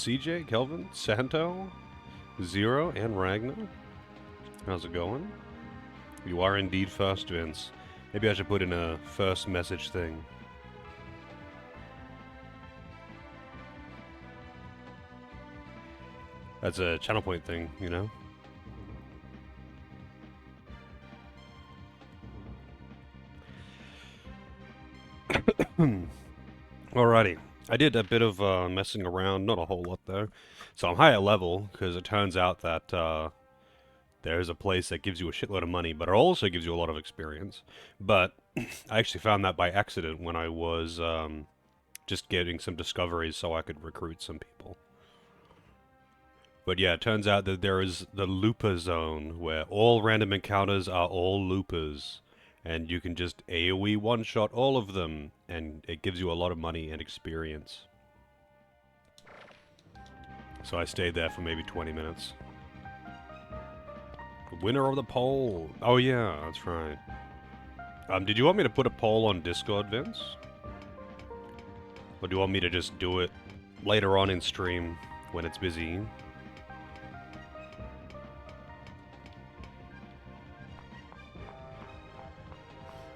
CJ, Kelvin, Santo, Zero, and Ragnar. How's it going? You are indeed first, Vince. Maybe I should put in a first message thing. That's a channel point thing, you know? Alrighty. I did a bit of messing around, not a whole lot though. So I'm higher level, because it turns out that there's a place that gives you a shitload of money, but it also gives you a lot of experience. But I actually found that by accident when I was just getting some discoveries so I could recruit some people. But yeah, it turns out that there is the looper zone, where all random encounters are all loopers. And you can just AoE one-shot all of them, and it gives you a lot of money and experience. So I stayed there for maybe 20 minutes. Winner of the poll! Oh yeah, that's right. Did you want me to put a poll on Discord, Vince? Or do you want me to just do it later on in stream when it's busy?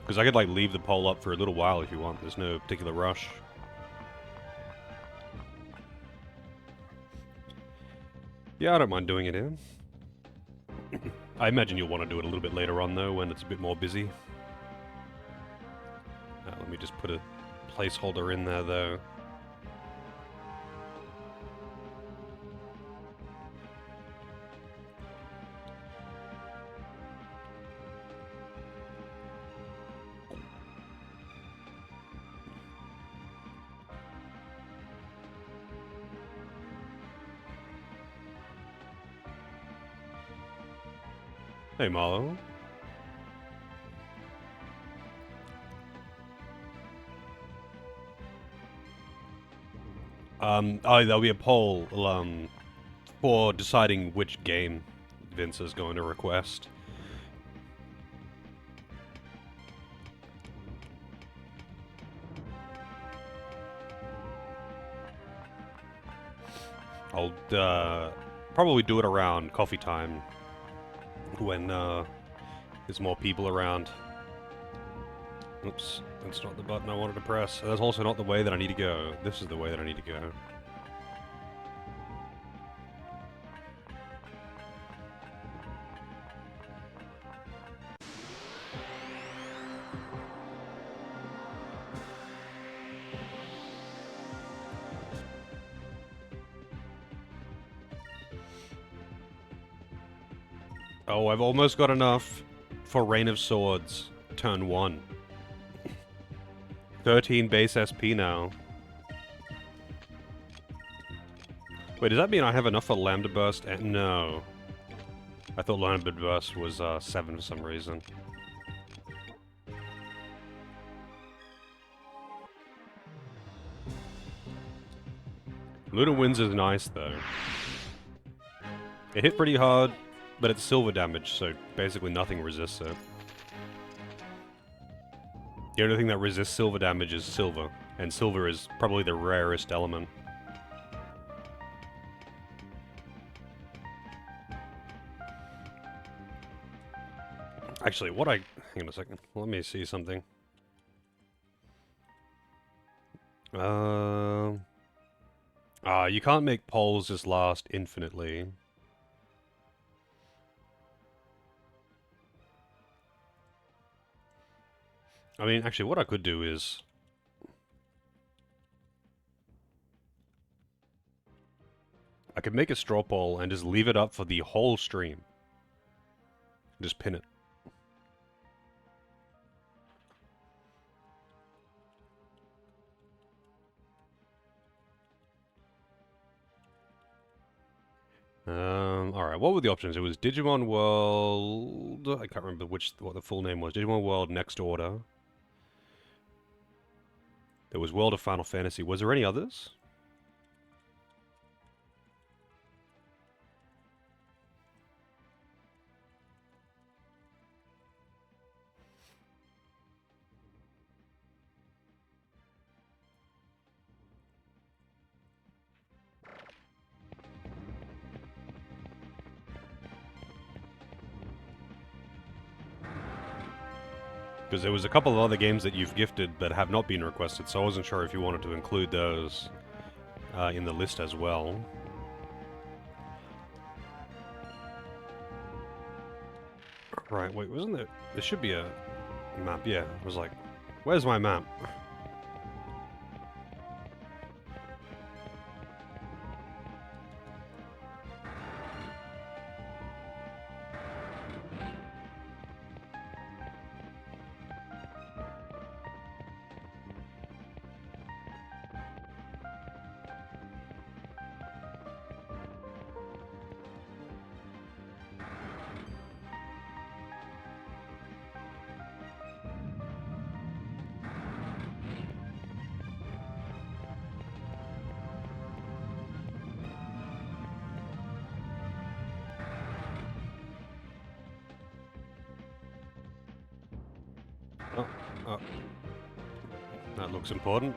Because I could, like, leave the poll up for a little while if you want. There's no particular rush. Yeah, I don't mind doing it here. I imagine you'll want to do it a little bit later on, though, when it's a bit more busy. Let me just put a placeholder in there, though. Hey, Marlo. Oh, there'll be a poll, for deciding which game Vince is going to request. I'll, probably do it around coffee time, when, there's more people around. Oops, that's not the button I wanted to press. That's also not the way that I need to go. This is the way that I need to go. Oh, I've almost got enough for Reign of Swords, turn 1. 13 base SP now. Wait, does that mean I have enough for Lambda Burst? No. I thought Lambda Burst was 7 for some reason. Lunar Winds is nice, though. It hit pretty hard, but it's silver damage, so basically nothing resists it. The only thing that resists silver damage is silver, and silver is probably the rarest element. Actually, hang on a second. Let me see something. You can't make polls just last infinitely. I mean, actually, what I could do is... I could make a straw poll and just leave it up for the whole stream. Just pin it. Alright, what were the options? It was Digimon World... I can't remember what the full name was. Digimon World Next Order. There was World of Final Fantasy. Was there any others? Because there was a couple of other games that you've gifted that have not been requested, so I wasn't sure if you wanted to include those in the list as well. Right, wait, wasn't there... There should be a map, yeah. I was like, where's my map? Oh. That looks important.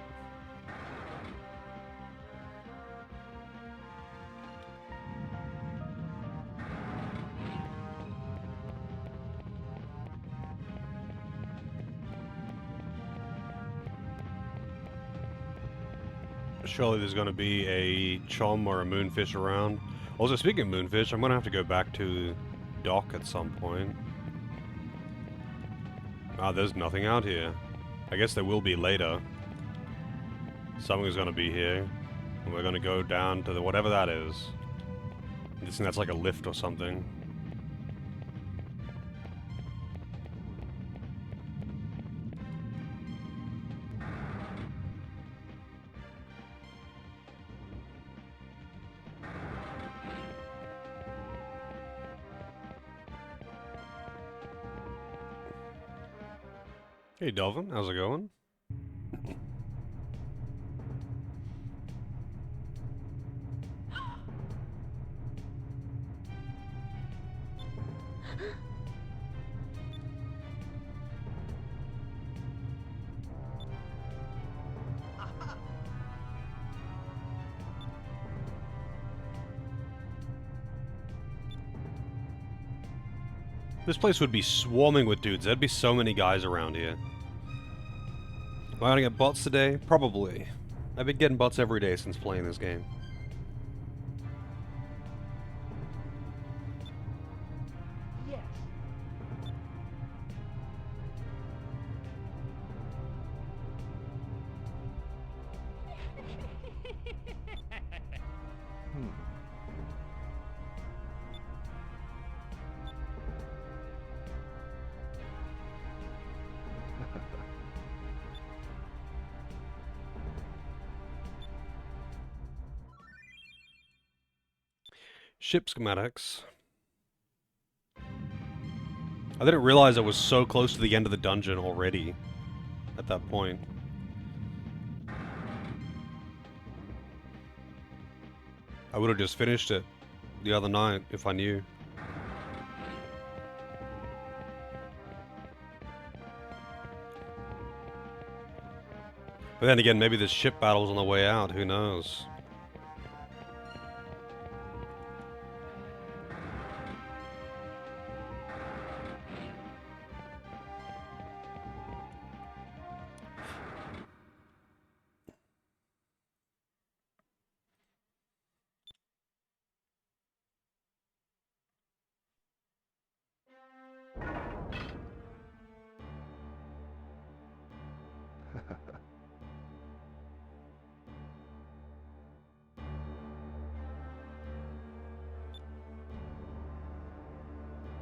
Surely there's going to be a chom or a moonfish around. Also, speaking of moonfish, I'm going to have to go back to dock at some point. Ah, there's nothing out here. I guess there will be later. Something's going to be here. And we're going to go down to the whatever that is. I think that's like a lift or something. Hey, Delvin, how's it going? This place would be swarming with dudes. There'd be so many guys around here. Am I gonna get bots today? Probably. I've been getting bots every day since playing this game. Yes. Ship schematics. I didn't realize I was so close to the end of the dungeon already at that point. I would have just finished it the other night if I knew. But then again, maybe this ship battle's on the way out, who knows?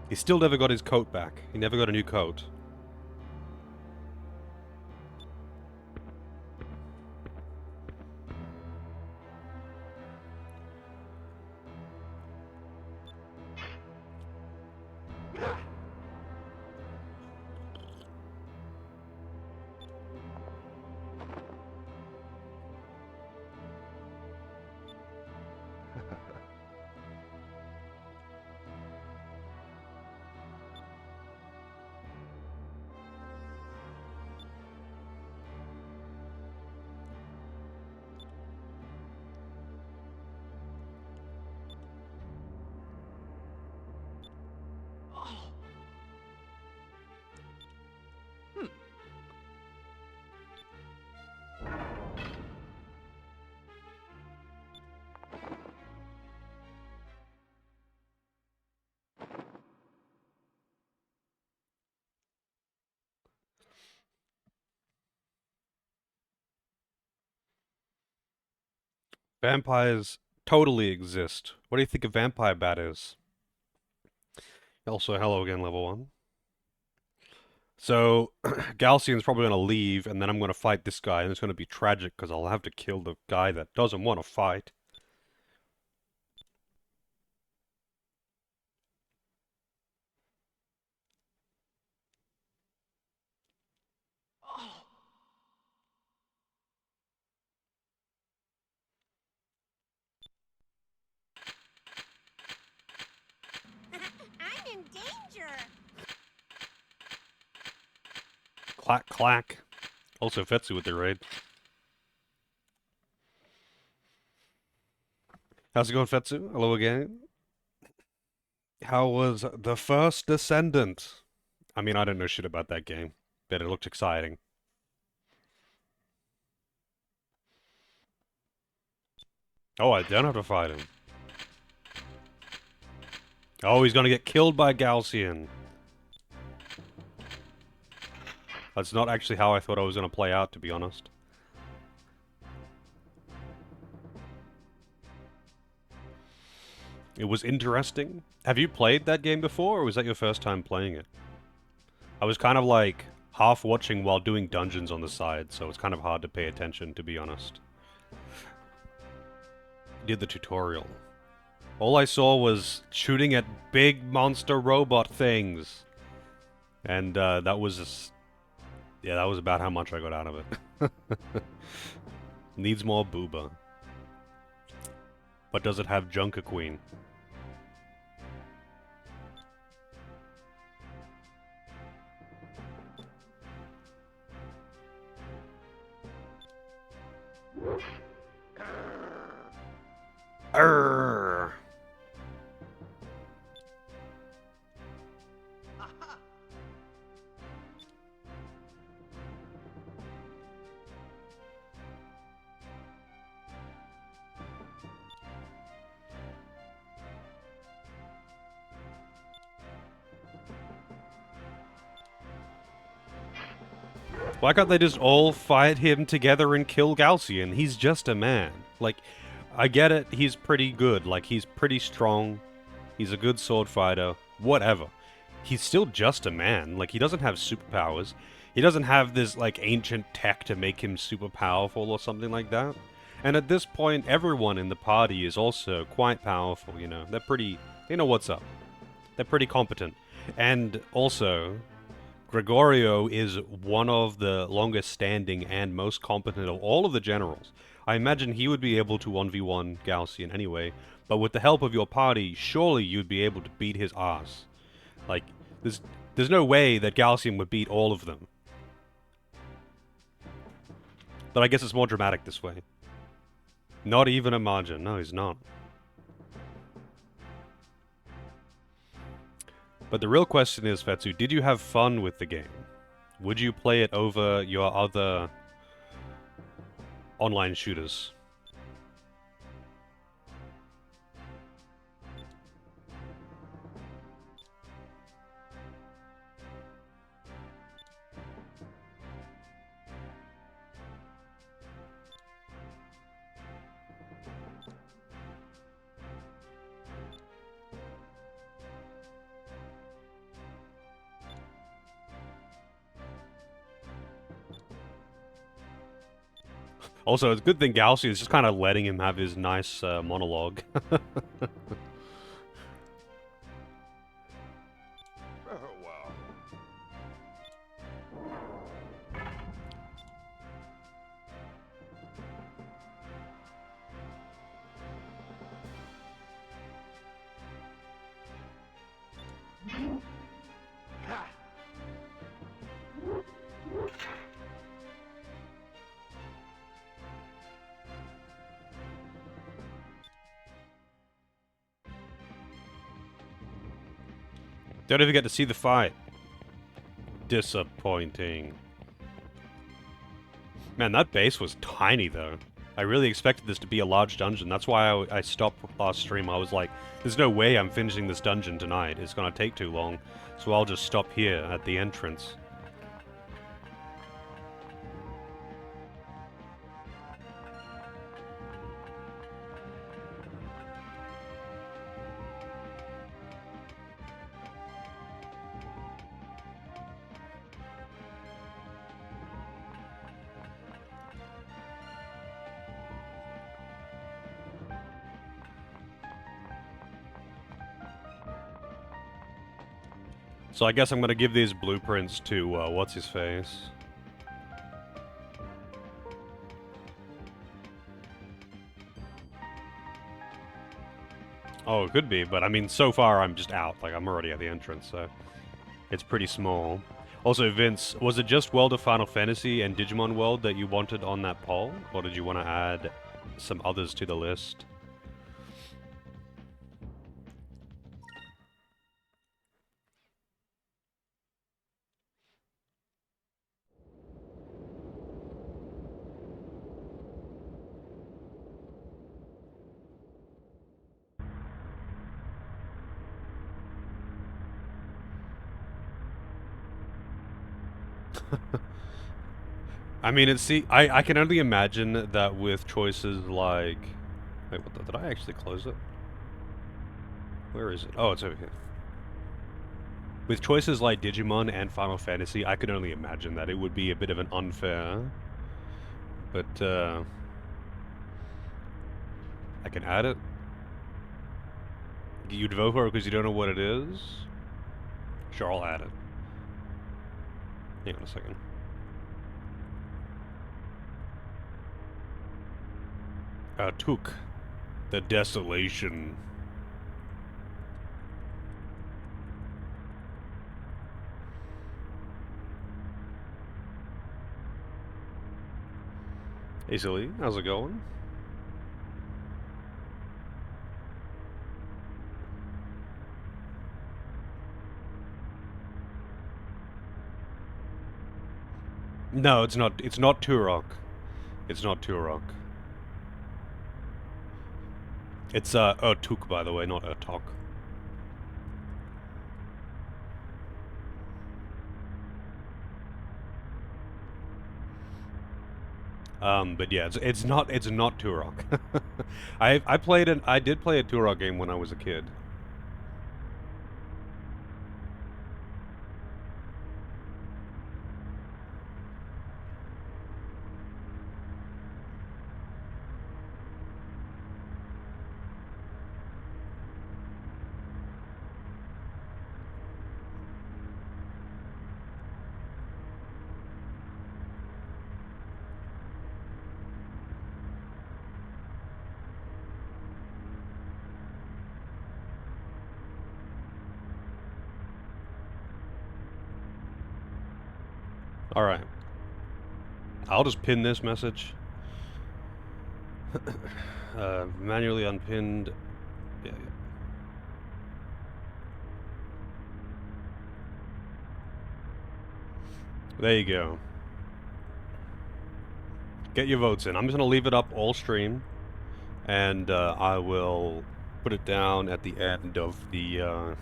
He still never got his coat back. He never got a new coat. Vampires totally exist. What do you think a vampire bat is? Also, hello again, level 1. So, Galcian's probably going to leave, and then I'm going to fight this guy, and it's going to be tragic, because I'll have to kill the guy that doesn't want to fight. Oh, I'm in danger. Clack, clack. Also, Fetsu with the raid. How's it going, Fetsu? Hello again. How was the first Descendant? I mean, I don't know shit about that game, but it looked exciting. Oh, I don't have to fight him. Oh, he's gonna get killed by Galcian. That's not actually how I thought I was gonna play out, to be honest. It was interesting. Have you played that game before, or was that your first time playing it? I was kind of like half watching while doing dungeons on the side, so it's kind of hard to pay attention, to be honest. Did the tutorial. All I saw was shooting at big monster robot things. And that was just... Yeah, that was about how much I got out of it. Needs more booba. But does it have Junker Queen? Arrgh. aha. Why can't they just all fight him together and kill Galcian? He's just a man. Like, I get it, he's pretty good. Like, he's pretty strong. He's a good sword fighter. Whatever. He's still just a man. Like, he doesn't have superpowers. He doesn't have this, like, ancient tech to make him super powerful or something like that. And at this point, everyone in the party is also quite powerful, you know. They're pretty... They know what's up. They're pretty competent. And also, Gregorio is one of the longest standing and most competent of all of the generals. I imagine he would be able to 1v1 Galcian anyway, but with the help of your party, surely you'd be able to beat his ass. Like, there's no way that Galcian would beat all of them. But I guess it's more dramatic this way. Not even a margin. No, he's not. But the real question is, Fetsu, did you have fun with the game? Would you play it over your other online shooters? Also, it's a good thing Galcian is just kind of letting him have his nice monologue. Oh, well. Ha. Don't even get to see the fight. Disappointing. Man, that base was tiny, though. I really expected this to be a large dungeon. That's why I stopped last stream. I was like, there's no way I'm finishing this dungeon tonight. It's gonna take too long. So I'll just stop here at the entrance. So I guess I'm gonna give these blueprints to, what's his face? Oh, it could be, but I mean, so far I'm just out. Like, I'm already at the entrance, so it's pretty small. Also, Vince, was it just World of Final Fantasy and Digimon World that you wanted on that poll? Or did you want to add some others to the list? I mean, I can only imagine that with choices like... Wait, what did I actually close it? Where is it? Oh, it's over here. With choices like Digimon and Final Fantasy, I could only imagine that it would be a bit of an unfair. But, I can add it. You'd vote for it because you don't know what it is? Sure, I'll add it. Hang on a second. Took the desolation. Hey, Silly, how's it going? No, it's not. It's not Turok. It's not Turok. It's Tuk, by the way, not Tok. But yeah, it's not Turok. I did play a Turok game when I was a kid. All right, I'll just pin this message. Manually unpinned. Yeah, yeah. There you go. Get your votes in. I'm just gonna leave it up all stream, and I will put it down at the end of the.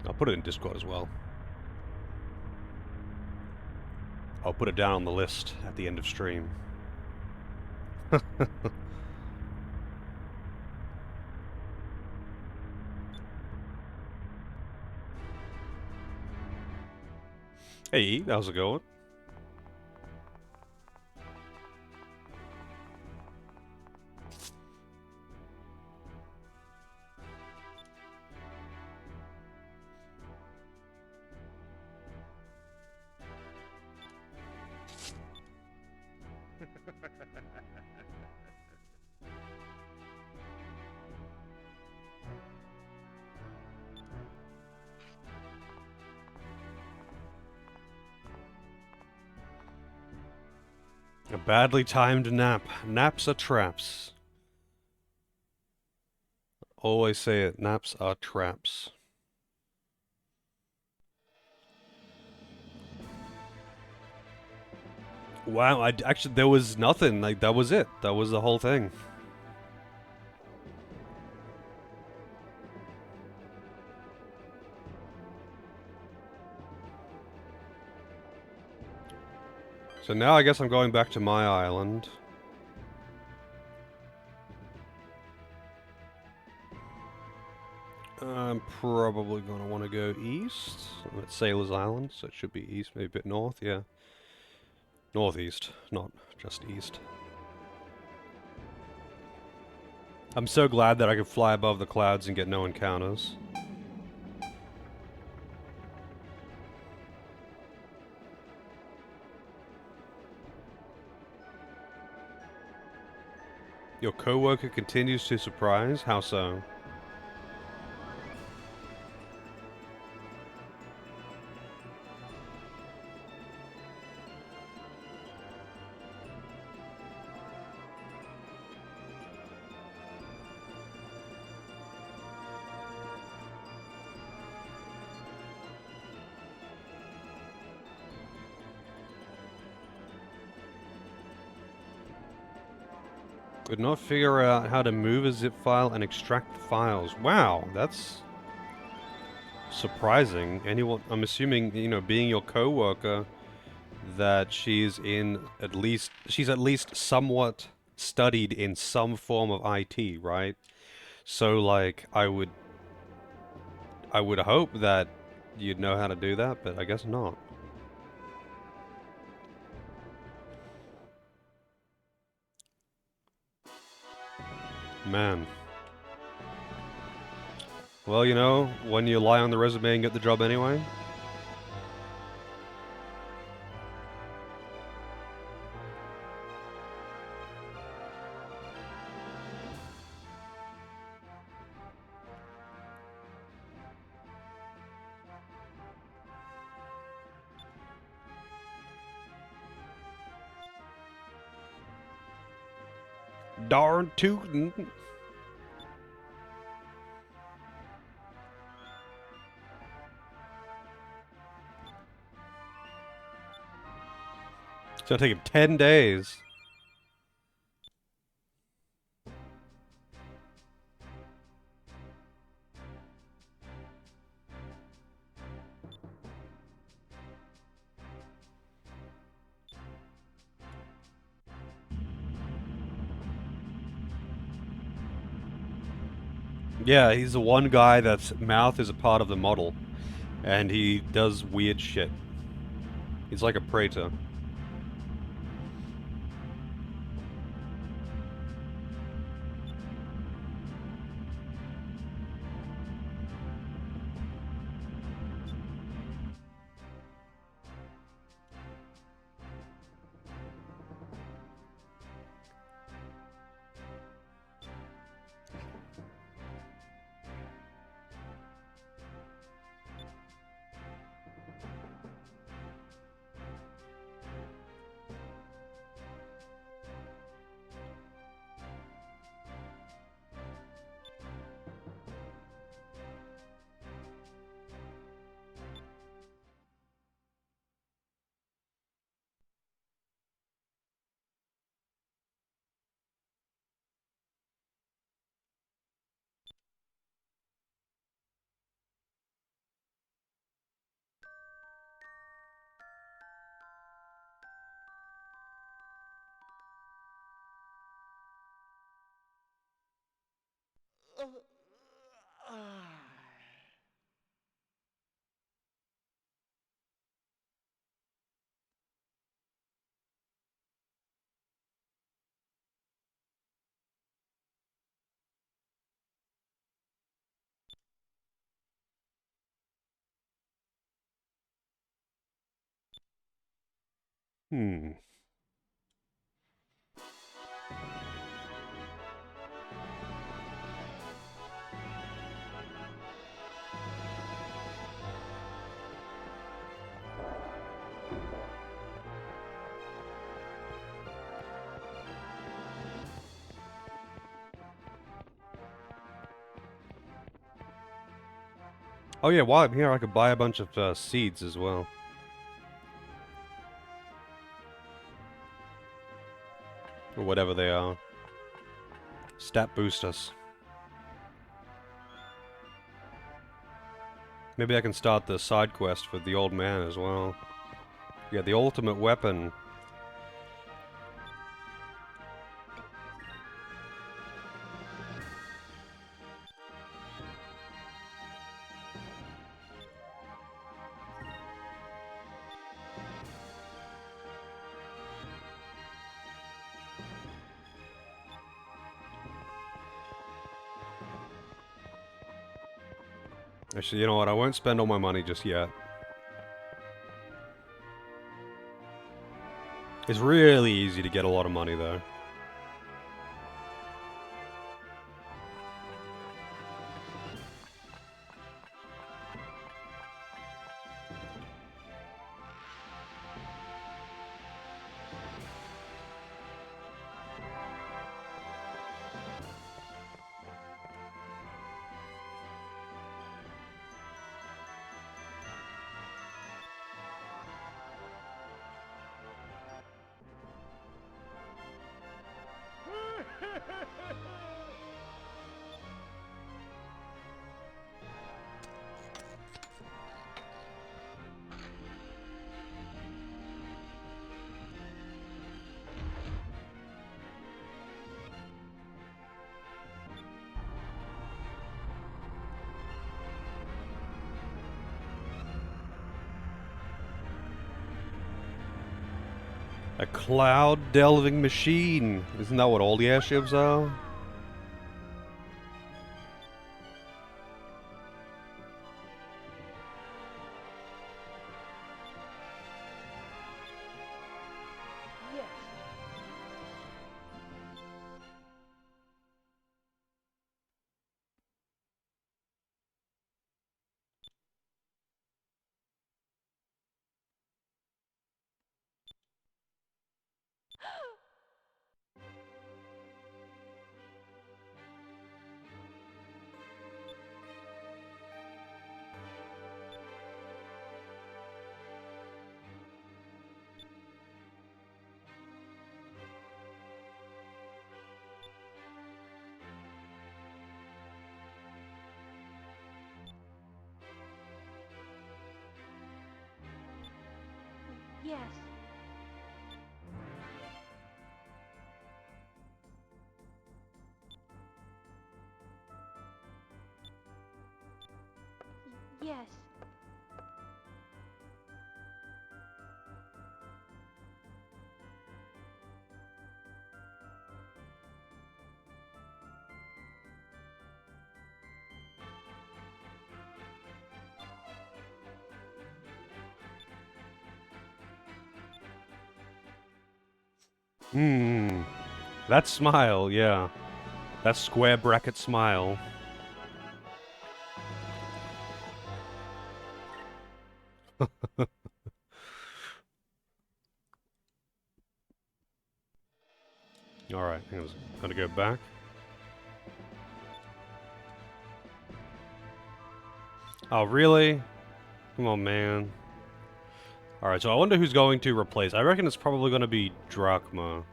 I'll put it in Discord as well. I'll put it down on the list at the end of stream. Hey, how's it going? A badly timed nap. Naps are traps. Always say it. Naps are traps. Wow, actually there was nothing. Like that was it. That was the whole thing. So now I guess I'm going back to my island. I'm probably gonna want to go east. I'm at Sailor's Island, so it should be east, maybe a bit north, yeah. Northeast, not just east. I'm so glad that I could fly above the clouds and get no encounters. Your coworker continues to surprise? How so? Could not figure out how to move a zip file and extract the files. Wow, that's surprising. Anyone, I'm assuming, you know, being your coworker, that she's at least somewhat studied in some form of IT, right? So like I would hope that you'd know how to do that, but I guess not. Man. Well, you know, when you lie on the resume and get the job anyway. Darn tootin'. It's gonna take him 10 days. Yeah, he's the one guy that's mouth is a part of the model. And he does weird shit. He's like a praetor. Hmm. Oh yeah, while I'm here, I could buy a bunch of seeds as well. Or whatever they are. Stat boosters. Maybe I can start the side quest for the old man as well. Yeah, the ultimate weapon. Actually, you know what? I won't spend all my money just yet. It's really easy to get a lot of money, though. A cloud delving machine. Isn't that what all the airships are? Yes. Yes. Yes. Hmm. That smile, yeah. That square bracket smile. Alright, I'm gonna go back. Oh, really? Come on, man. Alright, so I wonder who's going to replace. I reckon it's probably gonna be Drachma.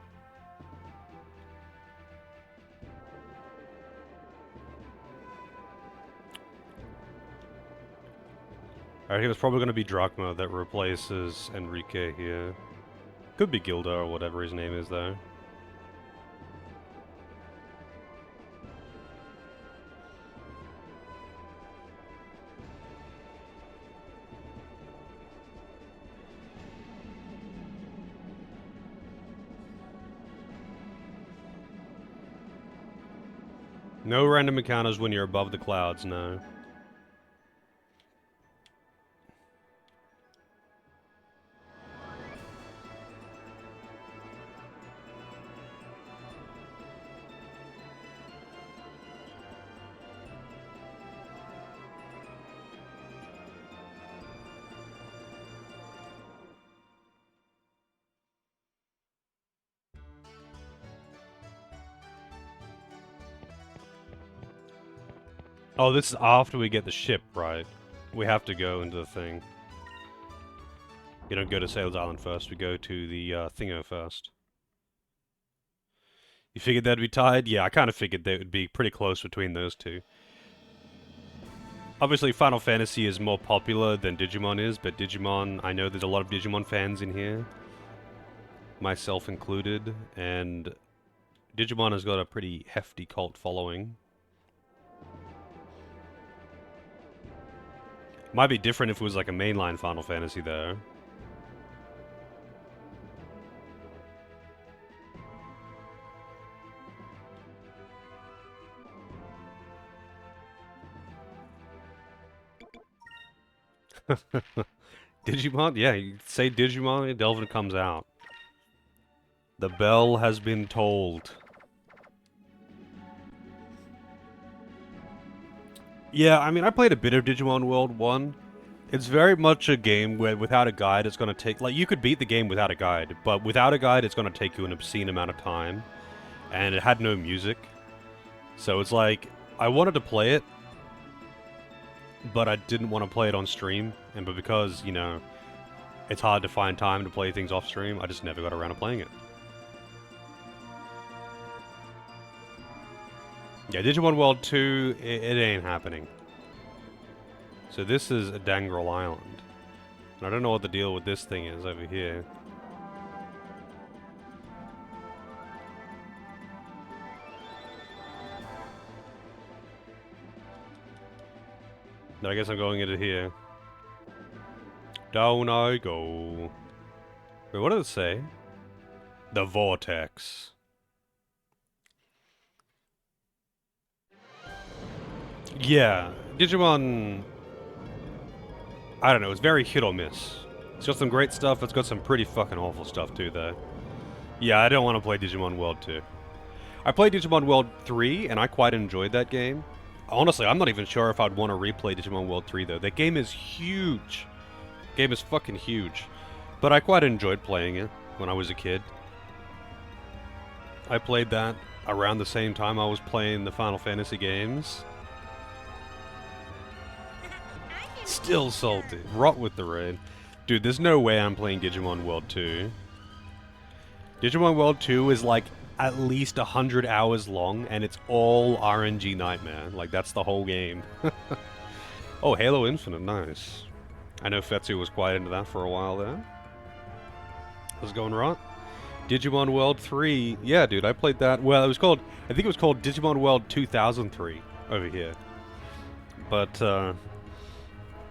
I reckon it's probably gonna be Drachma that replaces Enrique here. Could be Gilda or whatever his name is, though. No random encounters when you're above the clouds, no. Oh, this is after we get the ship, right? We have to go into the thing. You don't go to Sailor's Island first, we go to the thingo first. You figured they'd be tied? Yeah, I kind of figured they would be pretty close between those two. Obviously, Final Fantasy is more popular than Digimon is, but Digimon, I know there's a lot of Digimon fans in here. Myself included, and Digimon has got a pretty hefty cult following. Might be different if it was like a mainline Final Fantasy, though. Digimon? Yeah, you say Digimon, Delvin comes out. The bell has been tolled. Yeah, I mean, I played a bit of Digimon World 1. It's very much a game where without a guide, it's going to take... Like, you could beat the game without a guide, but without a guide, it's going to take you an obscene amount of time. And it had no music. So it's like, I wanted to play it, but I didn't want to play it on stream. But because, you know, it's hard to find time to play things off stream, I just never got around to playing it. Yeah, Digimon World 2, it ain't happening. So this is a Dangrel Island. And I don't know what the deal with this thing is over here. But I guess I'm going into here. Down I go. Wait, what did it say? The Vortex. Yeah, Digimon... I don't know, it's very hit or miss. It's got some great stuff, it's got some pretty fucking awful stuff too, though. Yeah, I don't want to play Digimon World 2. I played Digimon World 3, and I quite enjoyed that game. Honestly, I'm not even sure if I'd want to replay Digimon World 3, though. That game is huge. Game is fucking huge. But I quite enjoyed playing it when I was a kid. I played that around the same time I was playing the Final Fantasy games. Still salty. Rot with the raid. Dude, there's no way I'm playing Digimon World 2. Digimon World 2 is like at least 100 hours long, and it's all RNG nightmare. Like, that's the whole game. Oh, Halo Infinite, nice. I know Fetsu was quite into that for a while there. How's it going, Rot? Digimon World 3. Yeah, dude, I played that. Well, it was called... I think it was called Digimon World 2003 over here. But,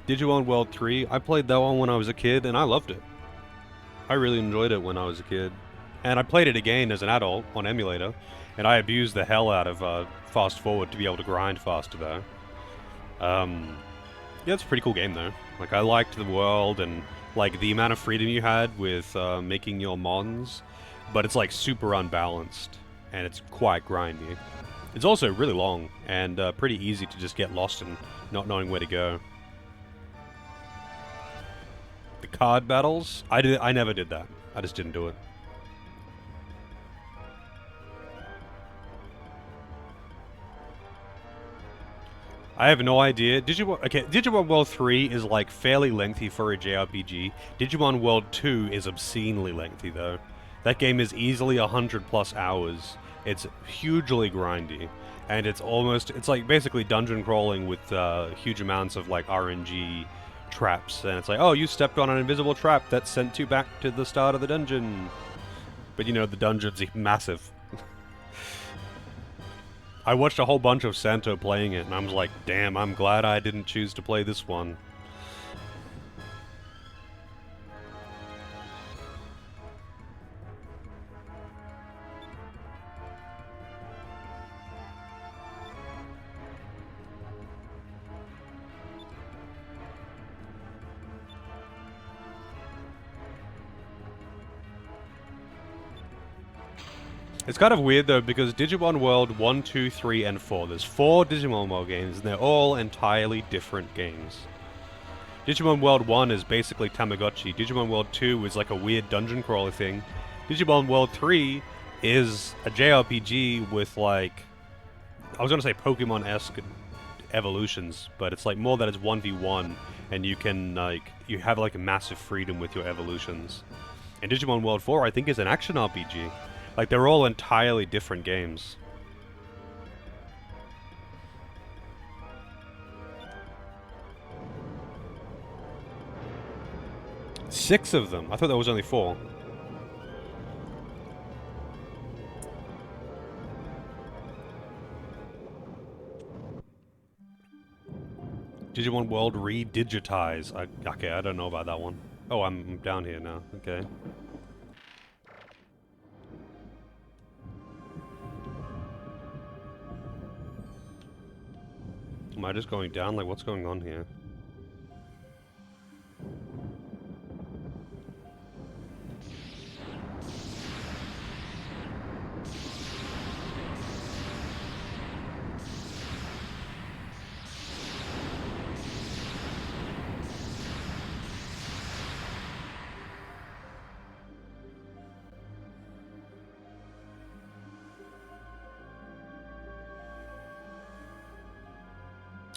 Digimon World 3, I played that one when I was a kid, and I loved it. I really enjoyed it when I was a kid. And I played it again as an adult on emulator, and I abused the hell out of Fast Forward to be able to grind faster, though. Yeah, it's a pretty cool game, though. Like, I liked the world and, like, the amount of freedom you had with making your mons, but it's, like, super unbalanced, and it's quite grindy. It's also really long, and pretty easy to just get lost and not knowing where to go. The card battles? I never did that. I just didn't do it. I have no idea. Digimon World 3 is like fairly lengthy for a JRPG. Digimon World 2 is obscenely lengthy though. That game is easily 100 plus hours. It's hugely grindy. And it's like basically dungeon crawling with huge amounts of like RNG traps. And it's like, oh, you stepped on an invisible trap that sent you back to the start of the dungeon. But you know, the dungeon's massive. I watched a whole bunch of Santo playing it, and I was like, damn, I'm glad I didn't choose to play this one. It's kind of weird though, because Digimon World 1, 2, 3, and 4, there's 4 Digimon World games, and they're all entirely different games. Digimon World 1 is basically Tamagotchi, Digimon World 2 is like a weird dungeon crawler thing, Digimon World 3 is a JRPG with like, I was gonna say Pokemon-esque evolutions, but it's like more that it's 1v1, and you can like, you have like a massive freedom with your evolutions. And Digimon World 4 I think is an action RPG. Like, they're all entirely different games. Six of them? I thought there was only 4. Digimon World Redigitize. Okay, I don't know about that one. Oh, I'm down here now. Okay. Am I just going down? Like, what's going on here?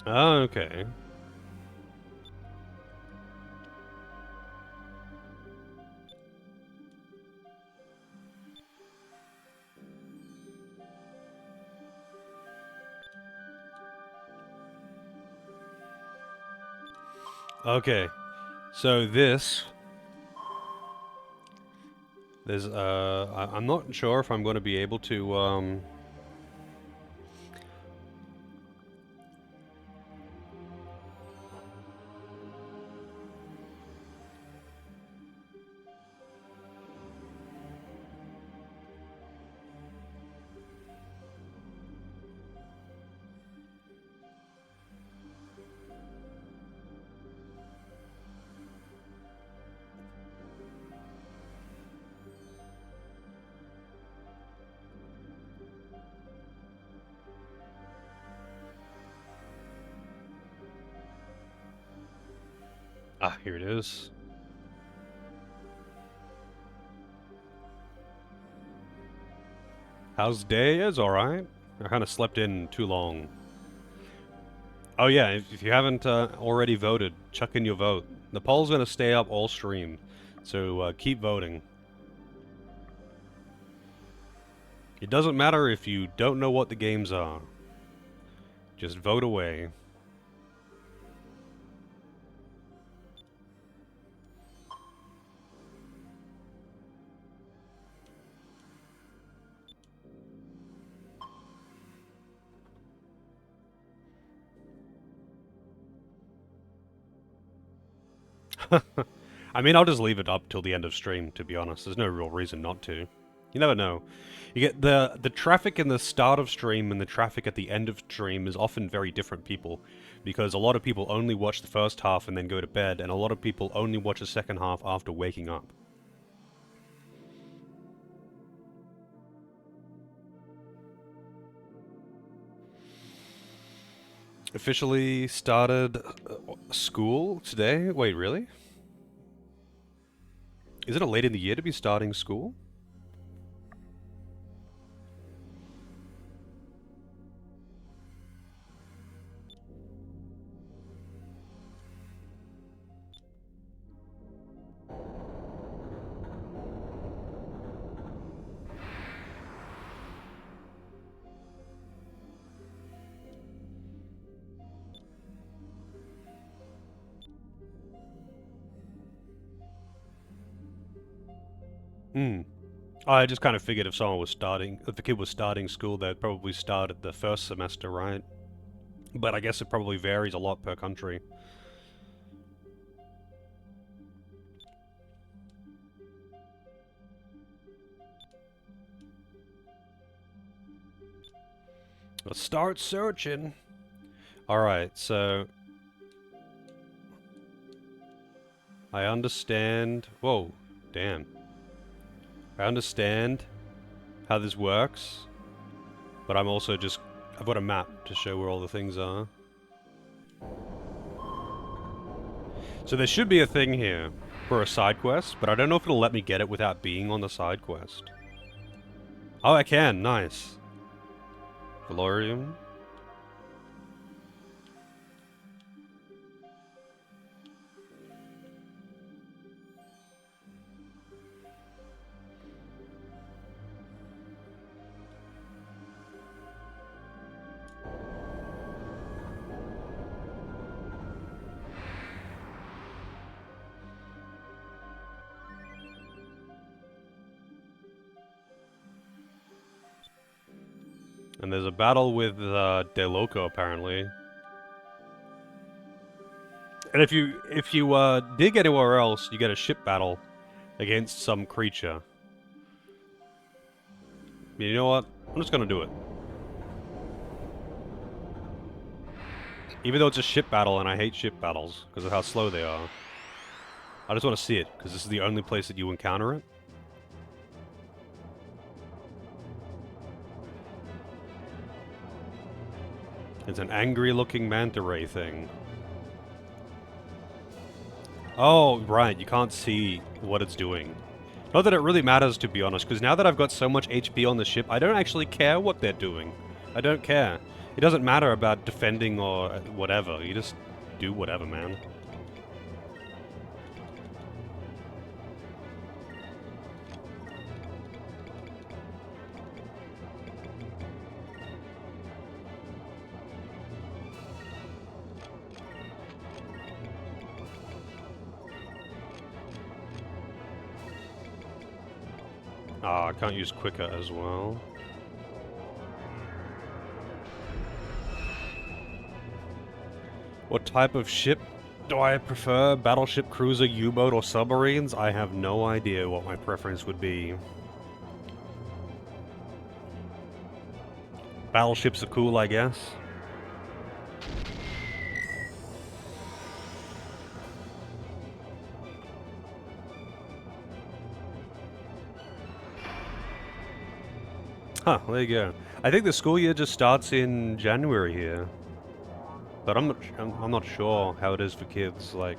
Oh, okay. Okay. So I'm not sure if I'm going to be able to, here it is. How's the day? It's alright. I kind of slept in too long. Oh yeah, if you haven't already voted, chuck in your vote. The poll's gonna stay up all stream, so keep voting. It doesn't matter if you don't know what the games are. Just vote away. I mean, I'll just leave it up till the end of stream, to be honest. There's no real reason not to. You never know. You get the traffic in the start of stream and the traffic at the end of stream is often very different people, because a lot of people only watch the first half and then go to bed, and a lot of people only watch the second half after waking up. Officially started school today? Wait, really? Isn't it late in the year to be starting school? Hmm. I just kind of figured if the kid was starting school, they'd probably start at the first semester, right? But I guess it probably varies a lot per country. Let's start searching. Alright, so... I understand... Whoa, damn. I understand how this works, but I'm also just... I've got a map to show where all the things are. So there should be a thing here for a side quest, but I don't know if it'll let me get it without being on the side quest. Oh, I can. Nice. Valorium. And there's a battle with De Loco, apparently. And if you dig anywhere else, you get a ship battle against some creature. You know what? I'm just gonna do it. Even though it's a ship battle, and I hate ship battles because of how slow they are. I just want to see it, because this is the only place that you encounter it. It's an angry-looking manta ray thing. Oh, right, you can't see what it's doing. Not that it really matters, to be honest, because now that I've got so much HP on the ship, I don't actually care what they're doing. I don't care. It doesn't matter about defending or whatever. You just do whatever, man. Ah, I can't use quicker as well. What type of ship do I prefer? Battleship, cruiser, U-boat, or submarines? I have no idea what my preference would be. Battleships are cool, I guess. Huh, there you go. I think the school year just starts in January here. But I'm not sure how it is for kids, like...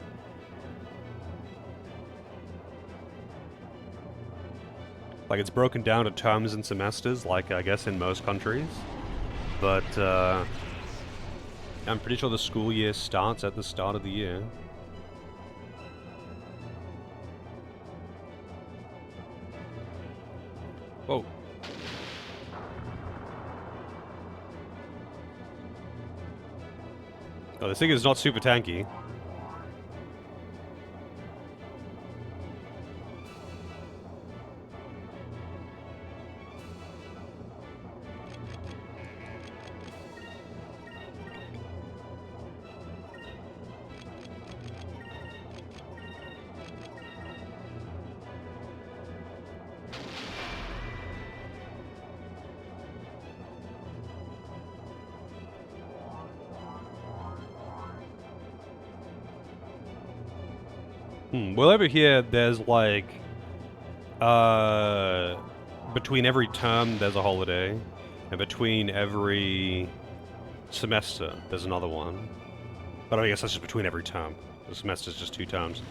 Like, it's broken down to terms and semesters, like, I guess, in most countries. But, I'm pretty sure the school year starts at the start of the year. Whoa. Oh, this thing is not super tanky. Well, over here, there's like, between every term, there's a holiday, and between every semester, there's another one. But I guess that's just between every term. The semester's just 2 terms.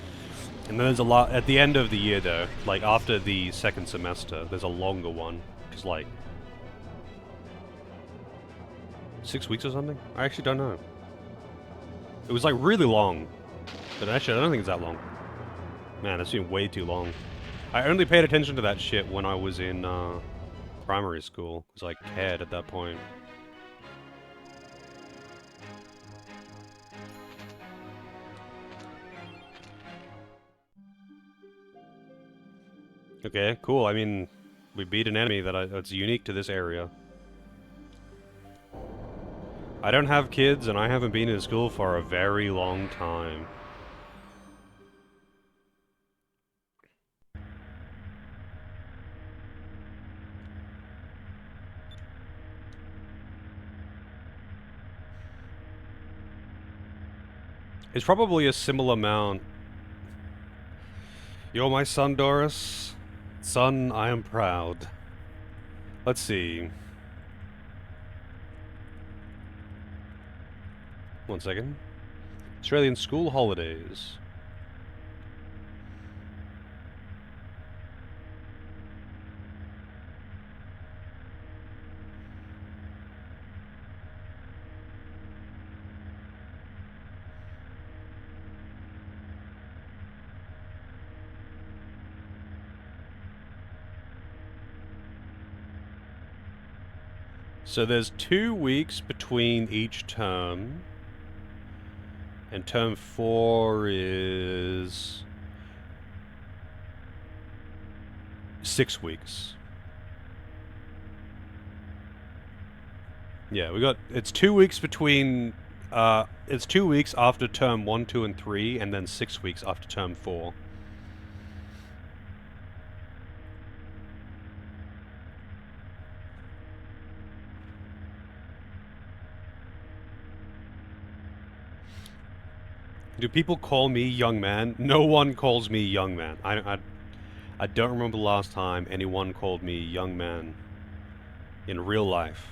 And then there's a lot, at the end of the year, though, like after the second semester, there's a longer one, which is like 6 weeks or something? I actually don't know. It was like really long, but actually I don't think it's that long. Man, it's been way too long. I only paid attention to that shit when I was in primary school, because I cared at that point. Okay, cool. I mean, we beat an enemy that's unique to this area. I don't have kids, and I haven't been in school for a very long time. It's probably a similar amount. You're my son, Doris. Son, I am proud. Let's see. One second. Australian school holidays. So there's 2 weeks between each term. And term 4 is 6 weeks. Yeah, it's 2 weeks between, it's 2 weeks after term 1, 2, and 3, and then 6 weeks after term 4. Do people call me young man? No one calls me young man. I don't remember the last time anyone called me young man in real life.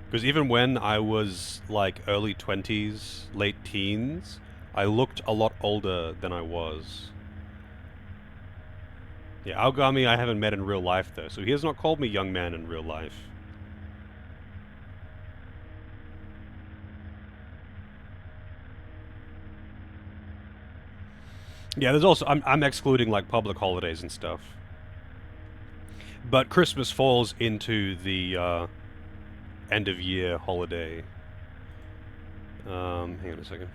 Because even when I was like early 20s, late teens, I looked a lot older than I was. Yeah, Aogami, I 'I 'haven't met in real life though, so he has not called me young man in real life. 'I 'haven't met in real life though, so he has not called me young man in real life. Yeah, Aogami, I haven't met in real life though, so he has not called me young man in real life. Yeah, Aogami, I haven't met in real life though, so he has not called me young man in real life. Yeah, there's also I'm excluding like public holidays and stuff. But Christmas falls into the end of year holiday. Hang on a second.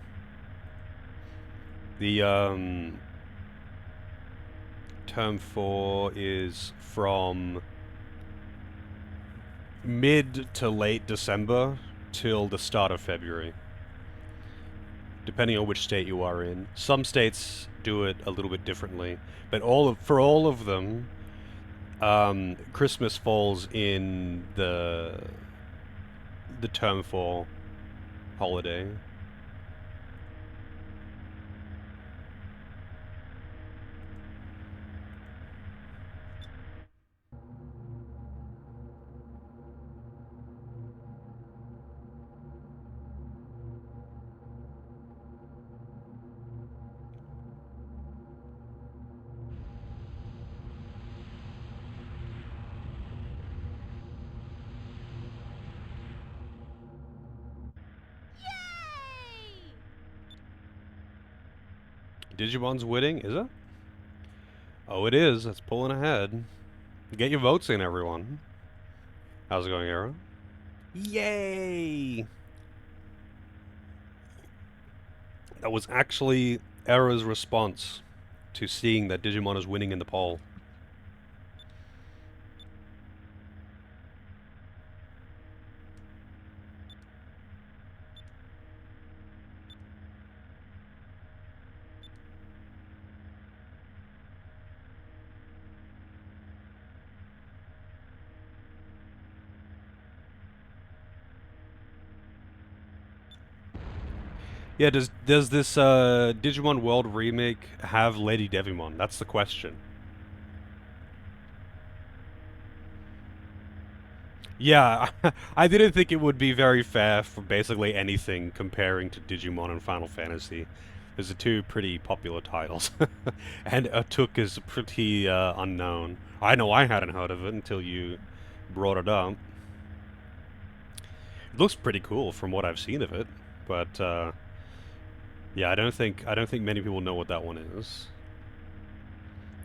The term 4 is from mid to late December till the start of February, depending on which state you are in. Some states do it a little bit differently, but for all of them, Christmas falls in the term 4 holiday. Yay! Digimon's winning, is it? Oh, it is. It's pulling ahead. Get your votes in, everyone. How's it going, Arrow? Yay! That was actually Arrow's response to seeing that Digimon is winning in the poll. Yeah, does this Digimon World remake have Lady Devimon? That's the question. Yeah, I didn't think it would be very fair for basically anything comparing to Digimon and Final Fantasy. Those are two pretty popular titles. And Atuk is pretty unknown. I know I hadn't heard of it until you brought it up. It looks pretty cool from what I've seen of it, but yeah, I don't think many people know what that one is.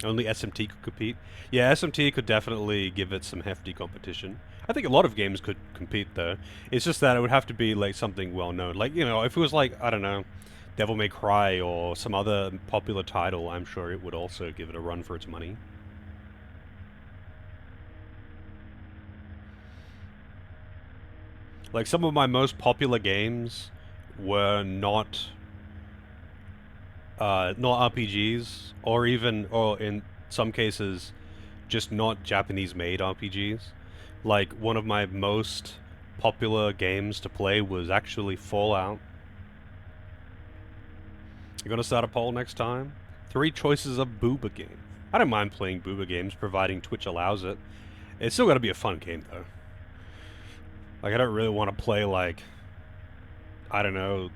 Only SMT could compete. Yeah, SMT could definitely give it some hefty competition. I think a lot of games could compete though. It's just that it would have to be like something well known. Like, you know, if it was like, I don't know, Devil May Cry or some other popular title, I'm sure it would also give it a run for its money. Like some of my most popular games were not RPGs, or in some cases, just not Japanese-made RPGs. Like, one of my most popular games to play was actually Fallout. You gonna start a poll next time? 3 choices of Booba game. I don't mind playing Booba games, providing Twitch allows it. It's still gotta be a fun game, though. Like, I don't really want to play, like, I don't know,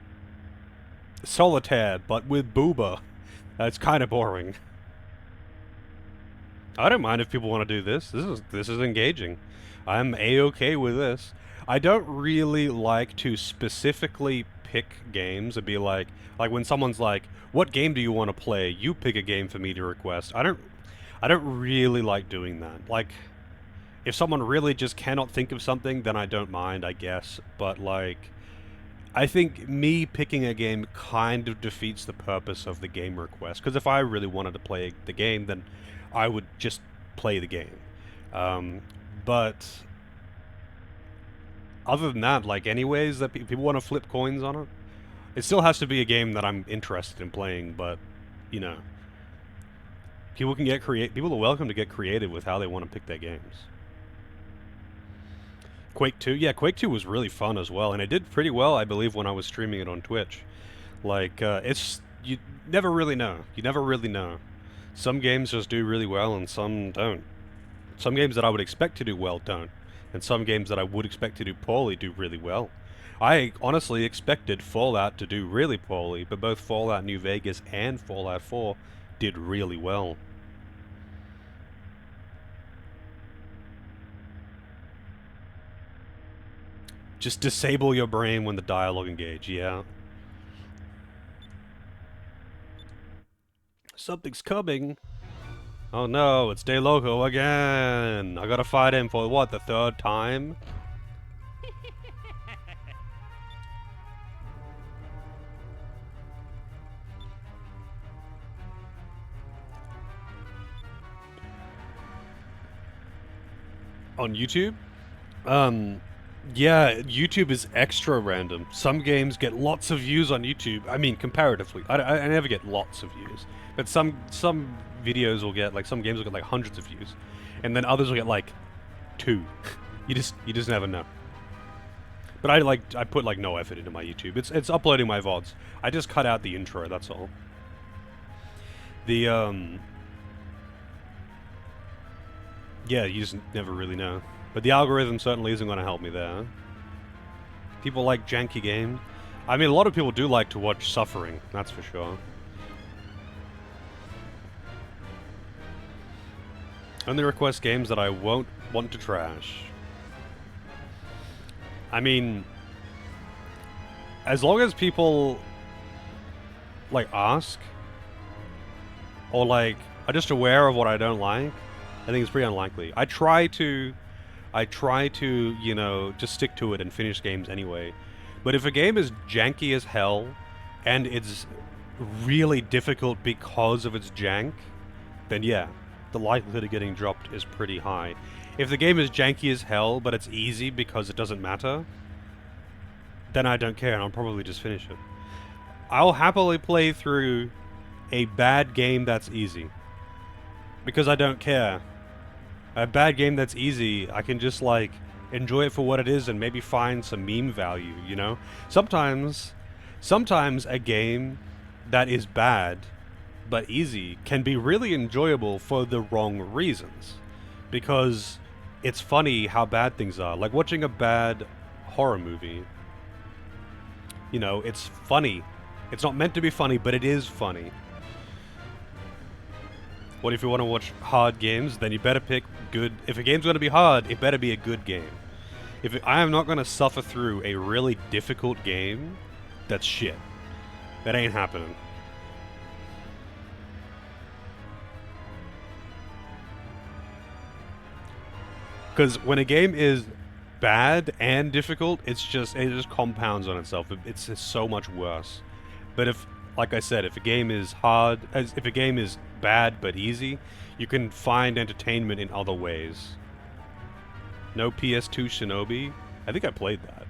Solitaire, but with Booba. That's kind of boring. I don't mind if people want to do this. This is engaging. I'm a-okay with this. I don't really like to specifically pick games and be like when someone's like, "What game do you want to play?" You pick a game for me to request. I don't really like doing that. Like, if someone really just cannot think of something, then I don't mind, I guess. But like, I think me picking a game kind of defeats the purpose of the game request. Because if I really wanted to play the game, then I would just play the game. Um, but other than that, like anyways, that people want to flip coins on it, it still has to be a game that I'm interested in playing. But you know, people can get create. People are welcome to get creative with how they want to pick their games. Quake 2, yeah, Quake 2 was really fun as well, and it did pretty well, I believe, when I was streaming it on Twitch. Like, it's you never really know. You never really know. Some games just do really well, and some don't. Some games that I would expect to do well don't, and some games that I would expect to do poorly do really well. I honestly expected Fallout to do really poorly, but both Fallout New Vegas and Fallout 4 did really well. Just disable your brain when the dialogue engage, yeah. Something's coming. Oh no, it's De Loco again. I gotta fight him for what, the third time? On YouTube? Yeah, YouTube is extra random. Some games get lots of views on YouTube. I mean, comparatively. I never get lots of views. But some videos will get, like, some games will get, like, hundreds of views. And then others will get, like, 2. You just never know. But I put, like, no effort into my YouTube. It's uploading my VODs. I just cut out the intro, that's all. Yeah, you just never really know. But the algorithm certainly isn't going to help me there. People like janky games. I mean, a lot of people do like to watch suffering, that's for sure. Only request games that I won't want to trash. I mean, as long as people, like, ask, or, like, are just aware of what I don't like, I think it's pretty unlikely. I try to, you know, just stick to it and finish games anyway. But if a game is janky as hell, and it's really difficult because of its jank, then yeah, the likelihood of getting dropped is pretty high. If the game is janky as hell, but it's easy because it doesn't matter, then I don't care and I'll probably just finish it. I'll happily play through a bad game that's easy. Because I don't care. A bad game that's easy, I can just, like, enjoy it for what it is and maybe find some meme value, you know? Sometimes a game that is bad but easy can be really enjoyable for the wrong reasons. Because it's funny how bad things are. Like watching a bad horror movie. You know, it's funny. It's not meant to be funny, but it is funny. What if you want to watch hard games? Then you better pick good. If a game's going to be hard, it better be a good game. I am not going to suffer through a really difficult game that's shit. That ain't happening. Because when a game is bad and difficult, it just compounds on itself. It's just so much worse. But if, like I said, if a game is hard, if a game is bad but easy, you can find entertainment in other ways. No PS2 Shinobi? I think I played that.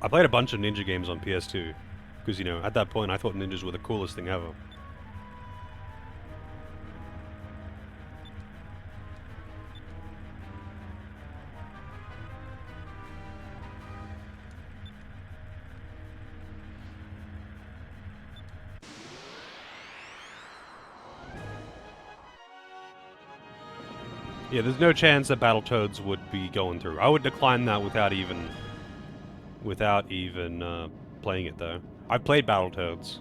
I played a bunch of ninja games on PS2. Because, you know, at that point I thought ninjas were the coolest thing ever. Yeah, there's no chance that Battletoads would be going through. I would decline that without even playing it though. I've played Battletoads.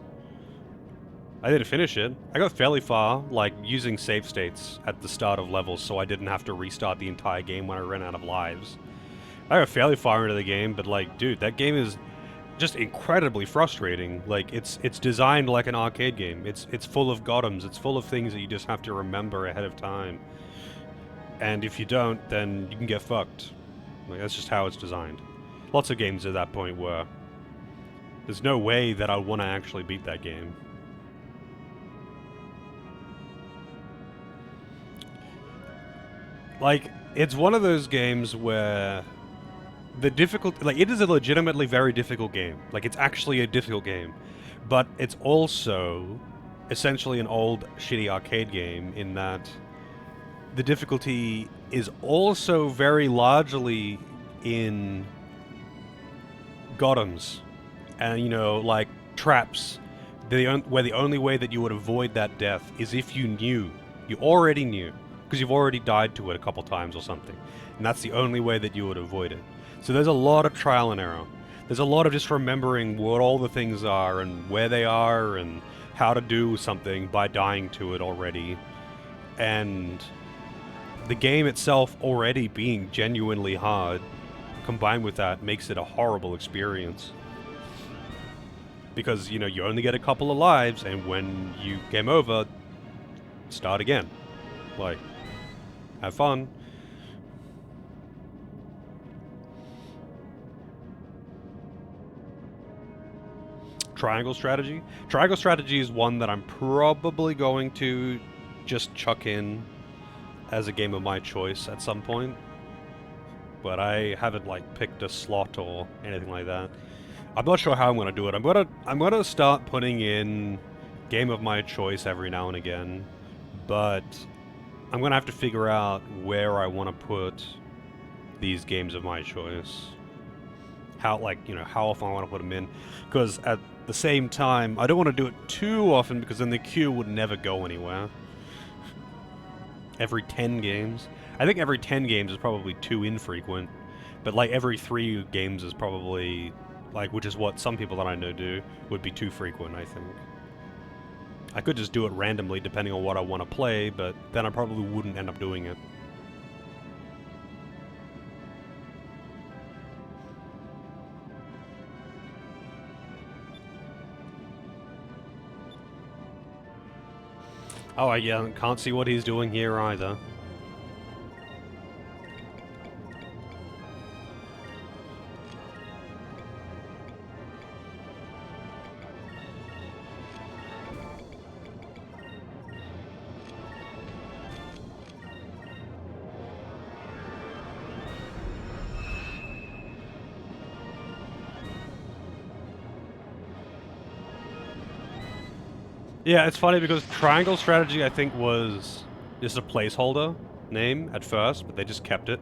I didn't finish it. I got fairly far, like using save states at the start of levels so I didn't have to restart the entire game when I ran out of lives. I got fairly far into the game, but like, dude, that game is just incredibly frustrating. Like, it's designed like an arcade game. It's full of gotems. It's full of things that you just have to remember ahead of time. And if you don't, then you can get fucked. Like, that's just how it's designed. Lots of games at that point were. There's no way that I want to actually beat that game. Like, it's one of those games where the difficult, like, it is a legitimately very difficult game. Like, it's actually a difficult game. But it's also essentially an old, shitty arcade game in that the difficulty is also very largely in gotems and, you know, like traps. Where the only way that you would avoid that death is if you knew. You already knew. Because you've already died to it a couple times or something. And that's the only way that you would avoid it. So there's a lot of trial and error. There's a lot of just remembering what all the things are and where they are and how to do something by dying to it already. And the game itself already being genuinely hard, combined with that, makes it a horrible experience. Because, you know, you only get a couple of lives, and when you game over, start again. Like, have fun. Triangle strategy? Triangle strategy is one that I'm probably going to just chuck in as a game of my choice at some point. But I haven't, like, picked a slot or anything like that. I'm not sure how I'm gonna do it. I'm gonna start putting in game of my choice every now and again, but I'm gonna have to figure out where I want to put these games of my choice. How, like, you know, how often I want to put them in, because at the same time, I don't want to do it too often because then the queue would never go anywhere. Every 10 games. I think every 10 games is probably too infrequent, but like every 3 games is probably, like, which is what some people that I know do, would be too frequent, I think. I could just do it randomly depending on what I want to play, but then I probably wouldn't end up doing it. Oh, I can't see what he's doing here either. Yeah, it's funny because Triangle Strategy, I think, was just a placeholder name at first, but they just kept it.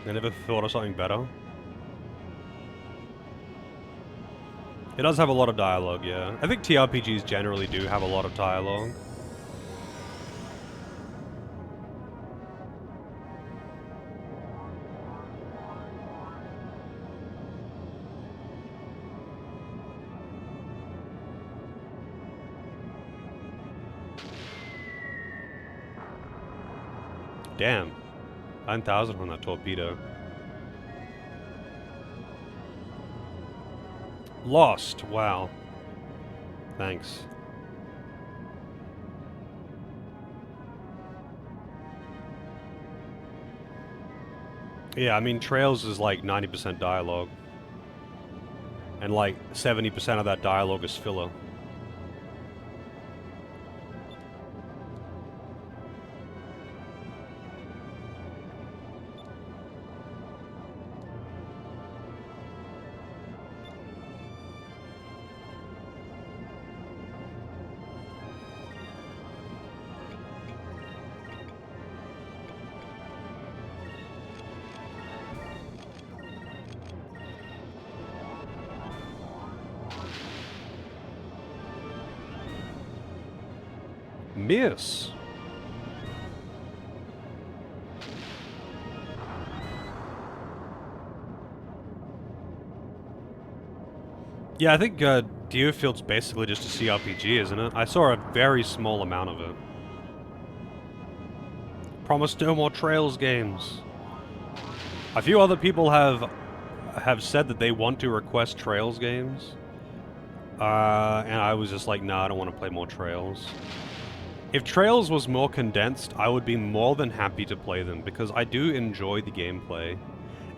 They never thought of something better. It does have a lot of dialogue, yeah. I think TRPGs generally do have a lot of dialogue. Damn. 9,000 on that torpedo. Lost. Wow. Thanks. Yeah, I mean, Trails is like 90% dialogue. And like 70% of that dialogue is filler. Miss. Yeah, I think Deerfield's basically just a CRPG, isn't it? I saw a very small amount of it. Promise no more Trails games. A few other people have said that they want to request Trails games. And I was just like, nah, I don't want to play more Trails. If Trails was more condensed, I would be more than happy to play them, because I do enjoy the gameplay.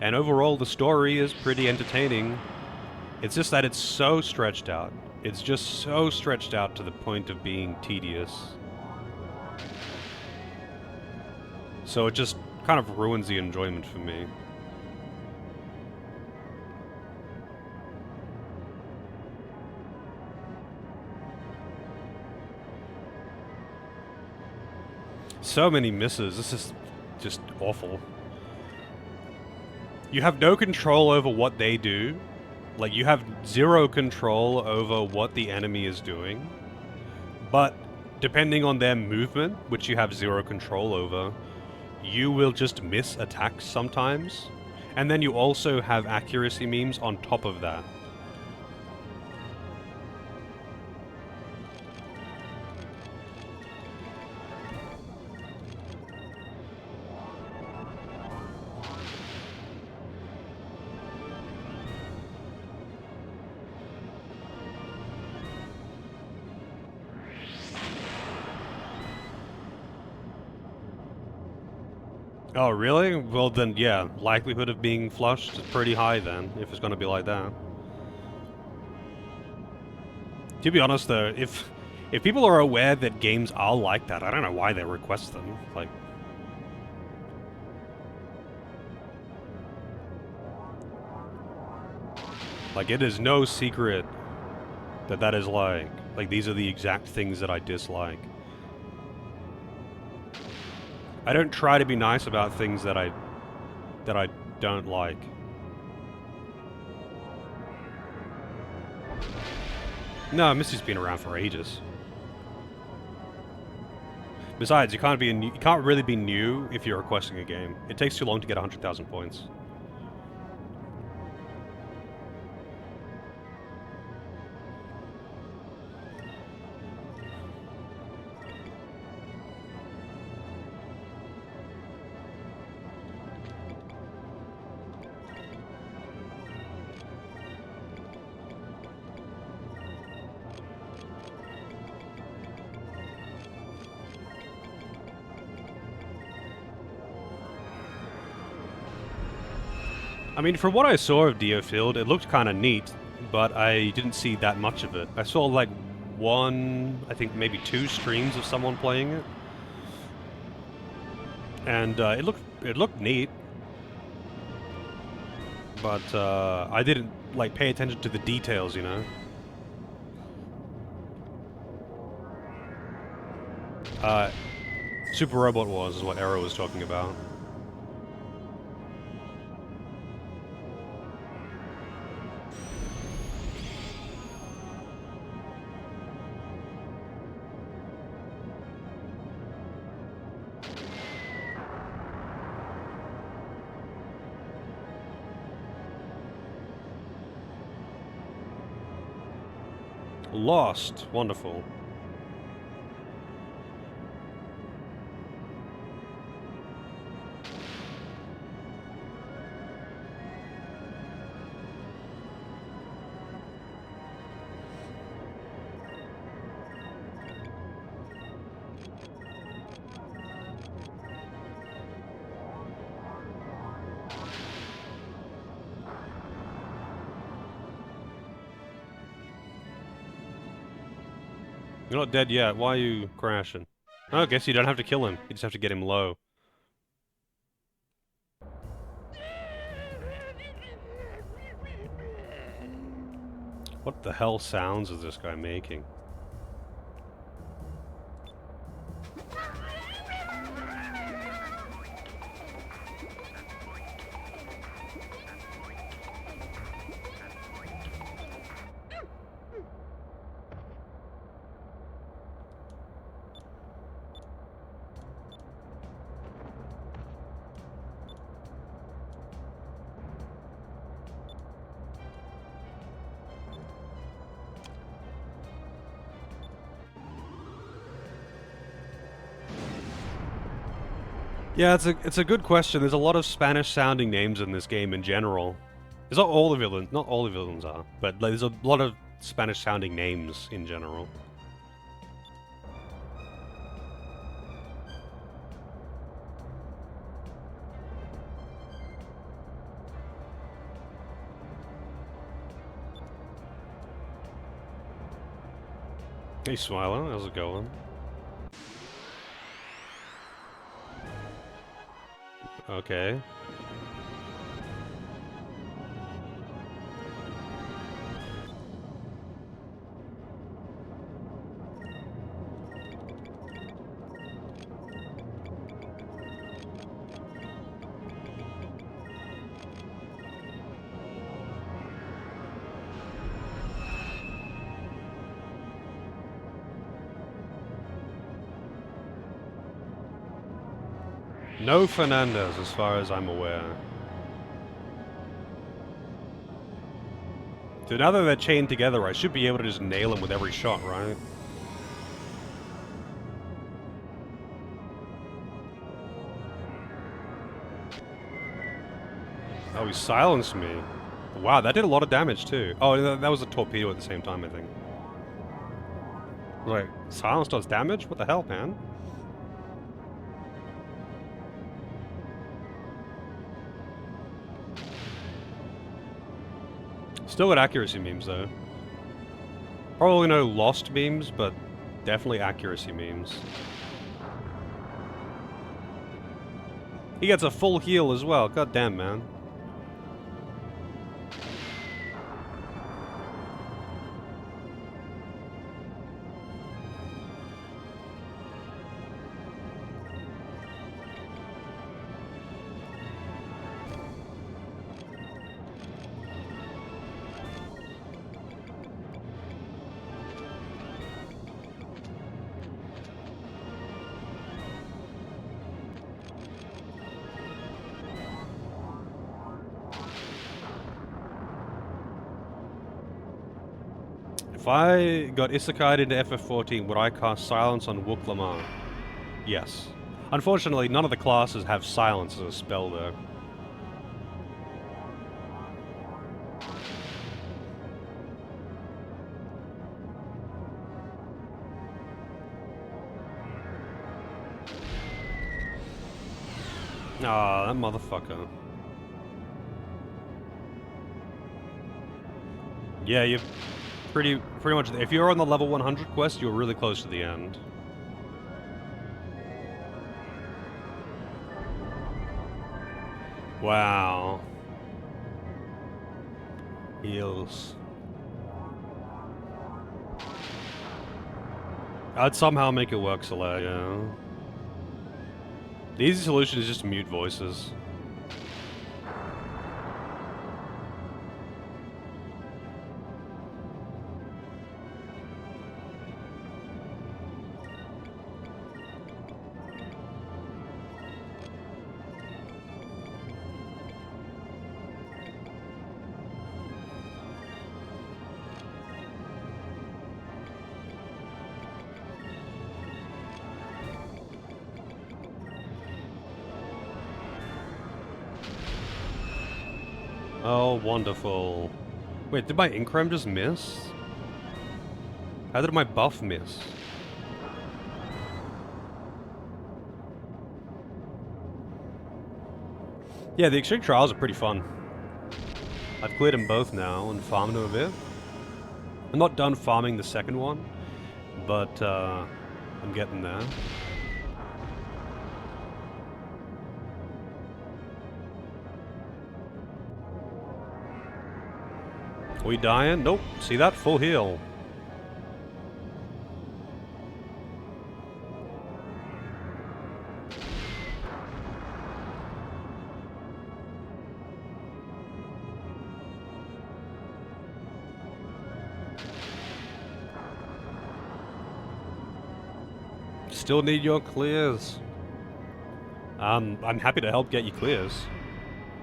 And overall, the story is pretty entertaining. It's just that it's so stretched out. It's just so stretched out to the point of being tedious. So it just kind of ruins the enjoyment for me. So many misses. This is just awful. You have no control over what they do. Like, you have zero control over what the enemy is doing. But depending on their movement, which you have zero control over, you will just miss attacks sometimes. And then you also have accuracy memes on top of that. Oh, really? Well then, yeah, likelihood of being flushed is pretty high then, if it's gonna be like that. To be honest though, if people are aware that games are like that, I don't know why they request them. Like it is no secret that that is like these are the exact things that I dislike. I don't try to be nice about things that I don't like. No, Missy's been around for ages. Besides, you can't really be new if you're requesting a game. It takes too long to get 100,000 points. I mean, from what I saw of Dio Field, it looked kind of neat, but I didn't see that much of it. I saw like one, I think maybe 2 streams of someone playing it, and it looked neat, but I didn't like pay attention to the details, you know. Super Robot Wars is what Arrow was talking about. Lost. Wonderful. You're not dead yet. Why are you crashing? Oh, I guess you don't have to kill him. You just have to get him low. What the hell sounds is this guy making? Yeah, it's a good question. There's a lot of Spanish-sounding names in this game in general. It's not all the villains, not all the villains are, but like, there's a lot of Spanish-sounding names in general. Hey, Smiler, how's it going? Okay. No Fernandez, as far as I'm aware. So now that they're chained together, I should be able to just nail him with every shot, right? Oh, he silenced me. Wow, that did a lot of damage too. Oh, that was a torpedo at the same time, I think. Like, silence does damage? What the hell, man? Still got accuracy memes, though. Probably no lost memes, but definitely accuracy memes. He gets a full heal as well. God damn, man. If I got isekai'd into FF14, would I cast Silence on Wook Lamar? Yes. Unfortunately, none of the classes have Silence as a spell, though. Ah, that motherfucker. Yeah, you're pretty much... If you're on the level 100 quest, you're really close to the end. Wow. Heals. I'd somehow make it work, Soleil, yeah. The easy solution is just mute voices. Oh, wonderful. Wait, did my Increm just miss? How did my buff miss? Yeah, the Extreme Trials are pretty fun. I've cleared them both now and farmed them a bit. I'm not done farming the second one, but I'm getting there. We dying? Nope. See that? Full heal. Still need your clears. I'm happy to help get you clears.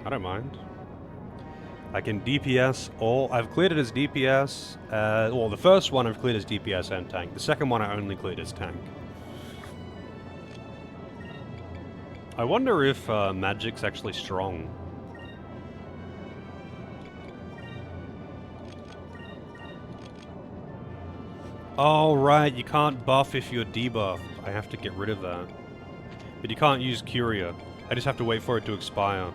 I don't mind. I can DPS all... I've cleared it as DPS. Well, the first one I've cleared as DPS and tank. The second one I only cleared as tank. I wonder if magic's actually strong. Oh, right. You can't buff if you're debuffed. I have to get rid of that. But you can't use Curia. I just have to wait for it to expire.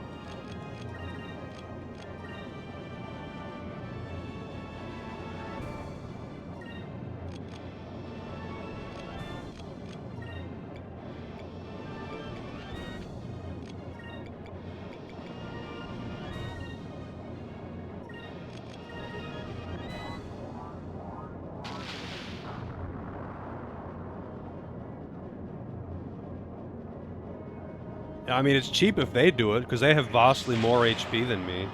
I mean, it's cheap if they do it, because they have vastly more HP than me.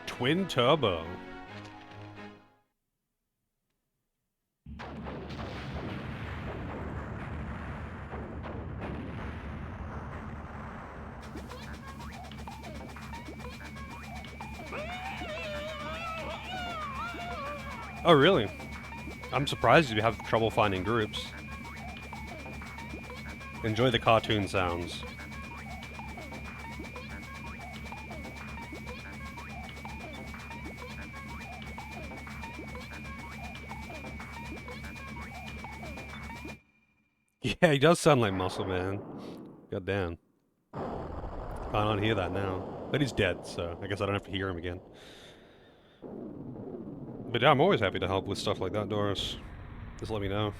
Twin Turbo. Oh, really? I'm surprised you have trouble finding groups. Enjoy the cartoon sounds. Yeah, he does sound like Muscle Man. God damn. Can't unhear that now. But he's dead, so I guess I don't have to hear him again. But yeah, I'm always happy to help with stuff like that, Doris. Just let me know.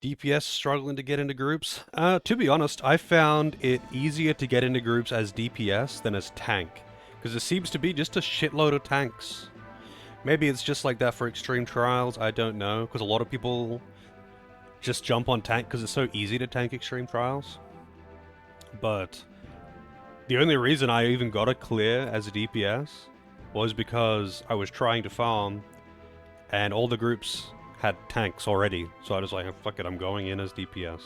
DPS struggling to get into groups? To be honest, I found it easier to get into groups as DPS than as tank. Because there seems to be just a shitload of tanks. Maybe it's just like that for Extreme Trials, I don't know. Because a lot of people just jump on tank because it's so easy to tank Extreme Trials. But the only reason I even got a clear as a DPS was because I was trying to farm and all the groups had tanks already, so I was like, fuck it, I'm going in as DPS.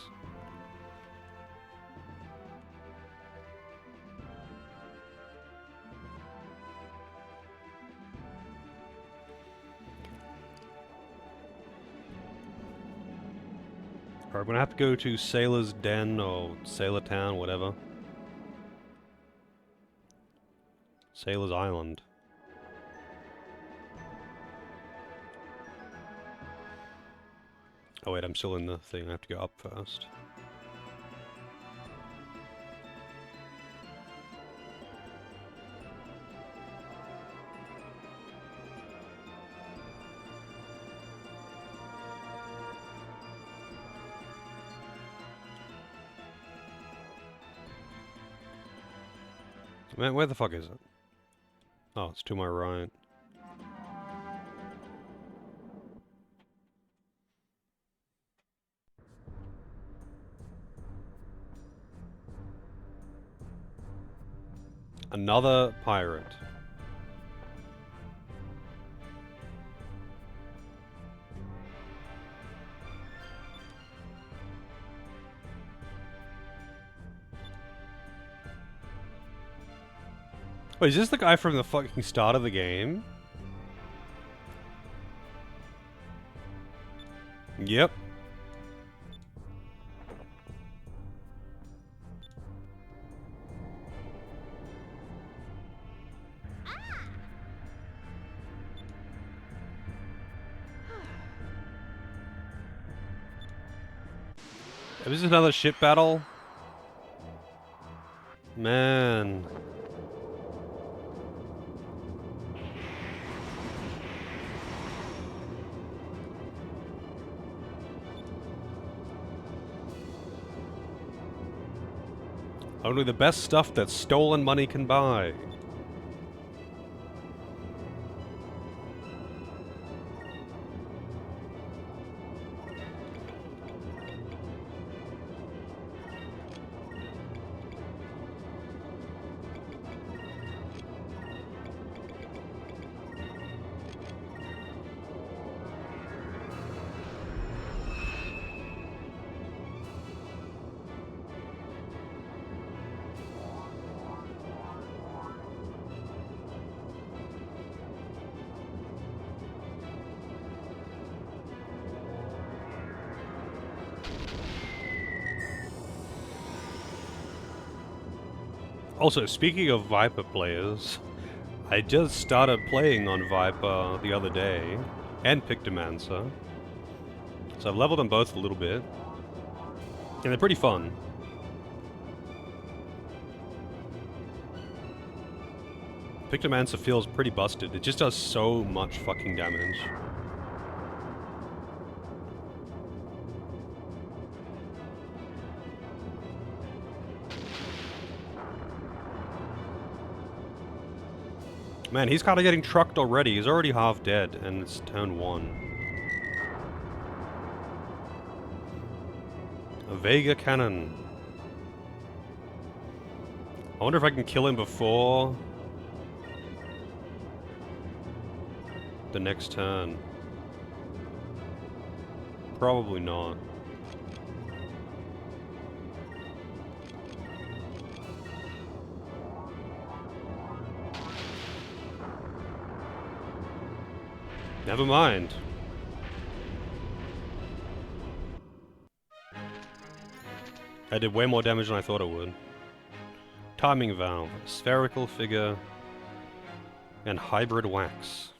Alright, I'm gonna have to go to Sailor's Den or Sailor Town, whatever. Sailor's Island. Oh wait, I'm still in the thing, I have to go up first. Man, where the fuck is it? Oh, it's to my right. Another pirate. Wait, is this the guy from the fucking start of the game? Yep. Is this another ship battle? Man. Only the best stuff that stolen money can buy. Also, speaking of Viper players, I just started playing on Viper the other day, and Pictomancer. So I've leveled them both a little bit, and they're pretty fun. Pictomancer feels pretty busted. It just does so much fucking damage. Man, he's kind of getting trucked already. He's already half dead, and it's turn 1. A Vega cannon. I wonder if I can kill him before the next turn. Probably not. Never mind. I did way more damage than I thought it would. Timing valve, spherical figure, and hybrid wax.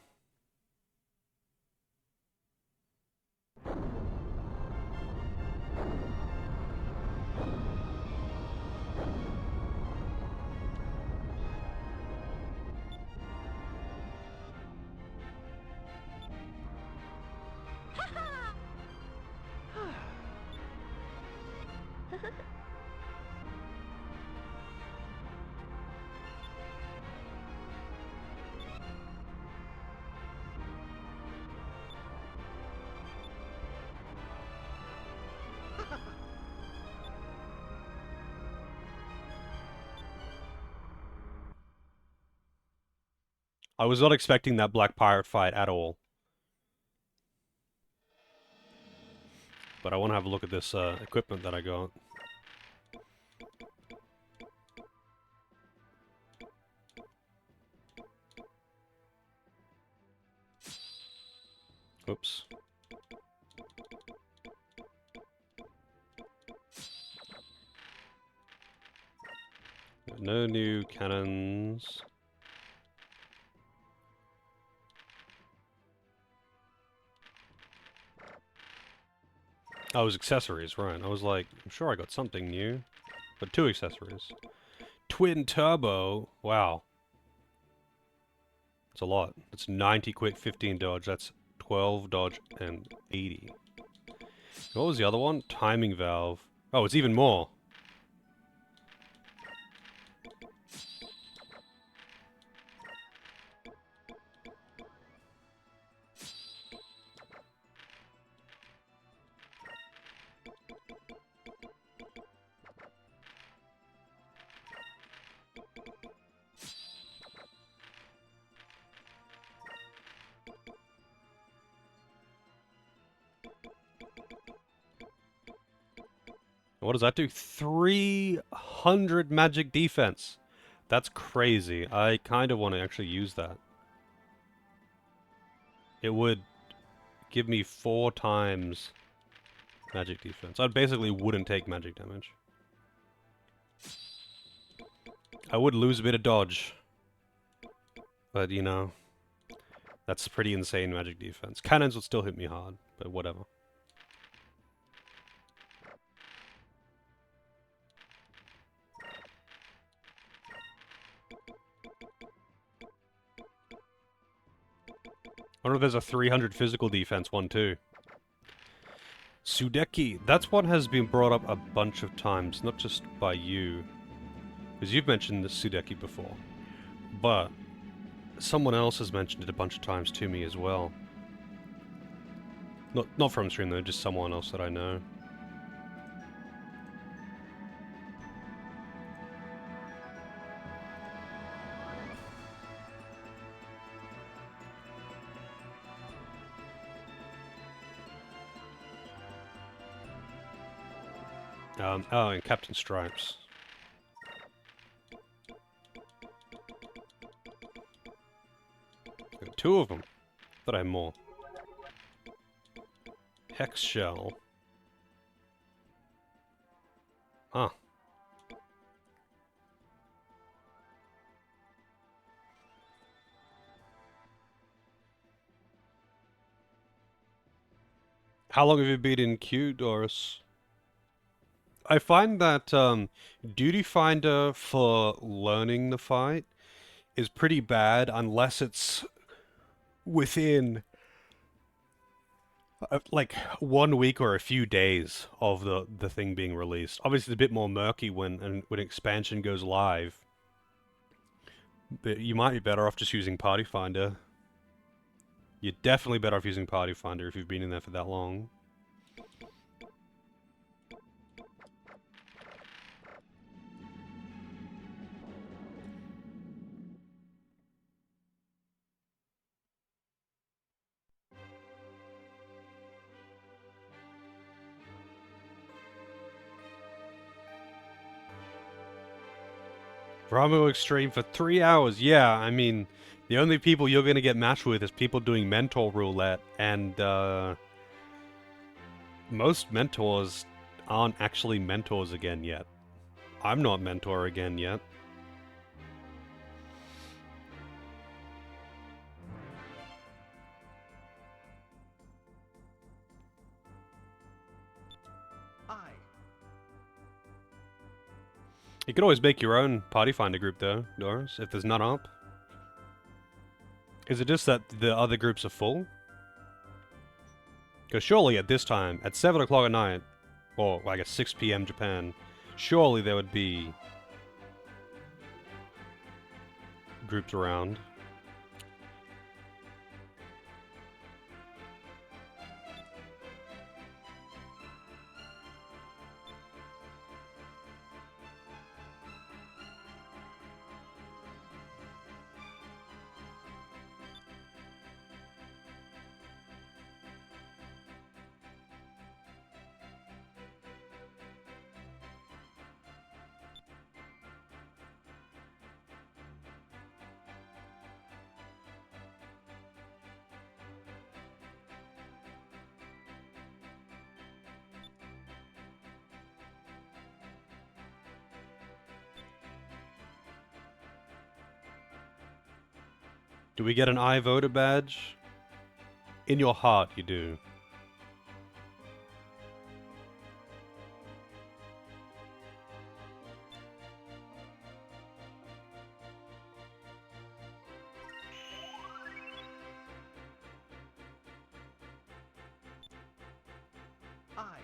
I was not expecting that Black Pirate fight at all. But I want to have a look at this equipment that I got. Oops. No new cannons. Oh, it was accessories, right. I was like, I'm sure I got something new. But 2 accessories. Twin turbo. Wow. That's a lot. That's 90 quick, 15 dodge. That's 12 dodge and 80. What was the other one? Timing valve. Oh, it's even more. What does that do? 300 magic defense. That's crazy. I kind of want to actually use that. It would give me 4 times magic defense. I basically wouldn't take magic damage. I would lose a bit of dodge. But, you know, that's pretty insane magic defense. Cannons would still hit me hard, but whatever. I wonder if there's a 300 physical defense one too. Sudeki. That's one has been brought up a bunch of times, not just by you. Because you've mentioned the Sudeki before. But someone else has mentioned it a bunch of times to me as well. Not from stream though, just someone else that I know. Oh, and Captain Stripes. Got 2 of them. Thought I had more. Hex Shell. Huh. How long have you been in queue, Doris? I find that Duty Finder for learning the fight is pretty bad unless it's within like 1 week or a few days of the thing being released. Obviously, it's a bit more murky when expansion goes live, but you might be better off just using Party Finder. You're definitely better off using Party Finder if you've been in there for that long. Bravo Extreme for 3 hours. Yeah, I mean, the only people you're gonna get matched with is people doing mentor roulette, and most mentors aren't actually mentors again yet. I'm not mentor again yet. I. You could always make your own Party Finder group though, Doris, if there's none up. Is it just that the other groups are full? Because surely at this time, at 7 o'clock at night, or like at 6 p.m. Japan, surely there would be groups around. Do we get an I voter badge? In your heart, you do. I.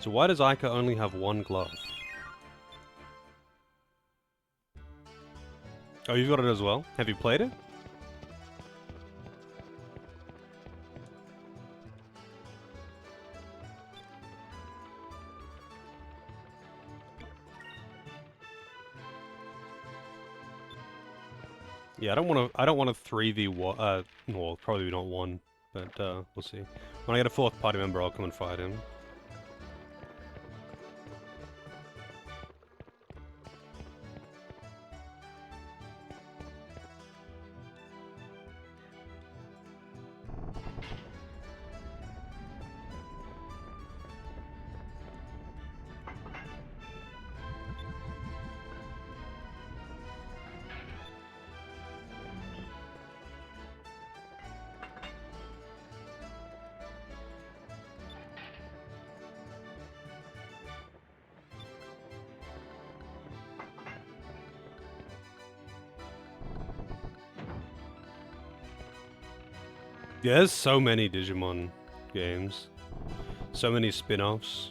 So why does Aika only have one glove? Oh, you've got it as well? Have you played it? Yeah, I don't want a 3v1, well, probably not one, but, we'll see. When I get a fourth party member, I'll come and fight him. Yeah, there's so many Digimon games. So many spin-offs.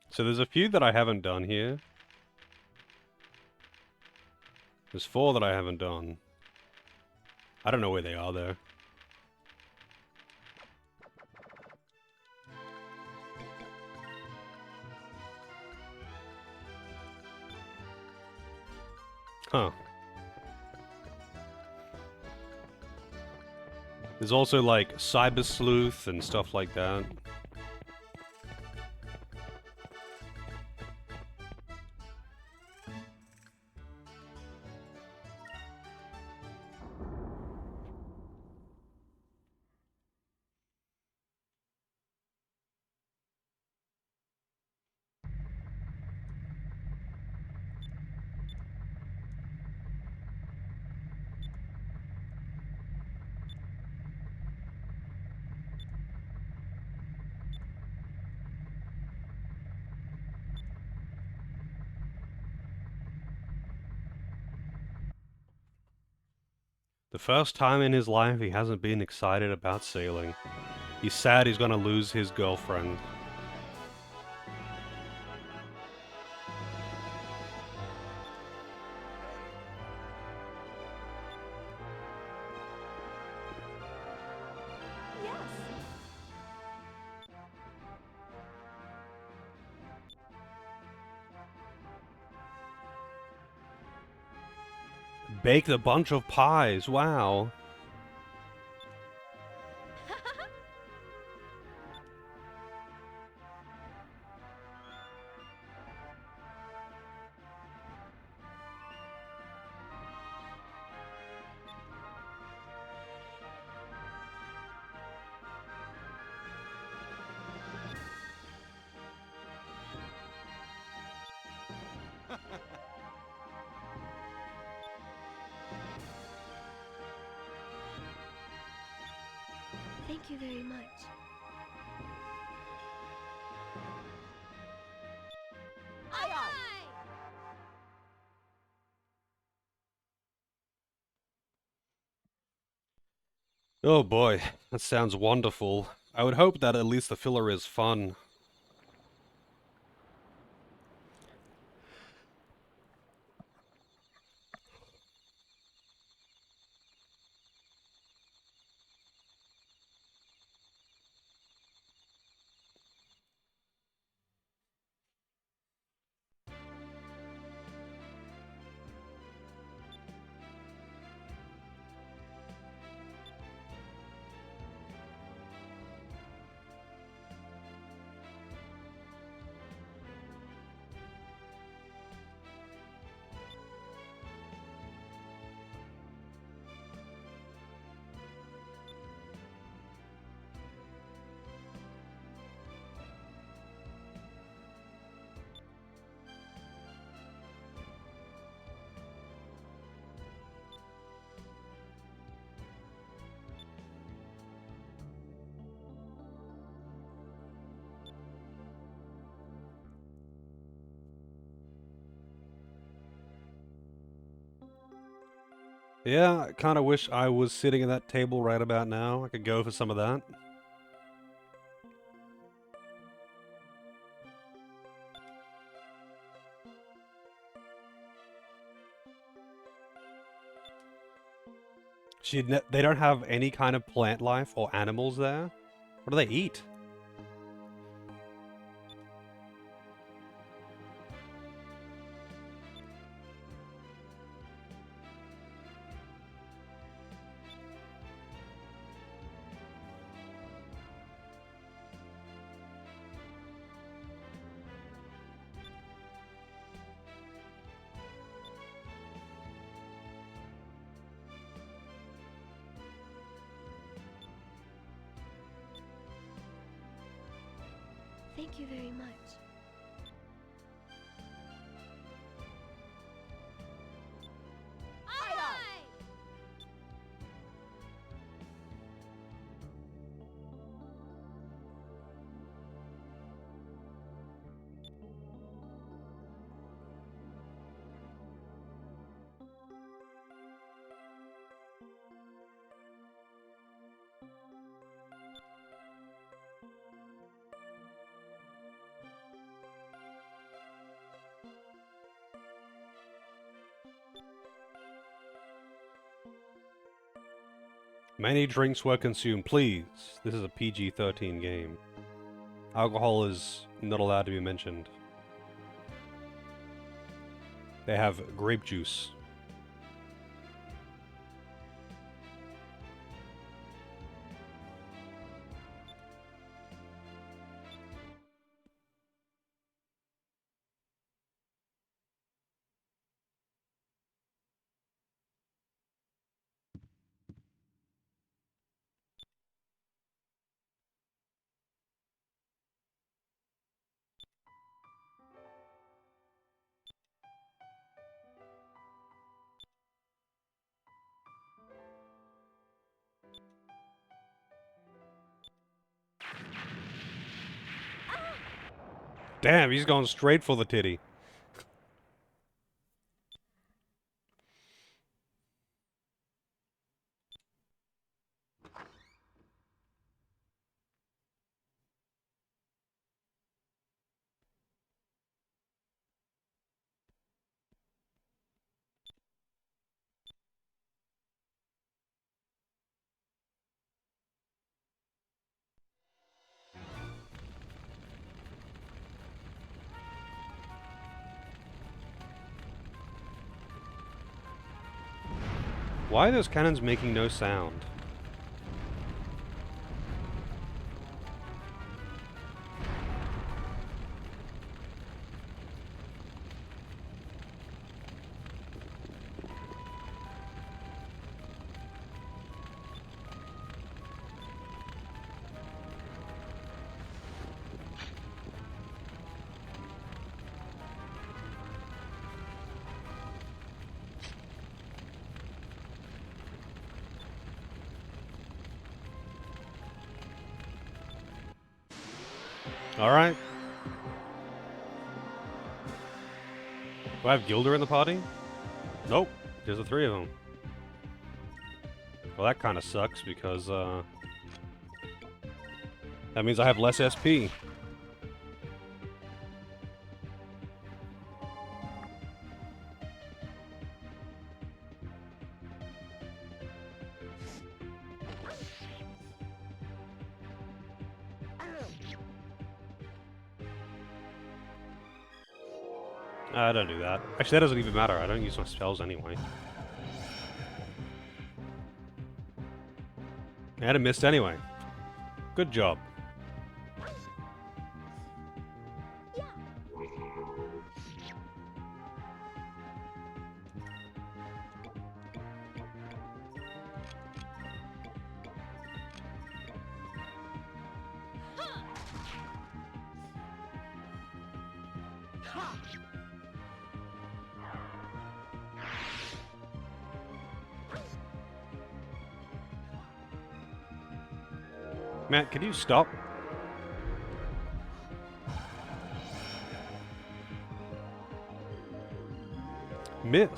So there's a few that I haven't done here. There's 4 that I haven't done. I don't know where they are, though. Huh. There's also, like, Cyber Sleuth and stuff like that. The first time in his life he hasn't been excited about sailing. He's sad he's gonna lose his girlfriend. Yes. Baked a bunch of pies, wow. Thank you very much. Aye, aye. Oh boy, that sounds wonderful. I would hope that at least the filler is fun. Yeah, I kinda wish I was sitting at that table right about now. I could go for some of that. They don't have any kind of plant life or animals there? What do they eat? Thank you very much. Aye, aye. Many drinks were consumed. Please, this is a PG-13 game. Alcohol is not allowed to be mentioned. They have grape juice. Damn, he's going straight for the titty. Why are those cannons making no sound? Alright. Do I have Gilder in the party? Nope. There's the three of them. Well, that kind of sucks because, that means I have less SP. I don't do that. Actually, that doesn't even matter. I don't use my spells anyway. And it missed anyway. Good job. Matt, can you stop? Miss.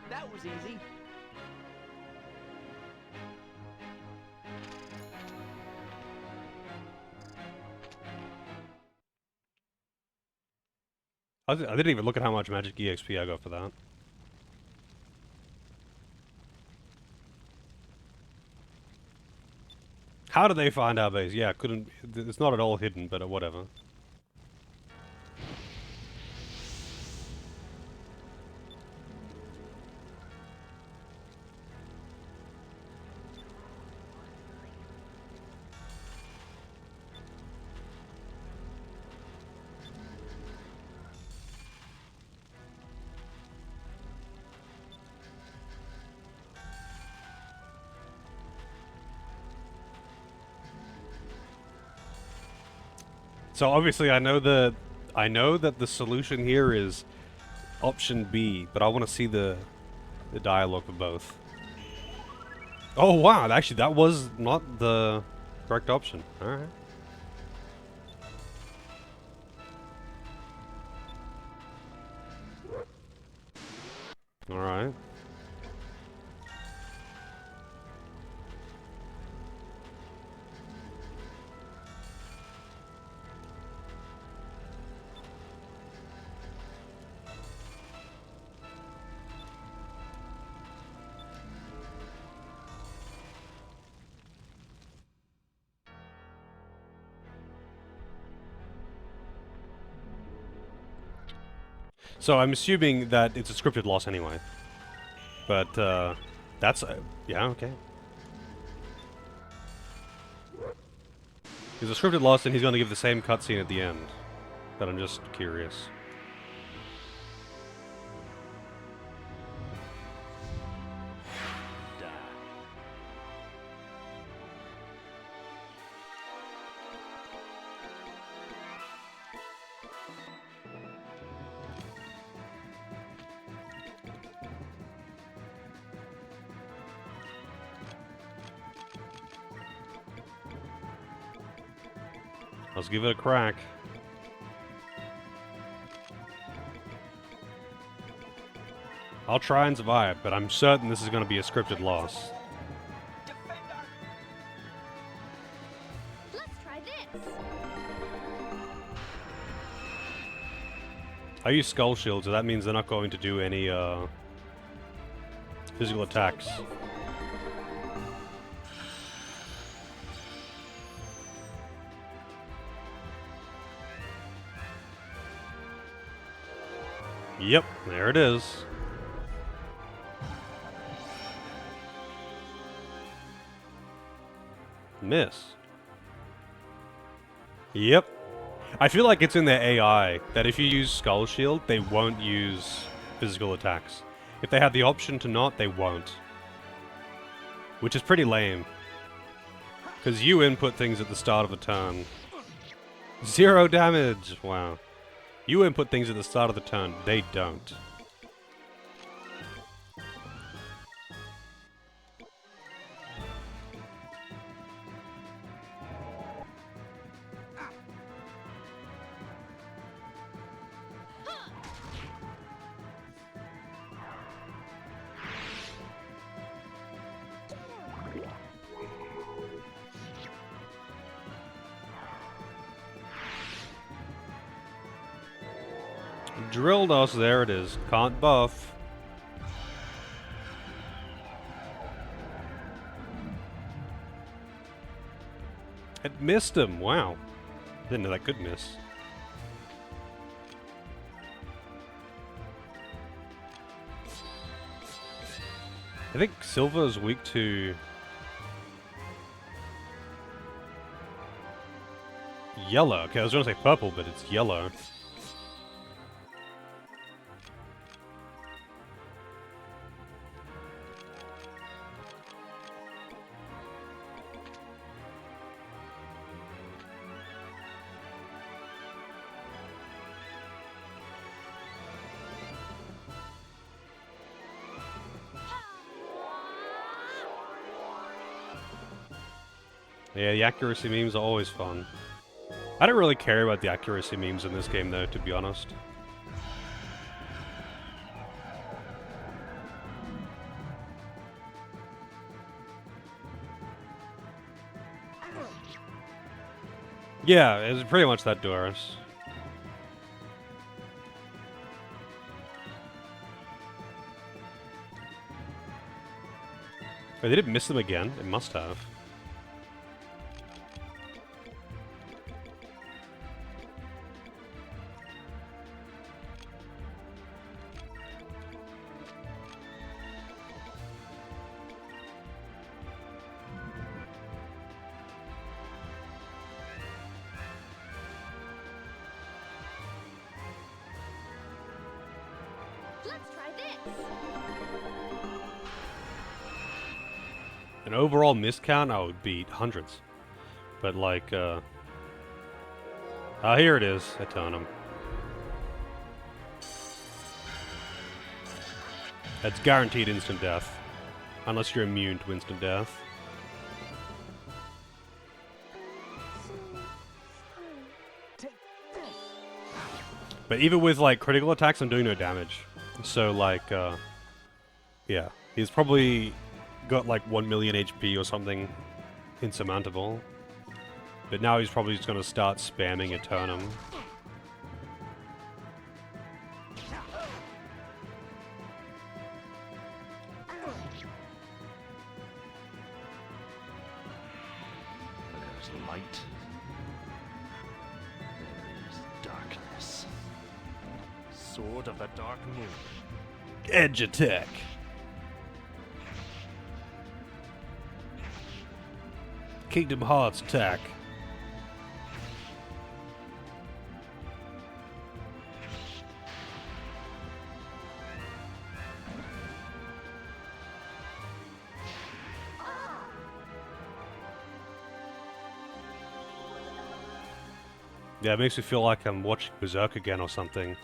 That was easy. I didn't even look at how much magic EXP I got for that. How did they find our base? Yeah, couldn't... It's not at all hidden, but whatever. So obviously I know that the solution here is option B, but I want to see the dialogue for both. Oh wow, actually that was not the correct option. Alright. Alright. So I'm assuming that it's a scripted loss anyway. But, that's... yeah, okay. He's a scripted loss, and he's going to give the same cutscene at the end. But I'm just curious. Let's give it a crack. I'll try and survive, but I'm certain this is going to be a scripted loss. Let's try this. I use Skull Shield, so that means they're not going to do any physical attacks. Yep, there it is. Miss. Yep. I feel like it's in their AI that if you use Skull Shield, they won't use physical attacks. If they have the option to not, they won't. Which is pretty lame. Because you input things at the start of a turn. 0 damage! Wow. You input things at the start of the turn, they don't. Drilled us, there it is. Can't buff. It missed him, wow. Didn't know that could miss. I think Silver is weak to... yellow. Okay, I was going to say purple, but it's yellow. Yeah, the accuracy memes are always fun. I don't really care about the accuracy memes in this game, though, to be honest. Yeah, it's pretty much that Doris. Wait, they didn't miss them again? It must have. Let's try this. An overall miss count, I would beat hundreds. But like, here it is, Atonum. That's guaranteed instant death. Unless you're immune to instant death. But even with, like, critical attacks, I'm doing no damage. So, like, yeah. He's probably got, like, 1 million HP or something insurmountable. But now he's probably just gonna start spamming Eternum. There's light. There is darkness. Sword of the Dark Moon. Edge attack. Kingdom Hearts attack. Yeah, it makes me feel like I'm watching Berserk again or something.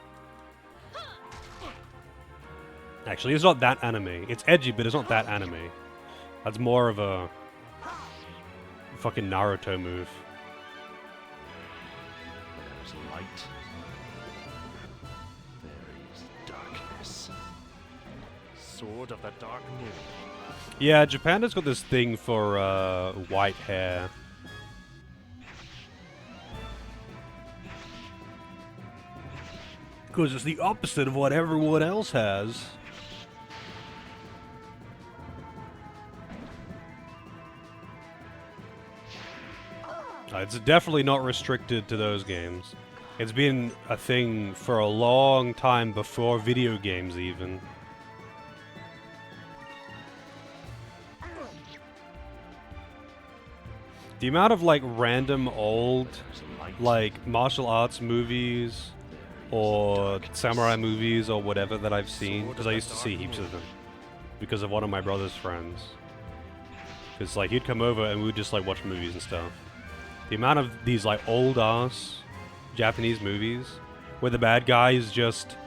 Actually, it's not that anime. It's edgy, but it's not that anime. That's more of a fucking Naruto move. There's light. There is darkness. Sword of the Dark Moon. Yeah, Japan has got this thing for white hair. Because it's the opposite of what everyone else has. It's definitely not restricted to those games. It's been a thing for a long time before video games even. The amount of like random old like martial arts movies or samurai movies or whatever that I've seen, because I used to see heaps of them because of one of my brother's friends. Because like he'd come over and we would just like watch movies and stuff. The amount of these like old ass Japanese movies where the bad guy is just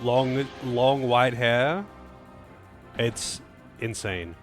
long white hair, it's insane.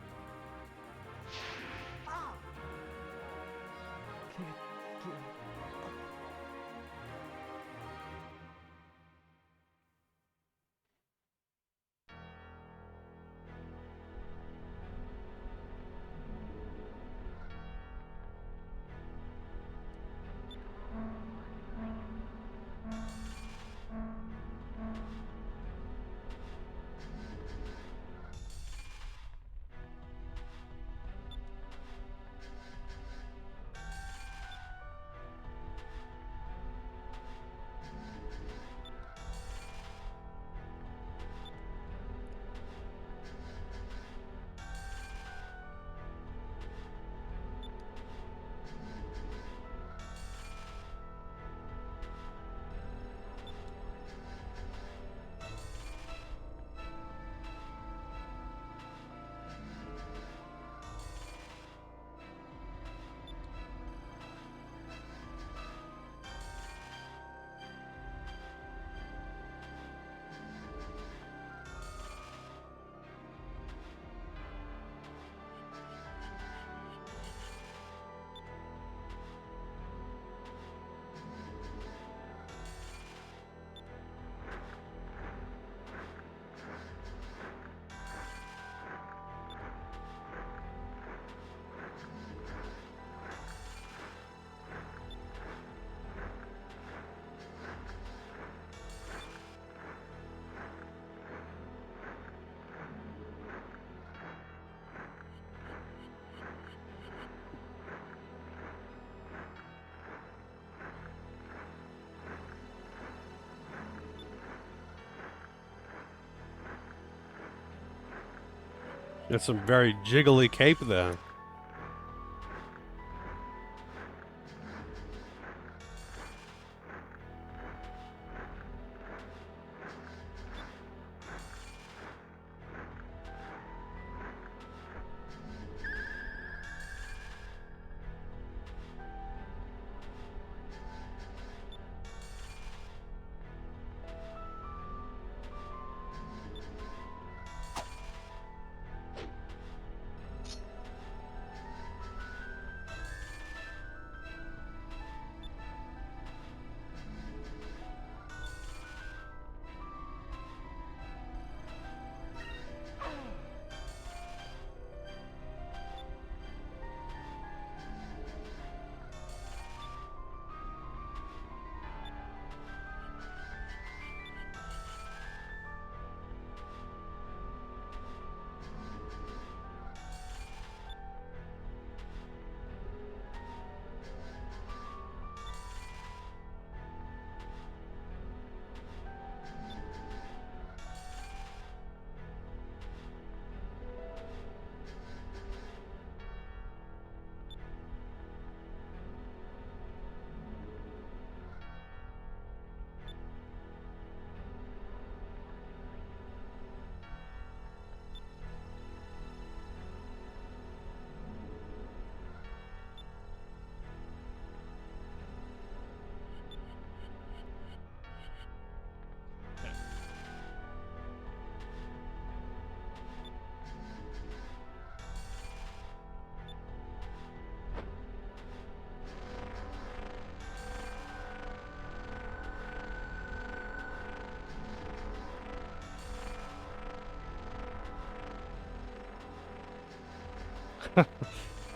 That's some very jiggly cape there.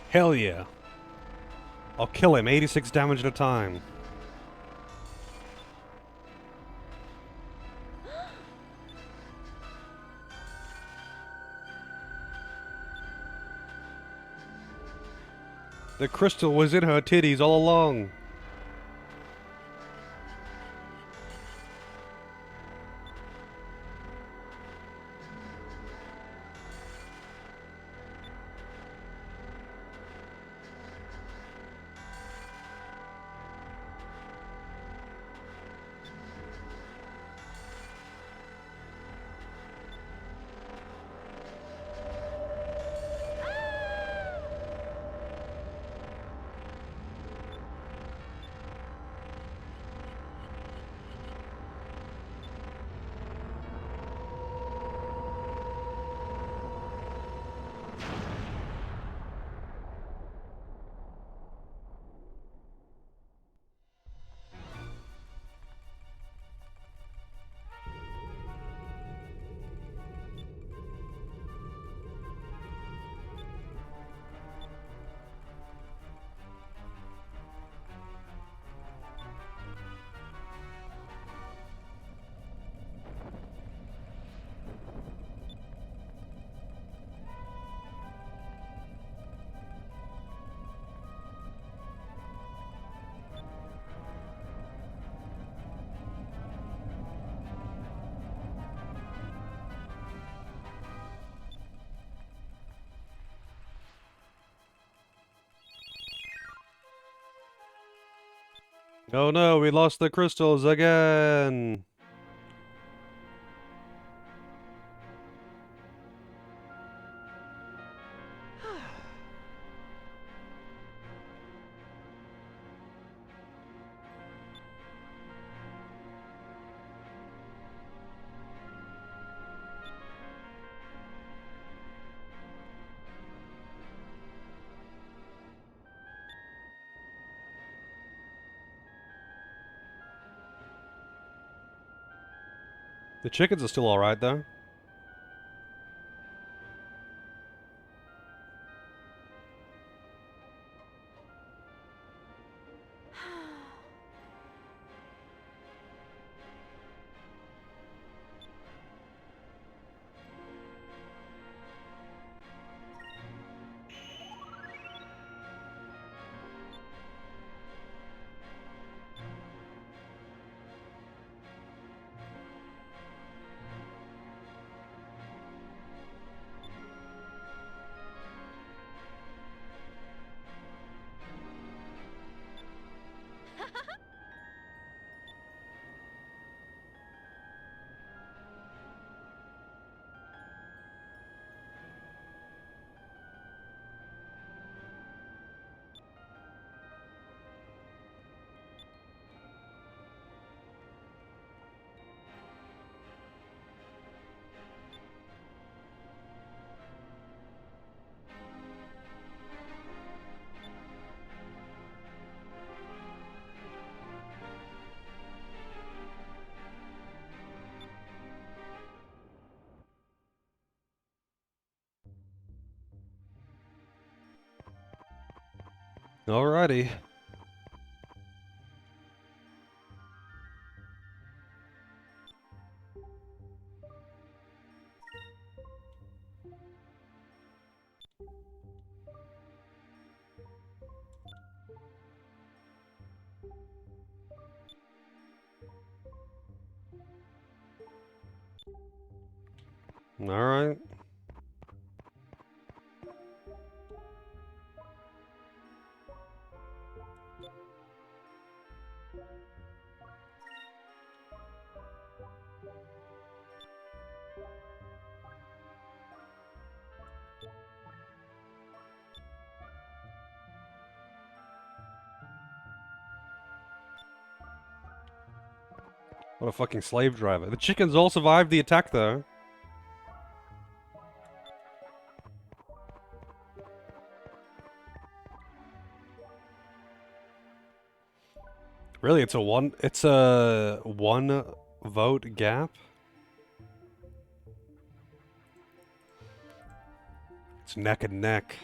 Hell yeah. I'll kill him, 86 damage at a time. The crystal was in her titties all along. Oh no, we lost the crystals again! The chickens are still alright though. Alrighty. Alright. What a fucking slave driver. The chickens all survived the attack though. Really, it's a one vote gap? It's neck and neck.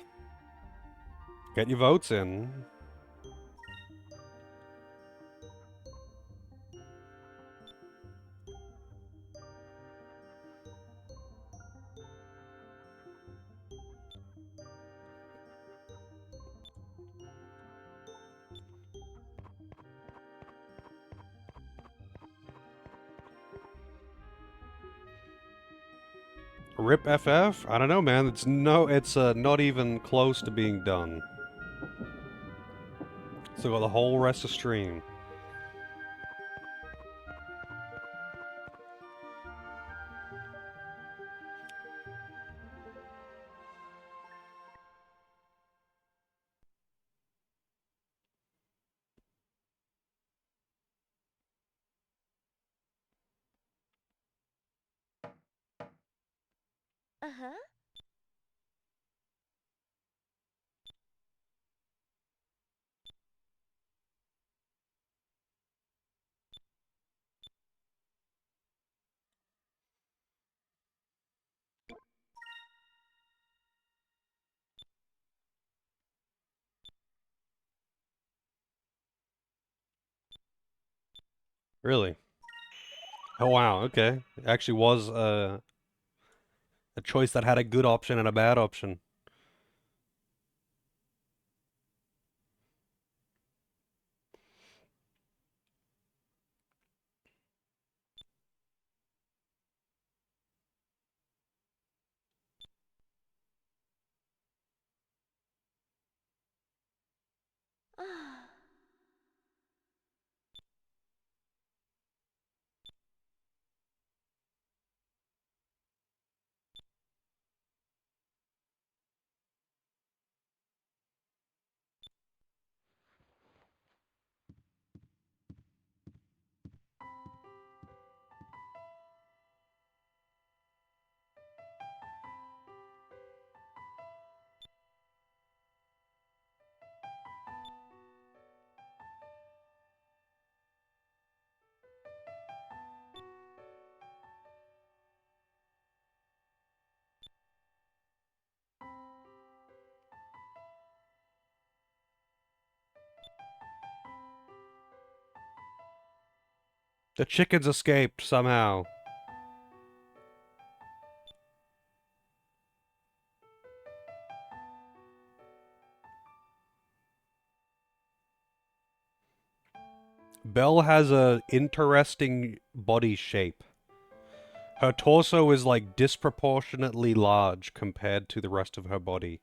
Get your votes in. Rip FF? I don't know, man. It's not even close to being done. Still got the whole rest of stream. Uh-huh. Really? Oh wow, okay. It actually was a choice that had a good option and a bad option. Ah. The chickens escaped somehow. Belle has a interesting body shape. Her torso is like disproportionately large compared to the rest of her body.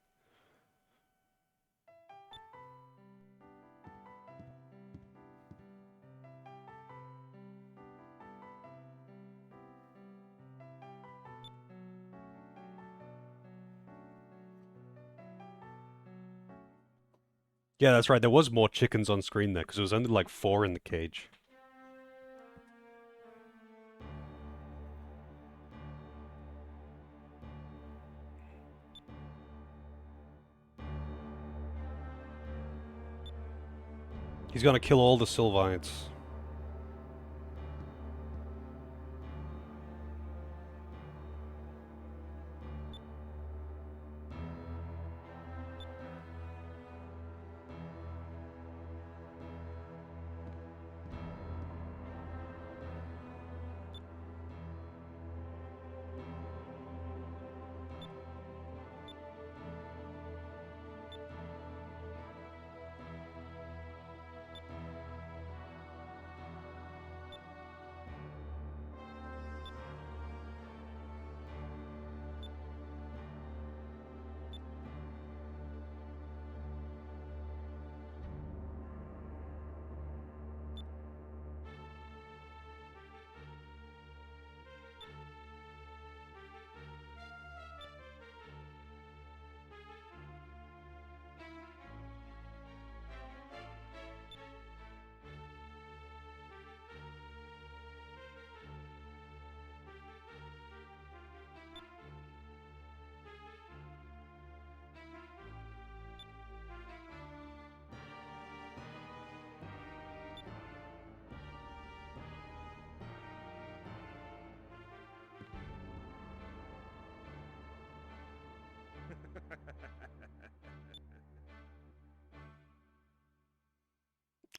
Yeah, that's right. There was more chickens on screen there because there was only like 4 in the cage. He's gonna kill all the Sylvites.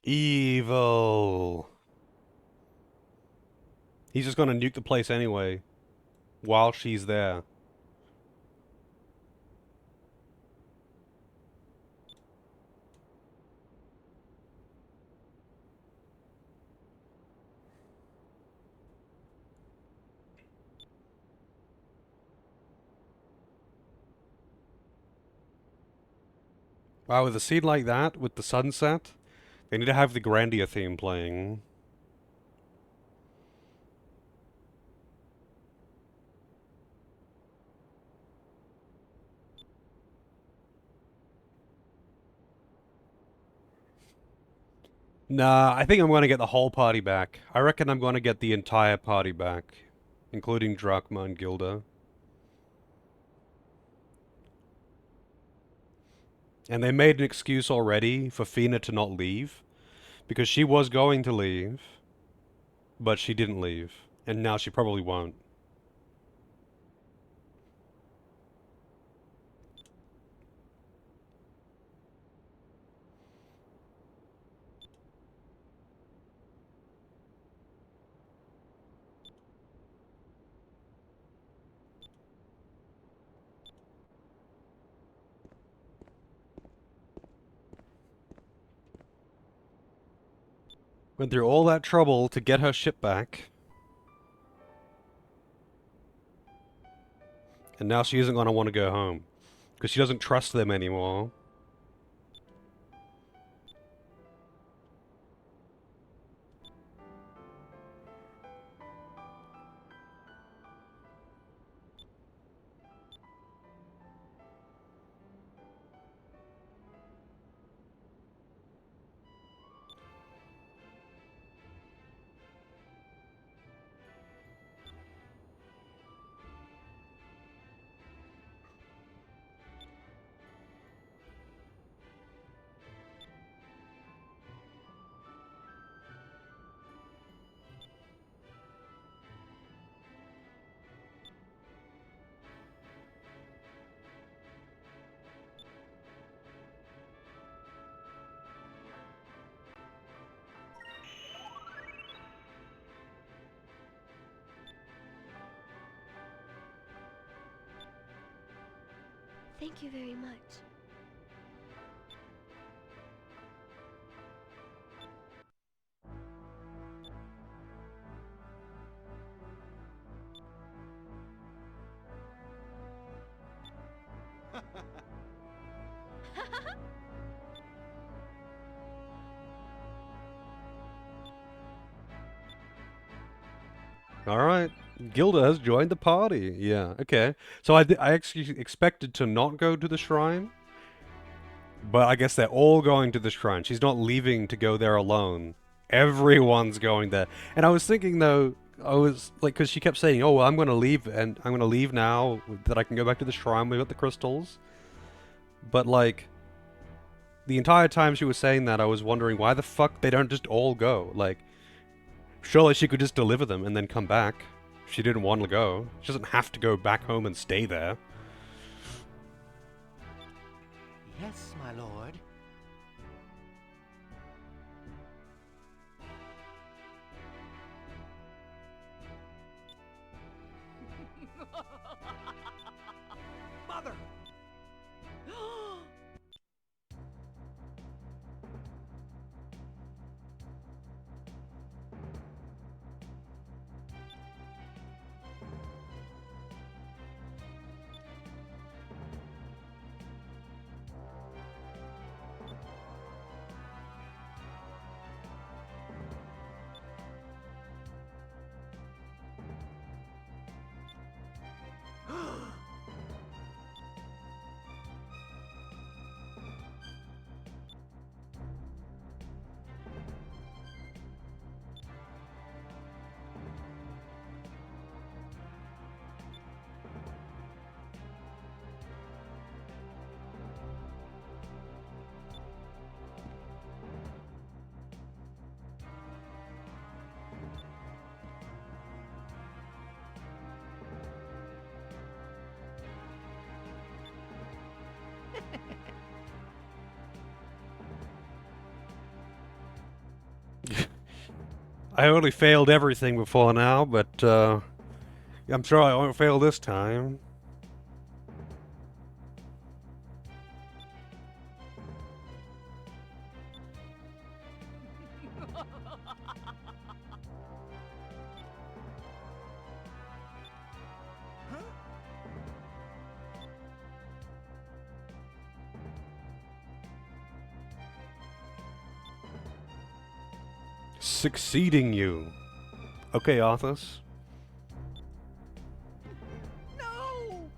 Evil. He's just gonna nuke the place anyway, while she's there. Wow, with a scene like that, with the sunset, they need to have the Grandia theme playing. Nah, I think I'm going to get the whole party back. I reckon I'm going to get the entire party back, including Drachma and Gilda. And they made an excuse already for Fina to not leave, because she was going to leave, but she didn't leave, and now she probably won't. Went through all that trouble to get her ship back, and now she isn't going to want to go home, because she doesn't trust them anymore. Thank you very much. Alright. Gilda has joined the party. Yeah, okay. So I actually expected to not go to the shrine, but I guess they're all going to the shrine. She's not leaving to go there alone. Everyone's going there. And I was thinking, though, I was like, because she kept saying, oh, well, I'm going to leave, and I'm going to leave now that I can go back to the shrine. We've got the crystals. But, like, the entire time she was saying that, I was wondering why the fuck they don't just all go. Like, surely she could just deliver them and then come back. If she didn't want to go. She doesn't have to go back home and stay there. Yes, my lord. Mother! I only failed everything before now, but I'm sure I won't fail this time. Succeeding you. Okay, Arthas. No!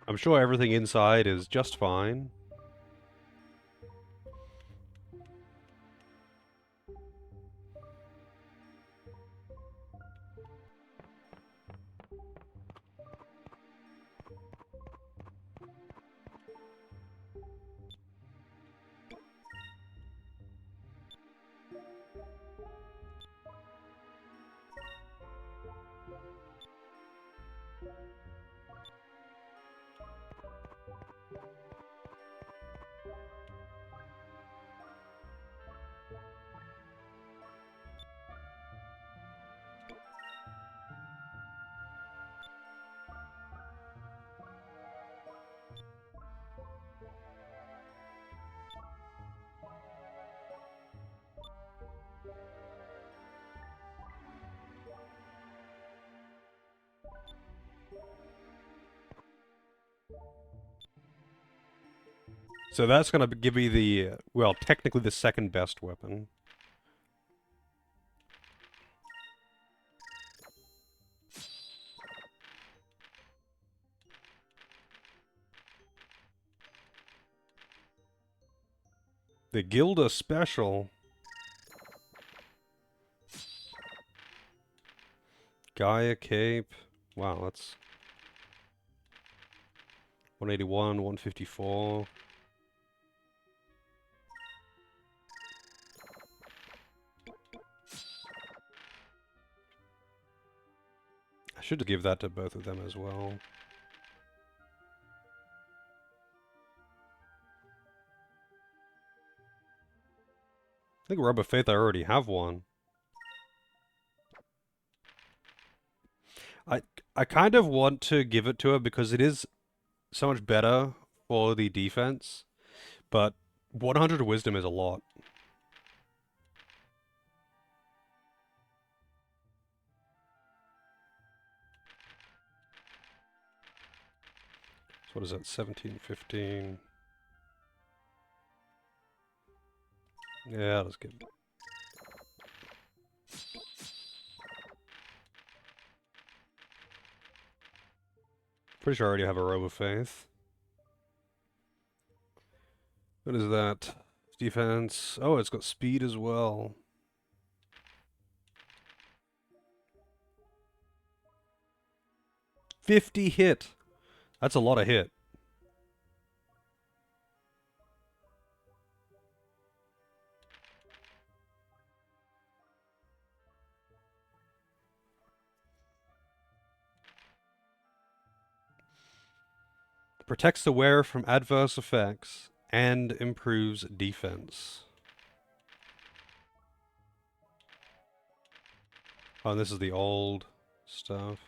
I'm sure everything inside is just fine. So that's gonna give me the, well, technically the second best weapon. The Gilda Special. Gaia Cape. Wow, that's 181, 154. I should give that to both of them as well. I think Robe of Faith I already have one. I I kind of want to give it to her because it is so much better for the defense, but 100 wisdom is a lot. So what is that? 17, 15. Yeah, let's give it. Pretty sure I already have a Robe of Faith. What is that? Defense. Oh, it's got speed as well. $50 hit. That's a lot of hit. Protects the wearer from adverse effects and improves defense. Oh, and this is the old stuff.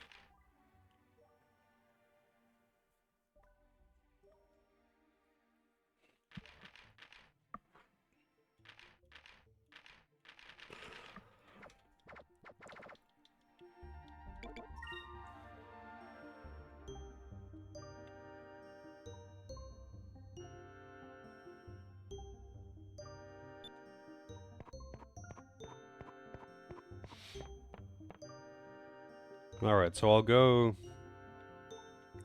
Alright, so I'll go...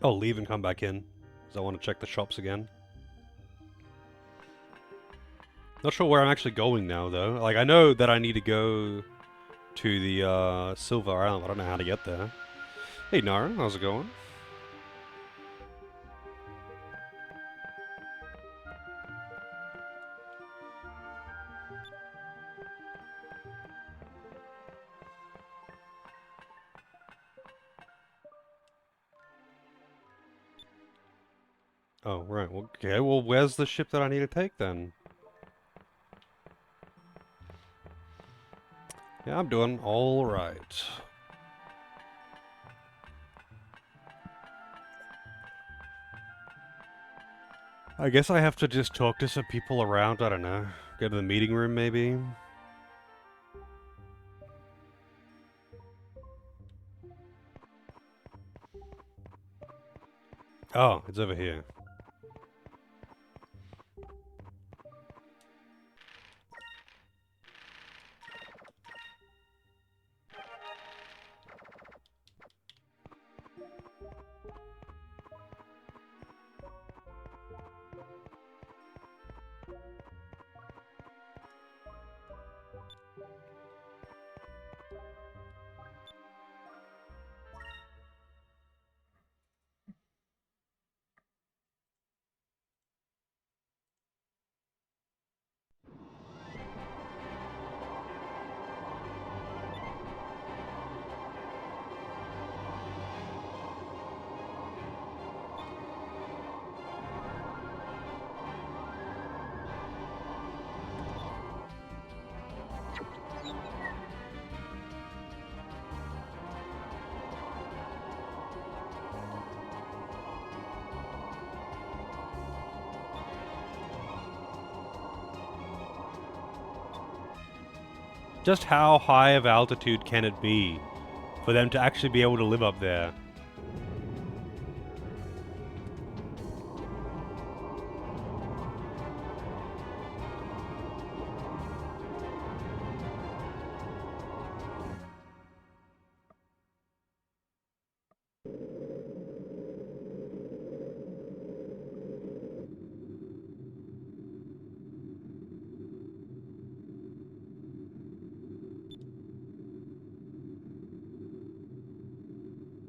I'll leave and come back in, because I want to check the shops again. Not sure where I'm actually going now, though. Like, I know that I need to go to the, Silver Island. I don't know how to get there. Hey, Nara, how's it going? Oh, right. Well, okay, well, where's the ship that I need to take, then? Yeah, I'm doing alright. I guess I have to just talk to some people around, I don't know. Go to the meeting room, maybe? Oh, it's over here. Just how high of altitude can it be for them to actually be able to live up there?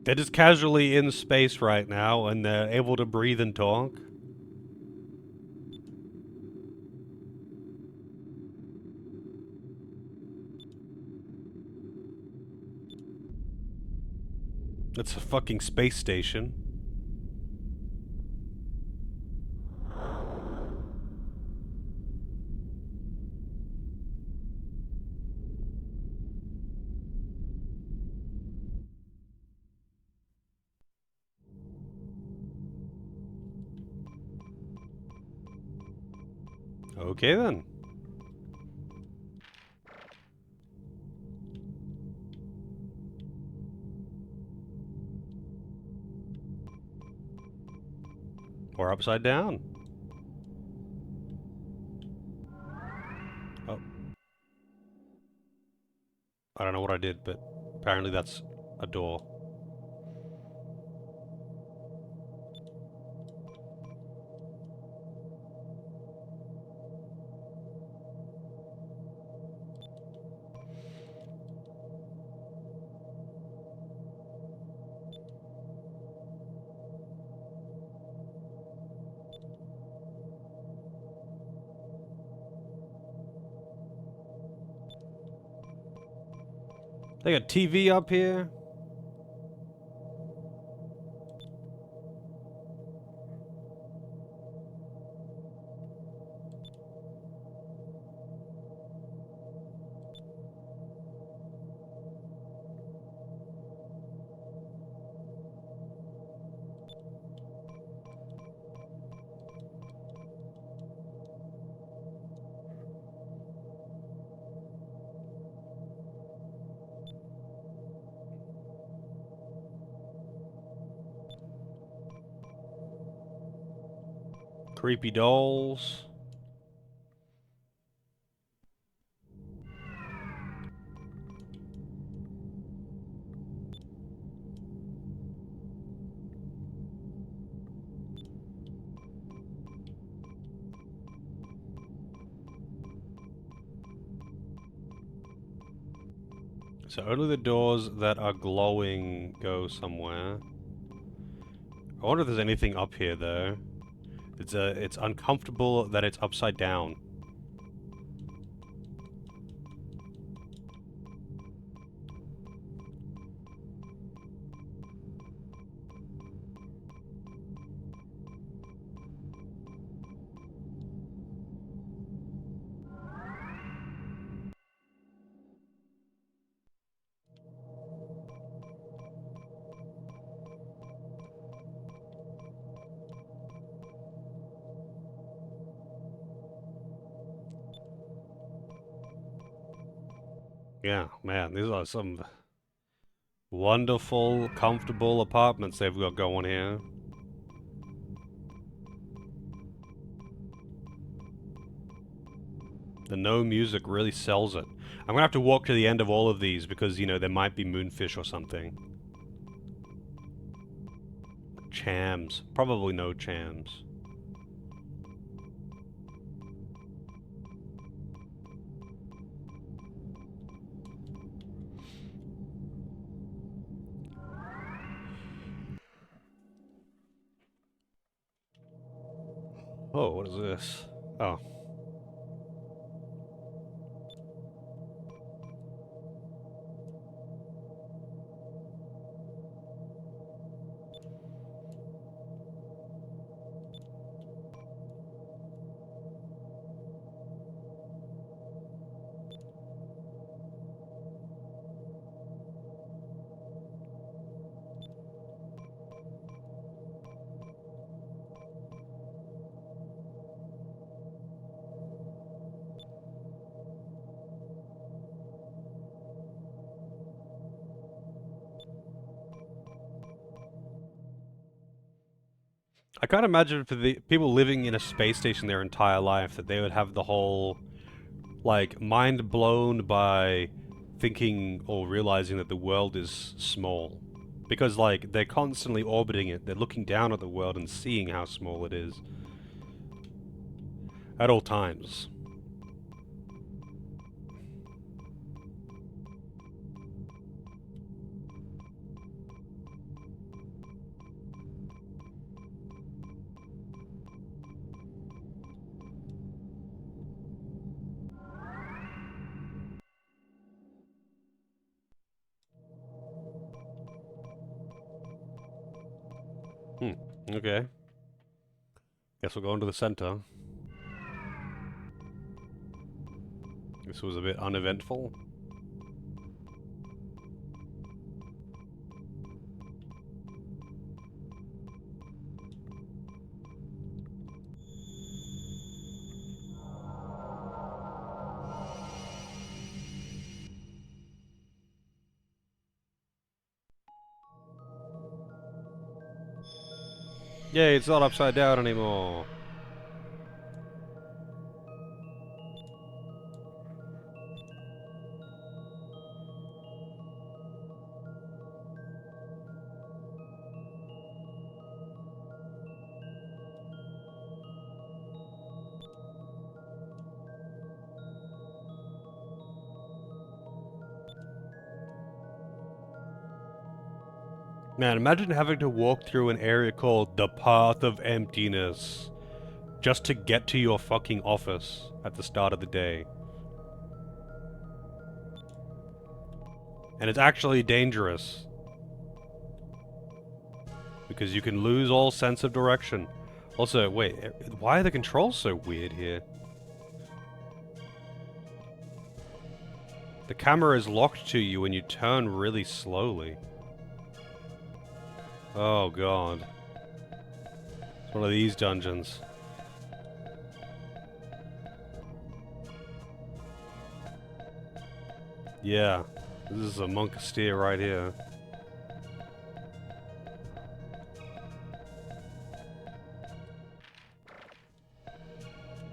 They're just casually in space right now, and they're able to breathe and talk. It's a fucking space station. Okay then. Or upside down. Oh. I don't know what I did, but apparently that's a door. They got TV up here. Creepy dolls. So only the doors that are glowing go somewhere. I wonder if there's anything up here though. It's uncomfortable that it's upside down. Yeah, man, these are some wonderful, comfortable apartments they've got going here. The no music really sells it. I'm gonna have to walk to the end of all of these because, you know, there might be moonfish or something. Chams. Probably no chams. Oh, what is this? Oh. I can't imagine for the people living in a space station their entire life that they would have the whole, like, mind blown by thinking or realizing that the world is small. Because, like, they're constantly orbiting it, they're looking down at the world and seeing how small it is. At all times. Okay. Guess we'll go into the center. This was a bit uneventful. Yay, it's not upside down anymore. Man, imagine having to walk through an area called the Path of Emptiness just to get to your fucking office at the start of the day. And it's actually dangerous. Because you can lose all sense of direction. Also, wait, why are the controls so weird here? The camera is locked to you when you turn really slowly. Oh god. It's one of these dungeons. Yeah, this is a monk steer right here.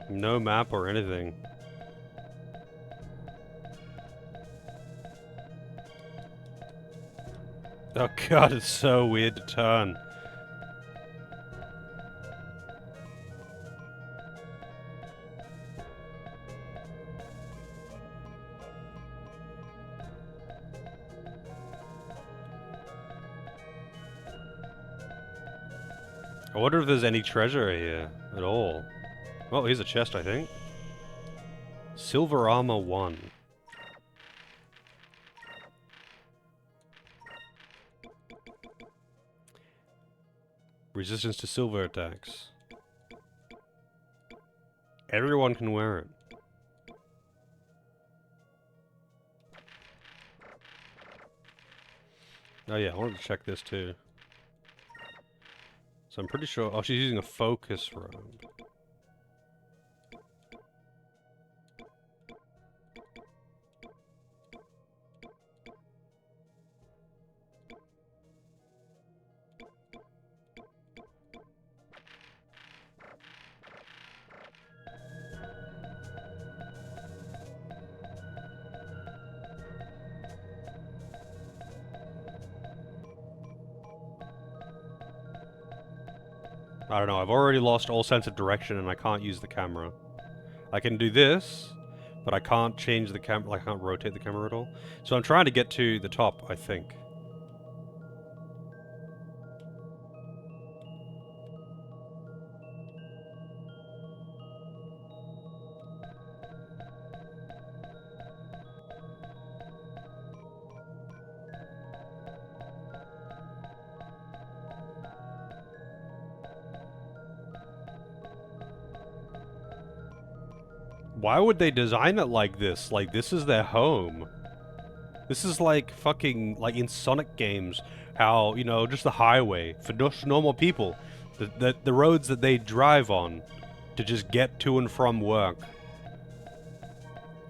No map or anything. Oh god, it's so weird to turn. I wonder if there's any treasure here at all. Oh, here's a chest, I think. Silver armor 1. Resistance to silver attacks. Everyone can wear it. Oh yeah, I wanted to check this too. So I'm pretty sure... Oh, she's using a focus robe. I don't know, I've already lost all sense of direction and I can't use the camera. I can do this, but I can't change the camera, like I can't rotate the camera at all. So I'm trying to get to the top, I think. Why would they design it like this? Like, this is their home. This is like fucking, like in Sonic games, how, you know, just the highway for just normal people. The roads that they drive on to just get to and from work.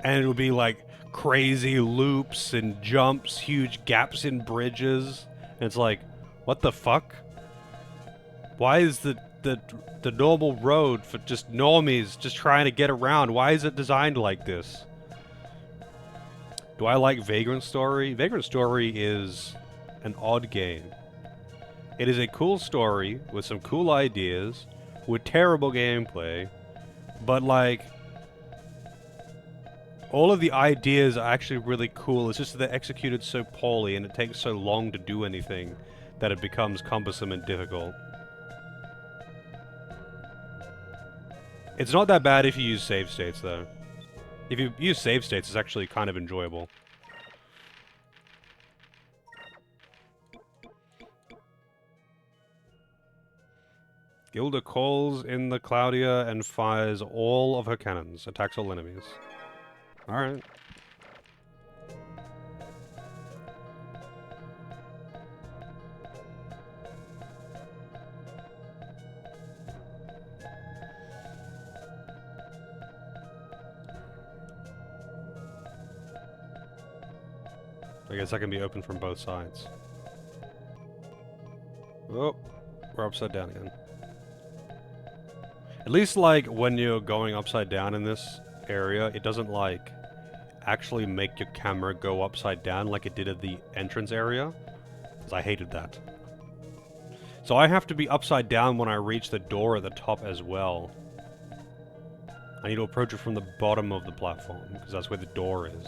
And it would be like crazy loops and jumps, huge gaps in bridges. And it's like, what the fuck? Why is the normal road for just normies just trying to get around, why is it designed like this? Do I like Vagrant Story? Vagrant Story is an odd game. It is a cool story with some cool ideas, with terrible gameplay, but like, all of the ideas are actually really cool. It's just that they're executed so poorly and it takes so long to do anything that it becomes cumbersome and difficult. It's not that bad if you use save states, though. If you use save states, it's actually kind of enjoyable. Gilda calls in the Claudia and fires all of her cannons. Attacks all enemies. Alright. I guess that can be open from both sides. Oh, we're upside down again. At least, like, when you're going upside down in this area, it doesn't, like, actually make your camera go upside down like it did at the entrance area. Because I hated that. So I have to be upside down when I reach the door at the top as well. I need to approach it from the bottom of the platform, because that's where the door is.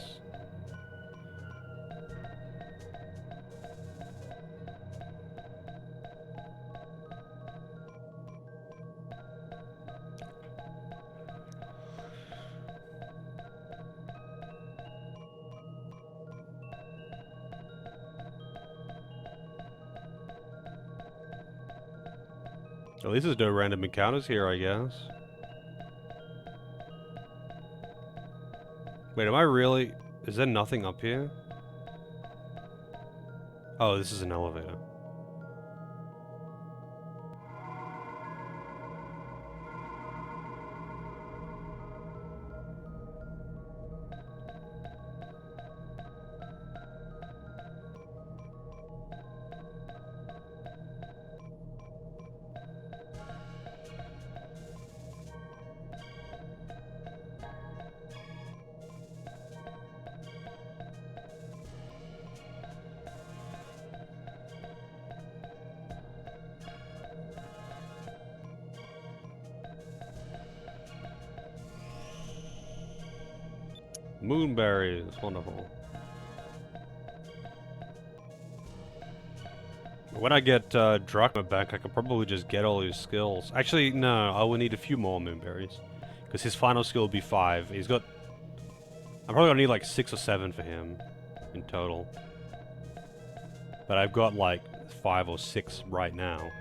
At least there's no random encounters here, I guess. Wait, am I really... Is there nothing up here? Oh, this is an elevator. Moonberries, wonderful. When I get Drachma back, I could probably just get all his skills. Actually, no, I will need a few more moonberries. Because his final skill will be 5. He's got... I'm probably gonna need like 6 or 7 for him in total. But I've got like 5 or 6 right now.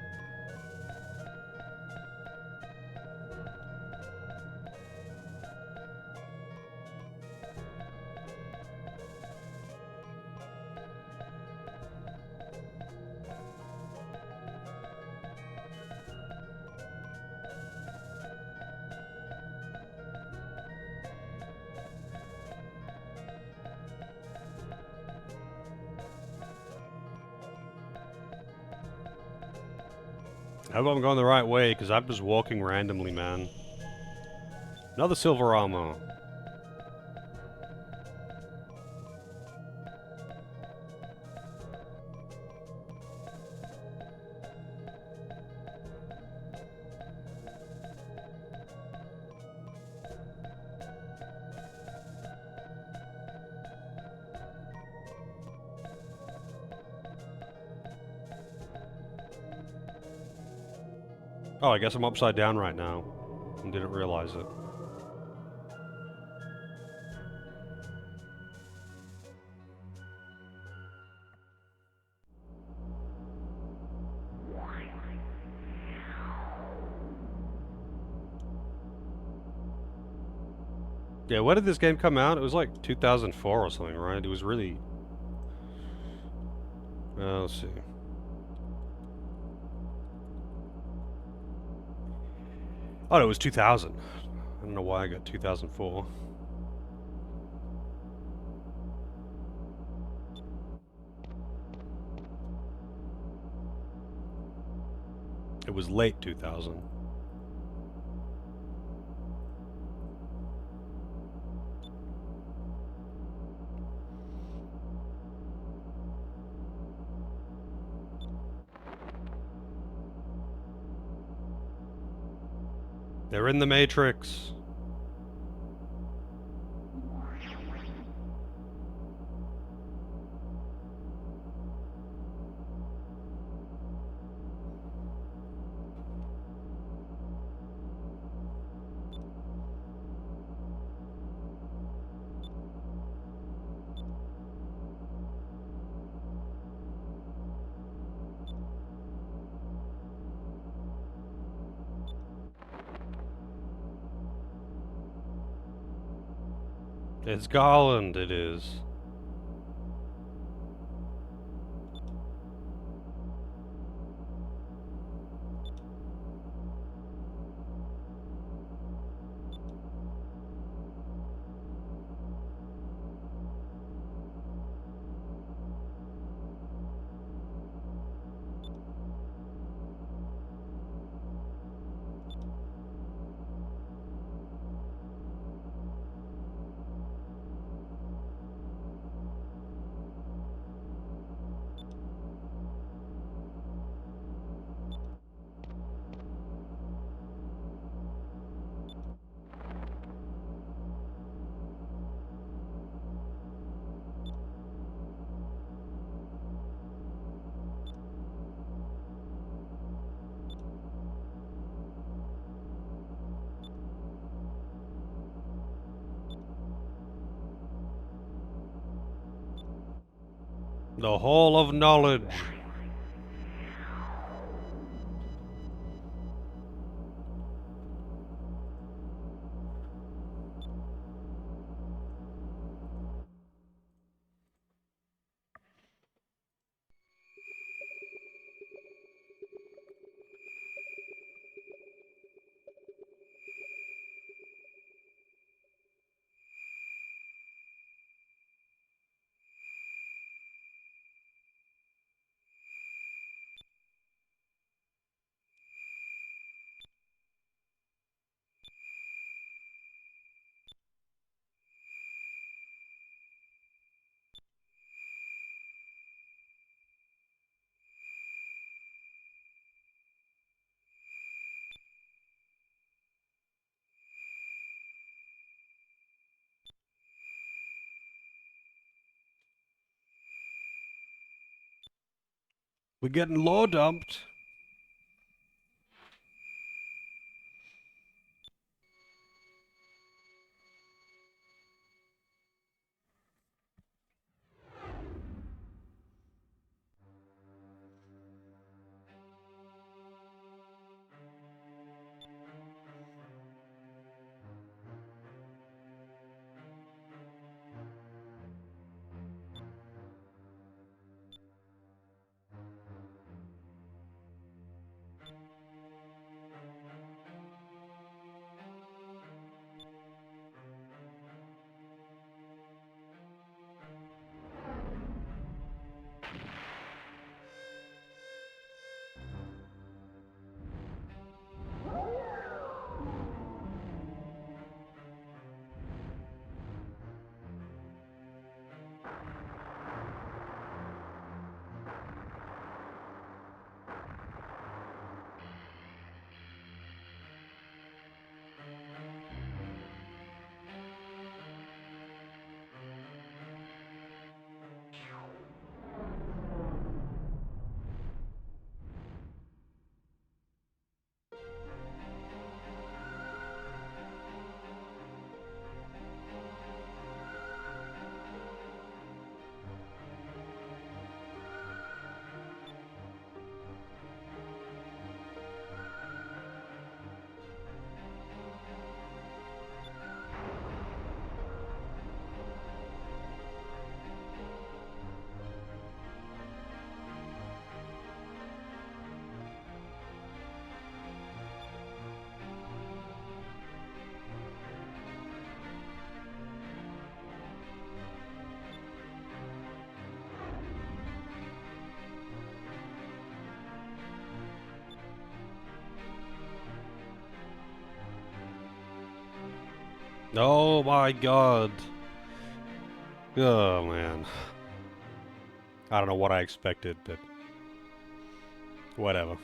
I hope I'm going the right way, because I'm just walking randomly, man. Another silver armor. Oh, I guess I'm upside down right now. And didn't realize it. Yeah, when did this game come out? It was like 2004 or something, right? It was really... let's see. Oh, no, it was 2000. I don't know why I got 2004. It was late 2000. They're in the Matrix. It's Garland, it is. The Hall of Knowledge. We're getting law dumped. Oh my god. Oh man. I don't know what I expected, but whatever.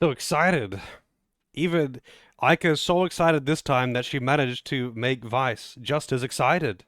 So excited. Even Aika's so excited this time that she managed to make Vice just as excited.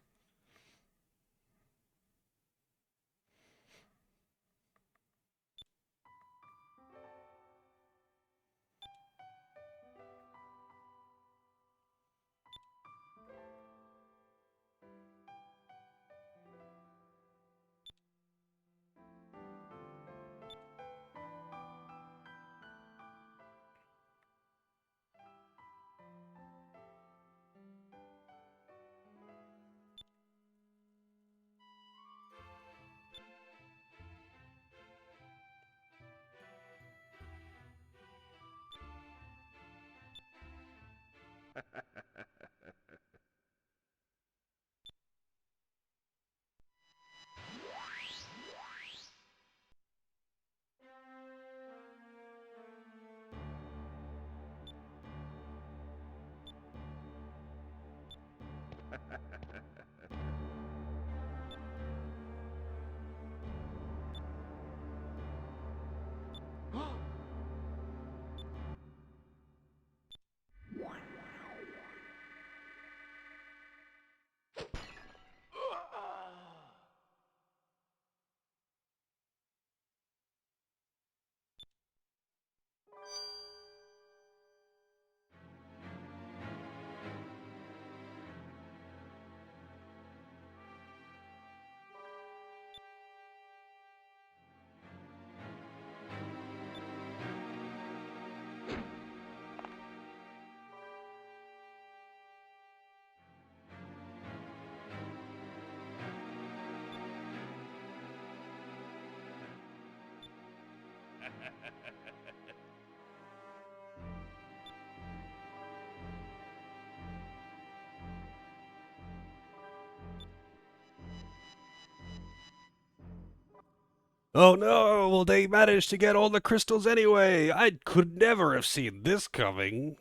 Oh no, well they managed to get all the crystals anyway. I could never have seen this coming.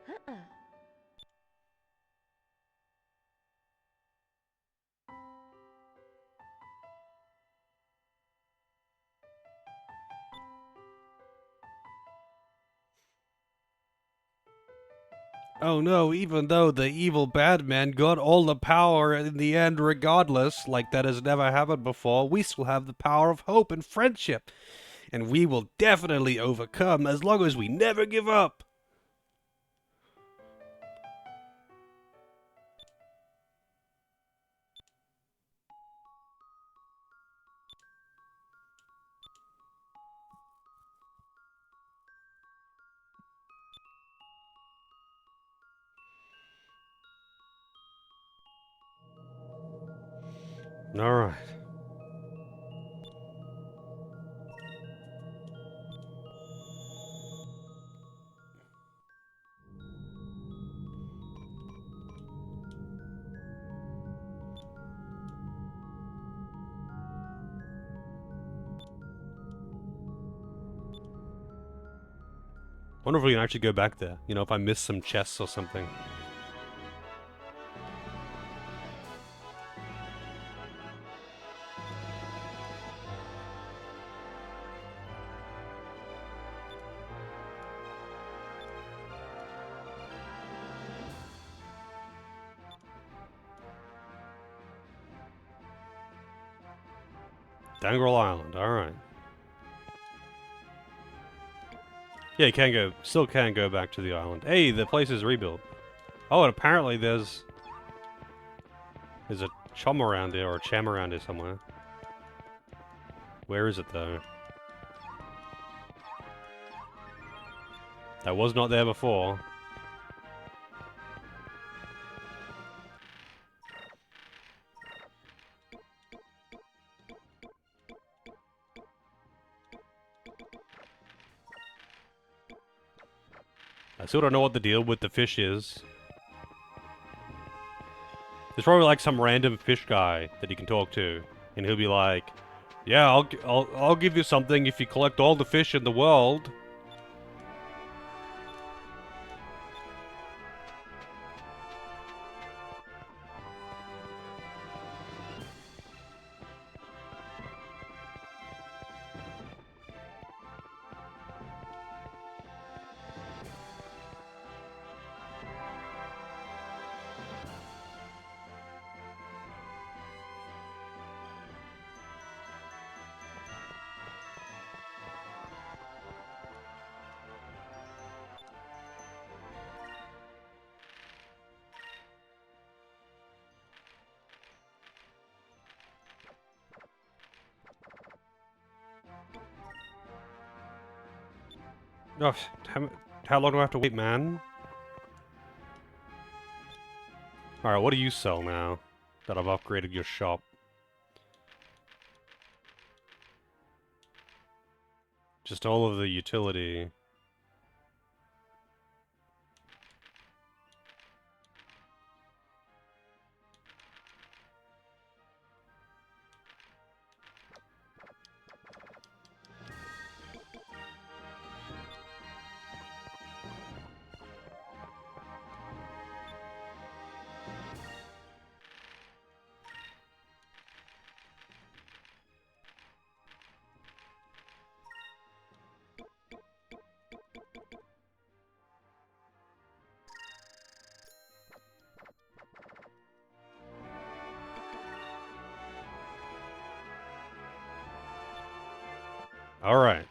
Uh-uh. Oh no, even though the evil bad man got all the power in the end regardless, like that has never happened before, we still have the power of hope and friendship. And we will definitely overcome as long as we never give up. Alright. Wonder if we can actually go back there. You know, if I miss some chests or something. Dangrel Island, alright. Yeah, you can go, still can go back to the island. Hey, the place is rebuilt. Oh, and apparently there's a chum around here, or a cham around here somewhere. Where is it, though? That was not there before. I still don't know what the deal with the fish is. There's probably like some random fish guy that you can talk to, And he'll be like, yeah, I'll give you something if you collect all the fish in the world. Oh, how long do I have to wait, man? Alright, what do you sell now that I've upgraded your shop? Just all of the utility. Alright.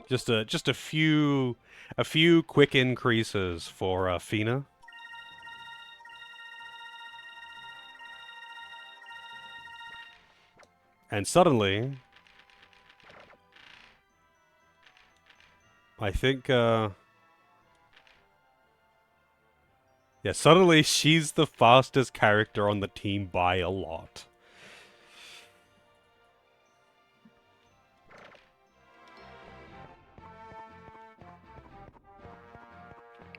Just a few quick increases for Fina. And suddenly I think yeah, suddenly she's the fastest character on the team by a lot.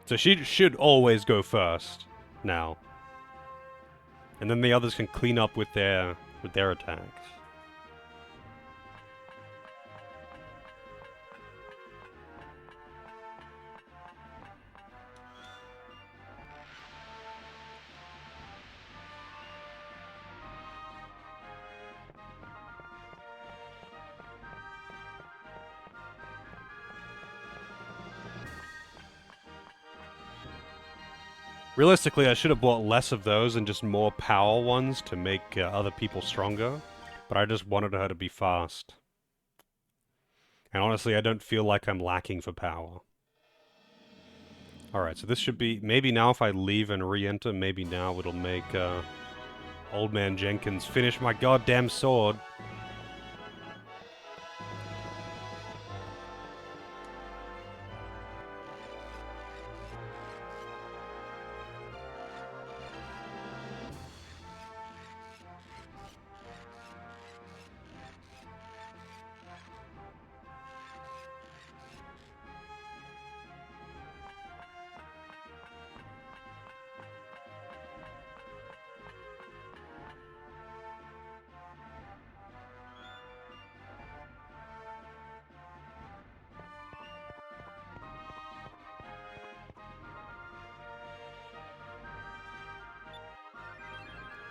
So she should always go first now. And then the others can clean up with their attacks. Realistically, I should have bought less of those and just more power ones to make other people stronger. But I just wanted her to be fast. And honestly, I don't feel like I'm lacking for power. Alright, so this should be... Maybe now if I leave and re-enter, maybe now it'll make Old Man Jenkins finish my goddamn sword.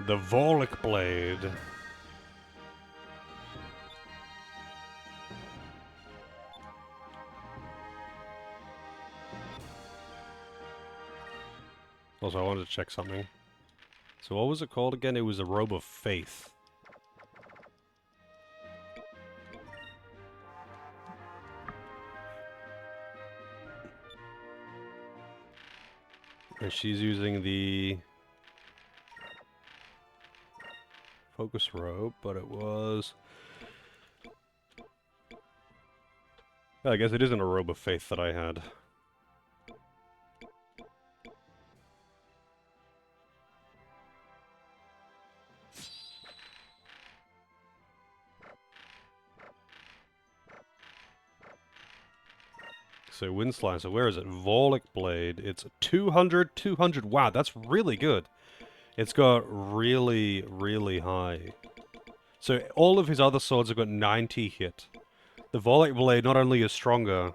The Vorlic Blade. Also, I wanted to check something. So what was it called again? It was a Robe of Faith. And she's using the Focus Robe, but it was... I guess it isn't a Robe of Faith that I had. So Wind Slicer, where is it? Vorlic Blade. It's 200, 200. Wow, that's really good. It's got really, really high. So all of his other swords have got 90 hit. The Volek Blade not only is stronger,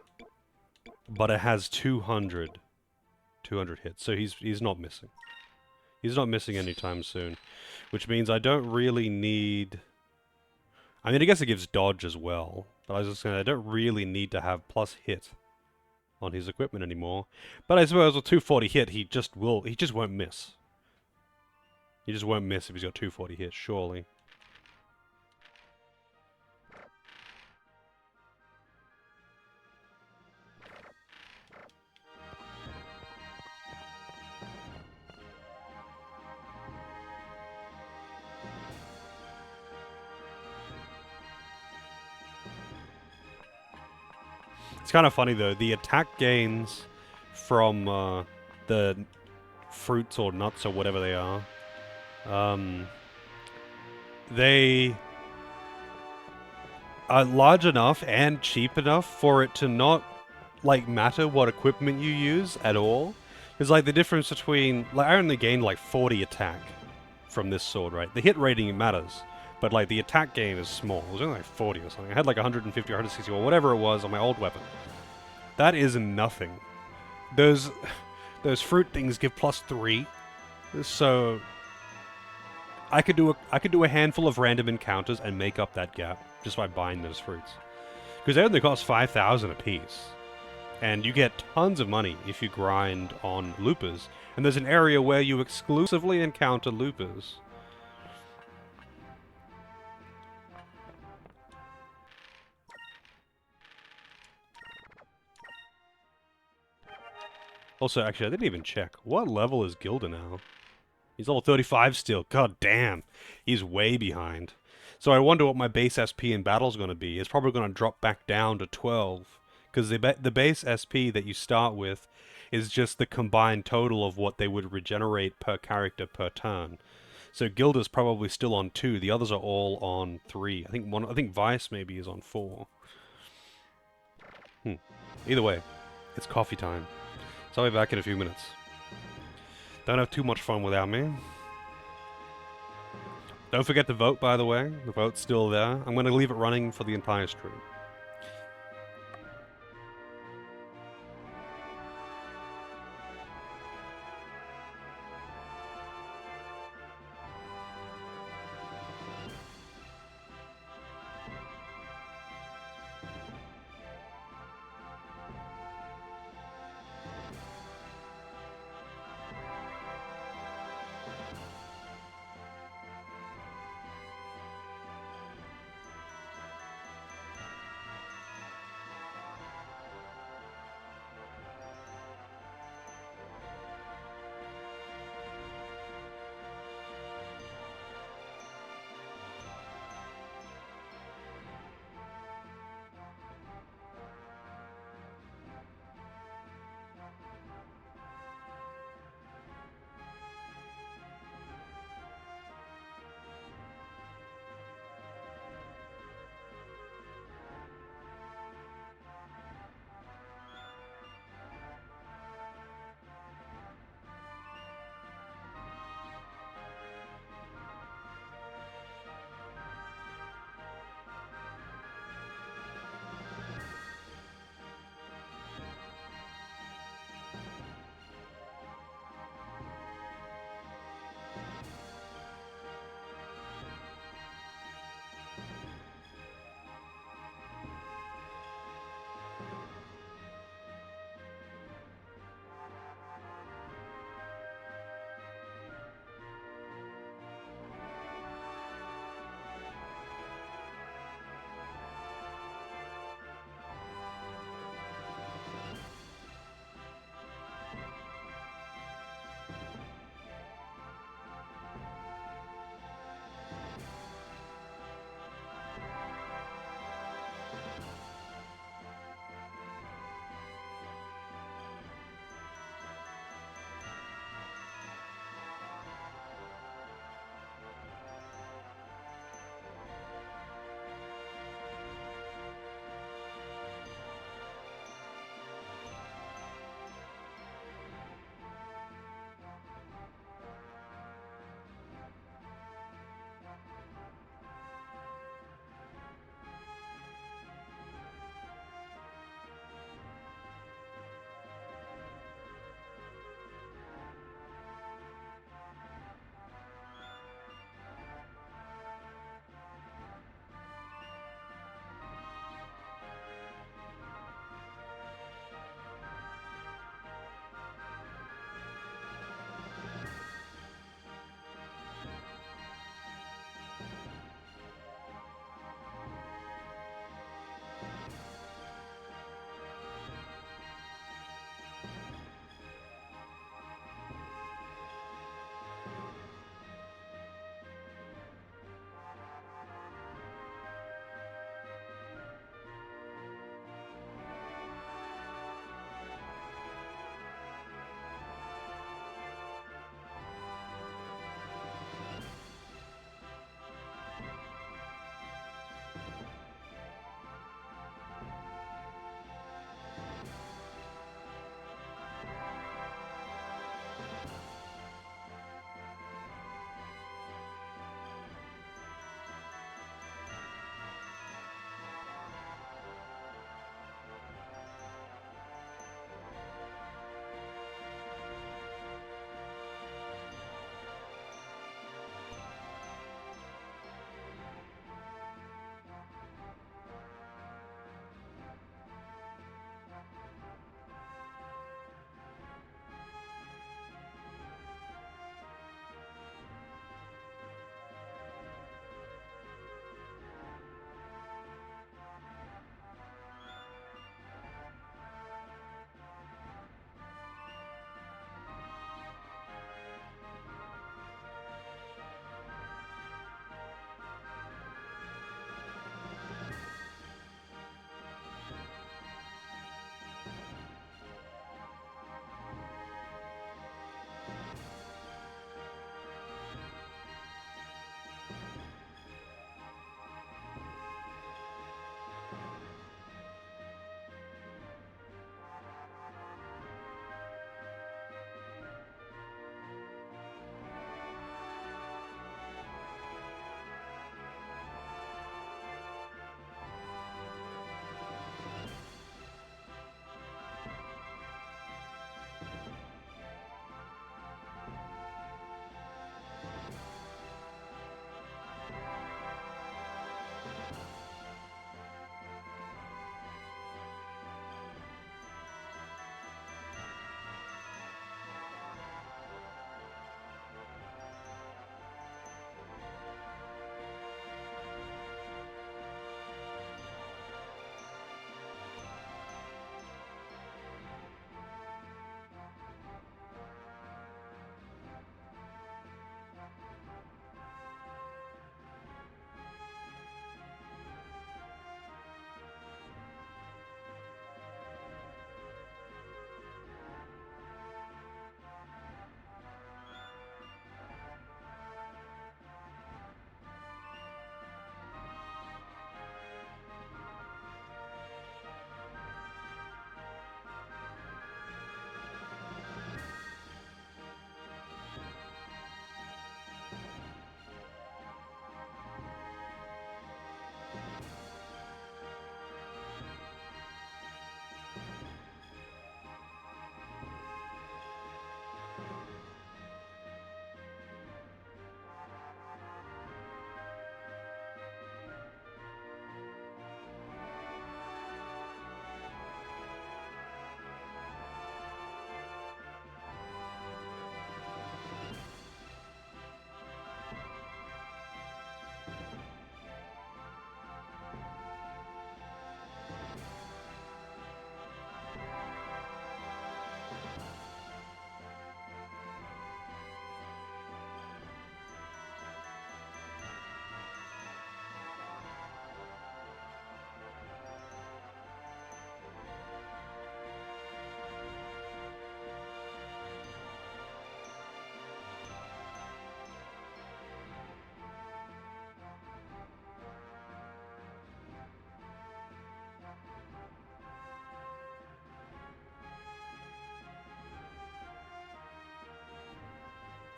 but it has 200 hits. So he's not missing. He's not missing anytime soon. Which means I don't really need... I mean, I guess it gives dodge as well. But I was just saying, I don't really need to have plus hit on his equipment anymore. But I suppose with 240 hit, he just won't miss. He just won't miss if he's got 240 hit, surely. It's kind of funny though, the attack gains from the fruits or nuts or whatever they are, they are large enough and cheap enough for it to not like matter what equipment you use at all. Because like the difference between, like I only gained like 40 attack from this sword, right? The hit rating matters, but like the attack gain is small. It was only like 40 or something. I had like 150 or 160 or whatever it was on my old weapon. That is nothing. Those fruit things give +3, so I could do a handful of random encounters and make up that gap just by buying those fruits. Because they only cost 5,000 a piece. And you get tons of money if you grind on loopers. And there's an area where you exclusively encounter loopers. Also, actually, I didn't even check. What level is Gilda now? He's level 35 still. God damn. He's way behind. So I wonder what my base SP in battle is going to be. It's probably going to drop back down to 12. Because the base SP that you start with is just the combined total of what they would regenerate per character per turn. So Gilda's probably still on 2. The others are all on 3. I think Vice maybe is on 4. Either way, it's coffee time. So I'll be back in a few minutes. Don't have too much fun without me. Don't forget to vote, by the way. The vote's still there. I'm going to leave it running for the entire stream.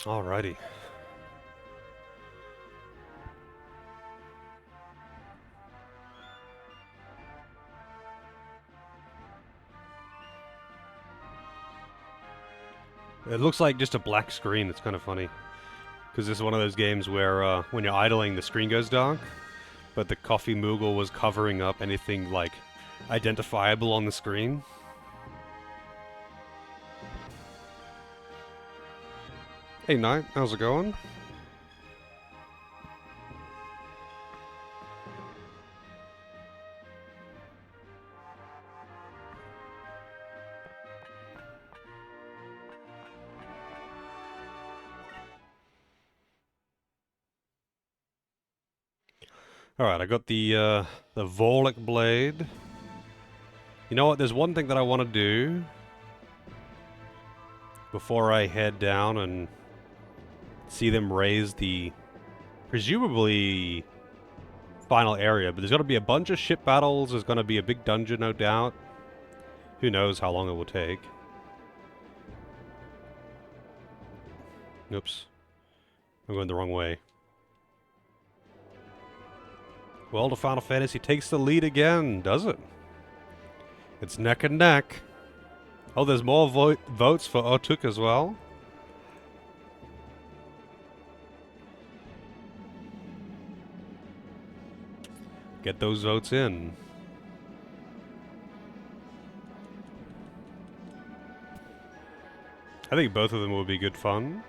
Alrighty. It looks like just a black screen. It's kind of funny. Because this is one of those games where when you're idling, the screen goes dark. But the coffee Moogle was covering up anything, like, identifiable on the screen. Hey, Knight. How's it going? Alright, I got the Vorlic Blade. You know what, there's one thing that I want to do before I head down and see them raise the presumably final area, but there's got to be a bunch of ship battles, there's going to be a big dungeon, no doubt. Who knows how long it will take. Oops. I'm going the wrong way. Well, the Final Fantasy takes the lead again, does it? It's neck and neck. Oh, there's more votes for Otuk as well. Get those votes in. I think both of them will be good fun.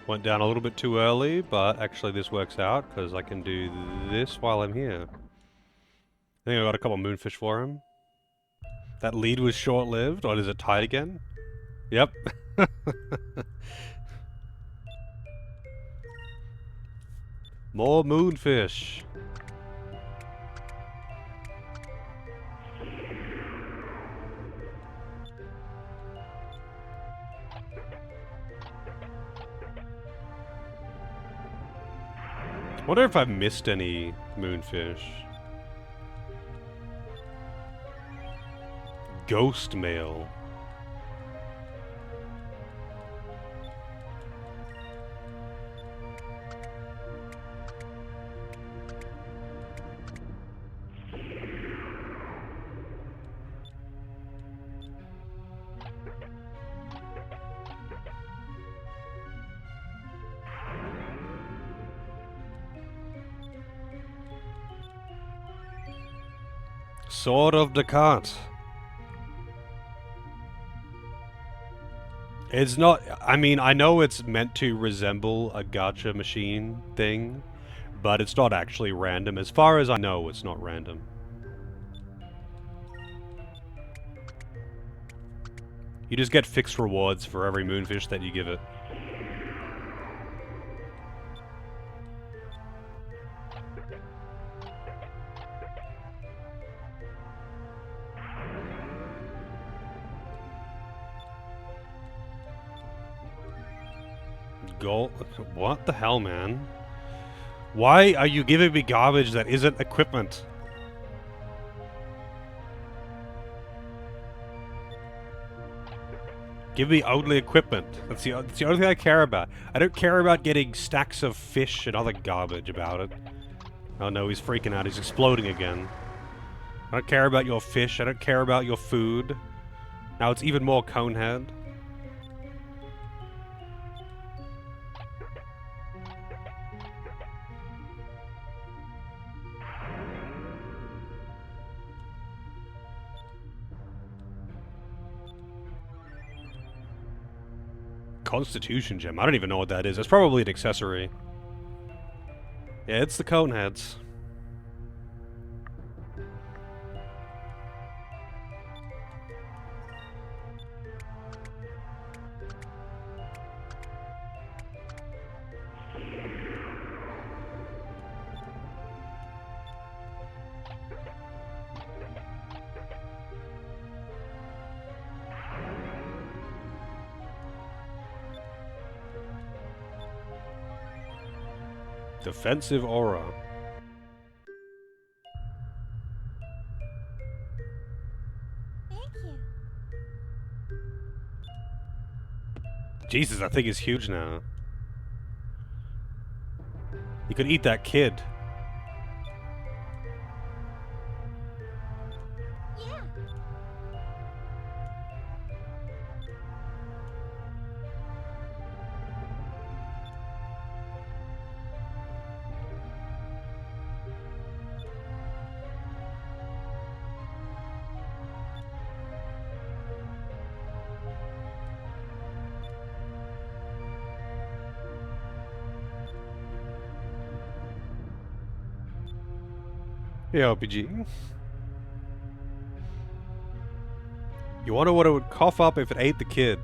Went down a little bit too early, but actually this works out because I can do this while I'm here. I think I got a couple moonfish for him. That lead was short-lived, or is it tied again? Yep. More moonfish. Wonder if I've missed any moonfish. Ghost mail. Sword of Descartes. It's not, I mean, I know it's meant to resemble a gacha machine thing, but it's not actually random. As far as I know, it's not random. You just get fixed rewards for every moonfish that you give it. Gold? What the hell, man? Why are you giving me garbage that isn't equipment? Give me only equipment. That's the only thing I care about. I don't care about getting stacks of fish and other garbage about it. Oh no, he's freaking out. He's exploding again. I don't care about your fish. I don't care about your food. Now it's even more conehead. Constitution gem. I don't even know what that is. It's probably an accessory. Yeah, it's the coneheads. Defensive aura. Thank you. Jesus, that thing is huge now. You could eat that kid. Yeah. Yeah, RPG. You wonder what it would cough up if it ate the kid.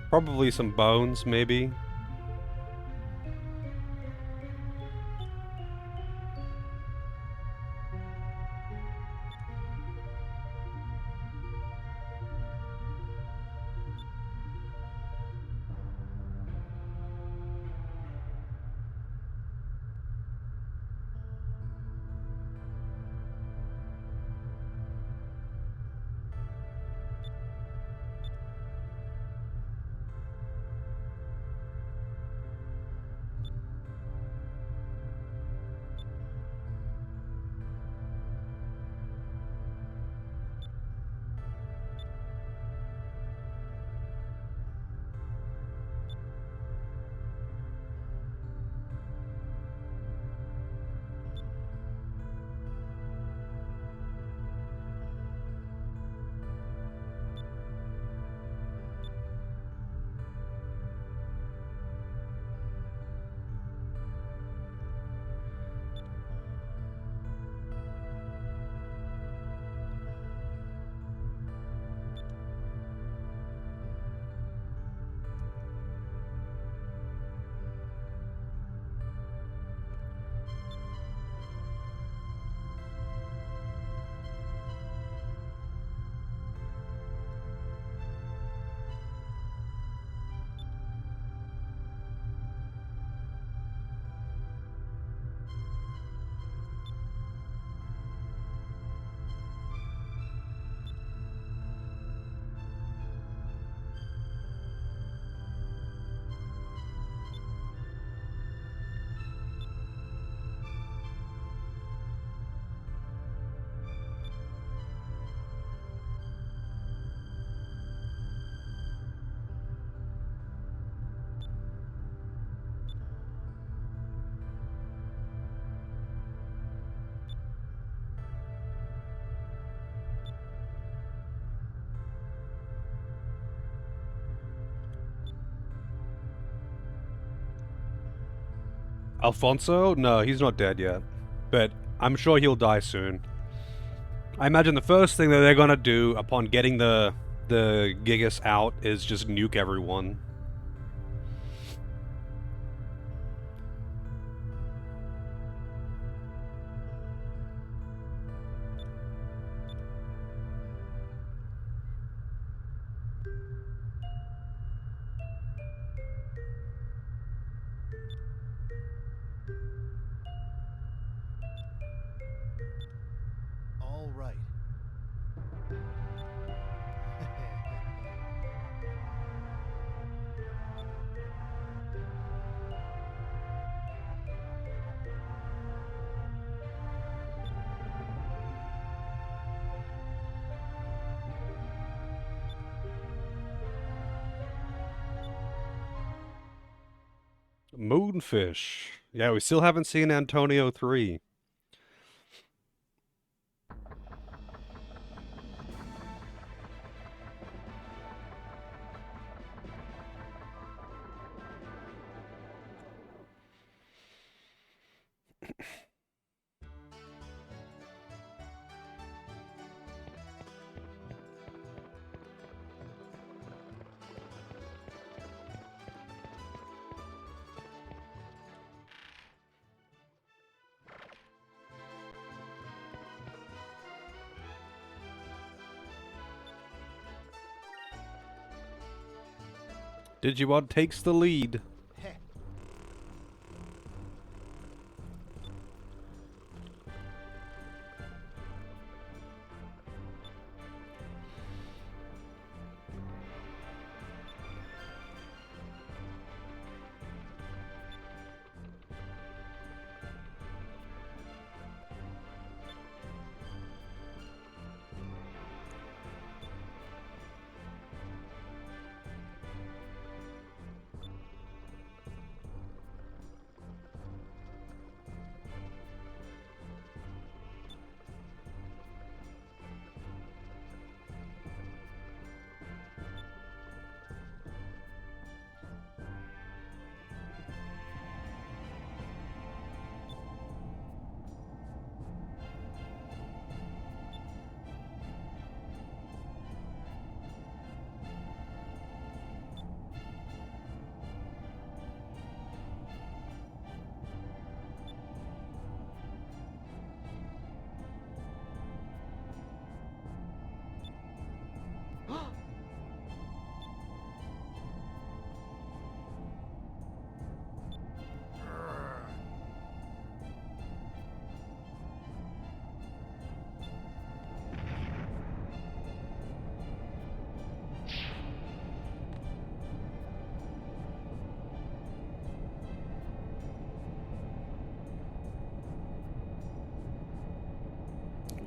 Probably some bones, maybe. Alfonso? No, he's not dead yet. But I'm sure he'll die soon. I imagine the first thing that they're gonna do upon getting the Gigas out is just nuke everyone. All right. Moonfish. Yeah, we still haven't seen Antonio 3. Digimon takes the lead. Heh.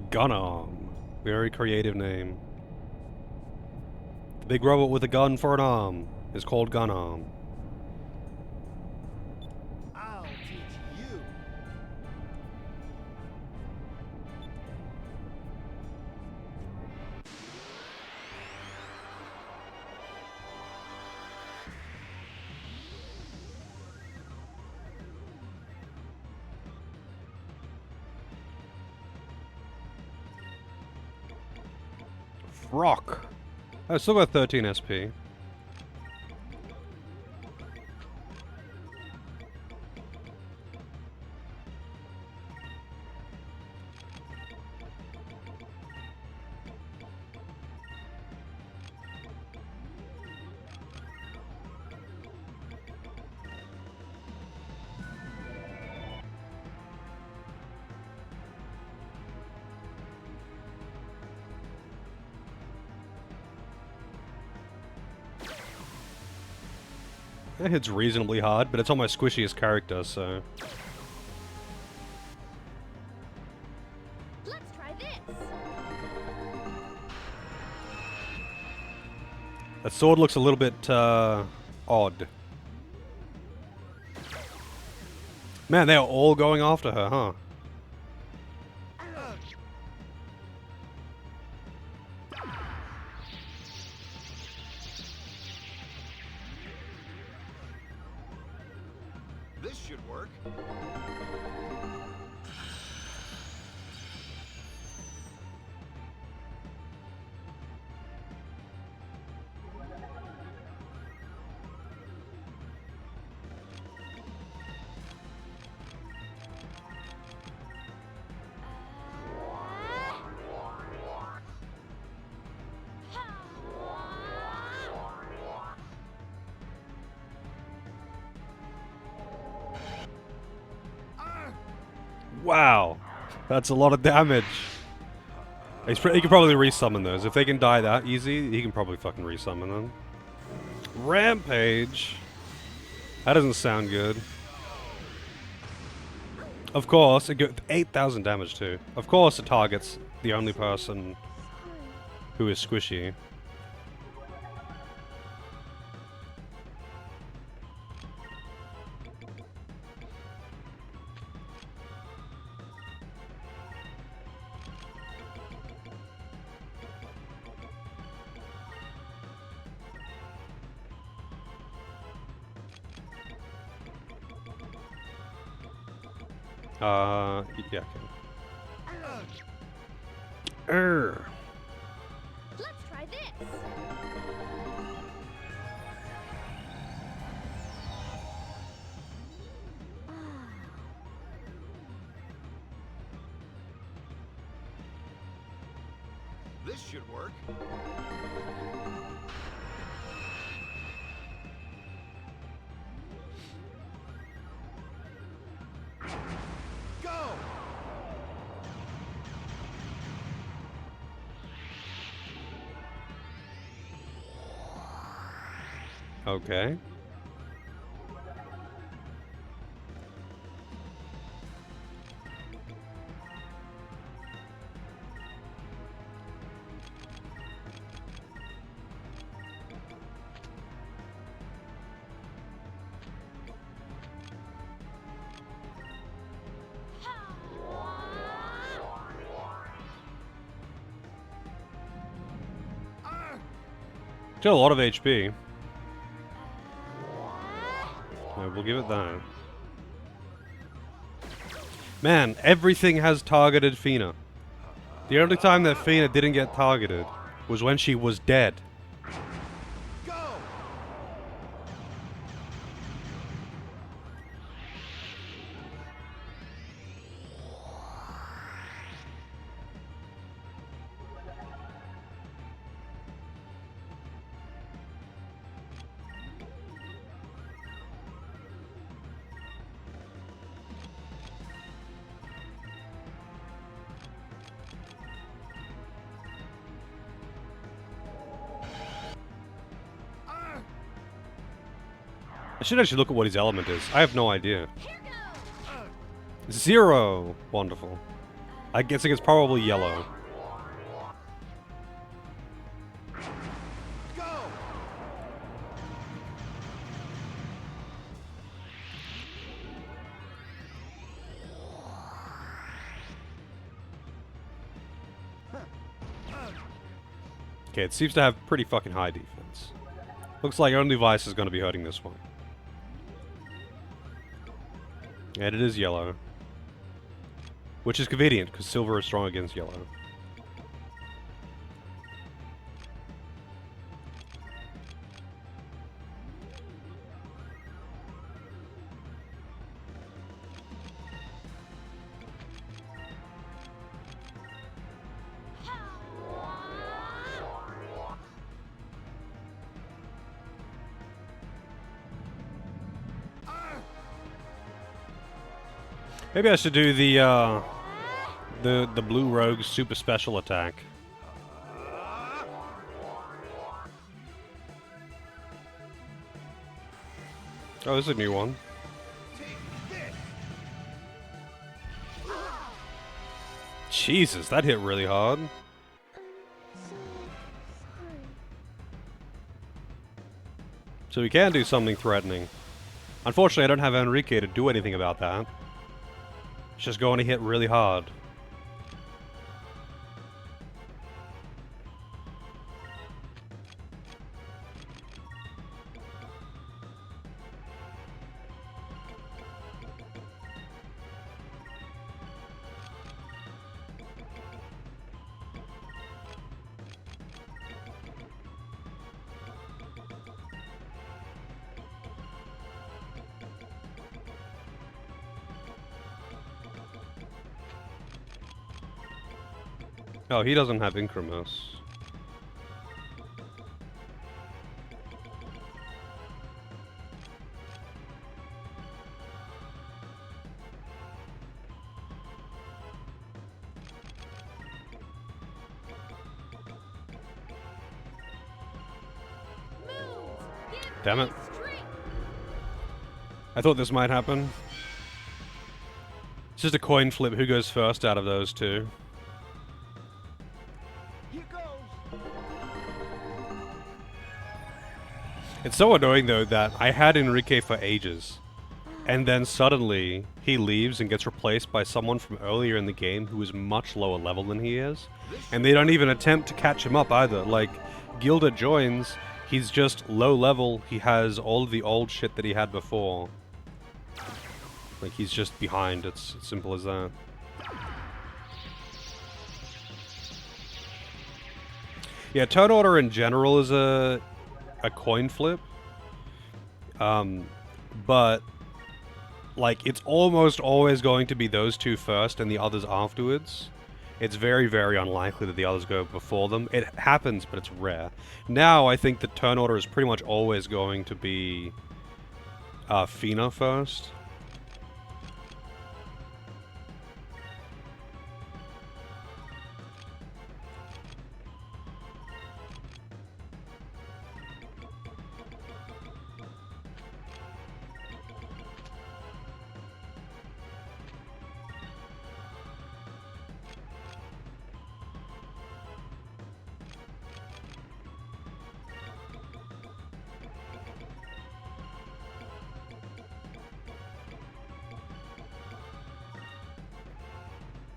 Gunarm. Very creative name. The big robot with a gun for an arm is called Gunarm. I'll teach you. Rock. I still got 13 SP. That hits reasonably hard, but it's on my squishiest character, so... Let's try this. That sword looks a little bit, odd. Man, they are all going after her, huh? This should work. Wow, that's a lot of damage. He can probably resummon those. If they can die that easy, he can probably fucking resummon them. Rampage. That doesn't sound good. Of course, it got 8,000 damage too. Of course, it targets the only person who is squishy. Yeah, okay. Let's try this. This should work. Go! Okay. Still a lot of HP. Yeah, we'll give it that. Man, everything has targeted Fina. The only time that Fina didn't get targeted was when she was dead. Go! I should actually look at what his element is. I have no idea. Here goes. 0! Wonderful. I'm guessing it's probably yellow. Go! Okay, it seems to have pretty fucking high defense. Looks like only Vice is going to be hurting this one. And it is yellow. Which is convenient, because silver is strong against yellow. Maybe I should do the Blue Rogue's super special attack. Oh, this is a new one. Take this! Jesus, that hit really hard. So we can do something threatening. Unfortunately, I don't have Enrique to do anything about that. It's just going to hit really hard. Oh, he doesn't have Incremus. Damn it. I thought this might happen. It's just a coin flip. Who goes first out of those two? Here goes! It's so annoying though that I had Enrique for ages. And then suddenly he leaves and gets replaced by someone from earlier in the game who is much lower level than he is. And they don't even attempt to catch him up either. Like, Gilda joins, he's just low level, he has all of the old shit that he had before. Like, he's just behind, it's as simple as that. Yeah, turn order in general is a coin flip. But like, it's almost always going to be those two first and the others afterwards. It's very, very unlikely that the others go before them. It happens, but it's rare. Now, I think the turn order is pretty much always going to be Fina first.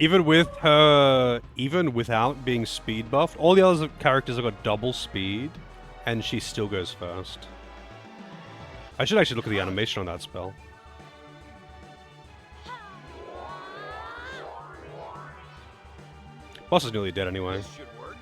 Even with her, even without being speed buffed, all the other characters have got double speed, and she still goes first. I should actually look at the animation on that spell. Boss is nearly dead anyway. This should work.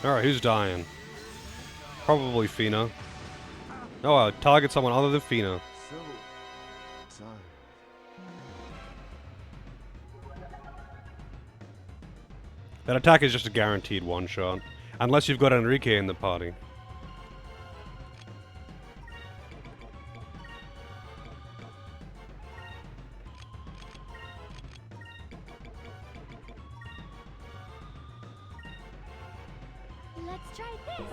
Alright, who's dying? Probably Fina. Oh, target someone other than Fina. So tired. That attack is just a guaranteed one-shot. Unless you've got Enrique in the party. Let's try this.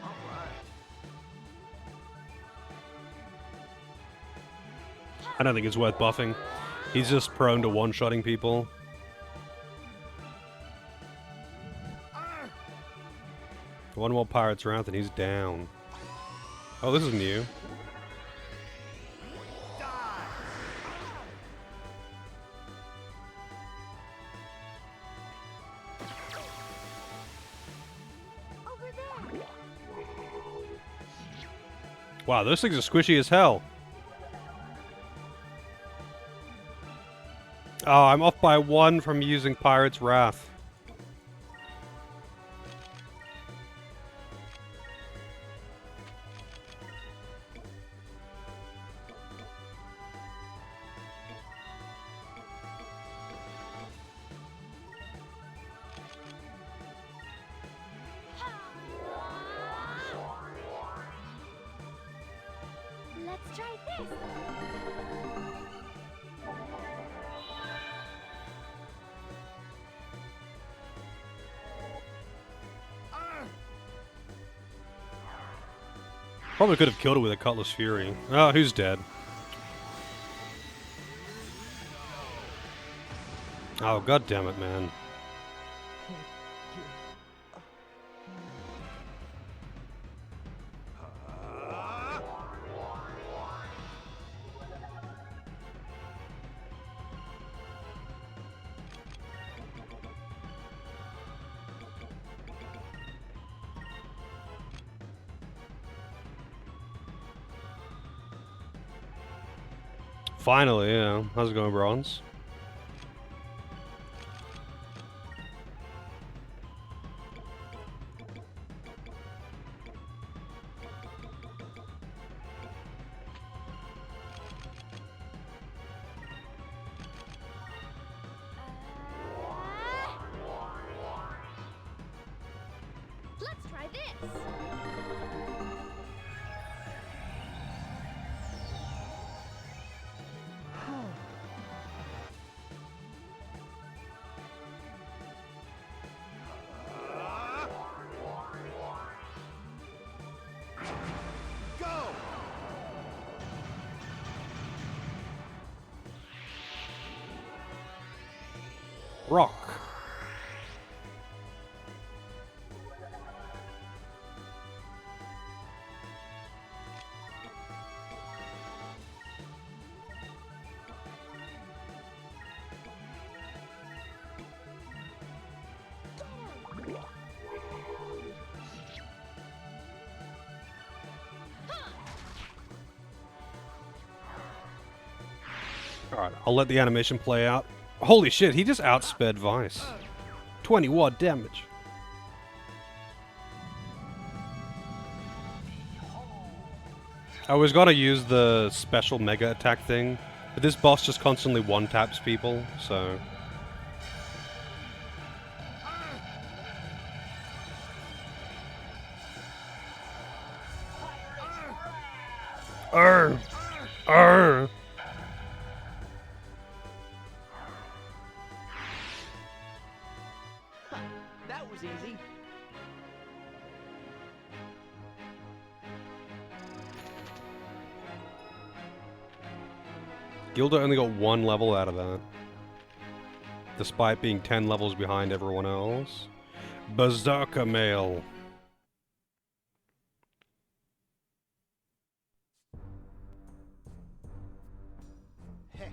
All right. I don't think it's worth buffing. He's just prone to one-shotting people. One more pirate's wrath and he's down. Oh, this is new. Over there. Wow, those things are squishy as hell. Oh, I'm off by one from using Pirate's Wrath. Let's try this. Probably could have killed it with a Cutlass Fury. Oh, who's dead? Oh, god damn it, man. Finally, yeah. How's it going, Bronze? Let's try this. Go! Rock. Alright, I'll let the animation play out. Holy shit, he just outsped Vice. 20 watt damage. I always gotta use the special mega attack thing, but this boss just constantly one-taps people, so... Arr! Arr! That was easy. Gilda only got 1 level out of that. Despite being 10 levels behind everyone else. Berserker Mail. Heh.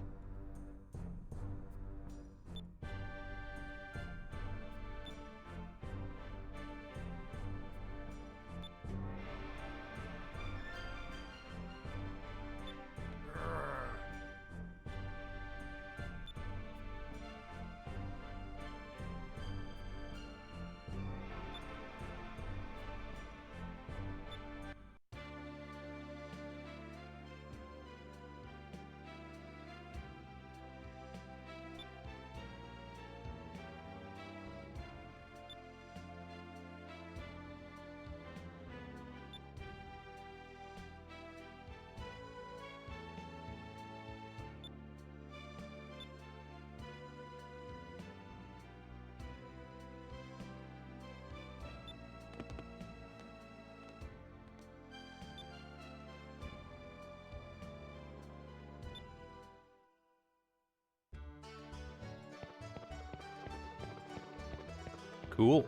Cool.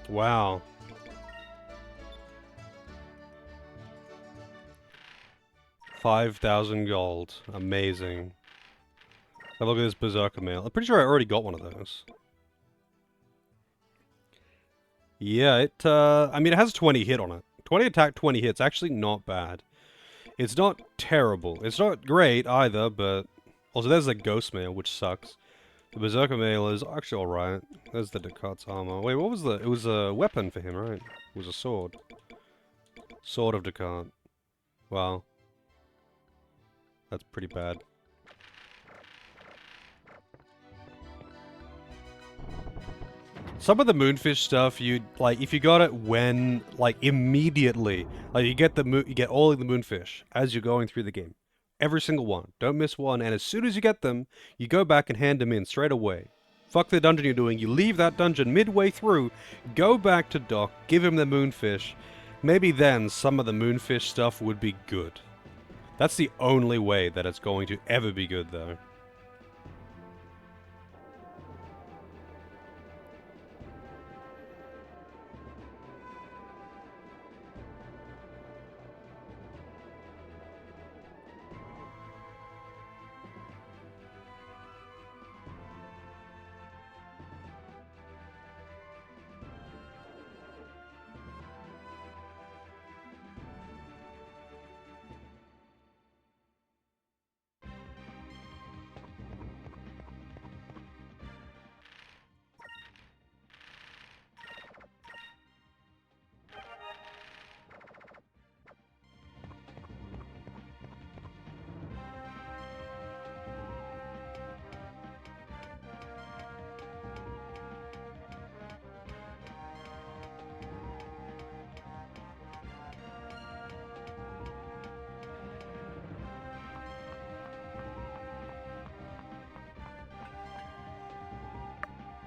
Wow. $5,000 gold. Amazing. Have a look at this Berserker mail. I'm pretty sure I already got one of those. Yeah, I mean, it has 20 hit on it. 20 attack, 20 hits. Actually not bad. It's not terrible. It's not great either, but... Also, there's the Ghost mail, which sucks. The Berserker mail is actually alright. There's the Descartes armor. Wait, what was the... It was a weapon for him, right? It was a sword. Sword of Descartes. Wow. That's pretty bad. Some of the Moonfish stuff, like, if you got it when, like, immediately, like, you get all of the Moonfish as you're going through the game. Every single one. Don't miss one, and as soon as you get them, you go back and hand them in straight away. Fuck the dungeon you're doing, you leave that dungeon midway through, go back to Doc, give him the Moonfish. Maybe then some of the Moonfish stuff would be good. That's the only way that it's going to ever be good, though.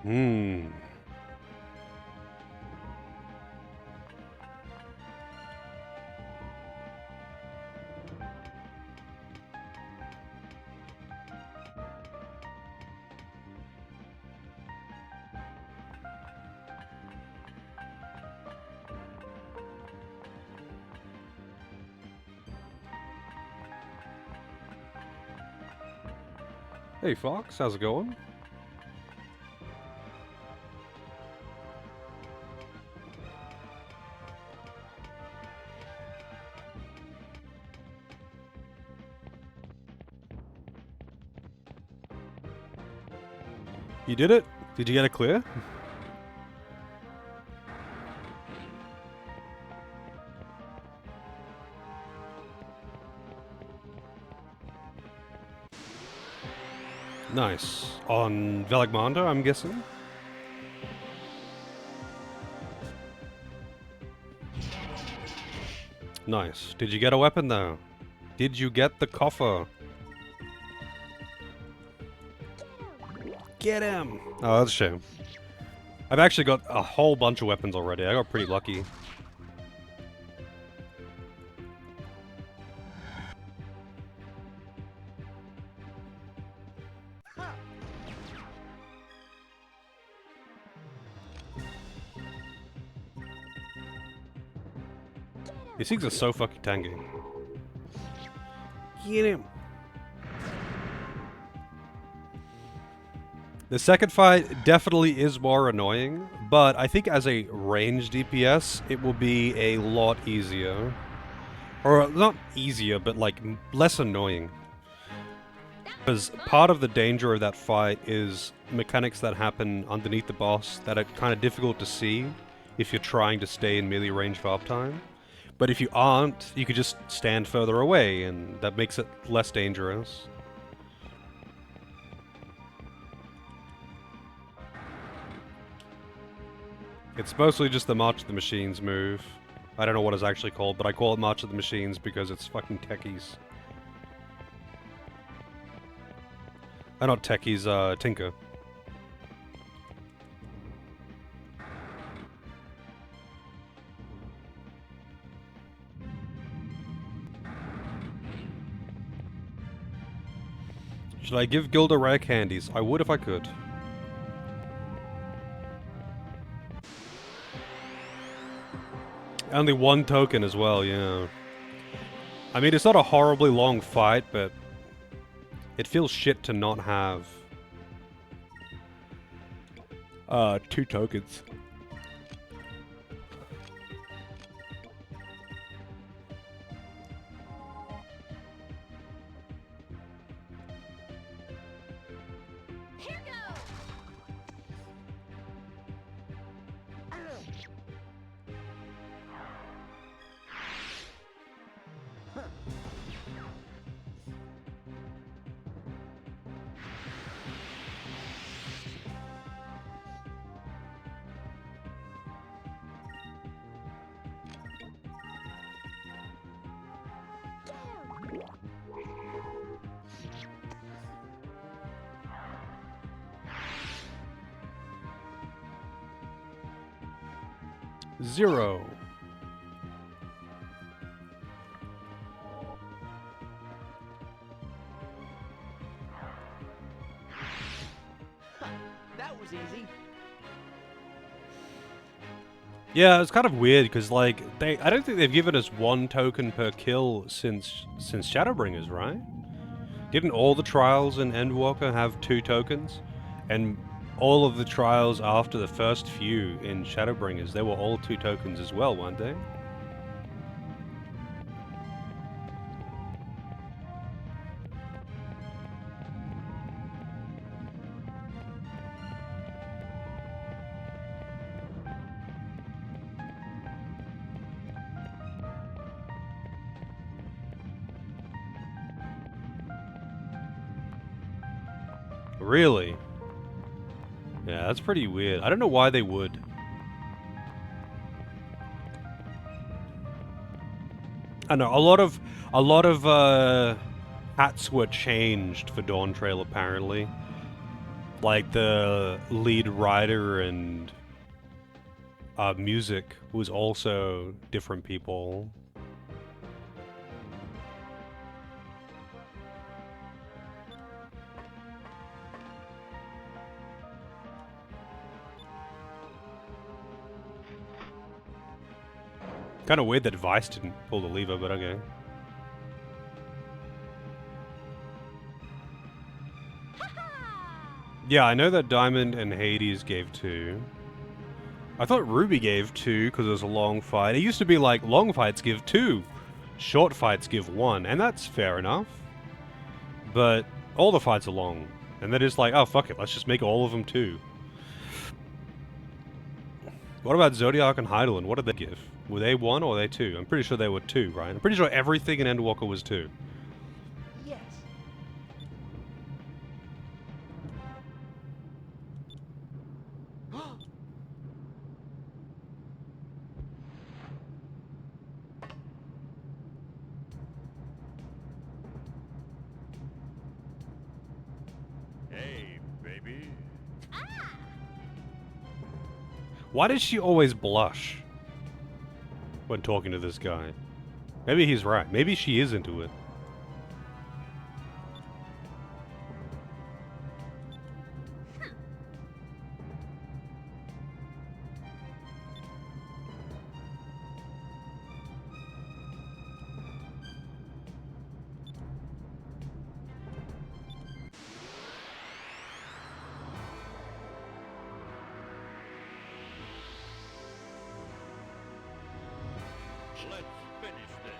Hmm. Hey Fox, how's it going? You did it? Did you get it clear? Nice. On Velegmanda, I'm guessing? Nice. Did you get a weapon though? Did you get the coffer? Get him! Oh, that's a shame. I've actually got a whole bunch of weapons already. I got pretty lucky. These things are so fucking tanky. Get him! The second fight definitely is more annoying, but I think as a ranged DPS, it will be a lot easier. Or, not easier, but like, less annoying. Because part of the danger of that fight is mechanics that happen underneath the boss that are kind of difficult to see if you're trying to stay in melee range for uptime. But if you aren't, you could just stand further away, and that makes it less dangerous. It's mostly just the March of the Machines move. I don't know what it's actually called, but I call it March of the Machines because it's fucking techies. Not techies, Tinker. Should I give Gilda rare candies? I would if I could. Only one token as well, yeah. I mean, it's not a horribly long fight, but it feels shit to not have 2 tokens. Here goes. Zero. That was easy. Yeah, it's kind of weird because like I don't think they've given us 1 token per kill since Shadowbringers, right? Didn't all the trials in Endwalker have 2 tokens? And all of the trials after the first few in Shadowbringers, they were all 2 tokens as well, weren't they? Really? Yeah, that's pretty weird. I don't know why they would. I know a lot of hats were changed for Dawn Trail apparently. Like the lead writer and music was also different people. Kind of weird that Vice didn't pull the lever, but okay. Yeah, I know that Diamond and Hades gave 2. I thought Ruby gave 2 because it was a long fight. It used to be like, long fights give 2, short fights give 1, and that's fair enough. But all the fights are long, and they're just like, oh fuck it, let's just make all of them 2. What about Zodiac and Heidelin? What did they give? Were they 1 or were they 2? I'm pretty sure they were 2, right? I'm pretty sure everything in Endwalker was 2. Yes. Hey, baby. Why does she always blush when talking to this guy? Maybe he's right. Maybe she is into it. Let's finish this.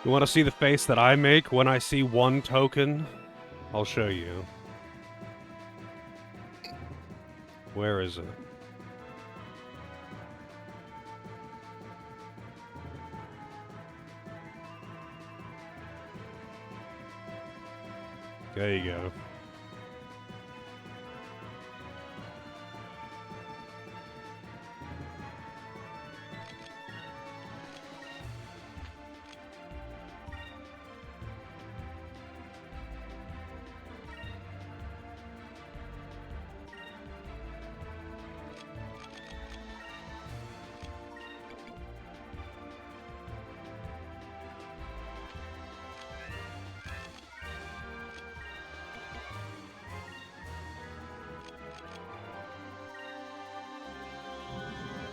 You want to see the face that I make when I see 1 token? I'll show you. Where is it? There you go.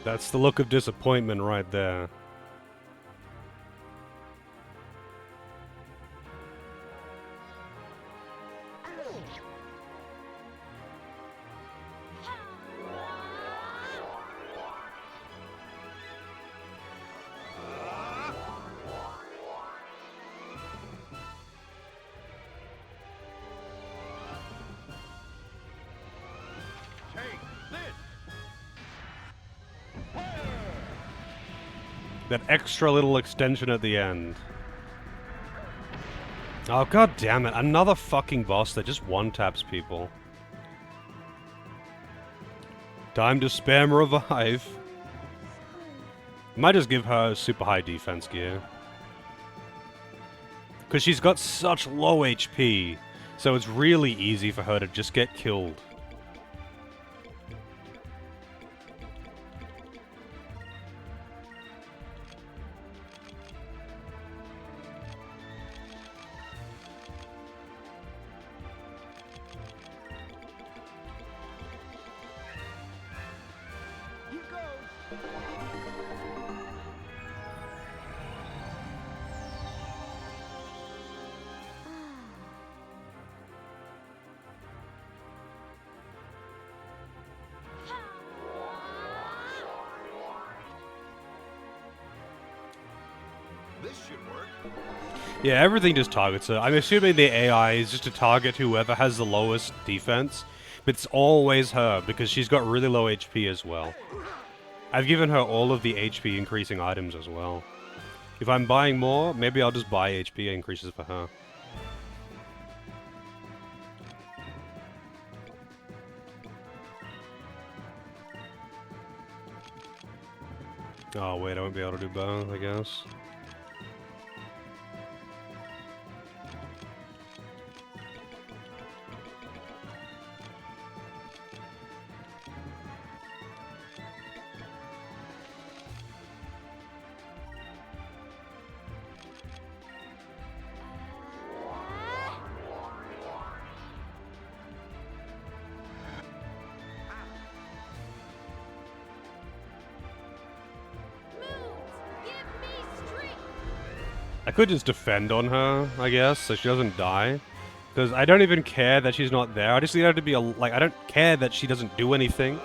That's the look of disappointment right there. That extra little extension at the end. Oh, god damn it. Another fucking boss that just one-taps people. Time to spam revive. Might just give her super high defense gear. Because she's got such low HP, so it's really easy for her to just get killed. This should work. Yeah, everything just targets her. I'm assuming the AI is just to target whoever has the lowest defense, but it's always her, because she's got really low HP as well. I've given her all of the HP increasing items as well. If I'm buying more, maybe I'll just buy HP increases for her. Oh wait, I won't be able to do both, I guess. I could just defend on her, I guess, so she doesn't die. Because I don't even care that she's not there. I just need her to be, I don't care that she doesn't do anything.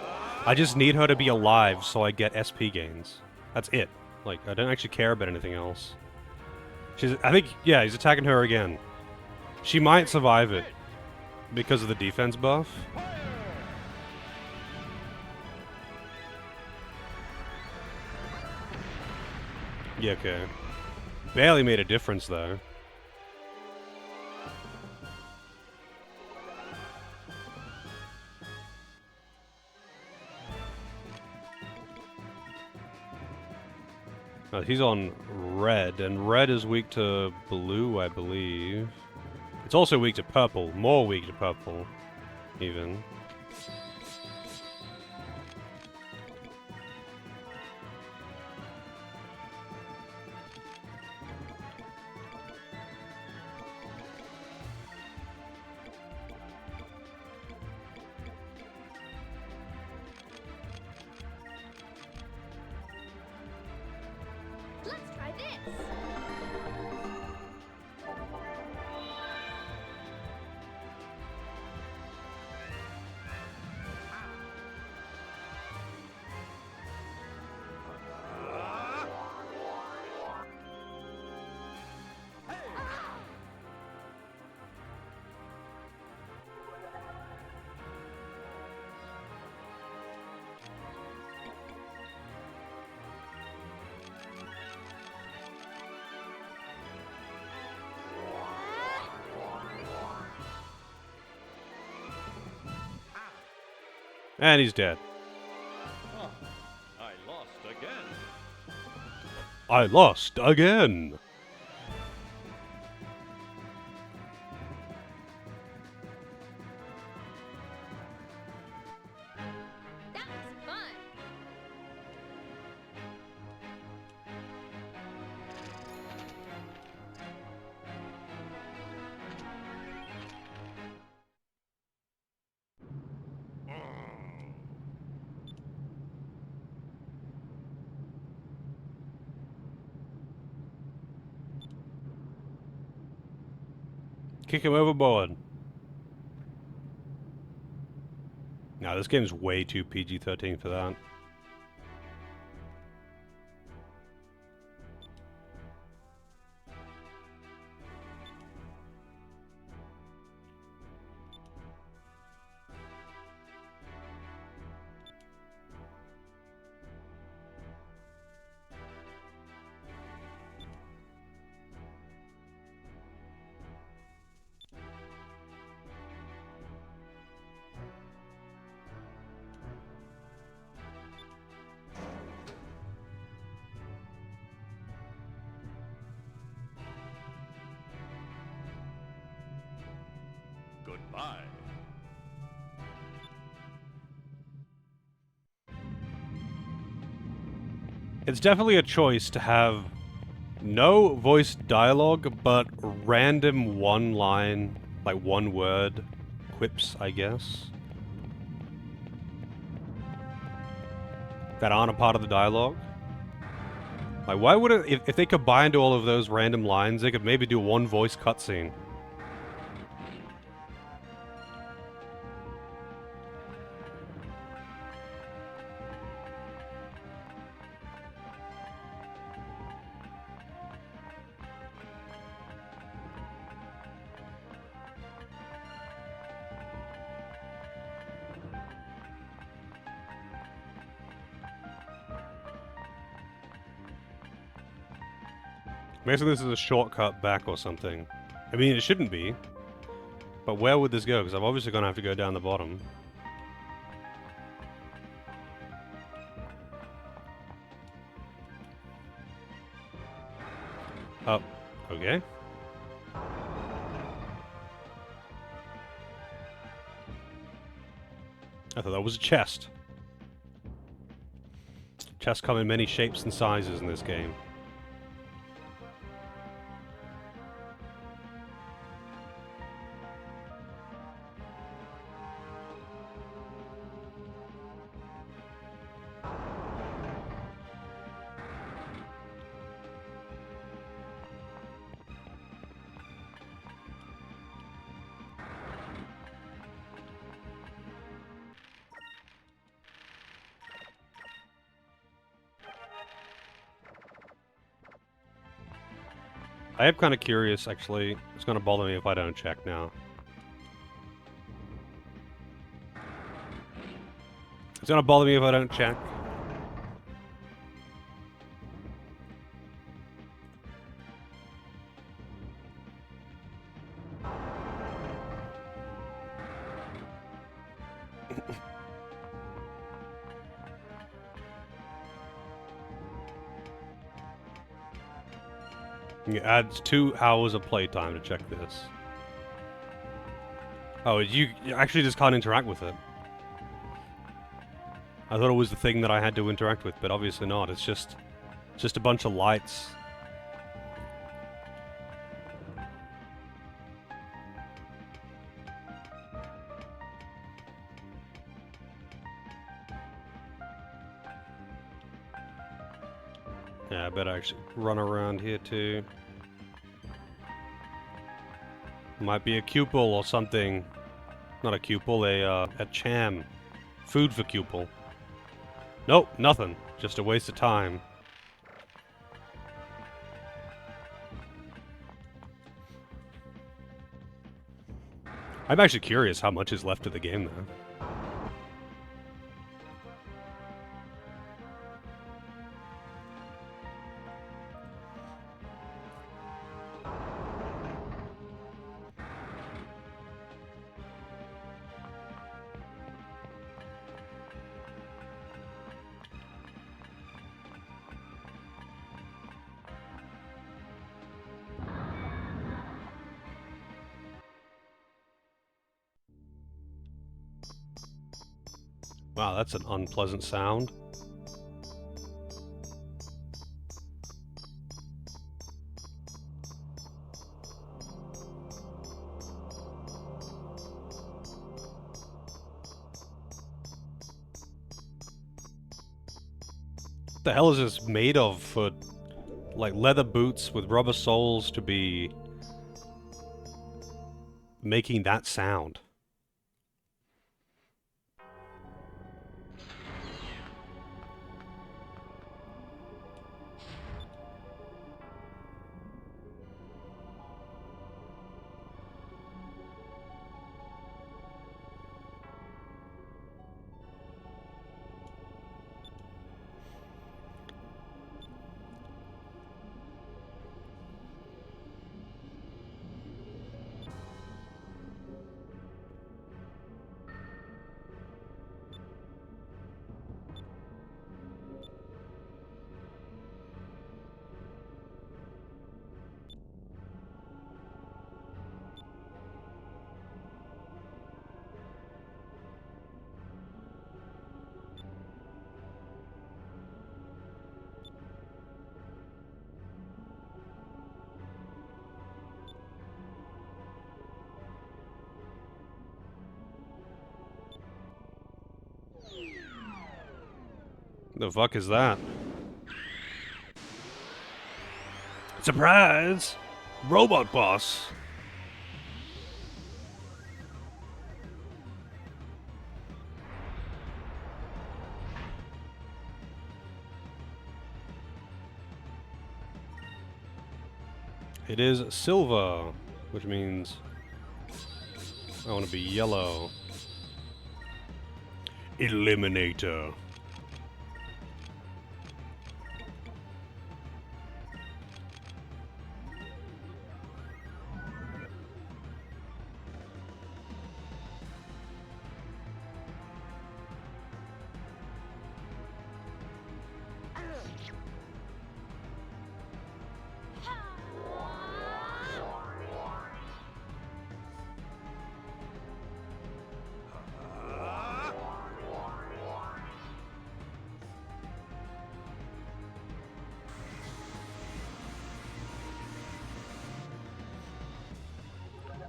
I just need her to be alive so I get SP gains. That's it. Like, I don't actually care about anything else. I think, yeah, he's attacking her again. She might survive it. Because of the defense buff. Yeah, okay. Barely made a difference, though. He's on red, and red is weak to blue, I believe. It's also weak to purple, more weak to purple, even. Let's try this. And he's dead. Oh, I lost again. I lost again! That was fun. Kick him overboard. No, this game's way too PG-13 for that. Goodbye. It's definitely a choice to have no voice dialogue, but random one-line, like one-word quips, I guess. That aren't a part of the dialogue. Like, why would it... If they combined all of those random lines, they could maybe do one voice cutscene. Maybe this is a shortcut back or something. I mean, it shouldn't be. But where would this go? Because I'm obviously going to have to go down the bottom. Oh, okay. I thought that was a chest. Chests come in many shapes and sizes in this game. I am kind of curious, actually. It's going to bother me if I don't check now. It's going to bother me if I don't check. It adds 2 hours of playtime to check this. Oh, you actually just can't interact with it. I thought it was the thing that I had to interact with, but obviously not. It's just a bunch of lights. Yeah, I better actually run around here too. Might be a cupel or something. Not a cupel, a cham. Food for cupel. Nope, nothing. Just a waste of time. I'm actually curious how much is left of the game though. Wow, that's an unpleasant sound. What the hell is this made of for, like, leather boots with rubber soles to be making that sound. The fuck is that? Surprise! Robot boss! It is silver, which means I want to be yellow. Eliminator.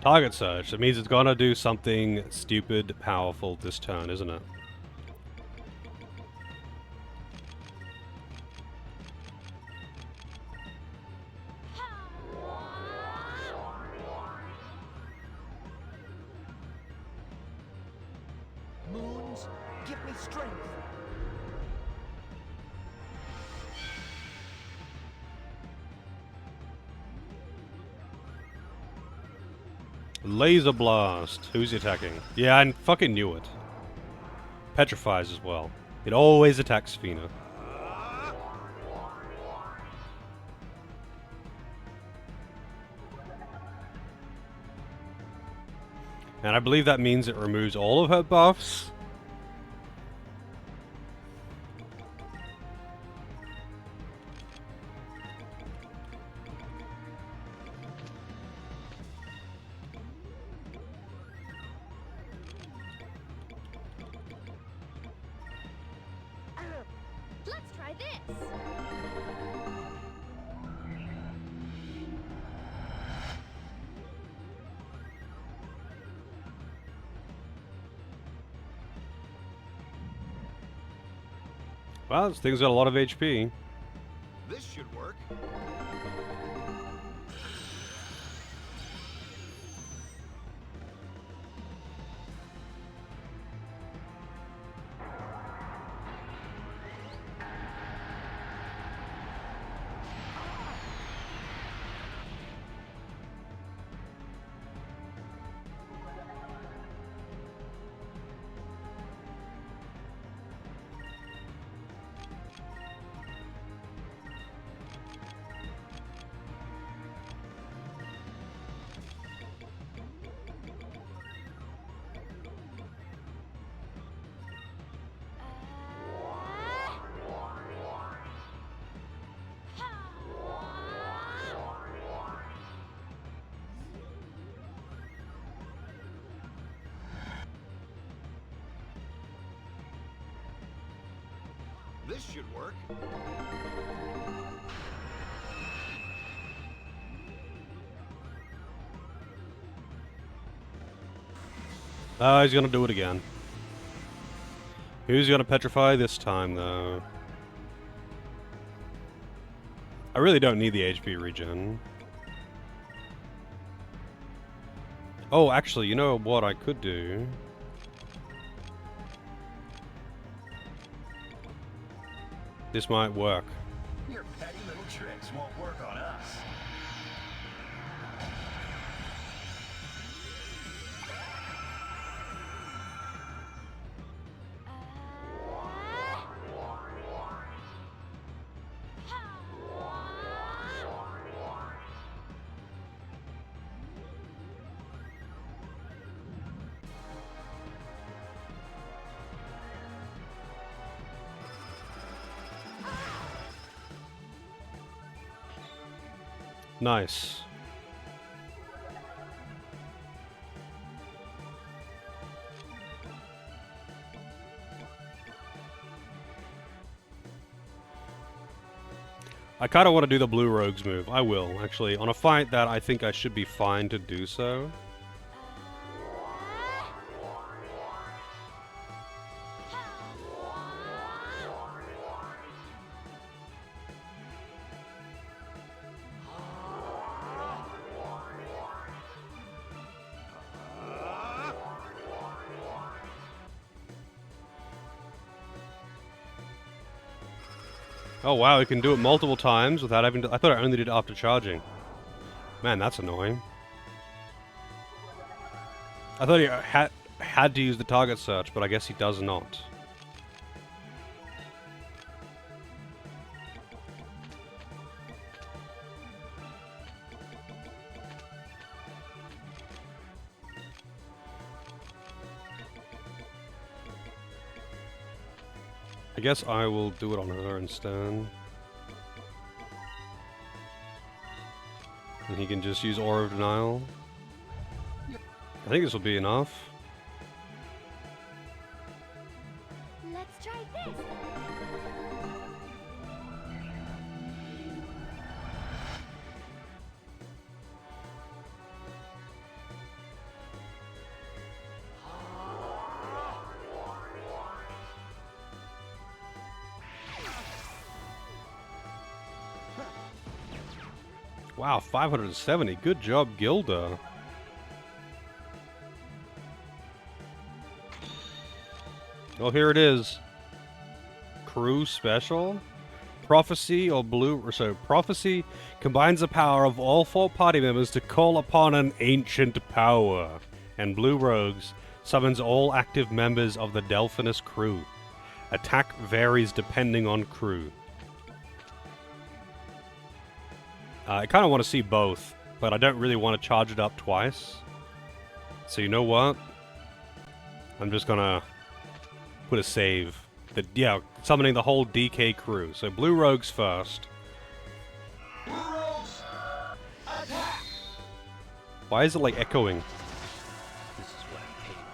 Target search. It means it's gonna do something stupid, powerful this turn, isn't it? Moons, give me strength. Laser blast. Who's he attacking? Yeah, I fucking knew it. Petrifies as well. It always attacks Fina. And I believe that means it removes all of her buffs. Let's try this. Well, this thing's got a lot of HP. This should work. This should work. Oh, he's gonna do it again. Who's gonna petrify this time, though? I really don't need the HP regen. Oh, actually, you know what I could do? This might work. Your petty little tricks won't work on us. Nice. I kind of want to do the blue rogues move. I will, actually. On a fight that I think I should be fine to do so. Oh wow, we can do it multiple times without having to... I thought I only did it after charging. Man, that's annoying. I thought he had to use the target search, but I guess he does not. I guess I will do it on her instead. And he can just use Aura of Denial. I think this will be enough. Let's try this. Wow, 570. Good job, Gilda. Well, here it is. Crew Special? Prophecy or Blue... So, Prophecy combines the power of all 4 party members to call upon an ancient power. And Blue Rogues summons all active members of the Delphinus crew. Attack varies depending on crew. I kind of want to see both, but I don't really want to charge it up twice. So you know what? I'm just gonna put a save. Yeah, summoning the whole DK crew. So Blue Rogues first. Blue Rogues, attack! Why is it like echoing? This is what I'm paying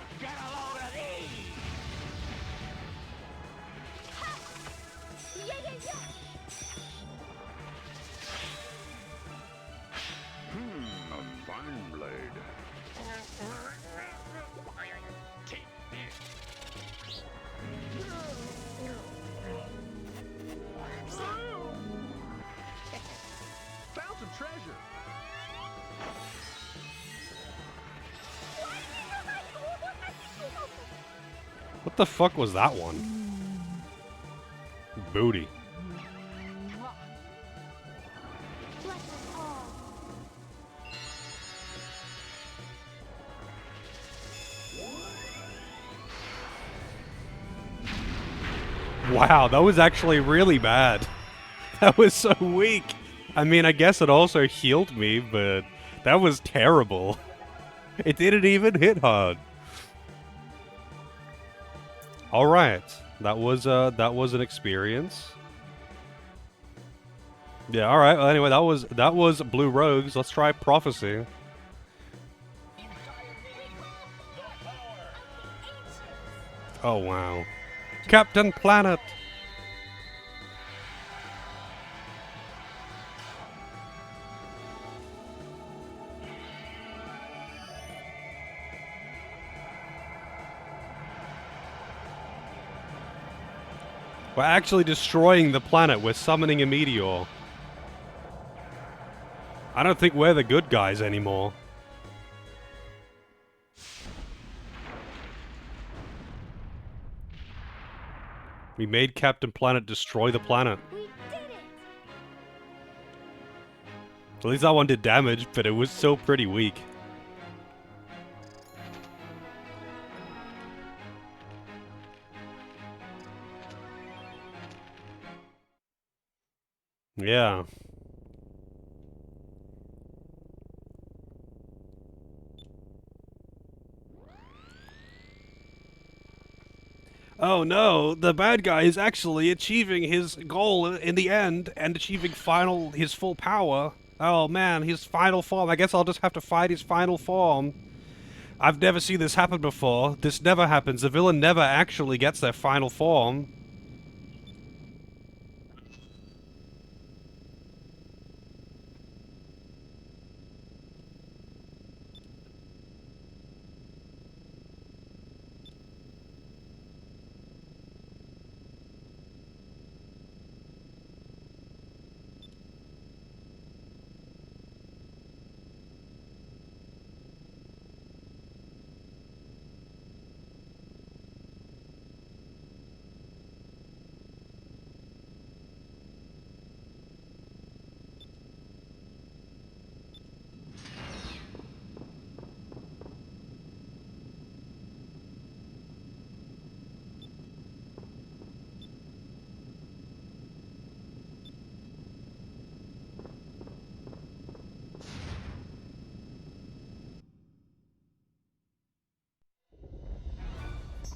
for. Get a load of these! Yeah, yeah, yeah. A fine blade. Found some treasure. What the fuck was that one? Booty. Bless us all. Wow, that was actually really bad. That was so weak. I mean, I guess it also healed me, but that was terrible. It didn't even hit hard. All right, that was an experience. Yeah, all right. Well, anyway, that was Blue Rogues. Let's try Prophecy. Oh wow, Captain Planet. We're actually destroying the planet. We're summoning a meteor. I don't think we're the good guys anymore. We made Captain Planet destroy the planet. We did it! At least that one did damage, but it was still pretty weak. Yeah. Oh no, the bad guy is actually achieving his goal in the end and achieving his full power. Oh man, his final form. I guess I'll just have to fight his final form. I've never seen this happen before. This never happens. The villain never actually gets their final form.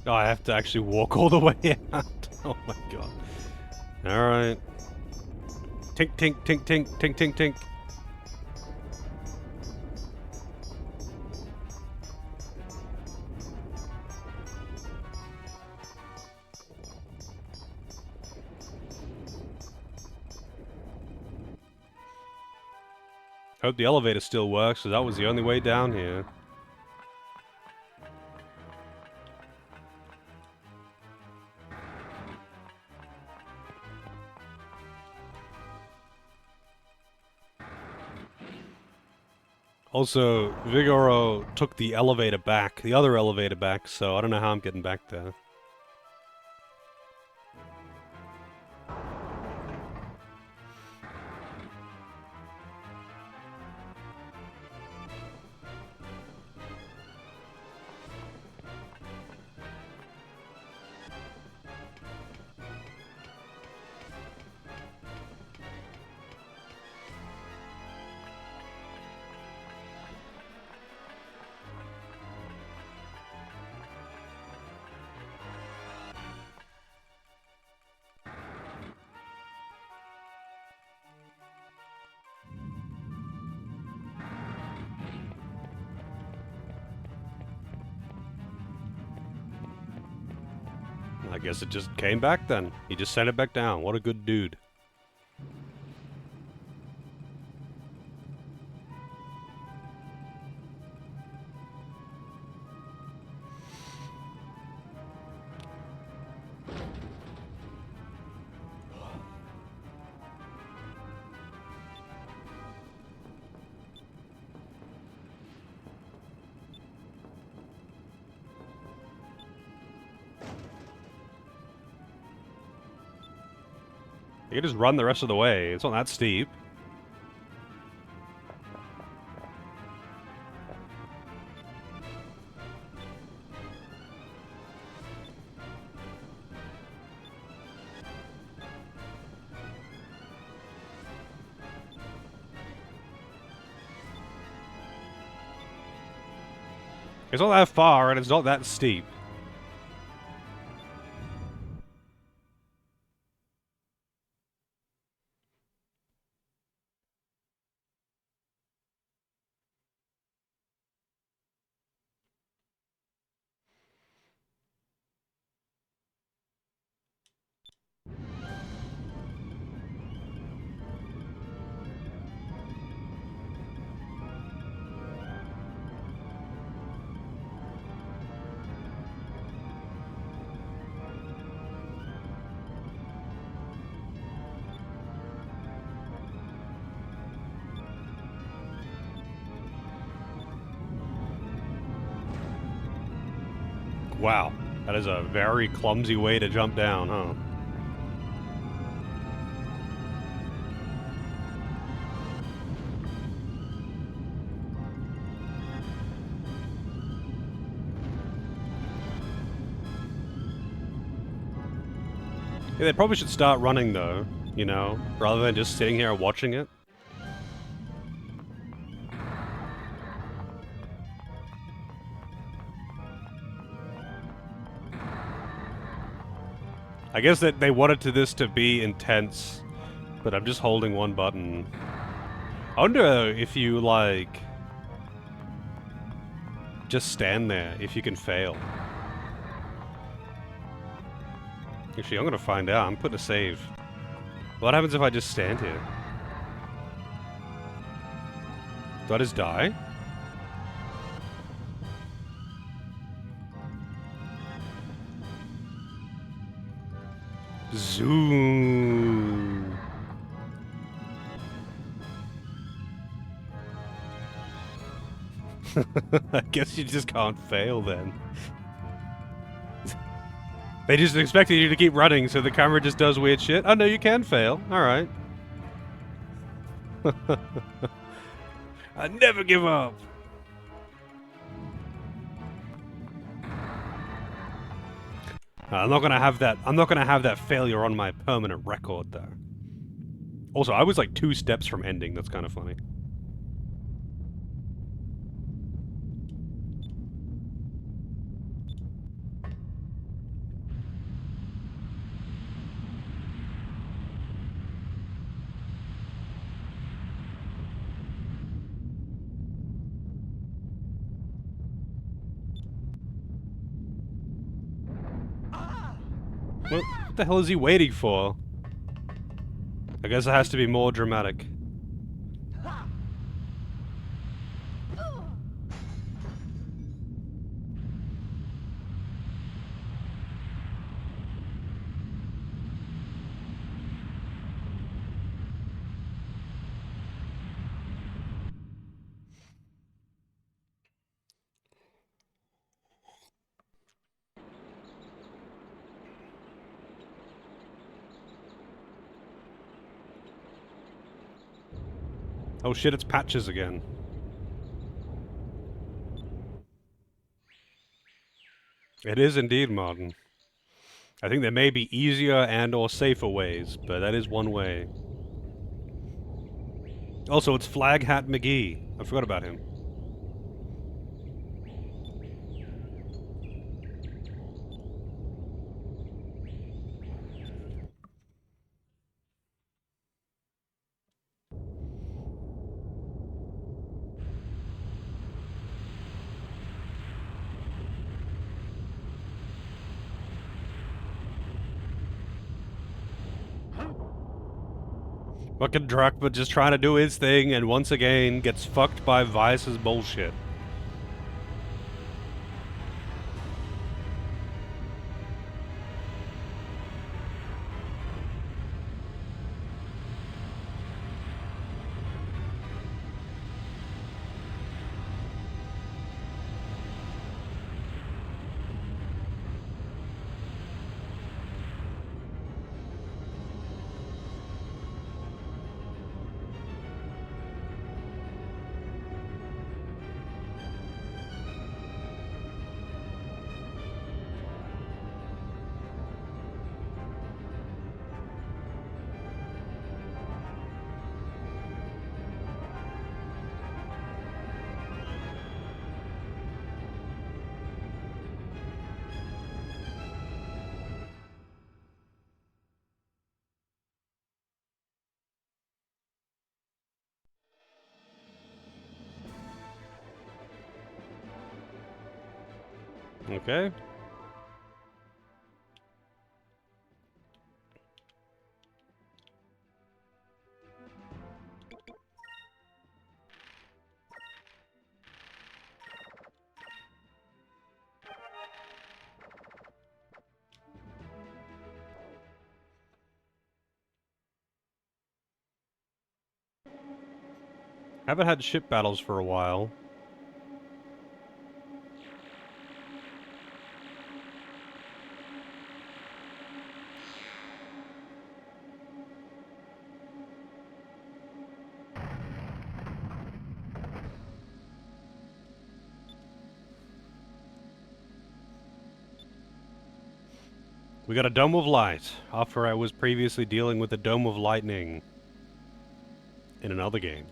Oh, I have to actually walk all the way out. Oh my god. Alright. Tink, tink, tink, tink, tink, tink, tink. Hope the elevator still works, because that was the only way down here. Also, Vigoro took the elevator back, the other elevator back, so I don't know how I'm getting back there. I guess it just came back then. He just sent it back down. What a good dude. You can just run the rest of the way. It's not that steep. It's not that far, and it's not that steep. Wow, that is a very clumsy way to jump down, huh? Yeah, they probably should start running though, you know, rather than just sitting here watching it. I guess that they wanted this to be intense, but I'm just holding one button. I wonder if you, like, just stand there, if you can fail. Actually, I'm gonna find out. I'm putting a save. What happens if I just stand here? Do I just die? Zoom. I guess you just can't fail then. They just expected you to keep running, so the camera just does weird shit. Oh no, you can fail. Alright. I never give up. I'm not gonna have that failure on my permanent record though. Also, I was like 2 steps from ending. That's kind of funny. What the hell is he waiting for? I guess it has to be more dramatic. Oh shit, it's Patches again. It is indeed, Martin. I think there may be easier and or safer ways, but that is one way. Also, it's Flag Hat McGee. I forgot about him. Fucking Drachma just trying to do his thing and once again gets fucked by Vice's bullshit. Okay. Haven't had ship battles for a while. We got a Dome of Light, after I was previously dealing with a Dome of Lightning in another game.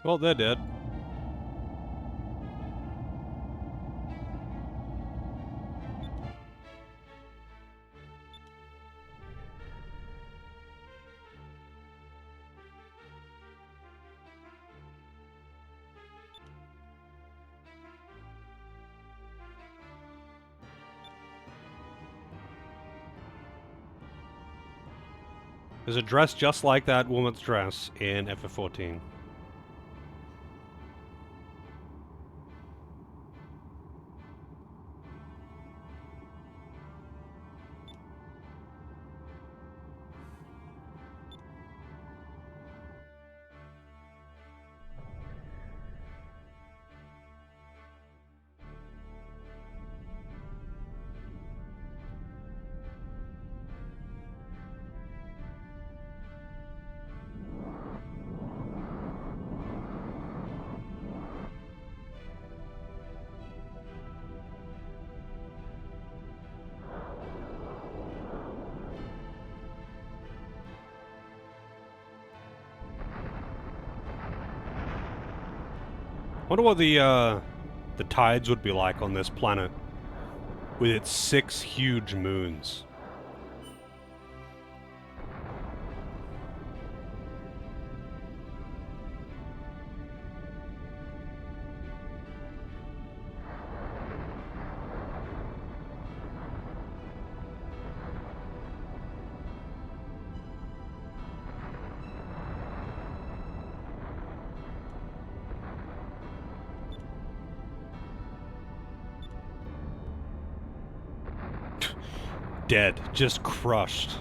Well, they're dead. There's a dress just like that woman's dress in FF14. Wonder what the tides would be like on this planet with its 6 huge moons. Dead, just crushed.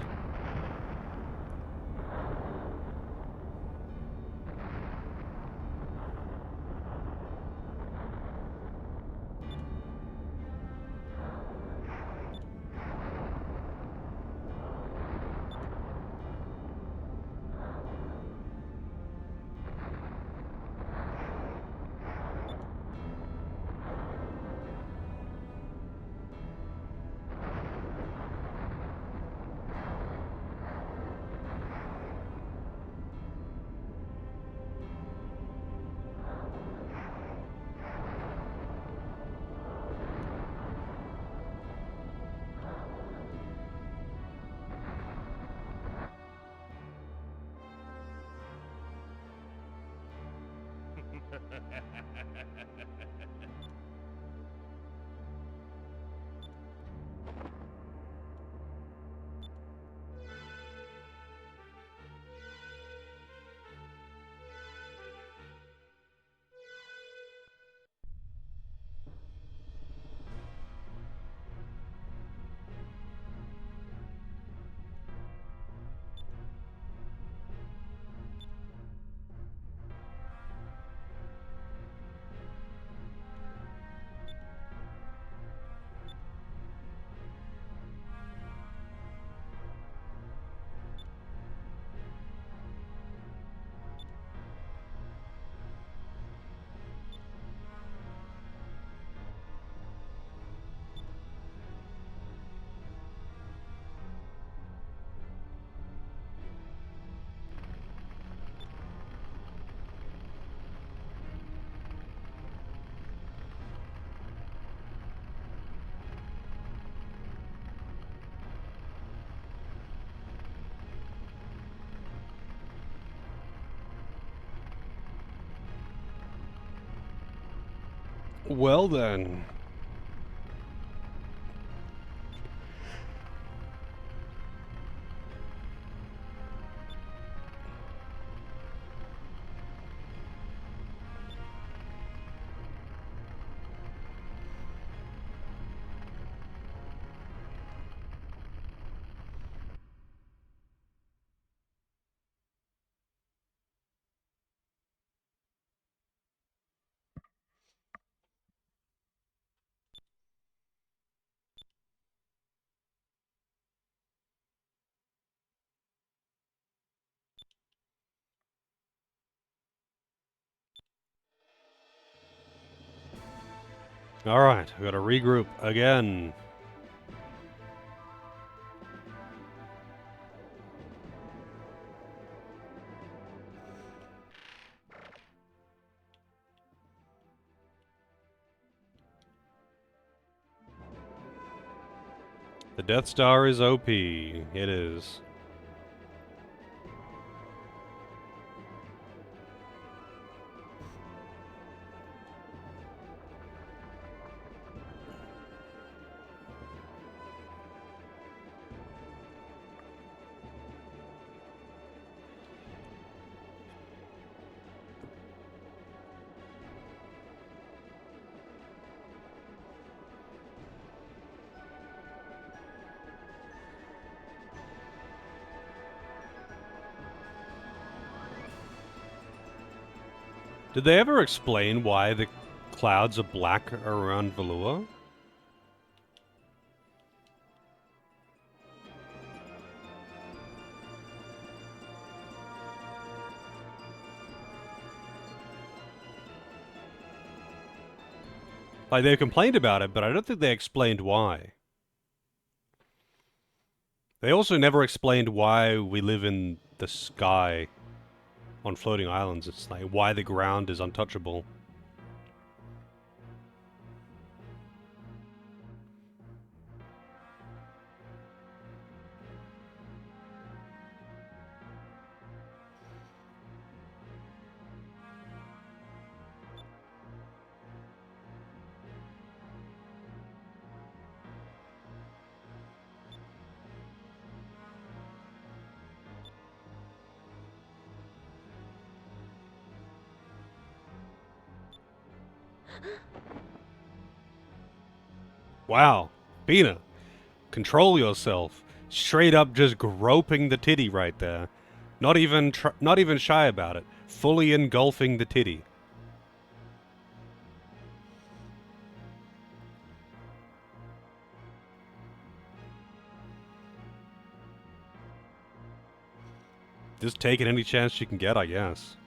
Well then. Alright, we gotta regroup again. The Death Star is OP. It is. Did they ever explain why the clouds are black around Valua? Like, they complained about it, but I don't think they explained why. They also never explained why we live in the sky on floating islands. It's like why the ground is untouchable. Wow, Bina, control yourself. Straight up just groping the titty right there. Not even shy about it. Fully engulfing the titty. Just taking any chance she can get, I guess.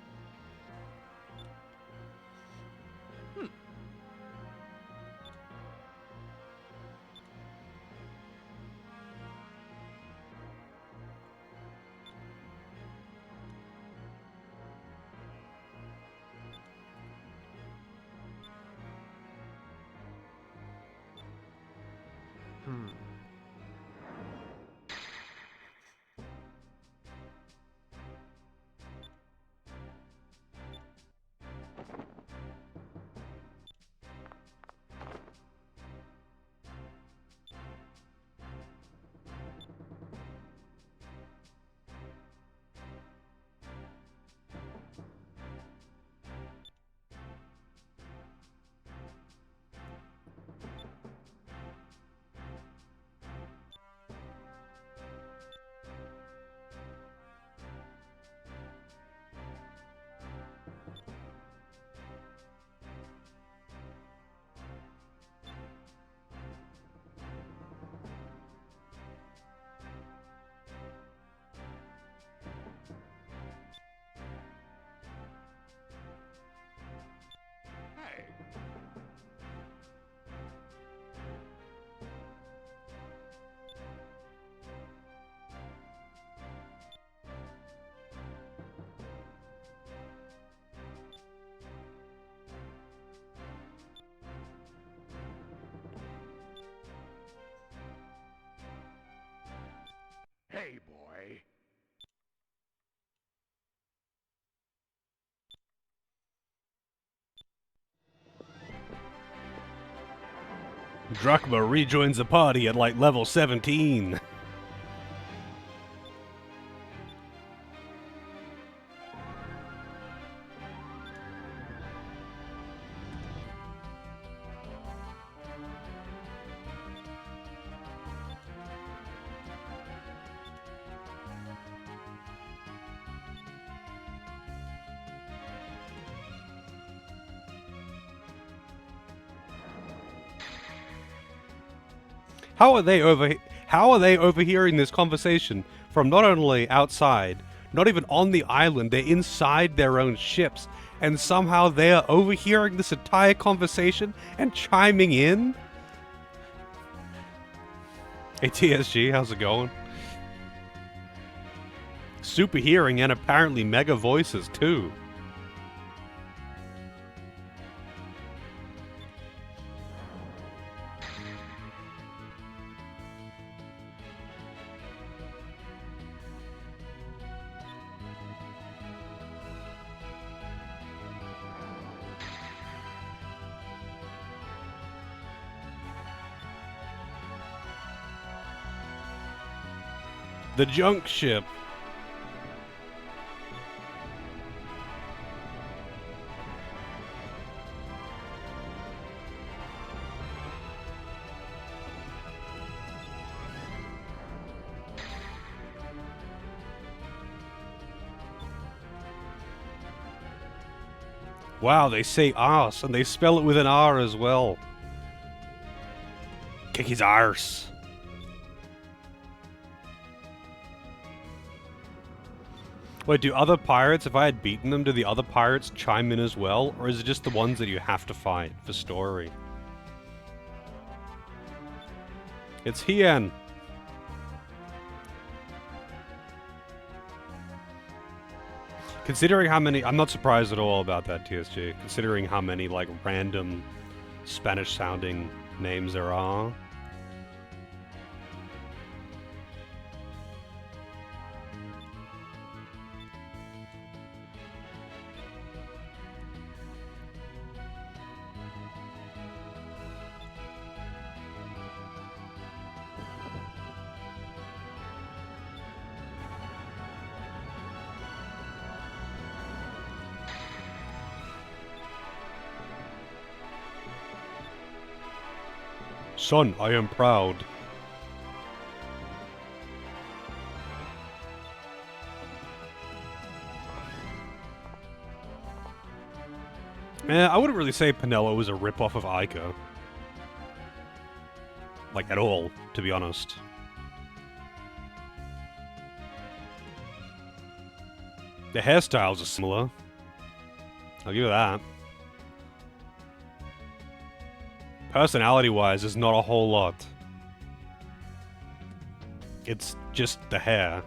Drachma rejoins the party at like level 17. How are they overhearing this conversation from not only outside, not even on the island, they're inside their own ships, and somehow they are overhearing this entire conversation and chiming in? Hey TSG, how's it going? Super hearing and apparently mega voices too. The junk ship. Wow, they say arse, and they spell it with an R as well. Kick his arse. Wait, do other pirates, if I had beaten them, do the other pirates chime in as well? Or is it just the ones that you have to fight for story? It's Hien. Considering how many... I'm not surprised at all about that, TSG. Considering how many, like, random Spanish-sounding names there are. Son, I am proud. I wouldn't really say Pinello was a ripoff of Ica. Like, at all, to be honest. The hairstyles are similar. I'll give you that. Personality-wise, there's not a whole lot. It's just the hair.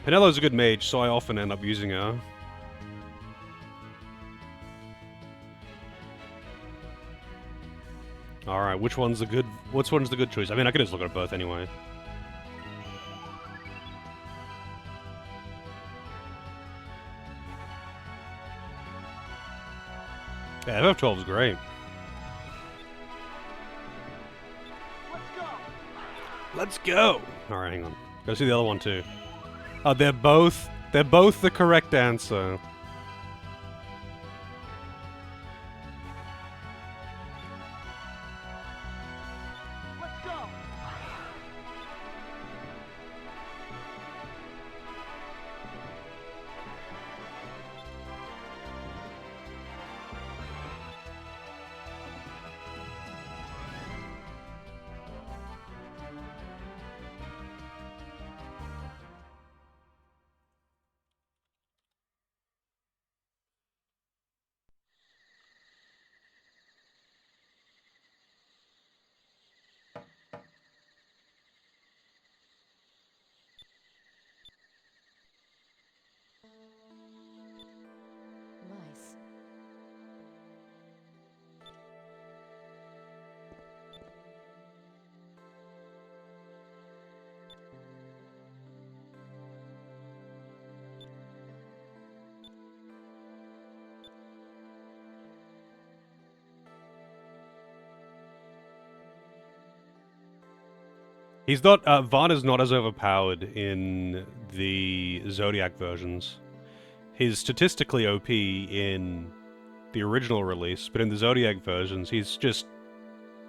Pinello's a good mage, so I often end up using her. Alright, which one's the good choice? I mean, I could just look at both anyway. Yeah, FF12 is great. Let's go! Alright, hang on. Go see the other one too. Oh, they're both the correct answer. He's not, Varna's not as overpowered in the Zodiac versions. He's statistically OP in the original release, but in the Zodiac versions, he's just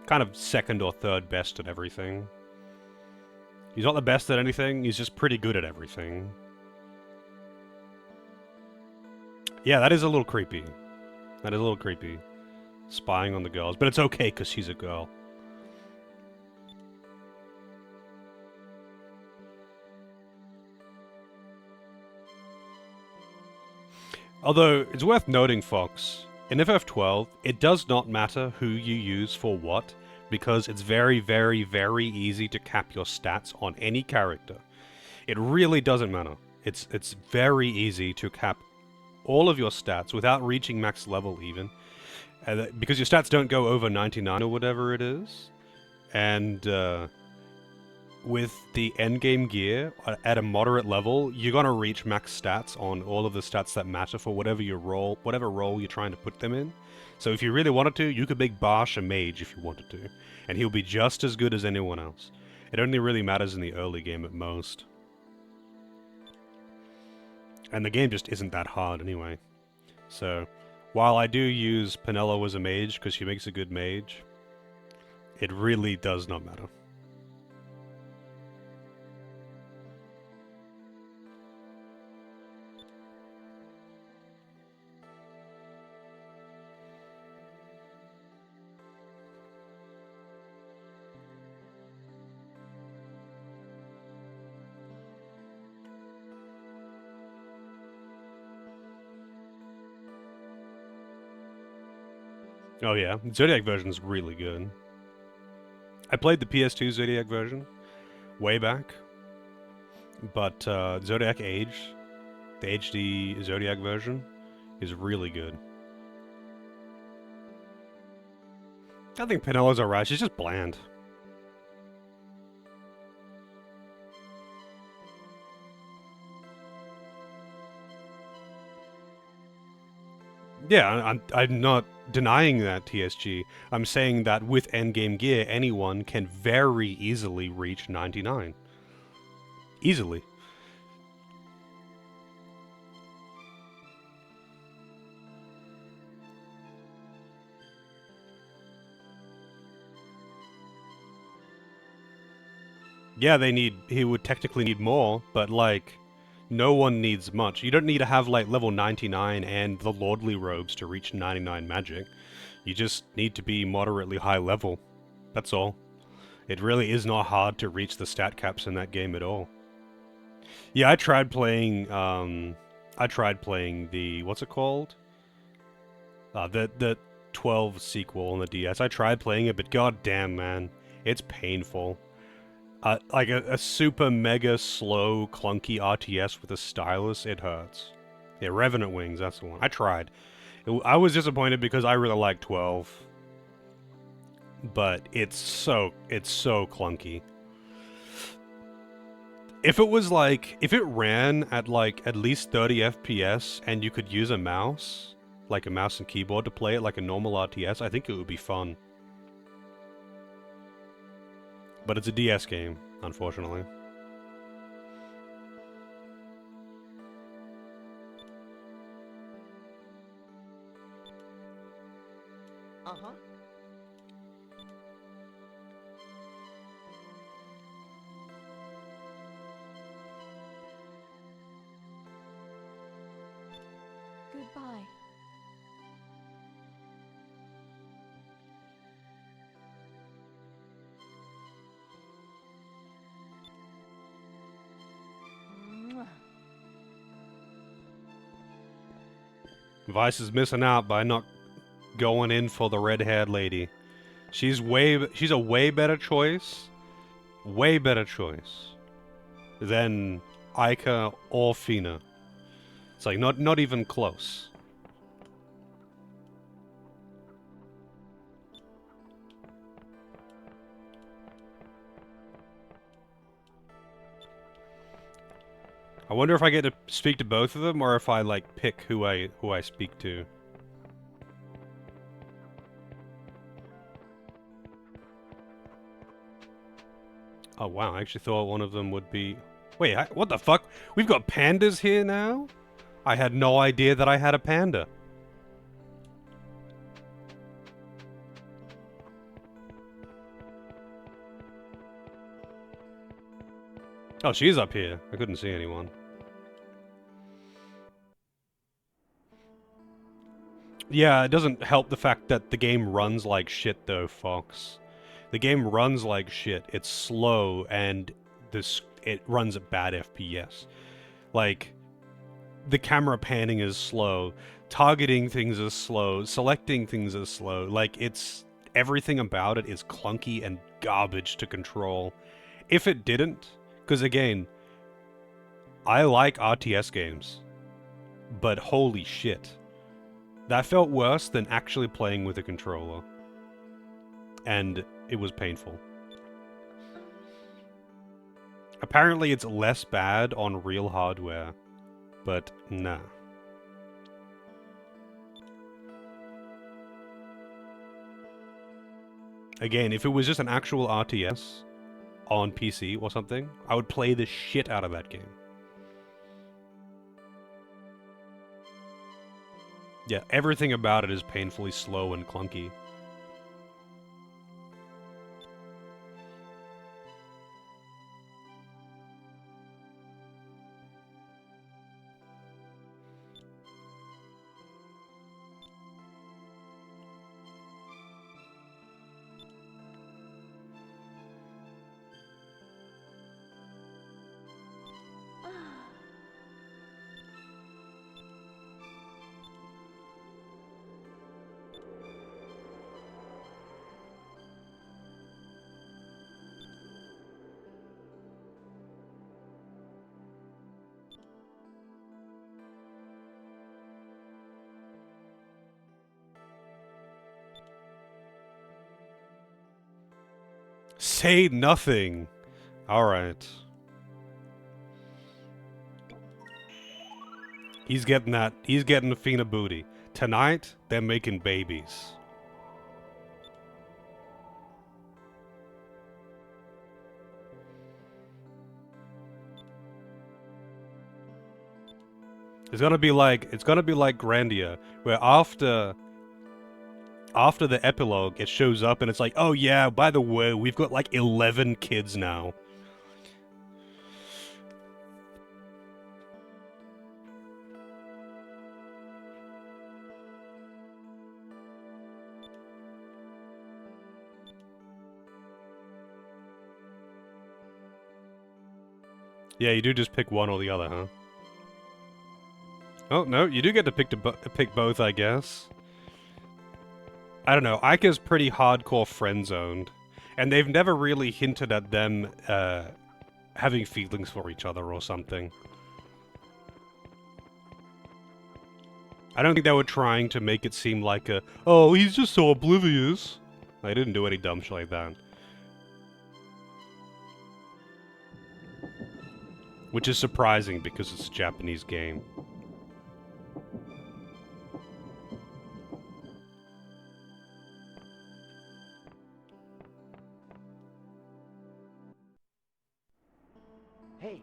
kind of second or third best at everything. He's not the best at anything, he's just pretty good at everything. Yeah, that is a little creepy. That is a little creepy. Spying on the girls, but it's okay because she's a girl. Although, it's worth noting, Fox, in FF12, it does not matter who you use for what, because it's very, very, very easy to cap your stats on any character. It really doesn't matter. It's very easy to cap all of your stats without reaching max level even, because your stats don't go over 99 or whatever it is, and with the endgame gear at a moderate level, you're gonna reach max stats on all of the stats that matter for whatever role you're trying to put them in. So if you really wanted to, you could make Barsh a mage if you wanted to, and he'll be just as good as anyone else. It only really matters in the early game at most. And the game just isn't that hard anyway. So, while I do use Penelo as a mage because she makes a good mage, it really does not matter. Oh yeah, Zodiac version's really good. I played the PS2 Zodiac version way back, but Zodiac Age, the HD Zodiac version, is really good. I think Penelo's alright, she's just bland. Yeah, I'm not denying that, TSG. I'm saying that with endgame gear, anyone can very easily reach 99. Easily. Yeah, he would technically need more, but like, no one needs much. You don't need to have like level 99 and the Lordly robes to reach 99 magic. You just need to be moderately high level. That's all. It really is not hard to reach the stat caps in that game at all. Yeah, I tried playing the, what's it called? The 12 sequel on the DS. I tried playing it, but goddamn, man, it's painful. Like a super mega slow clunky RTS with a stylus, it hurts. Yeah, Revenant Wings, that's the one. I tried. I was disappointed because I really like 12. But it's so clunky. If it ran at like at least 30 FPS and you could use a mouse, like a mouse and keyboard to play it like a normal RTS, I think it would be fun. But it's a DS game, unfortunately. Uh-huh. Goodbye. Vice is missing out by not going in for the red-haired lady. She's a way better choice. Way better choice than Aika or Fina. It's like not even close. I wonder if I get to speak to both of them or if I like pick who I speak to. Oh wow, I actually thought one of them would be... Wait, what the fuck? We've got pandas here now? I had no idea that I had a panda. Oh, she's up here. I couldn't see anyone. Yeah, it doesn't help the fact that the game runs like shit though, Fox. The game runs like shit. It's slow and it runs at bad FPS. Like, the camera panning is slow, targeting things is slow, selecting things is slow. Like, everything about it is clunky and garbage to control. If it didn't, because again, I like RTS games, but holy shit. That felt worse than actually playing with a controller. And it was painful. Apparently it's less bad on real hardware, but nah. Again, if it was just an actual RTS on PC or something, I would play the shit out of that game. Yeah, everything about it is painfully slow and clunky. Say nothing. Alright. He's getting the Fina booty. Tonight, they're making babies. It's gonna be like Grandia, where after the epilogue, it shows up and it's like, oh yeah, by the way, we've got like 11 kids now. Yeah, you do just pick one or the other, huh? Oh, no, you do get to pick both, I guess. I don't know, Aika's pretty hardcore friend-zoned, and they've never really hinted at them, having feelings for each other or something. I don't think they were trying to make it seem like oh, he's just so oblivious. They didn't do any dumb shit like that. Which is surprising because it's a Japanese game. Hey,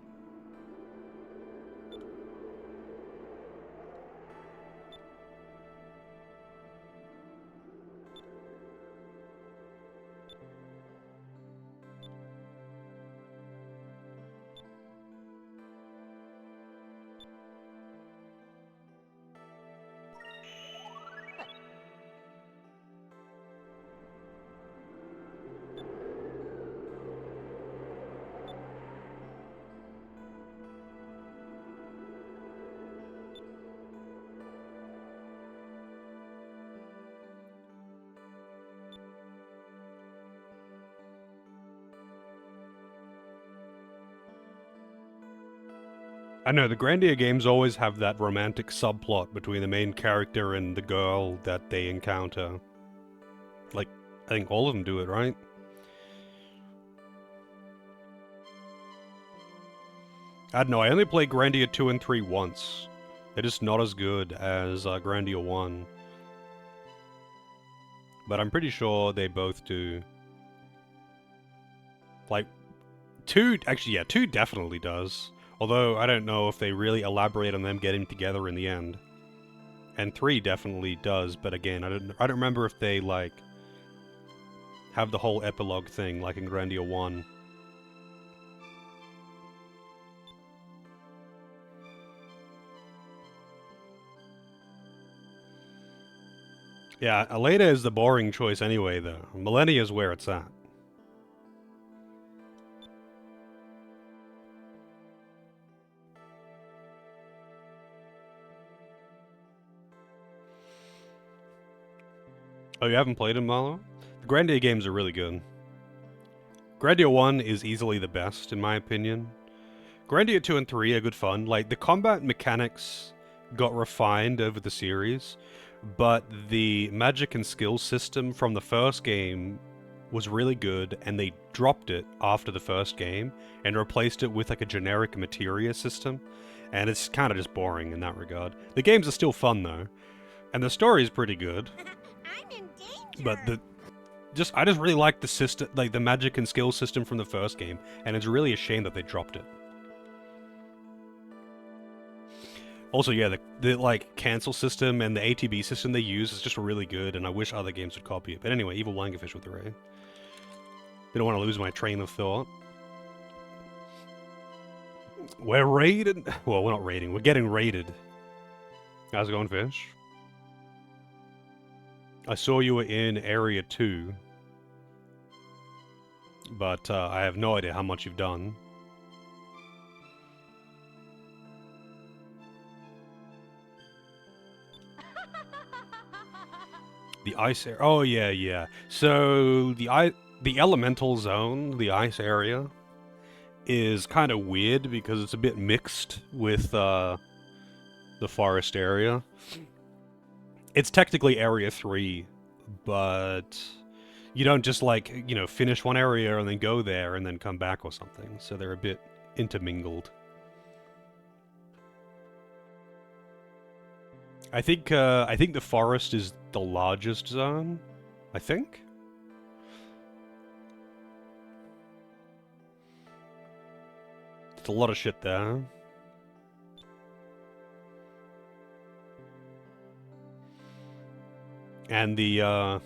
I know, the Grandia games always have that romantic subplot between the main character and the girl that they encounter. Like, I think all of them do it, right? I don't know, I only played Grandia 2 and 3 once. They're just not as good as Grandia 1. But I'm pretty sure they both do. Like, 2, actually, yeah, 2 definitely does. Although, I don't know if they really elaborate on them getting together in the end. And 3 definitely does, but again, I don't remember if they, like, have the whole epilogue thing, like in Grandia 1. Yeah, Aleda is the boring choice anyway, though. Millennia is where it's at. Oh, you haven't played them, Marlo? The Grandia games are really good. Grandia 1 is easily the best, in my opinion. Grandia 2 and 3 are good fun. Like, the combat mechanics got refined over the series, but the magic and skill system from the first game was really good, and they dropped it after the first game and replaced it with like a generic materia system, and it's kind of just boring in that regard. The games are still fun though, and the story is pretty good. I'm in danger. But I just really like the system, like the magic and skill system from the first game, and it's really a shame that they dropped it. Also, yeah, the like cancel system and the ATB system they use is just really good, and I wish other games would copy it. But anyway, Evil Wangerfish with the raid. Didn't want to lose my train of thought. We're raided. Well, we're not raiding. We're getting raided. How's it going, Fish? I saw you were in Area 2, but I have no idea how much you've done. The ice area. Oh yeah, yeah. So the elemental zone, the ice area, is kind of weird because it's a bit mixed with the forest area. It's technically Area 3, but you don't just like, you know, finish one area and then go there and then come back or something. So they're a bit intermingled. I think the forest is the largest zone. I think. It's a lot of shit there. And the I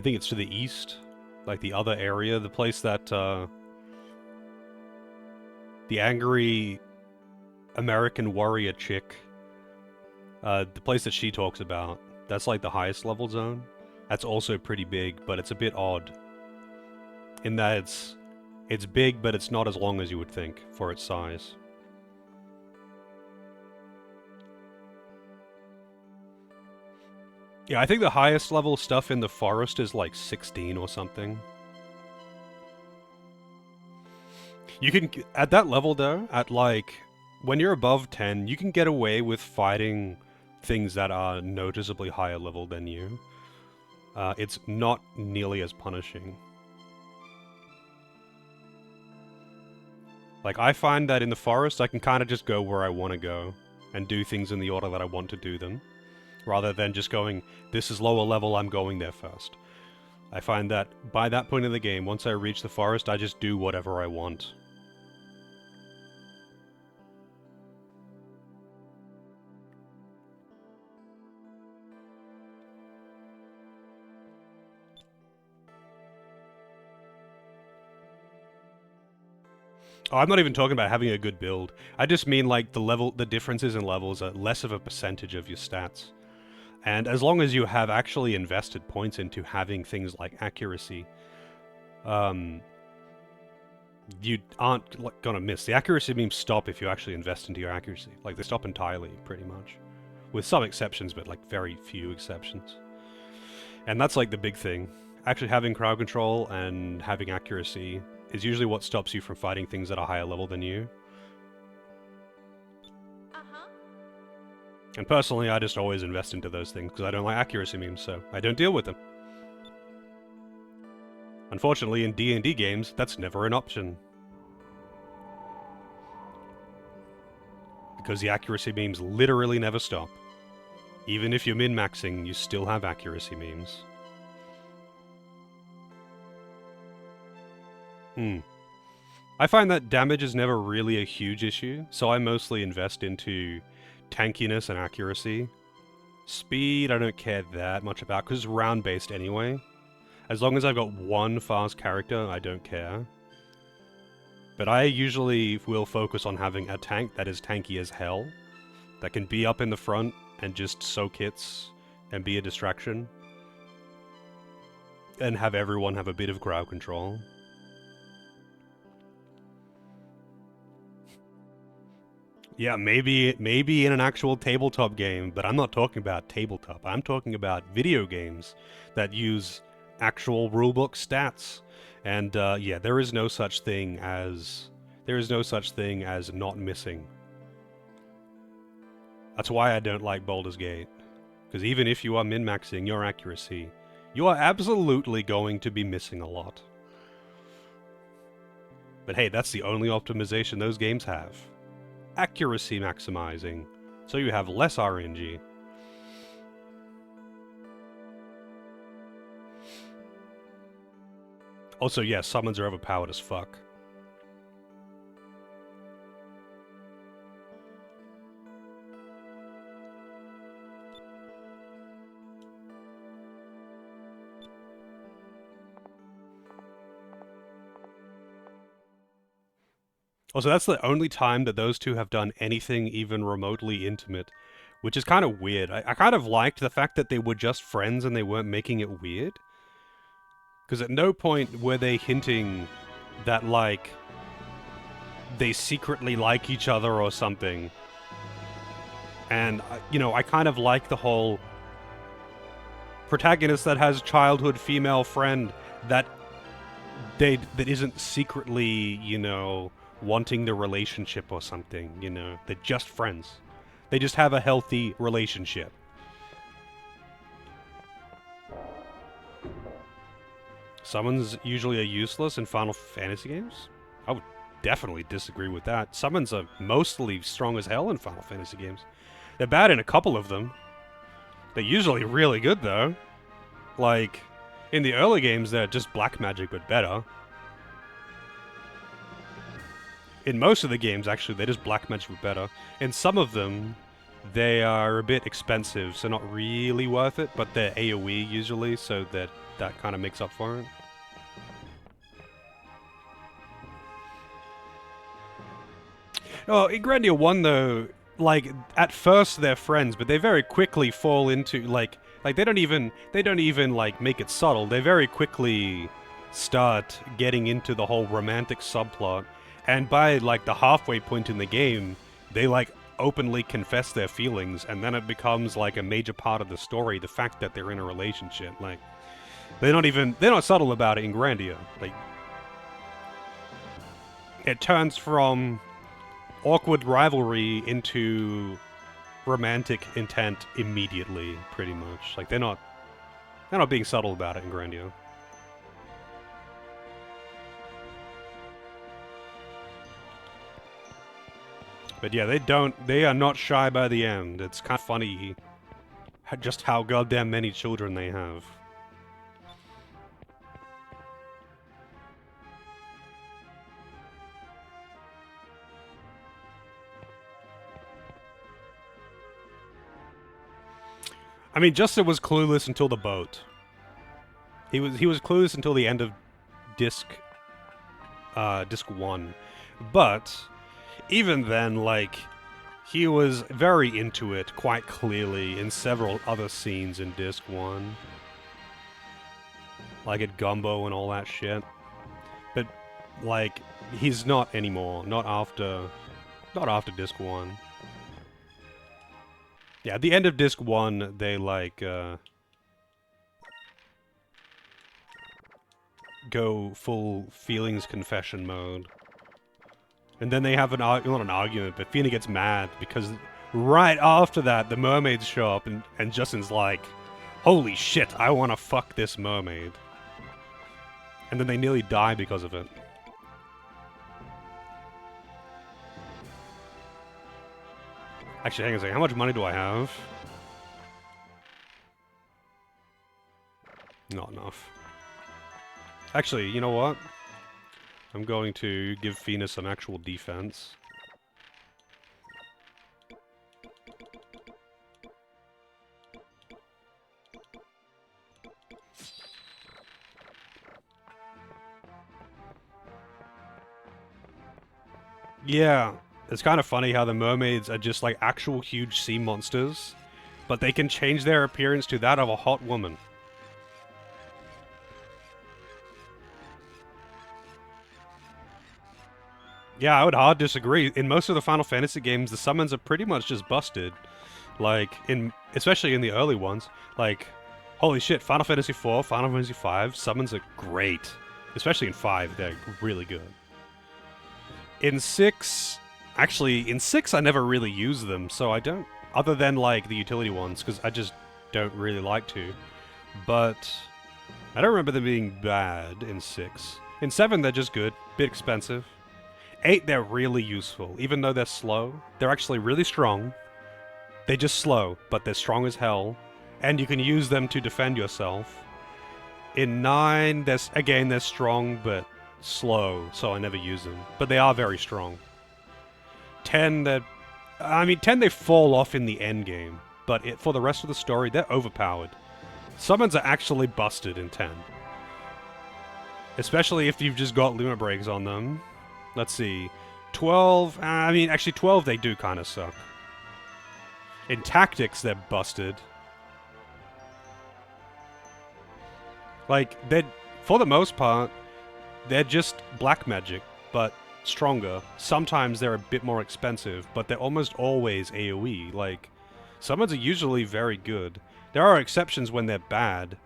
think it's to the east, like the other area, the place that the angry American warrior chick, the place that she talks about, that's like the highest level zone. That's also pretty big, but it's a bit odd. In that it's big, but it's not as long as you would think for its size. Yeah, I think the highest level stuff in the forest is like 16 or something. You can, at that level though, at like, when you're above 10, you can get away with fighting things that are noticeably higher level than you. It's not nearly as punishing. Like, I find that in the forest, I can kind of just go where I want to go and do things in the order that I want to do them, rather than just going, this is lower level, I'm going there first. I find that by that point in the game, once I reach the forest, I just do whatever I want. Oh, I'm not even talking about having a good build. I just mean like the differences in levels are less of a percentage of your stats. And as long as you have actually invested points into having things like accuracy, you aren't gonna miss. The accuracy beams stop if you actually invest into your accuracy. Like, they stop entirely, pretty much. With some exceptions, but like very few exceptions. And that's like the big thing. Actually having crowd control and having accuracy is usually what stops you from fighting things at a higher level than you. And personally, I just always invest into those things because I don't like accuracy memes, so I don't deal with them. Unfortunately, in D&D games, that's never an option. Because the accuracy memes literally never stop. Even if you're min-maxing, you still have accuracy memes. I find that damage is never really a huge issue, so I mostly invest into tankiness and accuracy. Speed, I don't care that much about, because it's round-based anyway. As long as I've got one fast character, I don't care. But I usually will focus on having a tank that is tanky as hell, that can be up in the front and just soak hits and be a distraction. And have everyone have a bit of crowd control. Yeah, maybe in an actual tabletop game, but I'm not talking about tabletop. I'm talking about video games that use actual rulebook stats. And yeah, there is no such thing as not missing. That's why I don't like Baldur's Gate. Because even if you are min-maxing your accuracy, you are absolutely going to be missing a lot. But hey, that's the only optimization those games have. Accuracy maximizing, so you have less RNG. Also, yes, summons are overpowered as fuck. Also, that's the only time that those two have done anything even remotely intimate, which is kind of weird. I kind of liked the fact that they were just friends and they weren't making it weird. Because at no point were they hinting that, like, they secretly like each other or something. And, you know, I kind of like the whole protagonist that has childhood female friend that isn't secretly, you know, wanting the relationship or something, you know. They're just friends. They just have a healthy relationship. Summons usually are useless in Final Fantasy games? I would definitely disagree with that. Summons are mostly strong as hell in Final Fantasy games. They're bad in a couple of them. They're usually really good, though. Like, in the early games, they're just black magic, but better. In most of the games, actually, they're just black magic, but better. In some of them, they are a bit expensive, so not really worth it, but they're AoE usually, so that kind of makes up for it. Oh, in Grandia 1, though, like, at first they're friends, but they very quickly fall into, like they don't even, like, make it subtle. They very quickly start getting into the whole romantic subplot, and by, like, the halfway point in the game, they, like, openly confess their feelings, and then it becomes, like, a major part of the story, the fact that they're in a relationship. Like, they're not subtle about it in Grandia. Like, it turns from awkward rivalry into romantic intent immediately, pretty much. Like, they're not being subtle about it in Grandia. But yeah, they are not shy by the end. It's kind of funny just how goddamn many children they have. I mean, Justin was clueless until the boat. He was clueless until the end of disc 1. But even then, like, he was very into it quite clearly in several other scenes in disc 1. Like at Gumbo and all that shit. But, like, he's not anymore. Not after disc 1. Yeah, at the end of disc 1, they, like, go full feelings confession mode. And then they have not an argument, but Fina gets mad because right after that, the mermaids show up and Justin's like, holy shit, I want to fuck this mermaid. And then they nearly die because of it. Actually, hang on a second. How much money do I have? Not enough. Actually, you know what? I'm going to give Fina some actual defense. Yeah, it's kind of funny how the mermaids are just like actual huge sea monsters, but they can change their appearance to that of a hot woman. Yeah, I would hard disagree. In most of the Final Fantasy games, the summons are pretty much just busted. Like, especially in the early ones. Like, holy shit, Final Fantasy IV, Final Fantasy V, summons are great. Especially in 5, they're really good. In 6, actually, in 6 I never really use them, so I don't, other than, like, the utility ones, because I just don't really like to. But I don't remember them being bad in 6. In 7, they're just good, bit expensive. 8, they're really useful. Even though they're slow, they're actually really strong. They're just slow, but they're strong as hell. And you can use them to defend yourself. In 9, they're strong, but slow, so I never use them. But they are very strong. 10, 10, they fall off in the end game. But for the rest of the story, they're overpowered. Summons are actually busted in 10. Especially if you've just got limit breaks on them. Let's see. 12, actually 12 they do kind of suck. In Tactics, they're busted. Like, for the most part, they're just black magic, but stronger. Sometimes they're a bit more expensive, but they're almost always AoE. Like, summons are usually very good. There are exceptions when they're bad,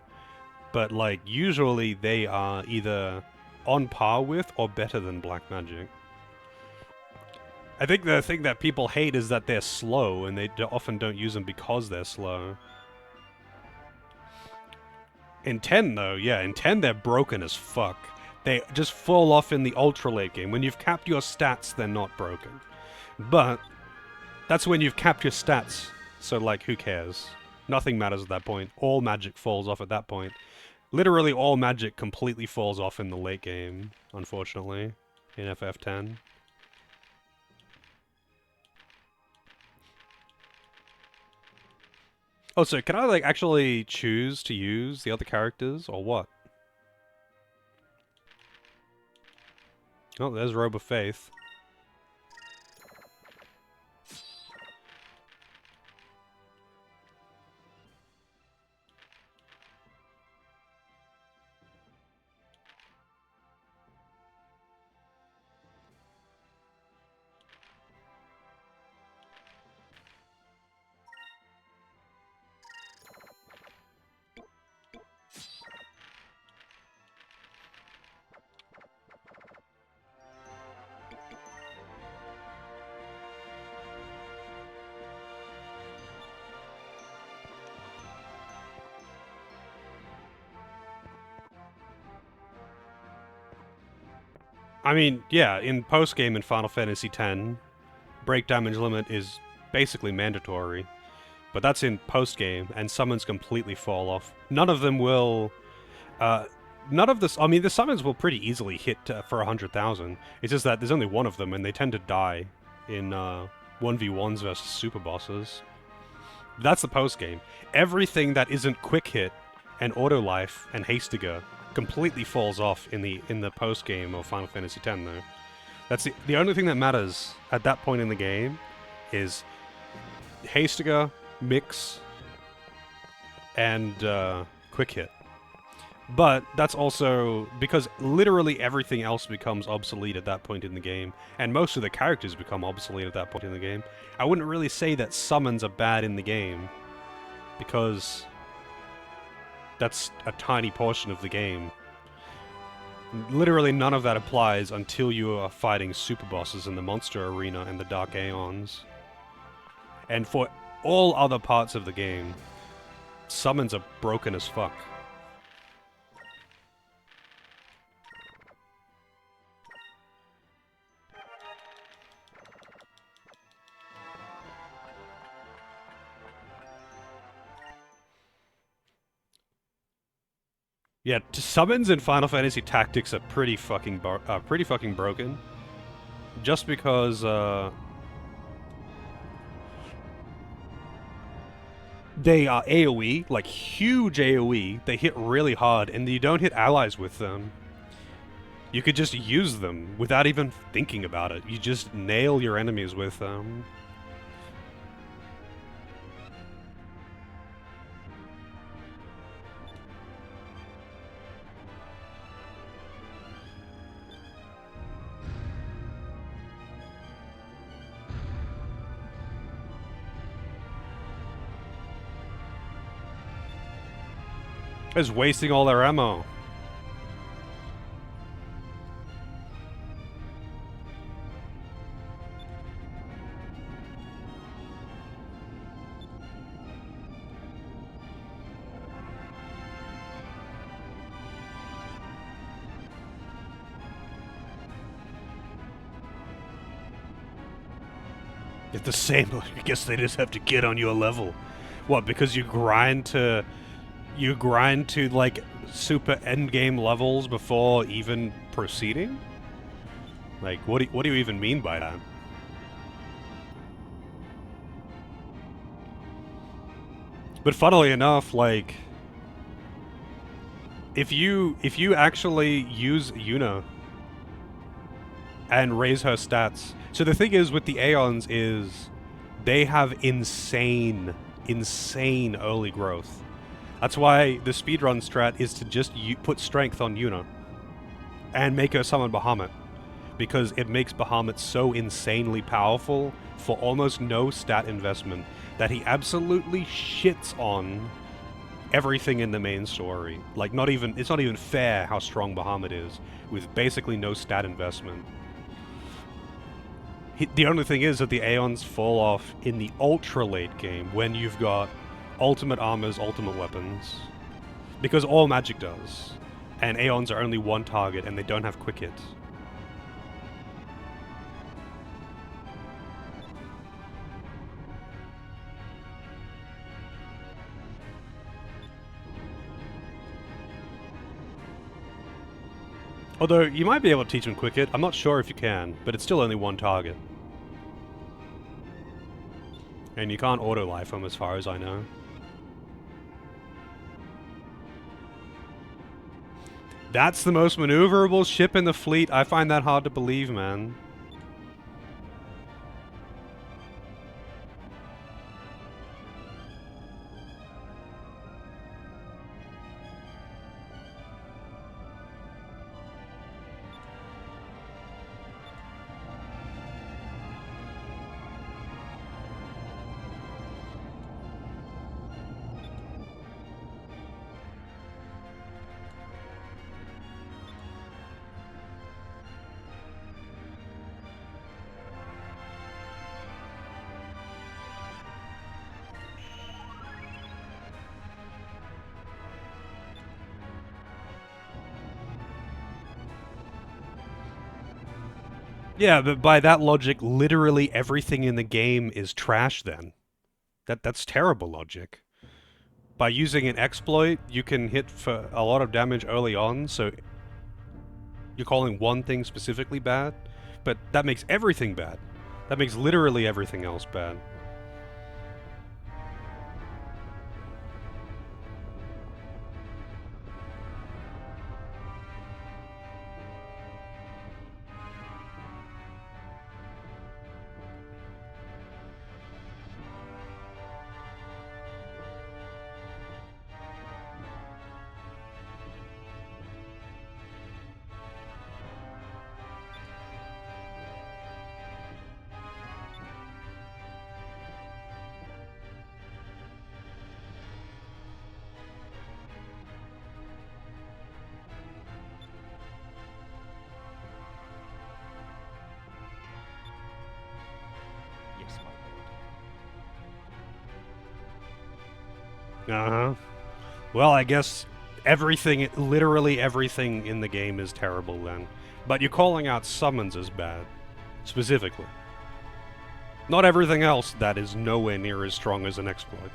but, like, usually they are either on par with or better than black magic. I think the thing that people hate is that they're slow, and they often don't use them because they're slow. In 10, though, yeah, in 10 they're broken as fuck. They just fall off in the ultra late game. When you've capped your stats, they're not broken. But that's when you've capped your stats, so, like, who cares? Nothing matters at that point. All magic falls off at that point. Literally all magic completely falls off in the late game, unfortunately, in FF10. Oh, so can I, like, actually choose to use the other characters, or what? Oh, there's Robe of Faith. I mean, yeah, in post-game in Final Fantasy X, break damage limit is basically mandatory. But that's in post-game, and summons completely fall off. None of them will... none of this... I mean, the summons will pretty easily hit for 100,000. It's just that there's only one of them, and they tend to die in 1v1s versus super bosses. That's the post-game. Everything that isn't quick hit and auto life and Hastiger completely falls off in the post game of Final Fantasy X, though. That's the only thing that matters at that point in the game is Hastiger, Mix, and quick hit. But that's also because literally everything else becomes obsolete at that point in the game, and most of the characters become obsolete at that point in the game. I wouldn't really say that summons are bad in the game, because that's a tiny portion of the game. Literally none of that applies until you are fighting super bosses in the monster arena and the Dark Aeons. And for all other parts of the game, summons are broken as fuck. Yeah, summons in Final Fantasy Tactics are pretty fucking broken. Just because they are AoE, like huge AoE. They hit really hard, and you don't hit allies with them. You could just use them without even thinking about it. You just nail your enemies with them. It's wasting all their ammo. It's the same. I guess they just have to get on your level. What? Because you grind to like super endgame levels before even proceeding? Like, what do you even mean by that? But funnily enough, like, if you actually use Yuna and raise her stats. So the thing is with the Aeons is they have insane early growth. That's why the speedrun strat is to just put strength on Yuna and make her summon Bahamut, because it makes Bahamut so insanely powerful for almost no stat investment that he absolutely shits on everything in the main story. Like, it's not even fair how strong Bahamut is with basically no stat investment. The only thing is that the Aeons fall off in the ultra late game when you've got ultimate armors, ultimate weapons, because all magic does, and Aeons are only one target and they don't have quick hit. Although, you might be able to teach them quick hit. I'm not sure if you can, but it's still only one target. And you can't auto-life them as far as I know. That's the most maneuverable ship in the fleet. I find that hard to believe, man. Yeah, but by that logic, literally everything in the game is trash then. That's terrible logic. By using an exploit, you can hit for a lot of damage early on, so you're calling one thing specifically bad, but that makes everything bad. That makes literally everything else bad. Yes, my lord. Uh-huh. Well, I guess everything, literally everything in the game is terrible then. But you're calling out summons as bad, specifically. Not everything else that is nowhere near as strong as an exploit.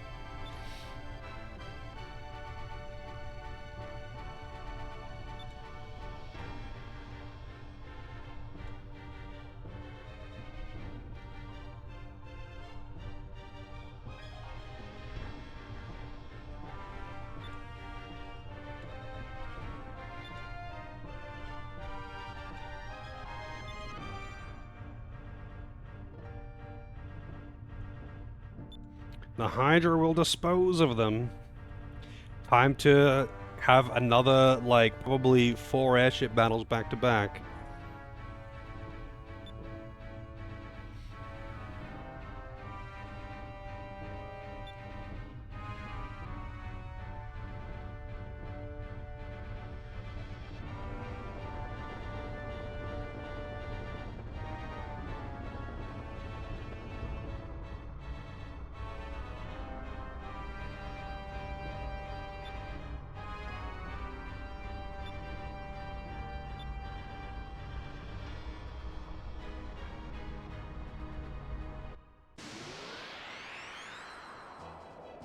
The Hydra will dispose of them. Time to have another, like, probably 4 airship battles back to back.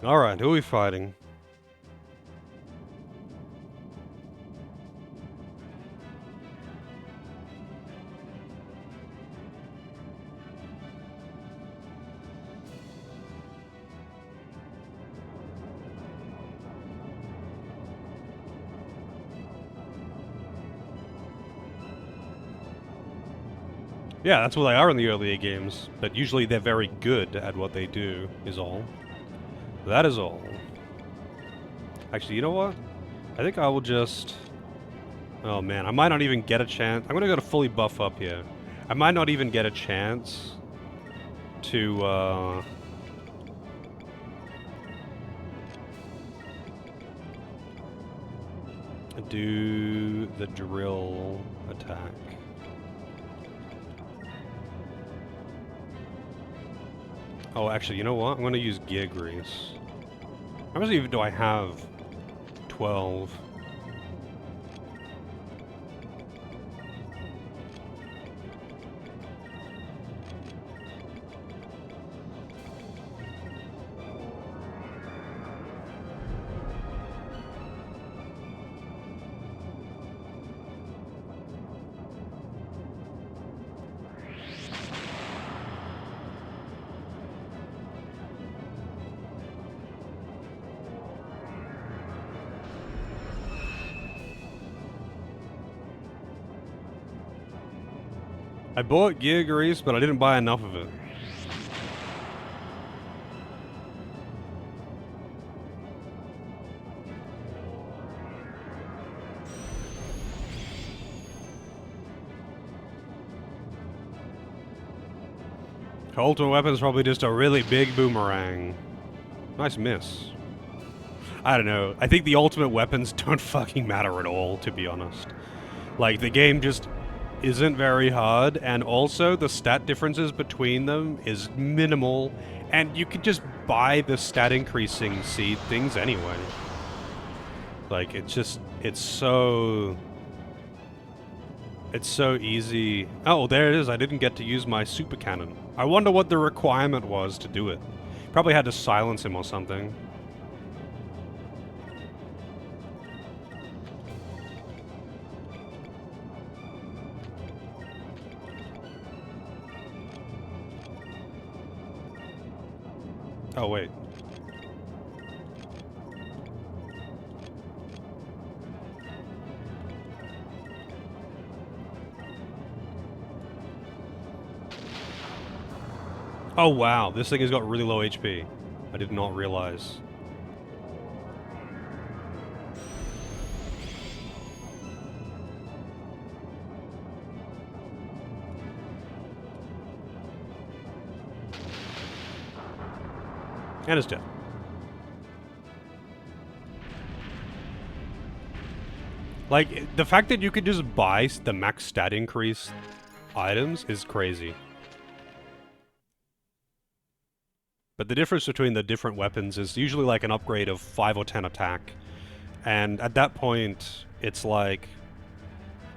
Alright, who are we fighting? Yeah, that's what they are in the earlier games, but usually they're very good at what they do, is all. That is all. Actually, you know what? I think I will just... Oh man, I might not even get a chance. I'm gonna go to fully buff up here. I might not even get a chance to, do the drill attack. Oh, actually, you know what? I'm going to use gear grease. How much even do I have? 12. I bought gear grease, but I didn't buy enough of it. Her ultimate weapon's probably just a really big boomerang. Nice miss. I don't know. I think the ultimate weapons don't fucking matter at all, to be honest. Like, the game just isn't very hard, and also the stat differences between them is minimal, and you could just buy the stat increasing seed things anyway. Like, it's so easy. Oh, there it is. I didn't get to use my super cannon. I wonder what the requirement was to do it. Probably had to silence him or something. Oh, wait. Oh, wow. This thing has got really low HP. I did not realize. And it's dead. Like, the fact that you could just buy the max stat increase items is crazy. But the difference between the different weapons is usually like an upgrade of 5 or 10 attack. And at that point, it's like...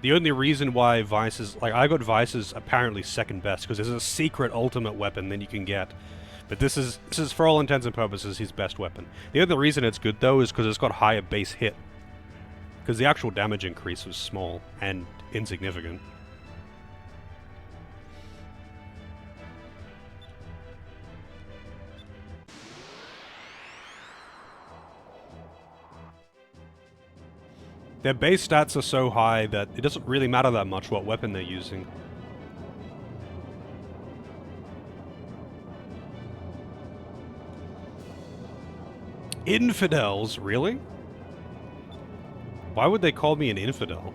The only reason why Vice is... Like, I got Vice's apparently second best, because there's a secret ultimate weapon that you can get. But this is, for all intents and purposes, his best weapon. The other reason it's good, though, is because it's got higher base hit. Because the actual damage increase was small and insignificant. Their base stats are so high that it doesn't really matter that much what weapon they're using. Infidels, really? Why would they call me an infidel?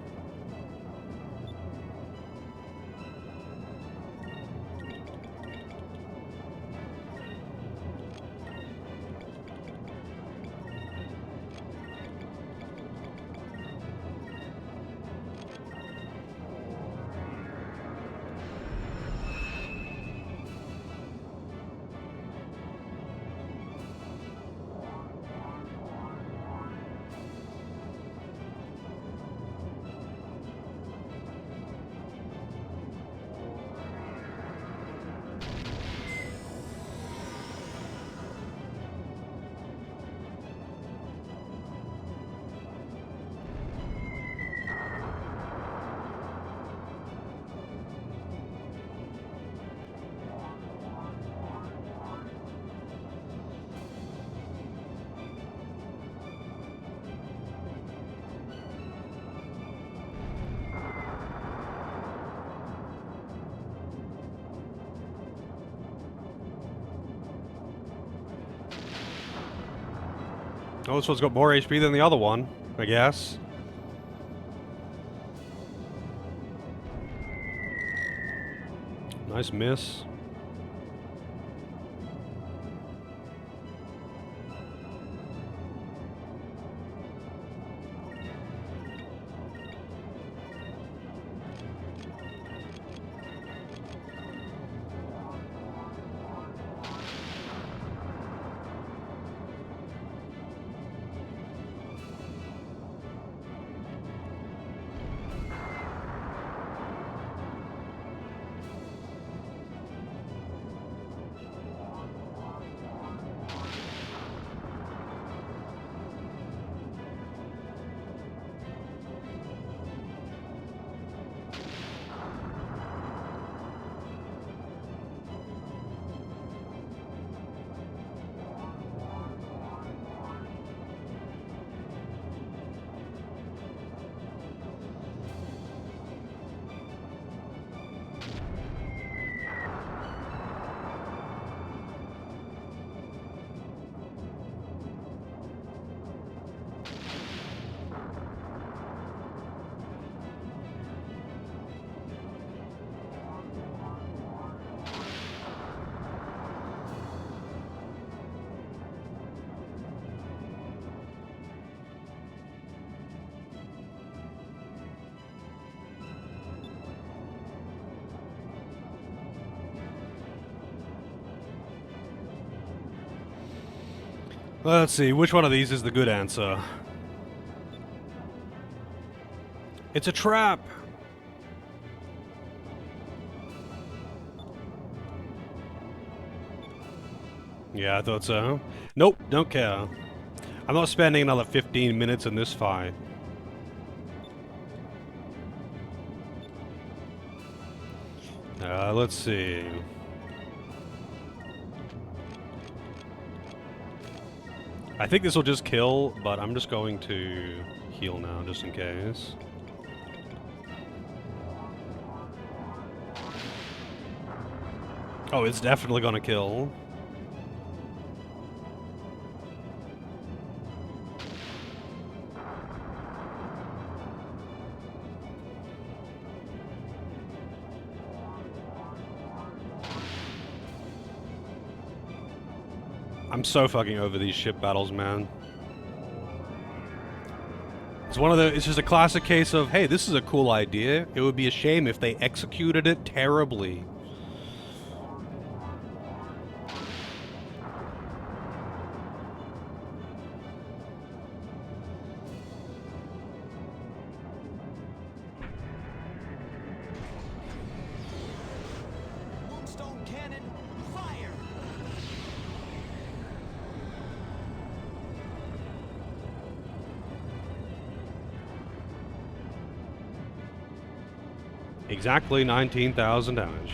Oh, this one's got more HP than the other one, I guess. Nice miss. Let's see, which one of these is the good answer? It's a trap! Yeah, I thought so. Nope, don't care. I'm not spending another 15 minutes in this fight. Let's see. I think this will just kill, but I'm just going to heal now, just in case. Oh, it's definitely gonna kill. I'm so fucking over these ship battles, man. It's just a classic case of, hey, this is a cool idea. It would be a shame if they executed it terribly. Moonstone cannon, fire! Exactly 19,000 damage.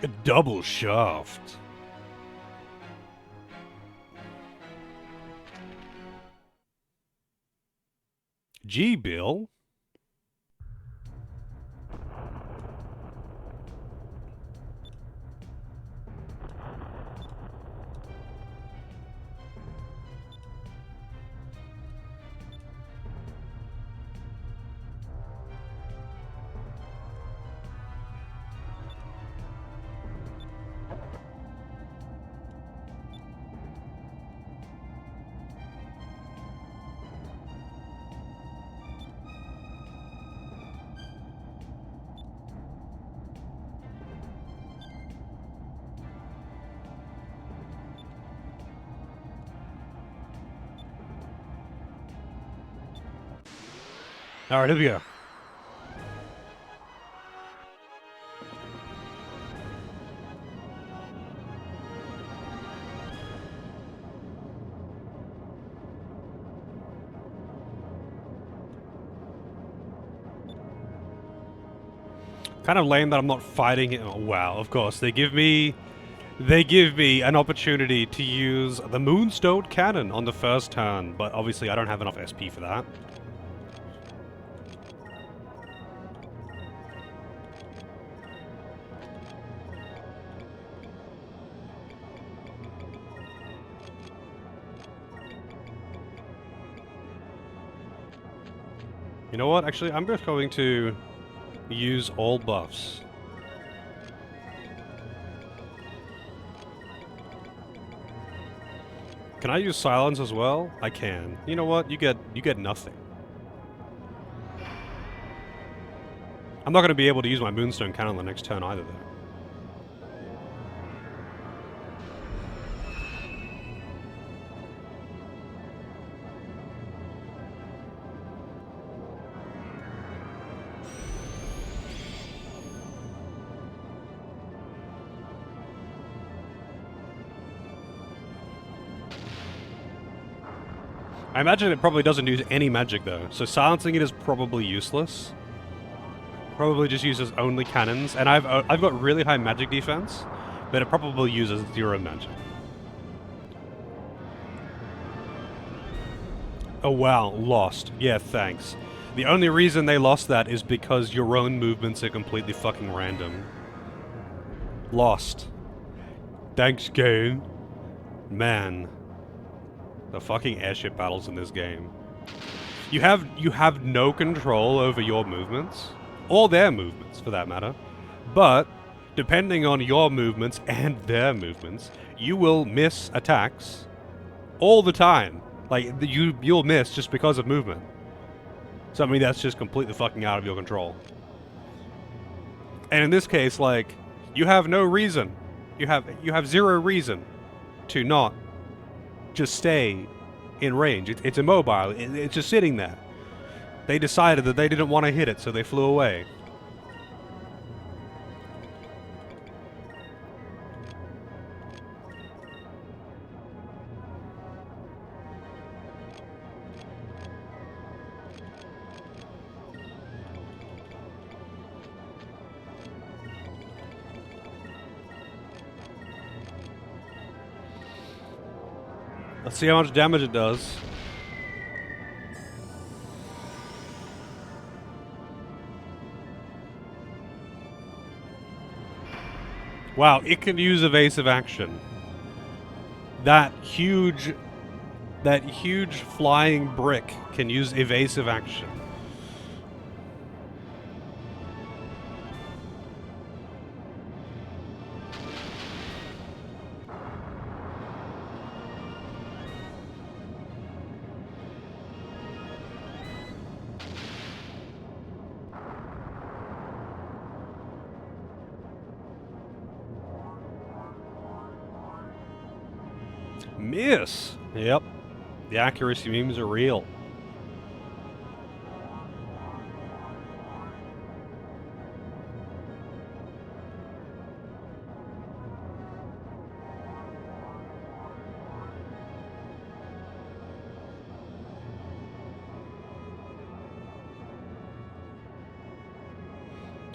A double shaft. Gee, Bill. Alright, here we go. Kind of lame that I'm not fighting it. Oh, wow, of course. They give me an opportunity to use the Moonstone Cannon on the first turn, but obviously I don't have enough SP for that. You know what? Actually, I'm just going to use all buffs. Can I use silence as well? I can. You know what? You get nothing. I'm not going to be able to use my Moonstone Cannon the next turn either, though. I imagine it probably doesn't use any magic though, so silencing it is probably useless. Probably just uses only cannons, and I've got really high magic defense, but it probably uses 0 magic. Oh wow, lost. Yeah, thanks. The only reason they lost that is because your own movements are completely fucking random. Lost. Thanks, game. Man. The fucking airship battles in this game. You have no control over your movements, or their movements for that matter, but depending on your movements and their movements, you will miss attacks all the time. Like, you'll miss just because of movement. So I mean, that's just completely fucking out of your control. And in this case, like, you have no reason. You have 0 reason to not just stay in range. It's immobile. It's just sitting there. They decided that they didn't want to hit it, so they flew away. Let's see how much damage it does. Wow, it can use evasive action. That huge flying brick can use evasive action. Miss! Yep. The accuracy memes are real.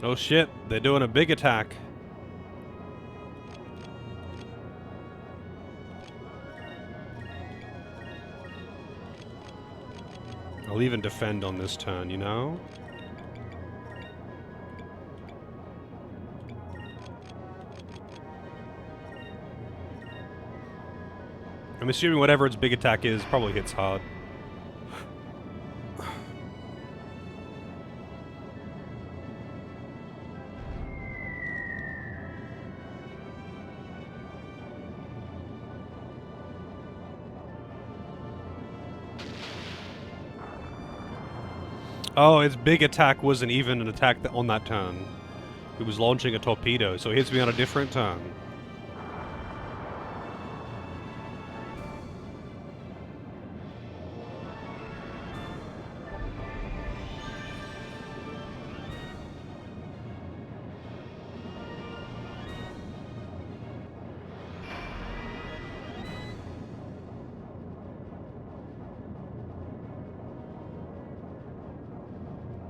Oh shit, they're doing a big attack. I'll even defend on this turn, you know? I'm assuming whatever its big attack is probably hits hard. Oh, its big attack wasn't even an attack on that turn. It was launching a torpedo, so it hits me on a different turn.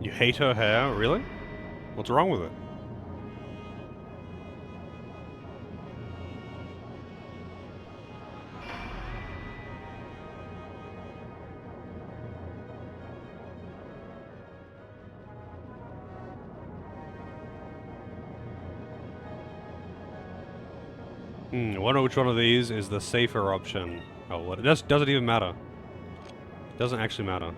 You hate her hair? Really? What's wrong with it? I wonder which one of these is the safer option. Oh, what? It doesn't even matter. Doesn't actually matter.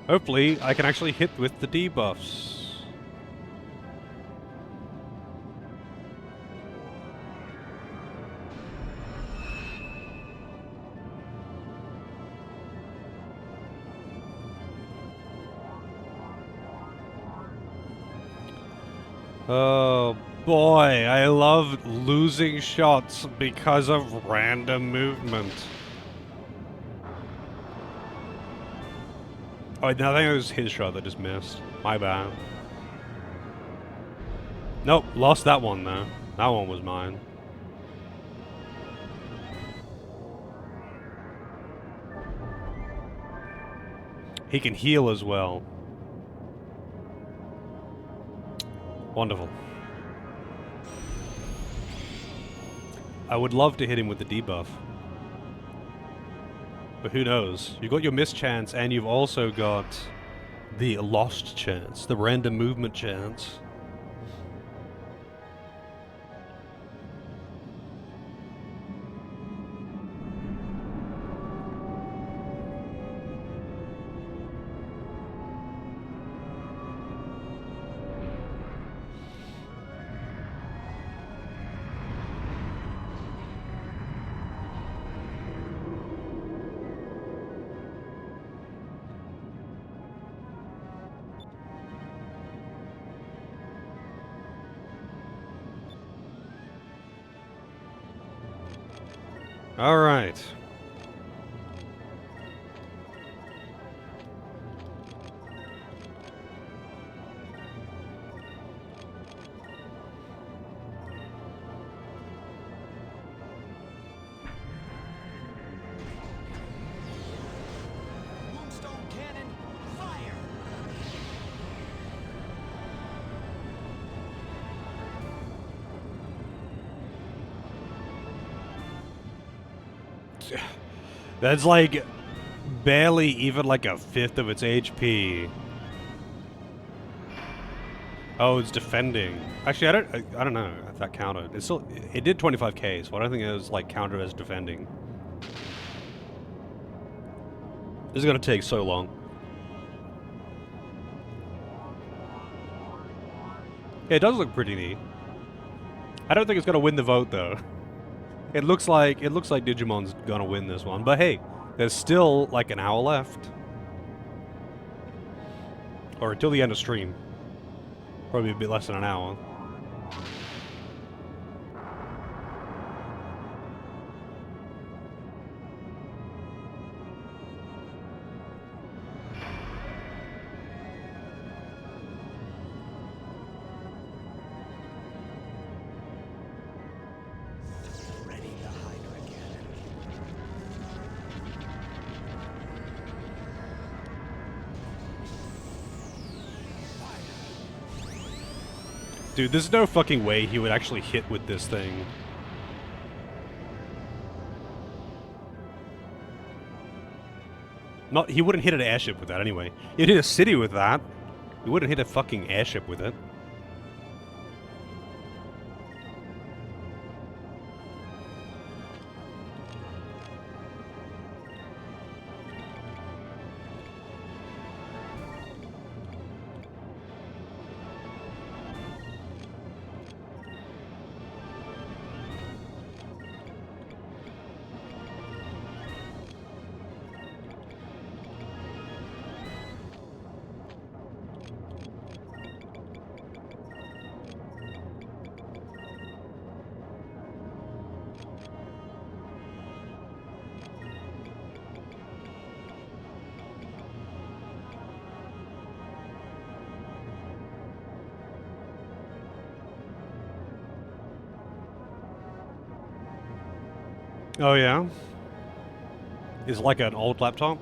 Hopefully, I can actually hit with the debuffs. Oh boy, I love losing shots because of random movement. Oh, I think it was his shot that just missed. My bad. Nope, lost that one though. That one was mine. He can heal as well. Wonderful. I would love to hit him with the debuff. But who knows? You've got your miss chance, and you've also got the lost chance, the random movement chance. All right. Moonstone cannon, fire! That's like barely even like a fifth of its HP. Oh, it's defending. Actually, I don't know if that counted. It still, it did 25k, so I don't think it was like counted as defending. This is gonna take so long. Yeah, it does look pretty neat. I don't think it's gonna win the vote though. It looks like Digimon's gonna win this one, but hey, there's still like an hour left. Or until the end of stream. Probably a bit less than an hour. Dude, there's no fucking way he would actually hit with this thing. Not, he wouldn't hit an airship with that anyway. He'd hit a city with that. He wouldn't hit a fucking airship with it. Oh yeah? Is it like an old laptop?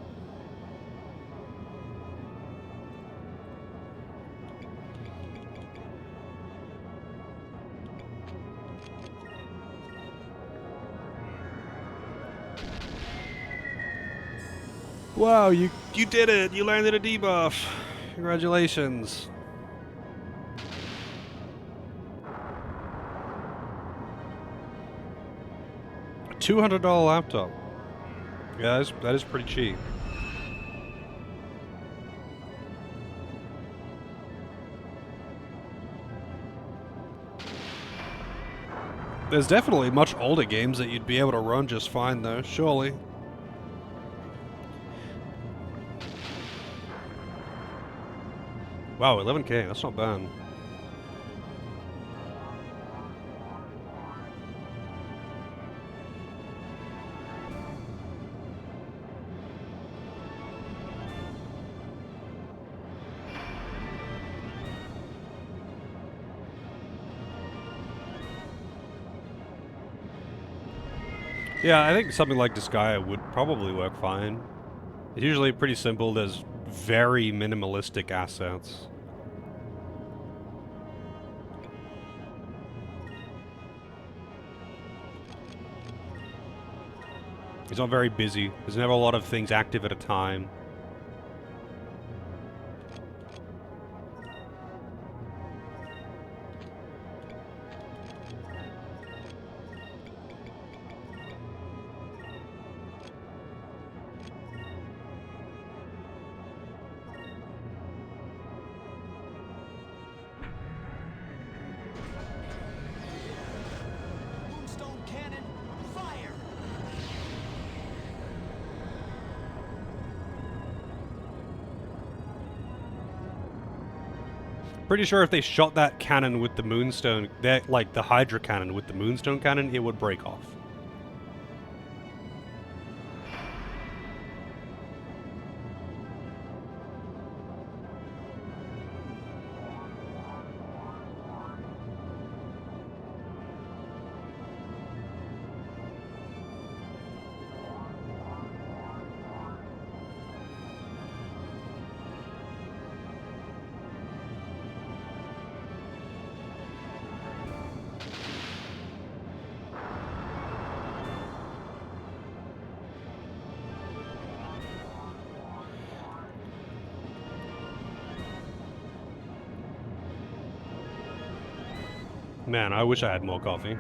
Wow, you did it! You landed a debuff! Congratulations. A $200 laptop. Yeah, that is pretty cheap. There's definitely much older games that you'd be able to run just fine though, surely. Wow, 11K, that's not bad. Yeah, I think something like Disgaea would probably work fine. It's usually pretty simple, there's very minimalistic assets. It's not very busy, there's never a lot of things active at a time. Moonstone cannon, fire! Pretty sure if they shot that cannon with the moonstone, that like the Hydra cannon with the moonstone cannon, it would break off. Man, I wish I had more coffee.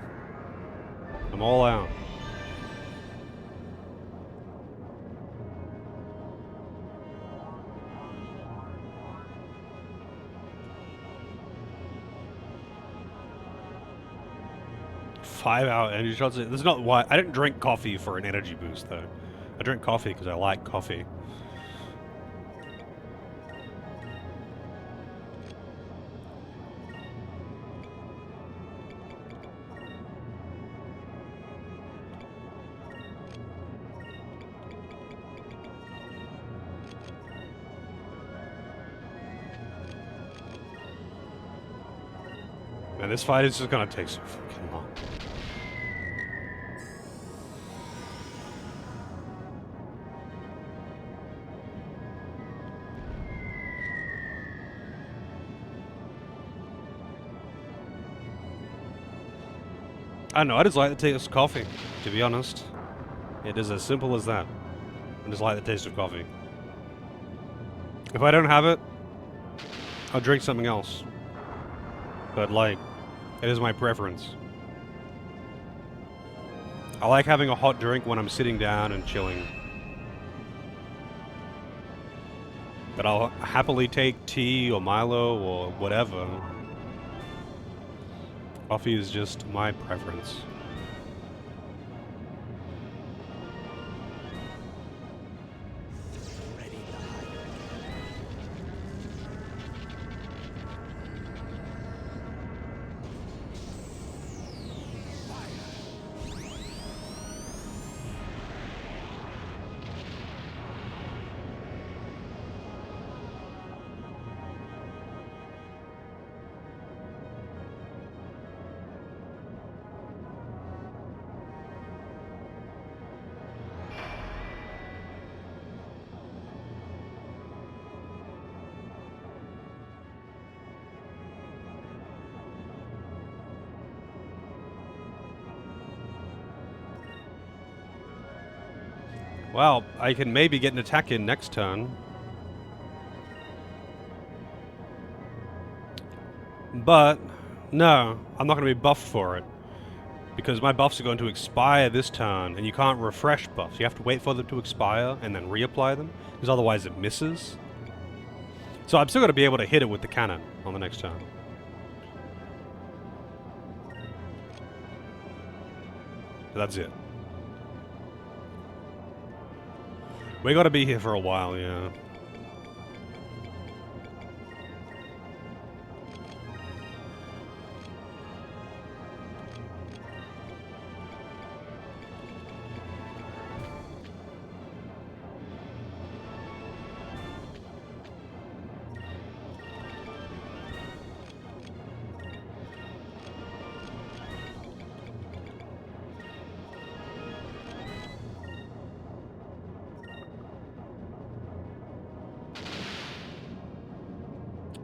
I'm all out. Five-hour energy shots. This is not why I didn't drink coffee for an energy boost, though. I drink coffee because I like coffee. Man, this fight is just gonna take so fucking long. I don't know, I just like the taste of coffee, to be honest. It is as simple as that. I just like the taste of coffee. If I don't have it, I'll drink something else. But, like, it is my preference. I like having a hot drink when I'm sitting down and chilling. But I'll happily take tea or Milo or whatever. Coffee is just my preference. Ready to hide. Well, I can maybe get an attack in next turn. But, no, I'm not going to be buffed for it. Because my buffs are going to expire this turn, and you can't refresh buffs. You have to wait for them to expire and then reapply them, because otherwise it misses. So I'm still going to be able to hit it with the cannon on the next turn. That's it. We got to be here for a while, yeah.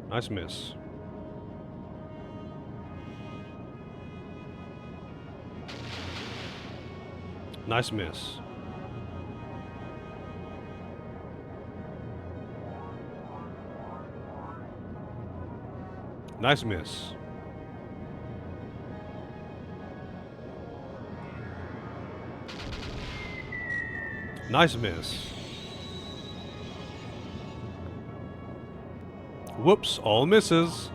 Nice miss. Nice miss. Nice miss. Nice miss. Whoops, all misses.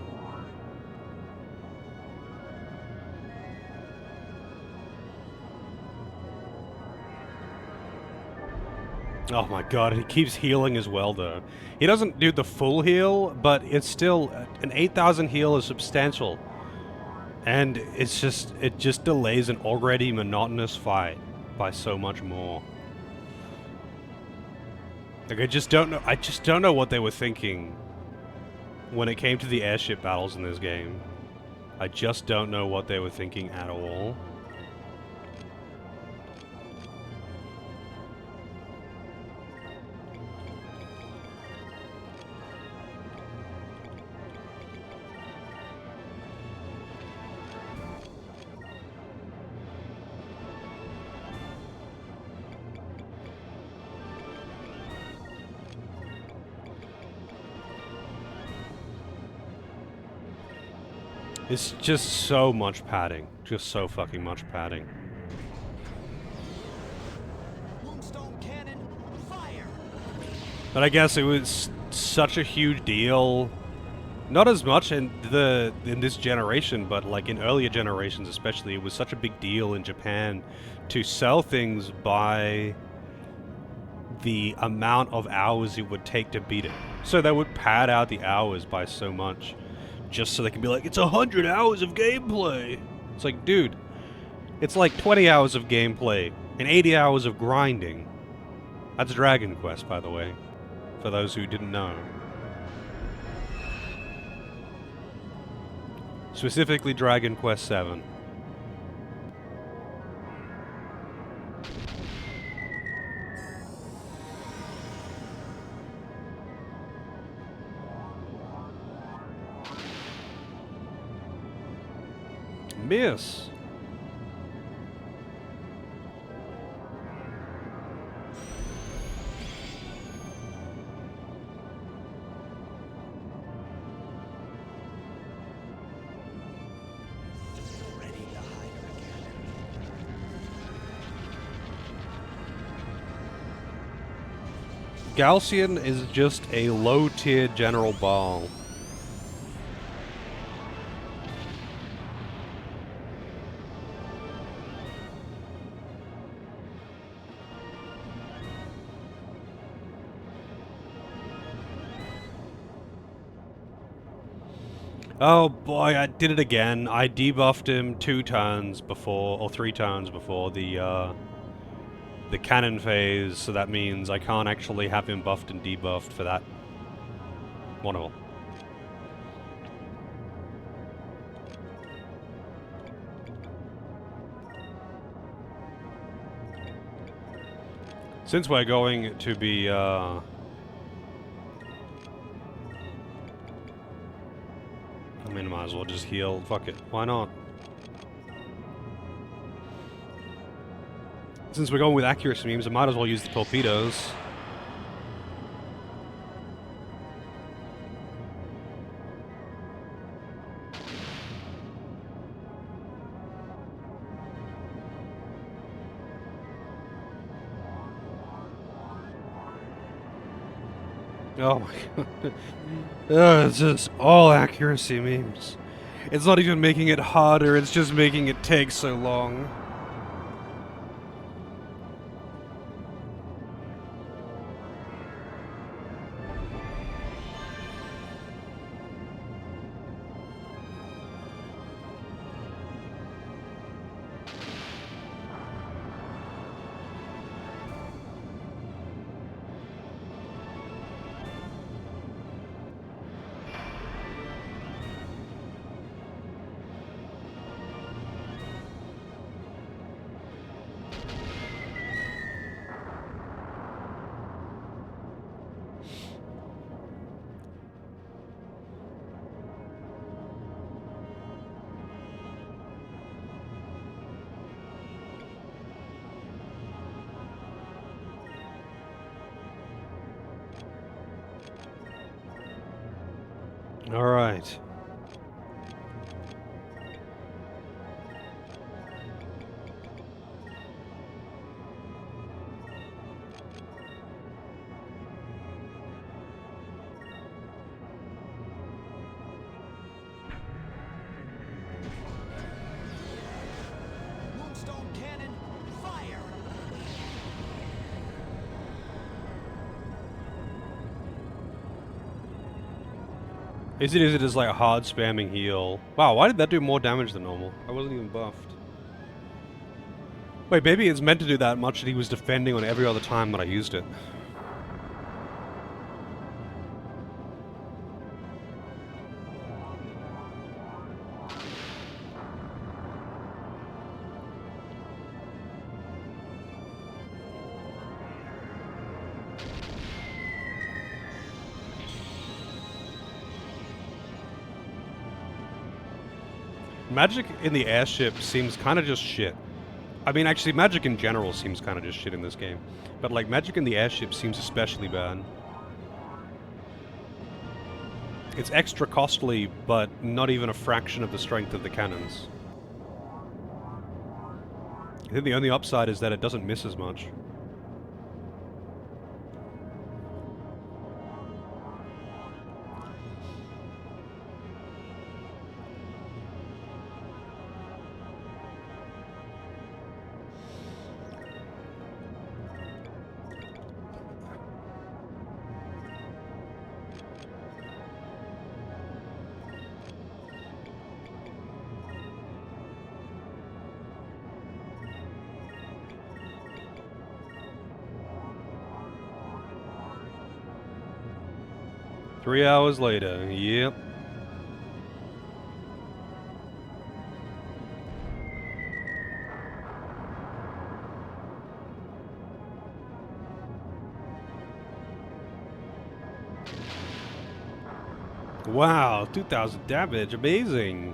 Oh my god, he keeps healing as well though. He doesn't do the full heal, but it's still, an 8,000 heal is substantial. And it just delays an already monotonous fight by so much more. Like I just don't know what they were thinking when it came to the airship battles in this game. I just don't know what they were thinking at all. It's just so much padding. Just so fucking much padding. Moonstone cannon, fire! But I guess it was such a huge deal. Not as much in this generation, but like in earlier generations especially, it was such a big deal in Japan to sell things by the amount of hours it would take to beat it. So they would pad out the hours by so much, just so they can be like, it's 100 hours of gameplay. It's like, dude, it's like 20 hours of gameplay and 80 hours of grinding. That's Dragon Quest, by the way, for those who didn't know. Specifically Dragon Quest 7. Miss. Gaussian is just a low-tier general ball. Oh boy, I did it again. I debuffed him 2 turns before, or 3 turns before the cannon phase, so that means I can't actually have him buffed and debuffed for that. Wonderful. Since we're going to be, I mean, I might as well just heal. Fuck it. Why not? Since we're going with accuracy memes, I might as well use the torpedoes. Oh my god. It's just all accuracy memes. It's not even making it harder, it's just making it take so long. Alright. Moonstone cannon, fire! Is it as like a hard spamming heal? Wow, why did that do more damage than normal? I wasn't even buffed. Wait, maybe it's meant to do that much that he was defending on every other time that I used it. Magic in the airship seems kind of just shit. I mean, actually, magic in general seems kind of just shit in this game. But, like, magic in the airship seems especially bad. It's extra costly, but not even a fraction of the strength of the cannons. I think the only upside is that it doesn't miss as much. Three hours later, yep. Wow, 2,000 damage, amazing.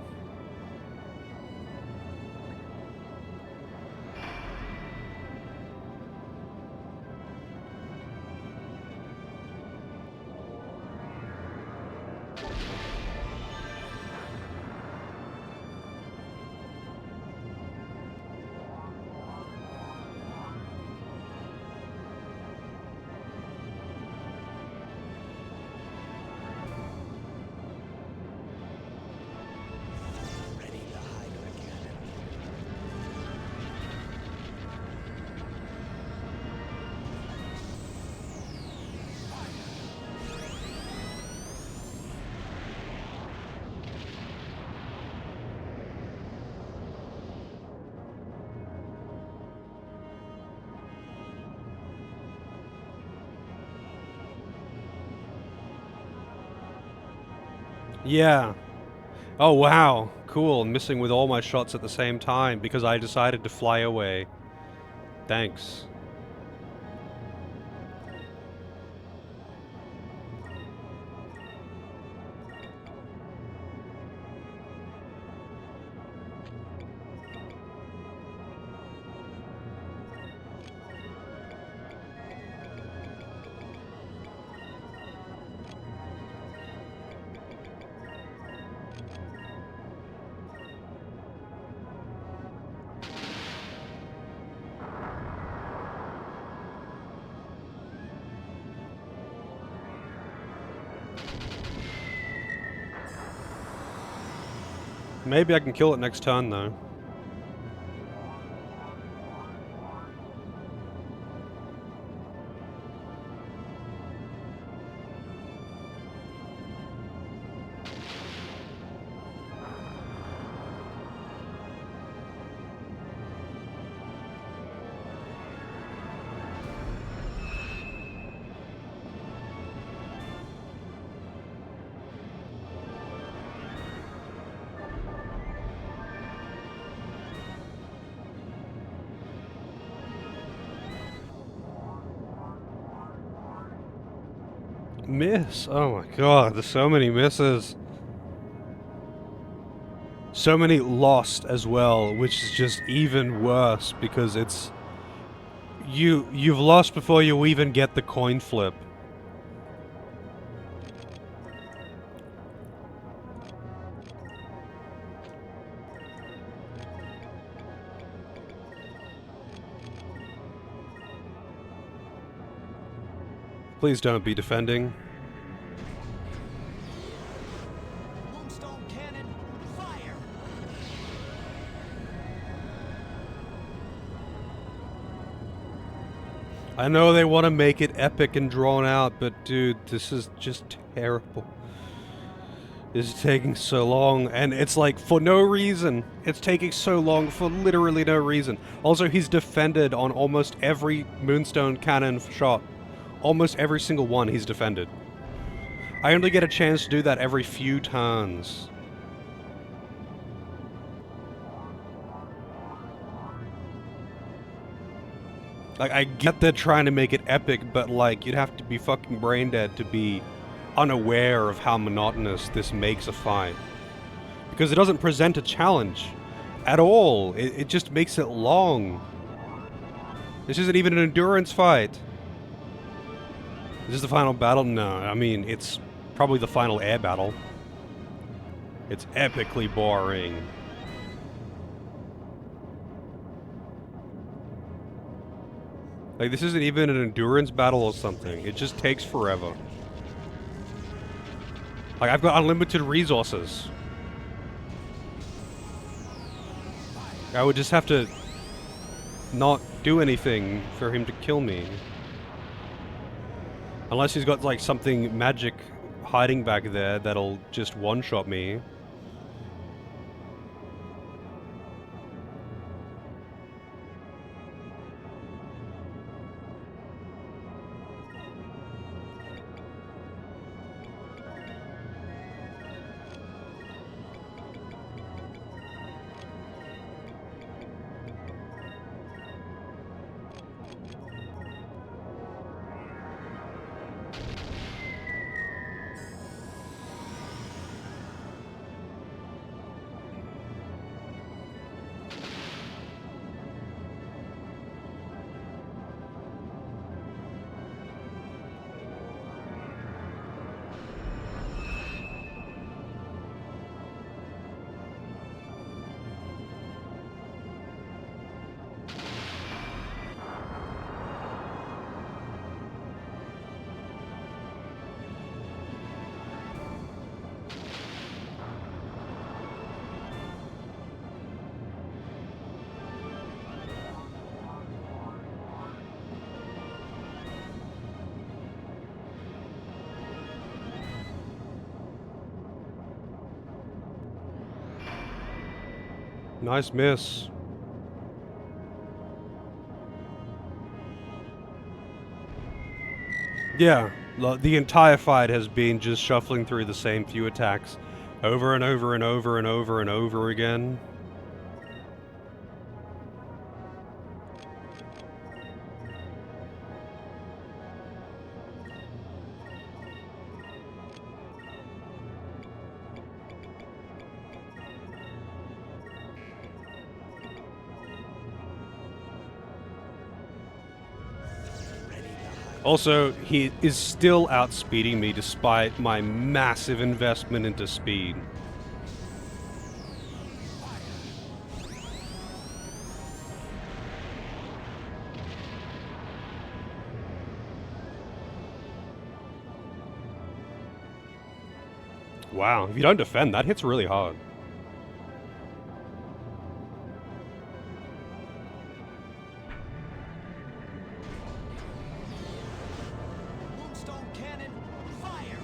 Yeah. Oh, wow. Cool. Missing with all my shots at the same time because I decided to fly away. Thanks. Maybe I can kill it next turn, though. Miss! Oh my god, there's so many misses. So many lost as well, which is just even worse because it's... You've lost before you even get the coin flip. Please don't be defending. Moonstone cannon, fire! I know they want to make it epic and drawn out, but dude, this is just terrible. This is taking so long, and it's like, for no reason. It's taking so long for literally no reason. Also, he's defended on almost every Moonstone cannon shot. Almost every single one he's defended. I only get a chance to do that every few turns. Like, I get they're trying to make it epic, but like, you'd have to be fucking brain dead to be unaware of how monotonous this makes a fight. Because it doesn't present a challenge at all. It just makes it long. This isn't even an endurance fight. Is this the final battle? No, I mean, it's probably the final air battle. It's epically boring. Like, this isn't even an endurance battle or something. It just takes forever. Like, I've got unlimited resources. I would just have to not do anything for him to kill me. Unless he's got, like, something magic hiding back there that'll just one-shot me. Nice miss. Yeah, the entire fight has been just shuffling through the same few attacks Over and over and over and over and over again. Also, he is still outspeeding me despite my massive investment into speed. Wow, if you don't defend, that hits really hard. Moonstone cannon, fire!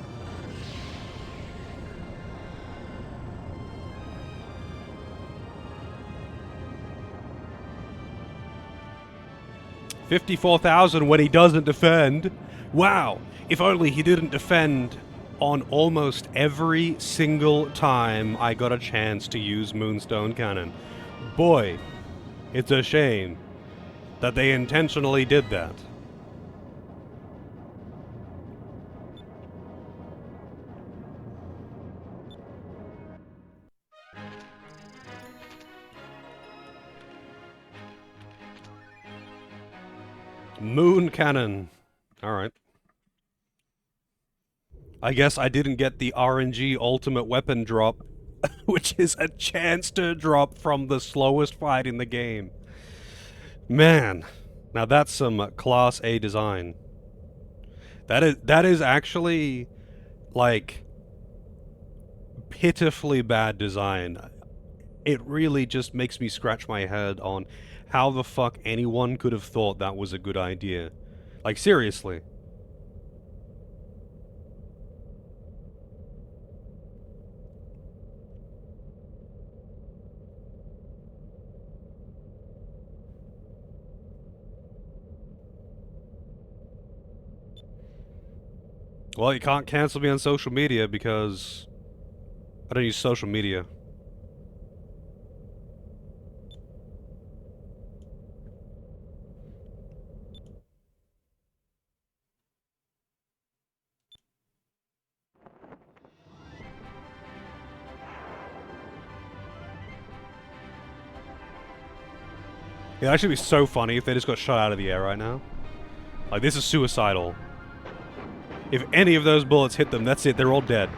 54,000 when he doesn't defend. Wow, if only he didn't defend on almost every single time I got a chance to use Moonstone Cannon. Boy, it's a shame that they intentionally did that. Moon Cannon. Alright. I guess I didn't get the RNG ultimate weapon drop, which is a chance to drop from the slowest fight in the game. Man, now that's some Class A design. That is actually, like, pitifully bad design. It really just makes me scratch my head on how the fuck anyone could have thought that was a good idea. Like, seriously. Well, you can't cancel me on social media because I don't use social media. It'd actually be so funny if they just got shot out of the air right now. Like, this is suicidal. If any of those bullets hit them, that's it, they're all dead.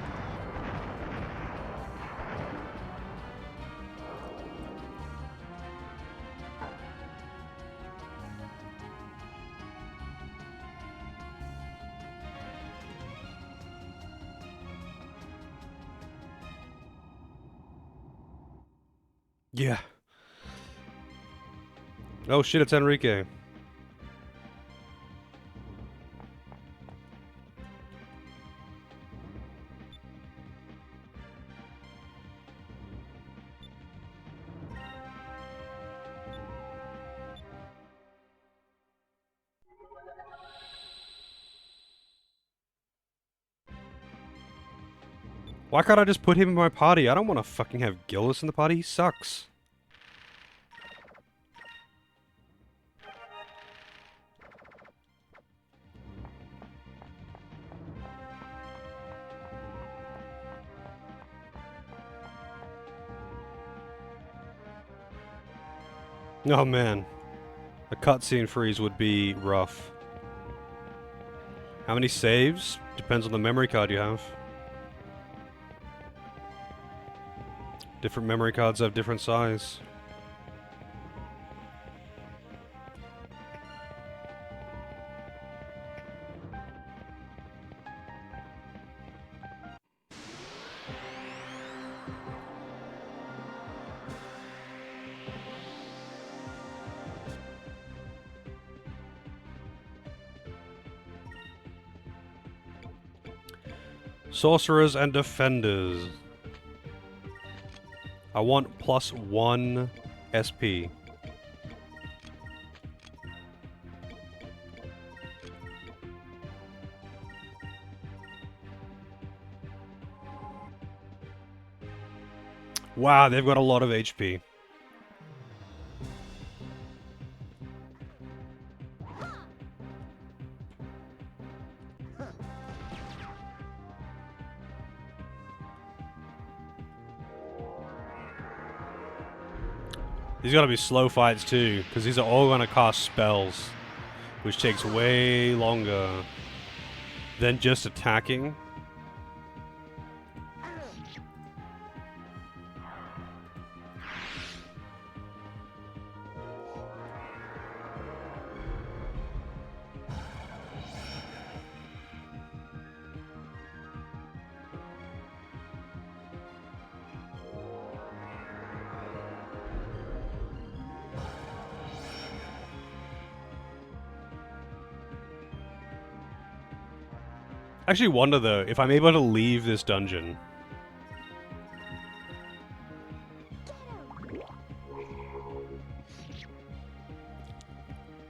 Yeah. Oh shit, it's Enrique. Why can't I just put him in my party? I don't want to fucking have Gillis in the party. He sucks. Oh man. A cutscene freeze would be rough. How many saves? Depends on the memory card you have. Different memory cards have different size. Sorcerers and defenders. I want +1 SP. Wow, they've got a lot of HP. These gotta be slow fights too, because these are all gonna cast spells, which takes way longer than just attacking. I actually wonder though if I'm able to leave this dungeon.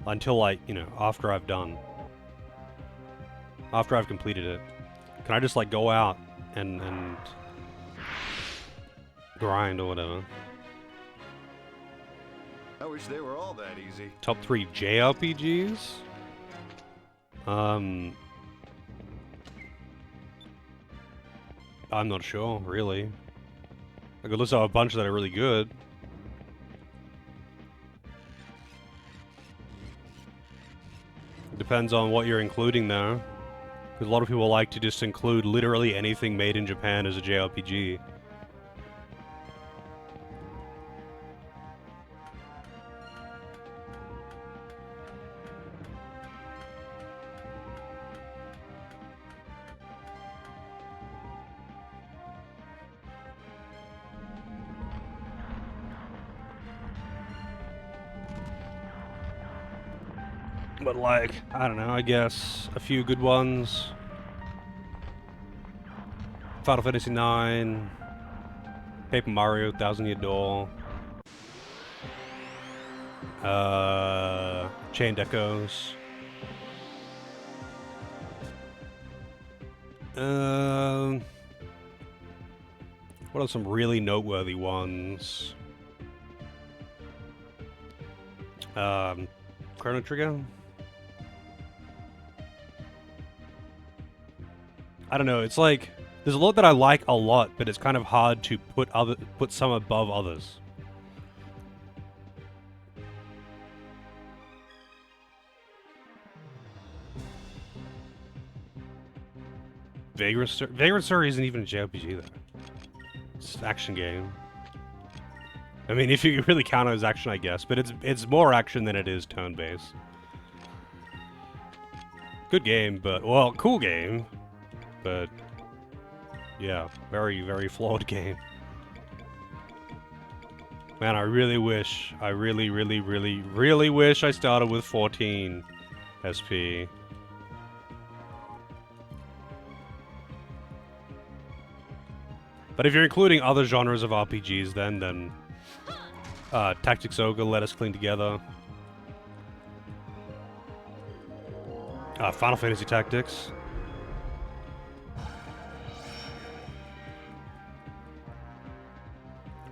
Until, like, you know, after I've done. After I've completed it. Can I just, like, go out and grind or whatever? I wish they were all that easy. Top 3 JRPGs? I'm not sure, really. I could list out a bunch that are really good. Depends on what you're including there. Because a lot of people like to just include literally anything made in Japan as a JRPG. But like, I don't know, I guess a few good ones. Final Fantasy IX, Paper Mario, Thousand Year Door, Chained Echoes. What are some really noteworthy ones? Chrono Trigger? I don't know, it's like, there's a lot that I like a lot, but it's kind of hard to put some above others. Vagrant Story isn't even a JRPG though. It's an action game. I mean, if you really count it as action, I guess, but it's more action than it is turn-based. Good game, but, well, cool game, but yeah, very, very flawed game. Man, I really wish, I really, really, really, really wish I started with 14 SP. But if you're including other genres of RPGs, then Tactics Ogre, Let Us Cling Together, Final Fantasy Tactics.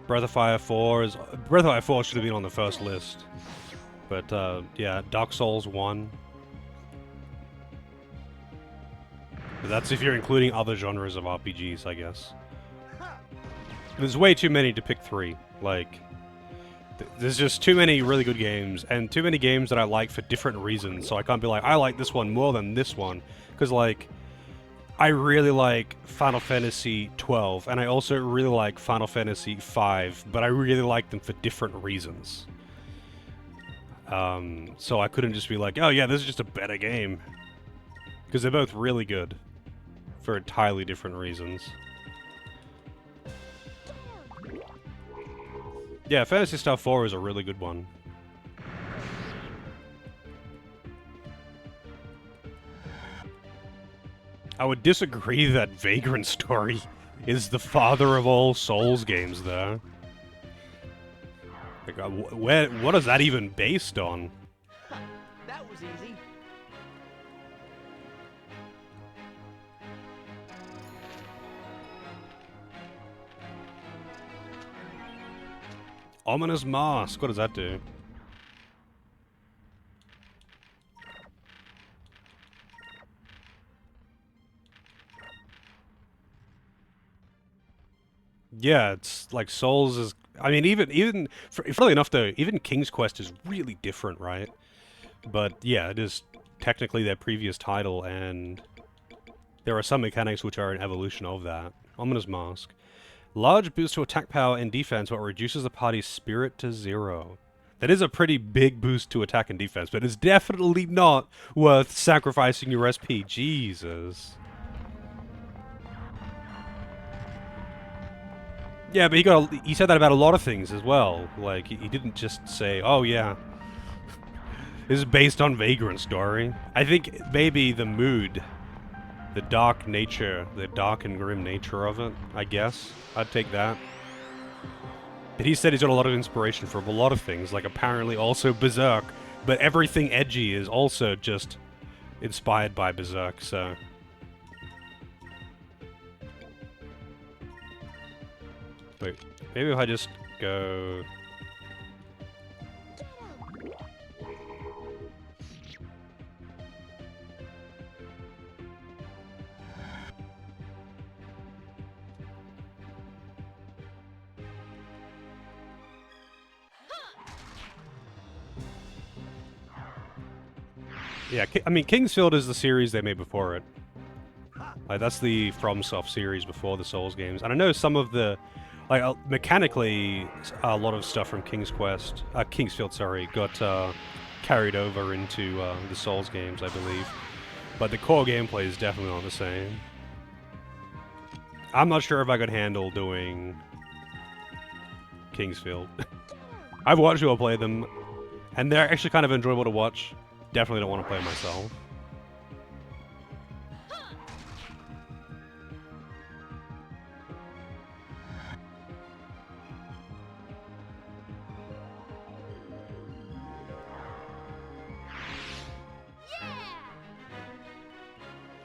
Breath of Fire 4 should have been on the first list. But yeah, Dark Souls 1. But that's if you're including other genres of RPGs, I guess. There's way too many to pick 3. Like, there's just too many really good games, and too many games that I like for different reasons, so I can't be like, I like this one more than this one. Because, like, I really like Final Fantasy 12, and I also really like Final Fantasy 5, but I really like them for different reasons. So I couldn't just be like, oh yeah, this is just a better game. Because they're both really good for entirely different reasons. Yeah, Phantasy Star 4 is a really good one. I would disagree that Vagrant Story is the father of all Souls games, though. Like, what is that even based on? That was easy. Ominous mask. What does that do? Yeah, it's like Souls is. I mean, funnily enough though, even King's Quest is really different, right? But yeah, it is technically their previous title, and there are some mechanics which are an evolution of that. Ominous Mask. Large boost to attack power and defense, but reduces the party's spirit to 0. That is a pretty big boost to attack and defense, but it's definitely not worth sacrificing your SP. Jesus. Yeah, but he said that about a lot of things as well. Like, he didn't just say, oh yeah, this is based on Vagrant Story. I think maybe the mood, the dark nature, the dark and grim nature of it, I guess. I'd take that. But he said he's got a lot of inspiration from a lot of things, like apparently also Berserk, but everything edgy is also just inspired by Berserk, so... Wait, maybe if I just go... Yeah, I mean, Kingsfield is the series they made before it. Like, that's the FromSoft series before the Souls games. And I know some of the... Like, mechanically, a lot of stuff from Kingsfield, sorry, got carried over into the Souls games, I believe. But the core gameplay is definitely not the same. I'm not sure if I could handle doing Kingsfield. I've watched people play them, and they're actually kind of enjoyable to watch. Definitely don't want to play myself.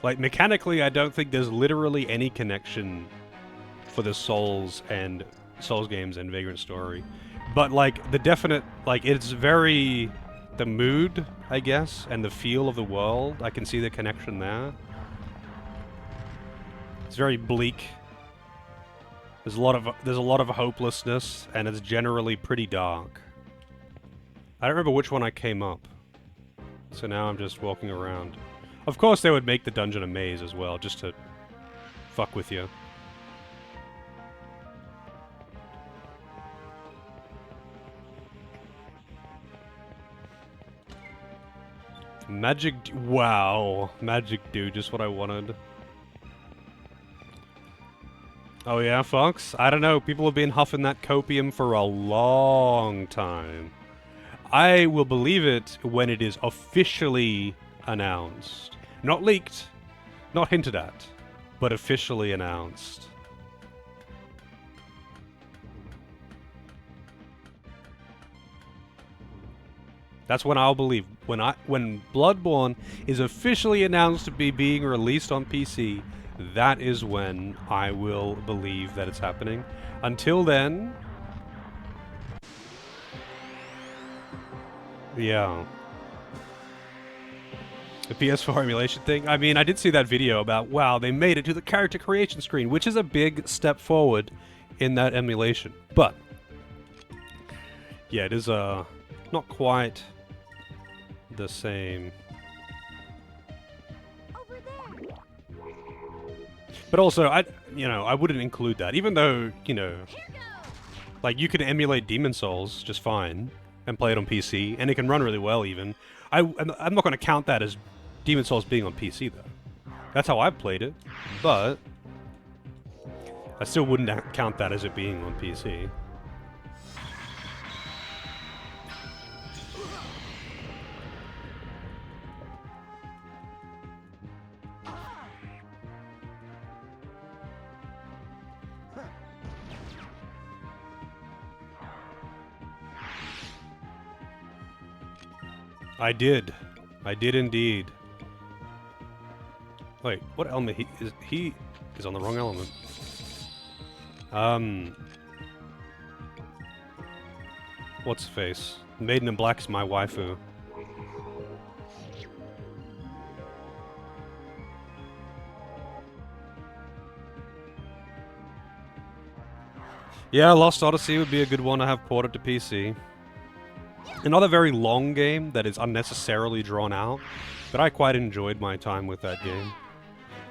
Like, mechanically, I don't think there's literally any connection for the Souls games and Vagrant Story. But, like, the definite, like, it's very... The mood, I guess, and the feel of the world, I can see the connection there. It's very bleak. There's a lot of hopelessness, and it's generally pretty dark. I don't remember which one I came up. So now I'm just walking around. Of course they would make the dungeon a maze as well, just to fuck with you. Wow. Magic do just what I wanted. Oh yeah, Fox? I don't know, people have been huffing that copium for a long time. I will believe it when it is officially announced. Not leaked, not hinted at, but officially announced. That's when I'll believe. When Bloodborne is officially announced to be being released on PC, that is when I will believe that it's happening. Until then... Yeah. The PS4 emulation thing? I mean, I did see that video about, wow, they made it to the character creation screen, which is a big step forward in that emulation. But, yeah, it is not quite the same. Over there. But also, I wouldn't include that, even though, like, you can emulate Demon Souls just fine and play it on PC, and it can run really well even. I'm not going to count that as Demon Souls being on PC, though. That's how I've played it, but I still wouldn't count that as it being on PC. I did. I did indeed. Wait, what element he is on the wrong element. what's face? Maiden in Black is my waifu. Yeah, Lost Odyssey would be a good one to have ported to PC. Another very long game that is unnecessarily drawn out, but I quite enjoyed my time with that game.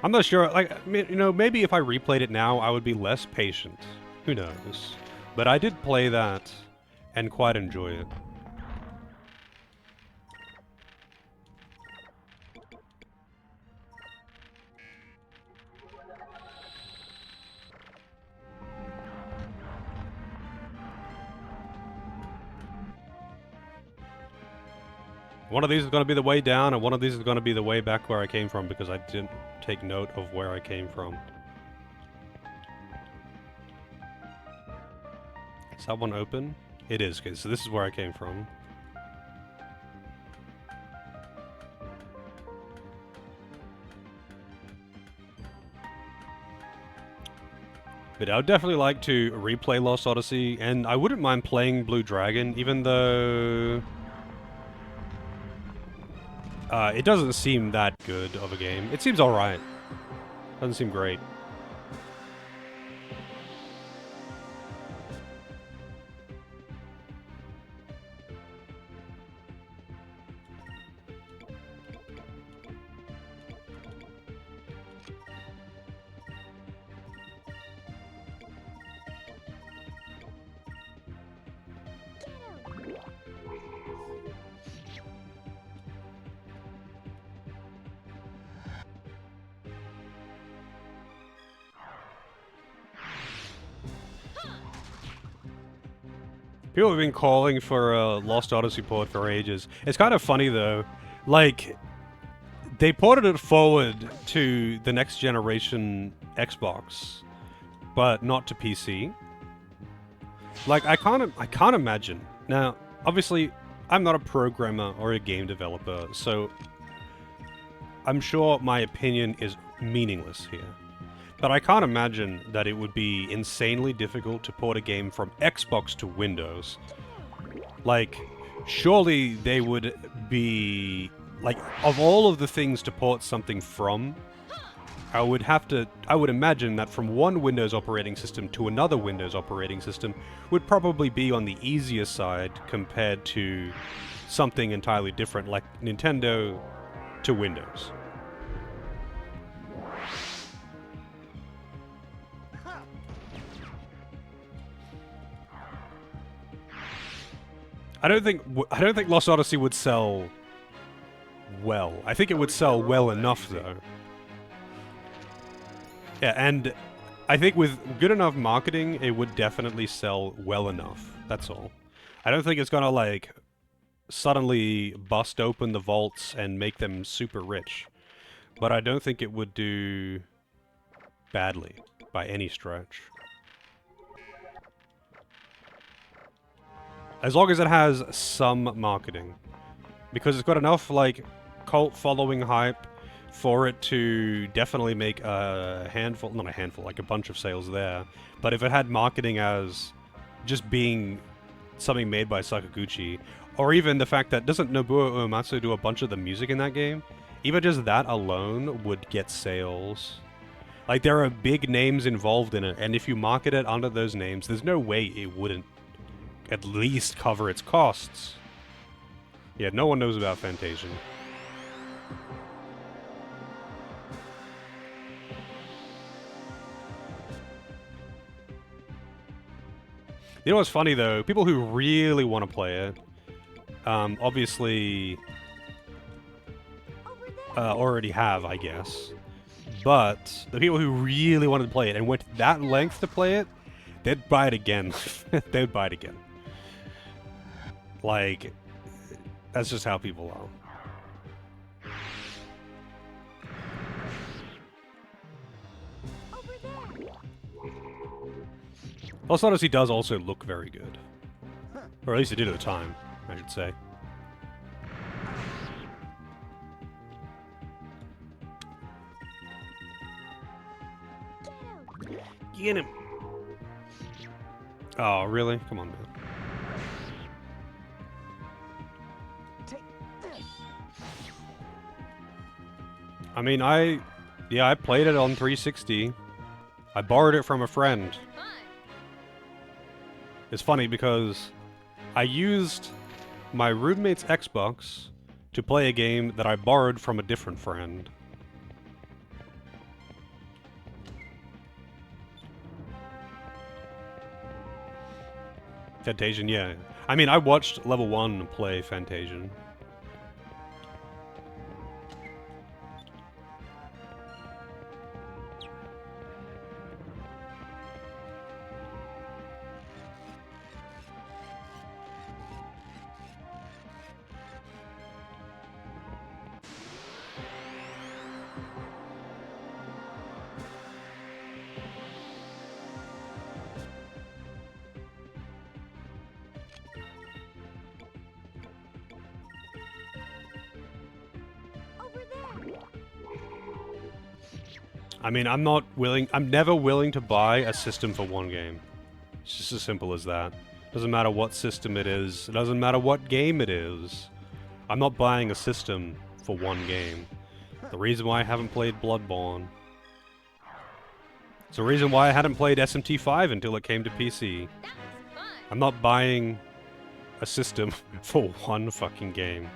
I'm not sure, like, you know, maybe if I replayed it now, I would be less patient. Who knows? But I did play that and quite enjoy it. One of these is going to be the way down, and one of these is going to be the way back where I came from, because I didn't take note of where I came from. Is that one open? It is, okay, so this is where I came from. But I would definitely like to replay Lost Odyssey, and I wouldn't mind playing Blue Dragon, even though... it doesn't seem that good of a game. It seems alright. Doesn't seem great. People have been calling for a Lost Odyssey port for ages. It's kind of funny though, like, they ported it forward to the next generation Xbox, but not to PC. Like, I can't imagine. Now, obviously, I'm not a programmer or a game developer, so I'm sure my opinion is meaningless here. But I can't imagine that it would be insanely difficult to port a game from Xbox to Windows. Like, surely they would be... Like, of all of the things to port something from, I would imagine that from one Windows operating system to another Windows operating system would probably be on the easier side compared to something entirely different, like Nintendo to Windows. I don't think Lost Odyssey would sell well. I think it would sell well enough, though. Yeah, and I think with good enough marketing, it would definitely sell well enough. That's all. I don't think it's gonna, like, suddenly bust open the vaults and make them super rich. But I don't think it would do badly, by any stretch. As long as it has some marketing. Because it's got enough, like, cult following hype for it to definitely make a handful, not a handful, like a bunch of sales there. But if it had marketing as just being something made by Sakaguchi, or even the fact that doesn't Nobuo Uematsu do a bunch of the music in that game? Even just that alone would get sales. Like, there are big names involved in it, and if you market it under those names, there's no way it wouldn't at least cover its costs. Yeah, no one knows about Fantasian. You know what's funny, though? People who really want to play it, obviously already have, I guess. But the people who really wanted to play it and went that length to play it, they'd buy it again. They'd buy it again. Like, that's just how people are. Lost Odyssey does also look very good. Or at least it did at the time, I should say. Get him! Oh, really? Come on, man. I mean, I played it on 360. I borrowed it from a friend. It's funny because I used my roommate's Xbox to play a game that I borrowed from a different friend. Fantasian, yeah. I mean, I watched Level 1 play Fantasian. Over there. I mean, I'm never willing to buy a system for one game. It's just as simple as that. Doesn't matter what system it is. It doesn't matter what game it is. I'm not buying a system for one game. The reason why I haven't played Bloodborne. It's the reason why I hadn't played SMT5 until it came to PC. I'm not buying a system for one fucking game.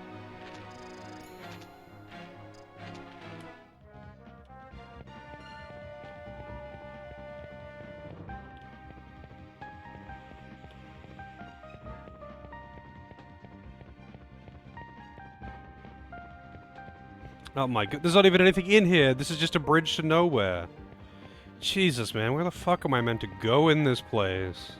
Oh my god, there's not even anything in here. This is just a bridge to nowhere. Jesus, man, where the fuck am I meant to go in this place?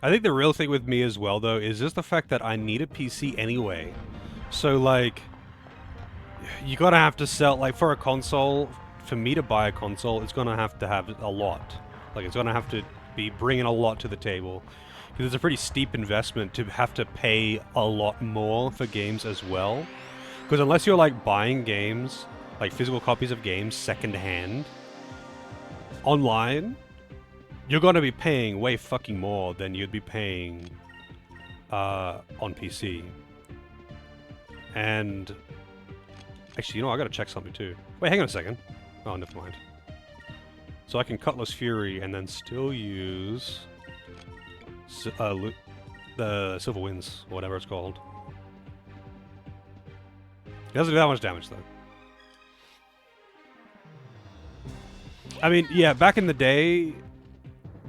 I think the real thing with me as well, though, is just the fact that I need a PC anyway. So, like, you gotta have to sell, like, for a console, for me to buy a console, it's gonna have to have a lot. Like, it's gonna have to be bringing a lot to the table. Because it's a pretty steep investment to have to pay a lot more for games as well. Because unless you're, like, buying games, like physical copies of games secondhand, online, you're gonna be paying way fucking more than you'd be paying on PC. And actually, you know, I gotta check something too. Wait, hang on a second. Oh, never mind. So I can Cutlass Fury and then still use the Silver Winds, or whatever it's called. It doesn't do that much damage though. I mean, yeah, back in the day,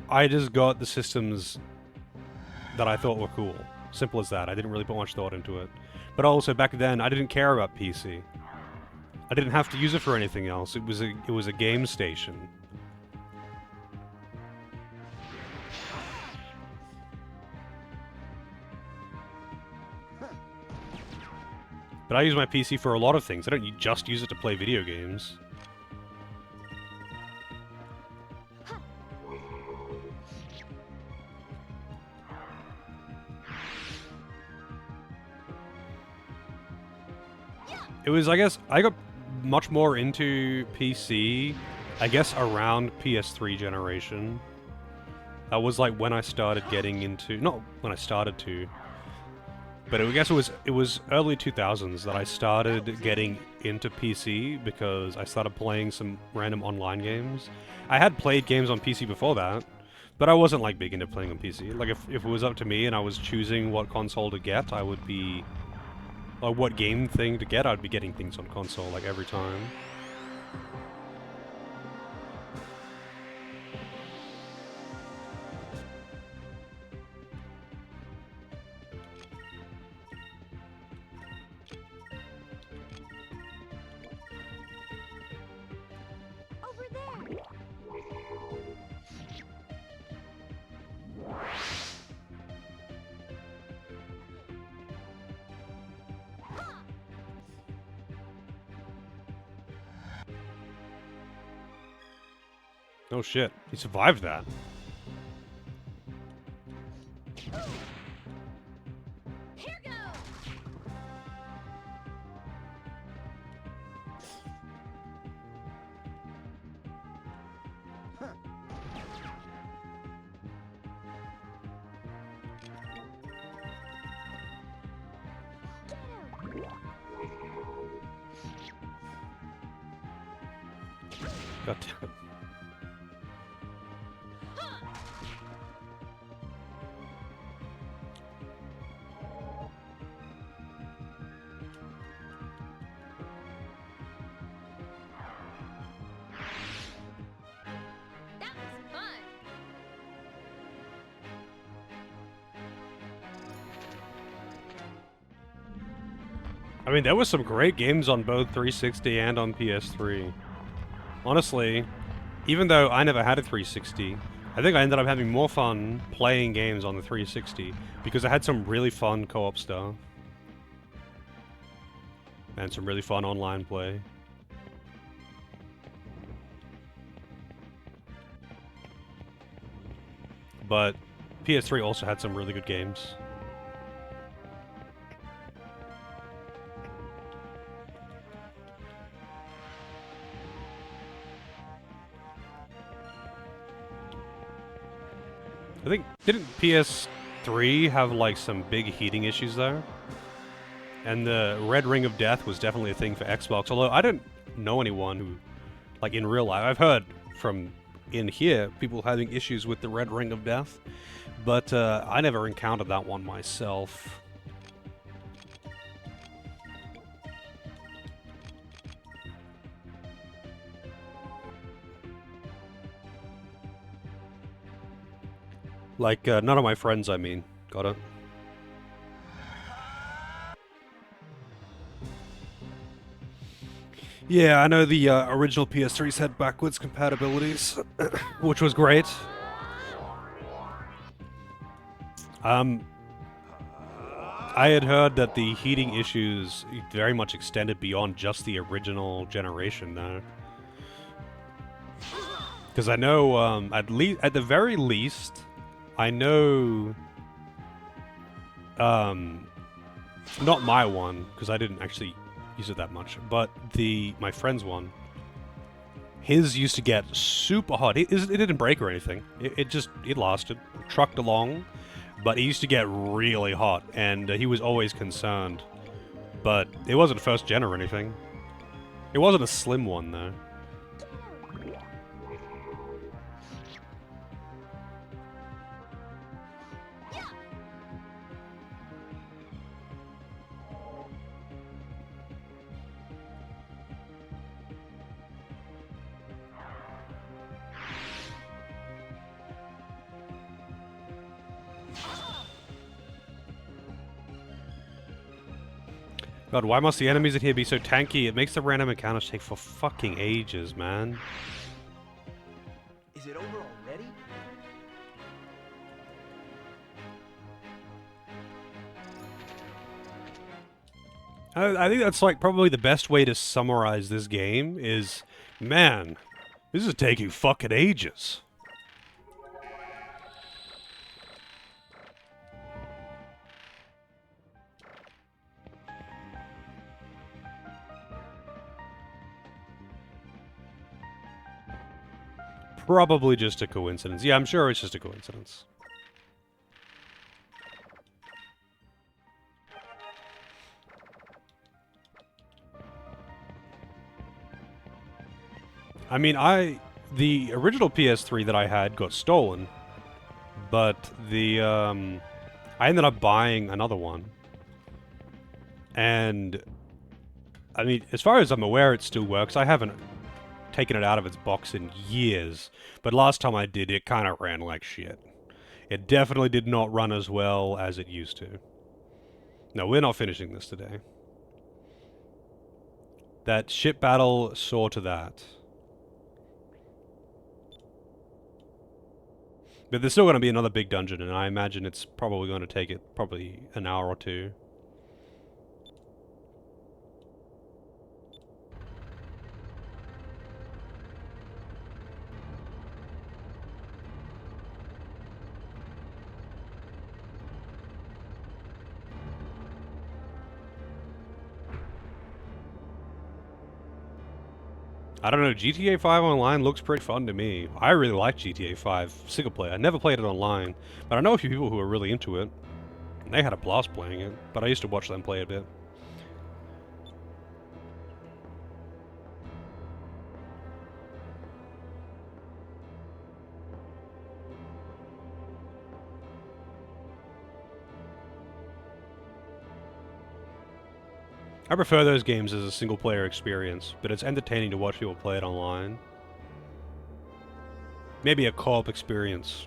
I just got the systems that I thought were cool. Simple as that. I didn't really put much thought into it. But also, back then, I didn't care about PC. I didn't have to use it for anything else. It was a game station. But I use my PC for a lot of things. I don't just use it to play video games. It was, I guess, I got much more into PC, I guess, around PS3 generation. That was like when I started getting into, not when I started to, but I guess it was early 2000s that I started getting into PC because I started playing some random online games. I had played games on PC before that, but I wasn't like big into playing on PC. Like if it was up to me and I was choosing what console to get, I would be, like what game thing to get, I'd be getting things on console like every time. Over there. Oh shit, he survived that. Here goes. God damn. That was fun. I mean, there were some great games on both 360 and on PS3. Honestly, even though I never had a 360, I think I ended up having more fun playing games on the 360 because I had some really fun co-op stuff. And some really fun online play. But PS3 also had some really good games. I think, didn't PS3 have like some big heating issues there? And the red ring of death was definitely a thing for Xbox, although I don't know anyone who, like in real life, I've heard from in here people having issues with the red ring of death, but I never encountered that one myself. Like, none of my friends, I mean. Got it? Yeah, I know the original PS3s had backwards compatibilities, which was great. I had heard that the heating issues very much extended beyond just the original generation, though. Because I know, at the very least, I know, not my one, because I didn't actually use it that much, but my friend's one, his used to get super hot. It didn't break or anything. It lasted, trucked along, but it used to get really hot, and he was always concerned. But it wasn't first gen or anything. It wasn't a slim one, though. God, why must the enemies in here be so tanky? It makes the random encounters take for fucking ages, man. Is it over already? I think that's like probably the best way to summarize this game is, man, this is taking fucking ages. Probably just a coincidence. Yeah, I'm sure it's just a coincidence. I mean, the original PS3 that I had got stolen, but I ended up buying another one. And, I mean, as far as I'm aware, it still works. I haven't taken it out of its box in years, but last time I did, it kind of ran like shit. It definitely did not run as well as it used to. No, we're not finishing this today. That ship battle saw to that. But there's still going to be another big dungeon, and I imagine it's probably going to take it probably an hour or two. I don't know, GTA 5 Online looks pretty fun to me. I really like GTA 5 single player. I never played it online, but I know a few people who are really into it. They had a blast playing it, but I used to watch them play a bit. I prefer those games as a single-player experience, but it's entertaining to watch people play it online. Maybe a co-op experience.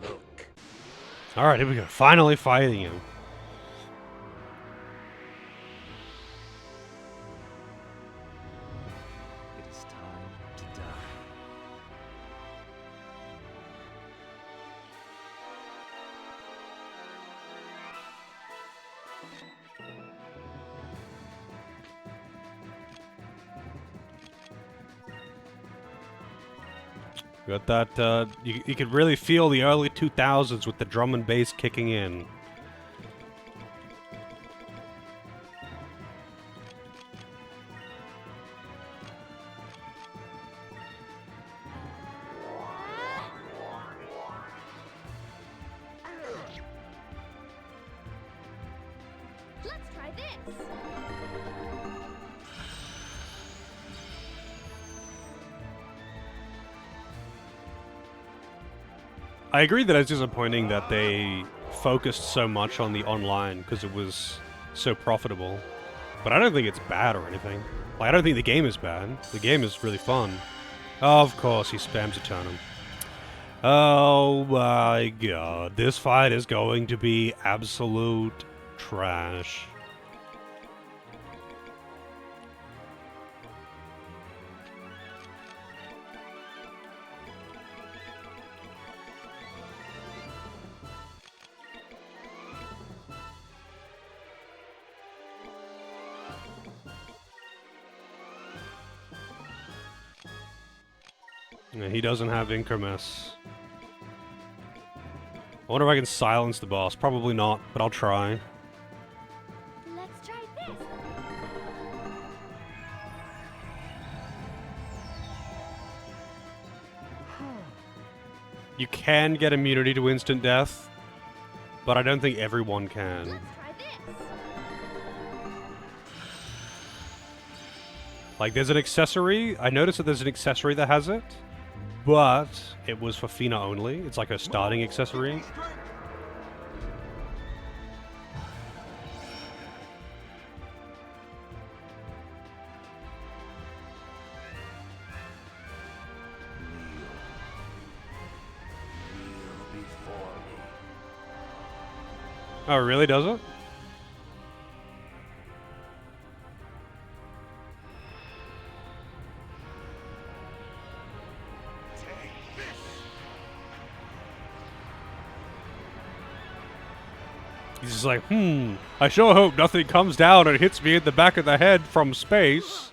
Look. Alright, here we go. Finally fighting him. It is time to die. Got that, you could really feel the early 2000s with the drum and bass kicking in. Let's try this. I agree that it's disappointing that they focused so much on the online because it was so profitable. But I don't think it's bad or anything. Like, I don't think the game is bad. The game is really fun. Of course, he spams a turnip. Oh my god. This fight is going to be absolute trash. Yeah, he doesn't have Incremess. I wonder if I can silence the boss. Probably not, but I'll try. Let's try this. You can get immunity to instant death, but I don't think everyone can. Let's try this. Like, there's an accessory. I noticed that there's an accessory that has it, but it was for Fina only. It's like a starting accessory. Oh, really? Does it? He's just like, I sure hope nothing comes down and hits me in the back of the head from space.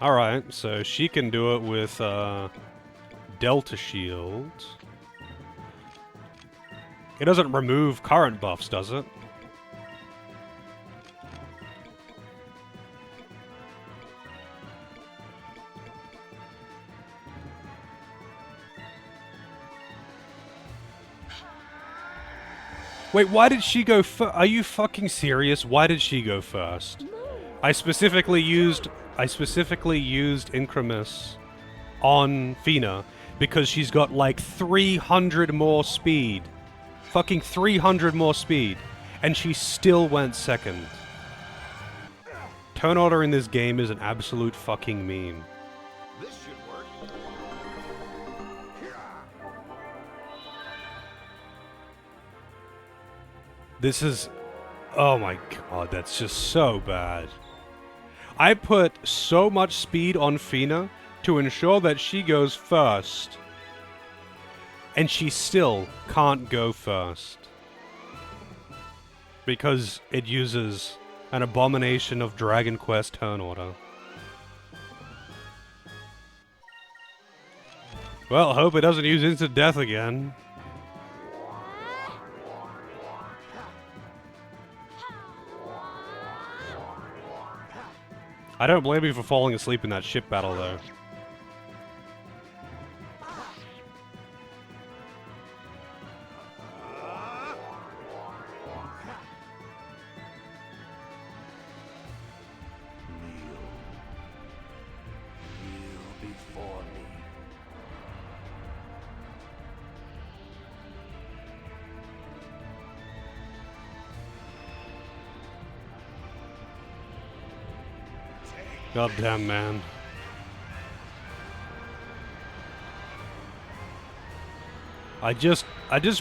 Alright, so she can do it with, Delta Shield. It doesn't remove current buffs, does it? Wait, why did she go first? Are you fucking serious? Why did she go first? I specifically used Incremus on Fina because she's got like 300 more speed. Fucking 300 more speed. And she still went second. Turn order in this game is an absolute fucking meme. This should work. This is... Oh my god, that's just so bad. I put so much speed on Fina to ensure that she goes first. And she still can't go first. Because it uses An abomination of Dragon Quest turn order. Well, hope it doesn't use instant death again. I don't blame you for falling asleep in that ship battle, though. Before me. Goddamn, man. I just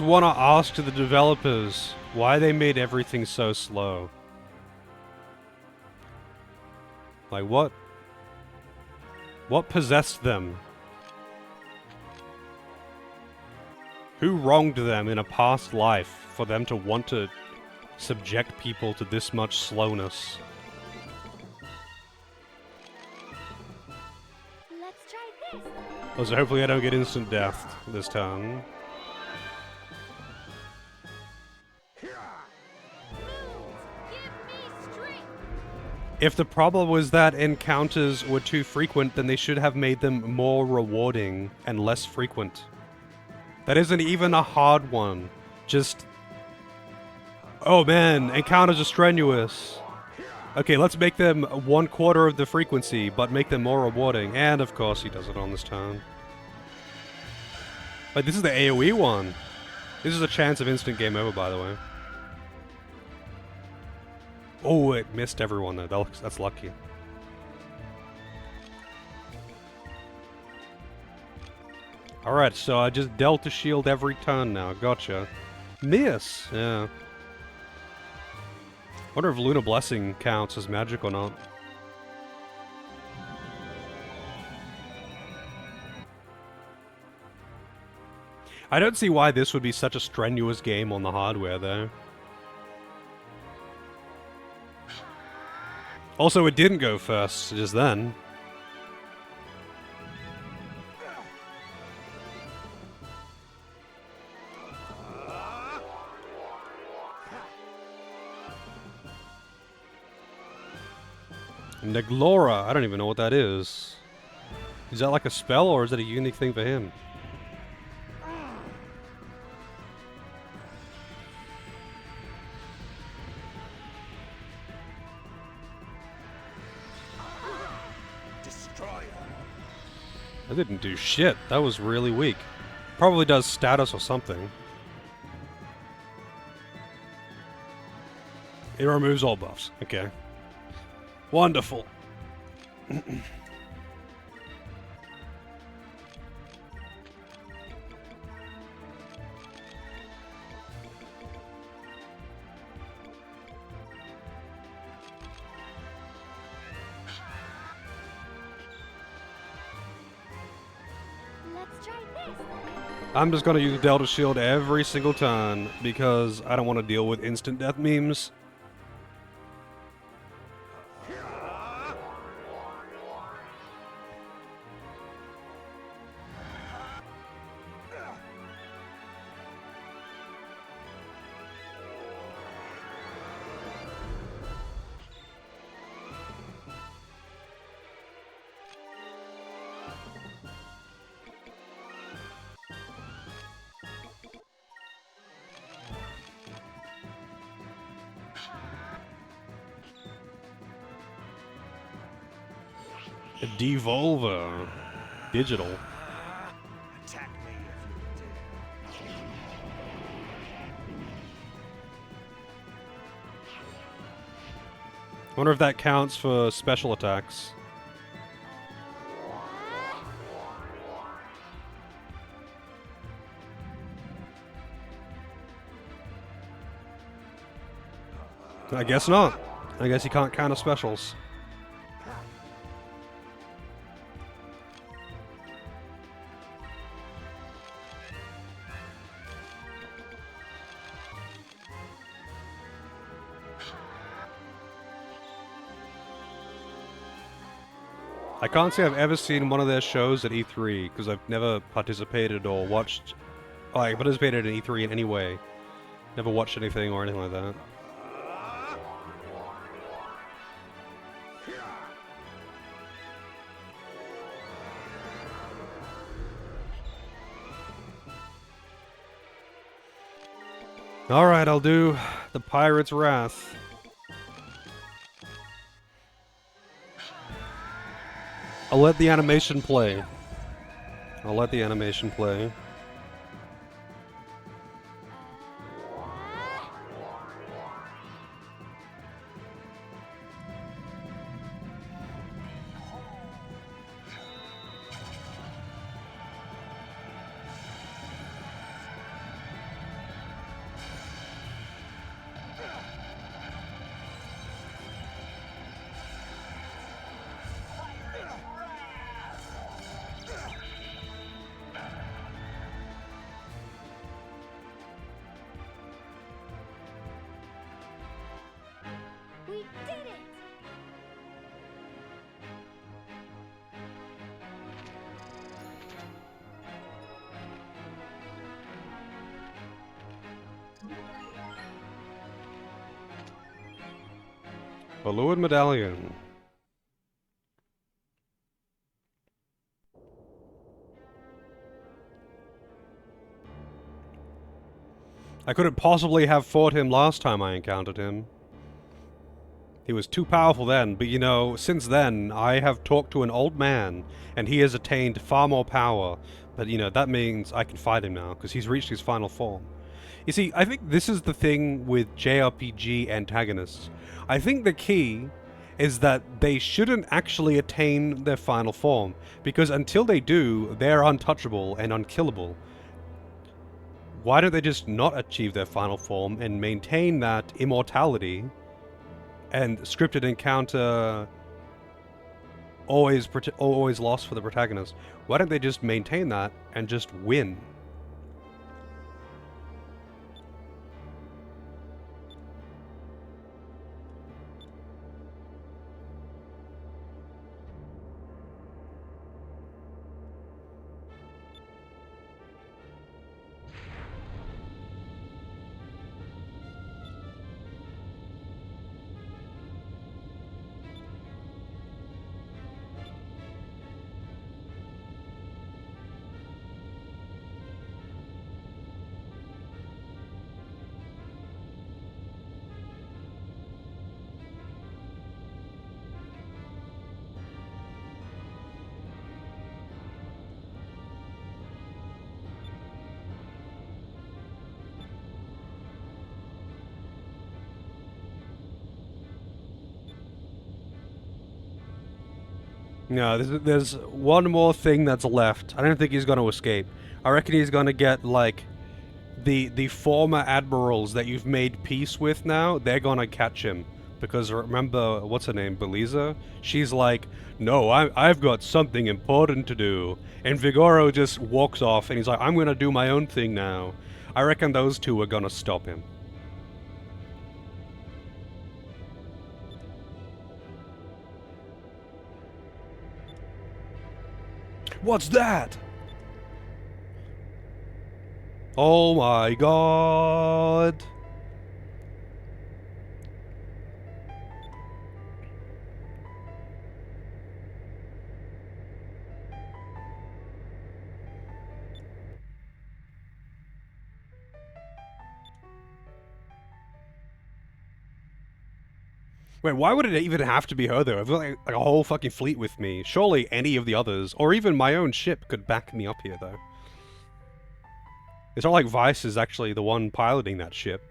want to ask to the developers why they made everything so slow. Like, what possessed them? Who wronged them in a past life for them to want to subject people to this much slowness? Let's try this. Also, hopefully I don't get instant death this time. Give me strength. If the problem was that encounters were too frequent, then they should have made them more rewarding and less frequent. That isn't even a hard one. Just... oh man, encounters are strenuous. Okay, let's make them 1/4 of the frequency, but make them more rewarding. And of course he does it on this turn. Like, this is the AoE one. This is a chance of instant game over, by the way. Oh, it missed everyone though. That's lucky. Alright, so I just dealt a shield every turn now. Gotcha. Miss! Yeah. Wonder if Luna Blessing counts as magic or not. I don't see why this would be such a strenuous game on the hardware, though. Also, it didn't go first just then. Neglora, I don't even know what that is. Is that like a spell, or is it a unique thing for him? That didn't do shit. That was really weak. Probably does status or something. It removes all buffs. Okay. Wonderful. Let's try this. I'm just gonna use Delta Shield every single turn because I don't want to deal with instant death memes. Devolver. Digital. Attack me if you dare. Wonder if that counts for special attacks. I guess not. I guess you can't count as specials. I can't say I've ever seen one of their shows at E3 because I've never participated or watched. Like, participated in E3 in any way. Never watched anything or anything like that. Alright, I'll do the Pirate's Wrath. I'll let the animation play. I'll let the animation play. We did it! Balloon Medallion. I couldn't possibly have fought him last time I encountered him. He was too powerful then, but you know, since then, I have talked to an old man, and he has attained far more power. But you know, that means I can fight him now, because he's reached his final form. You see, I think this is the thing with JRPG antagonists. I think the key is that they shouldn't actually attain their final form, because until they do, they're untouchable and unkillable. Why don't they just not achieve their final form and maintain that immortality and scripted encounter always lost for the protagonist? Why don't they just maintain that and just win? No, there's one more thing that's left. I don't think he's going to escape. I reckon he's going to get, like, the former admirals that you've made peace with now, they're going to catch him. Because remember, what's her name, Beliza? She's like, no, I've got something important to do. And Vigoro just walks off and he's like, I'm going to do my own thing now. I reckon those two are going to stop him. What's that? Oh my god. Wait, why would it even have to be her though? I've got like a whole fucking fleet with me. Surely any of the others, or even my own ship, could back me up here though. It's not like Vice is actually the one piloting that ship.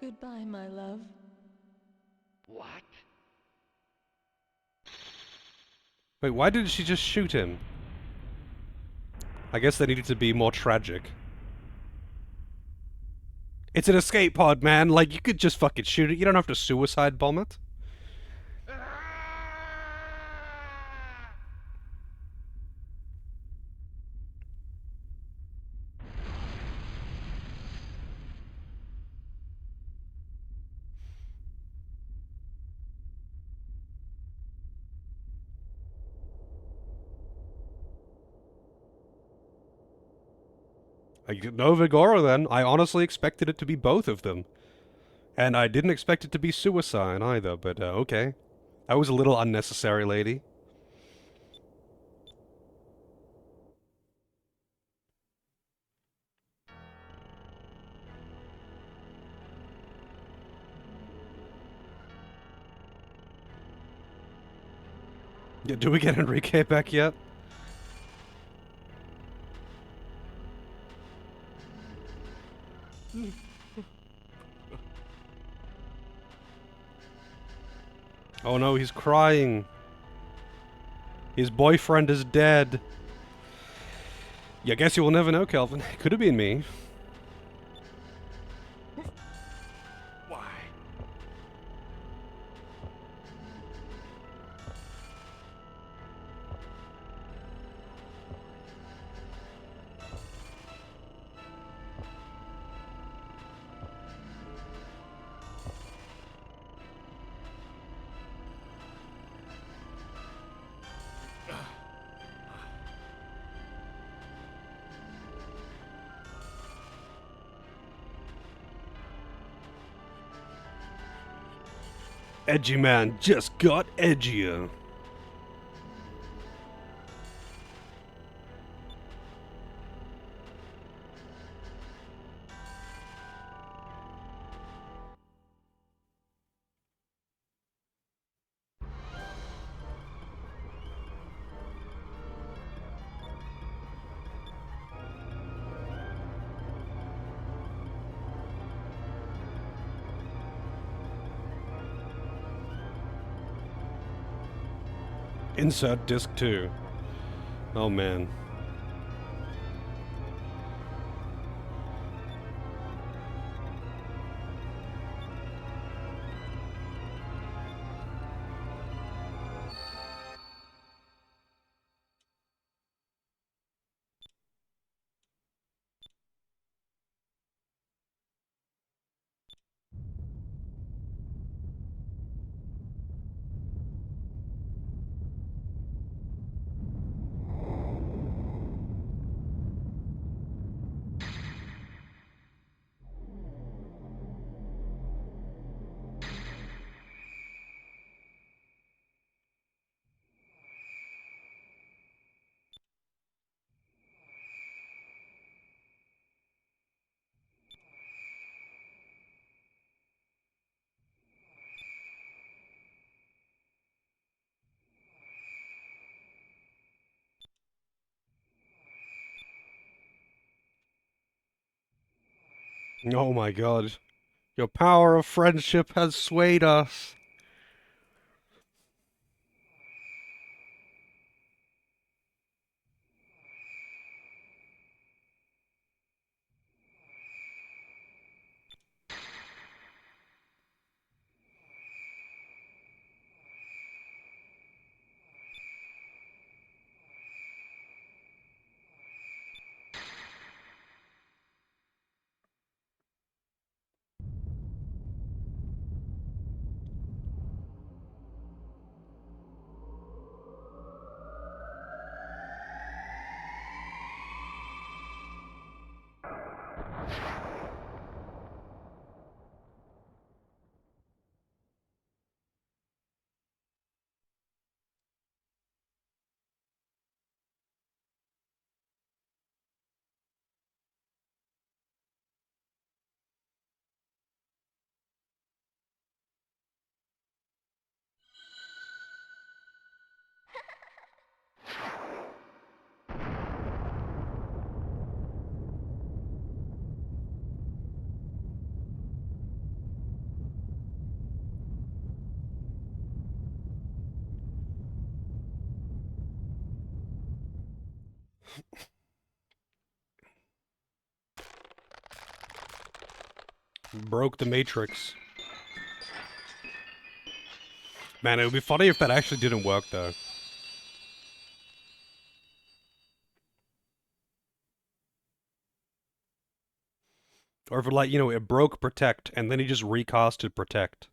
Goodbye, my love. What? Wait, why did she just shoot him? I guess they needed to be more tragic. It's an escape pod, man. Like, you could just fucking shoot it. You don't have to suicide bomb it. No Vigoro then. I honestly expected it to be both of them. And I didn't expect it to be suicide either, but okay. That was a little unnecessary, lady. Yeah, do we get Enrique back yet? Oh no, he's crying. His boyfriend is dead. Yeah, I guess you will never know, Kelvin. Could have been me. Why? Edgy man just got edgier. Insert disc 2. Oh man. Oh my god. Your power of friendship has swayed us. Broke the Matrix. Man, it would be funny if that actually didn't work, though. Or if, like, you know, it broke Protect, and then he just recasted Protect.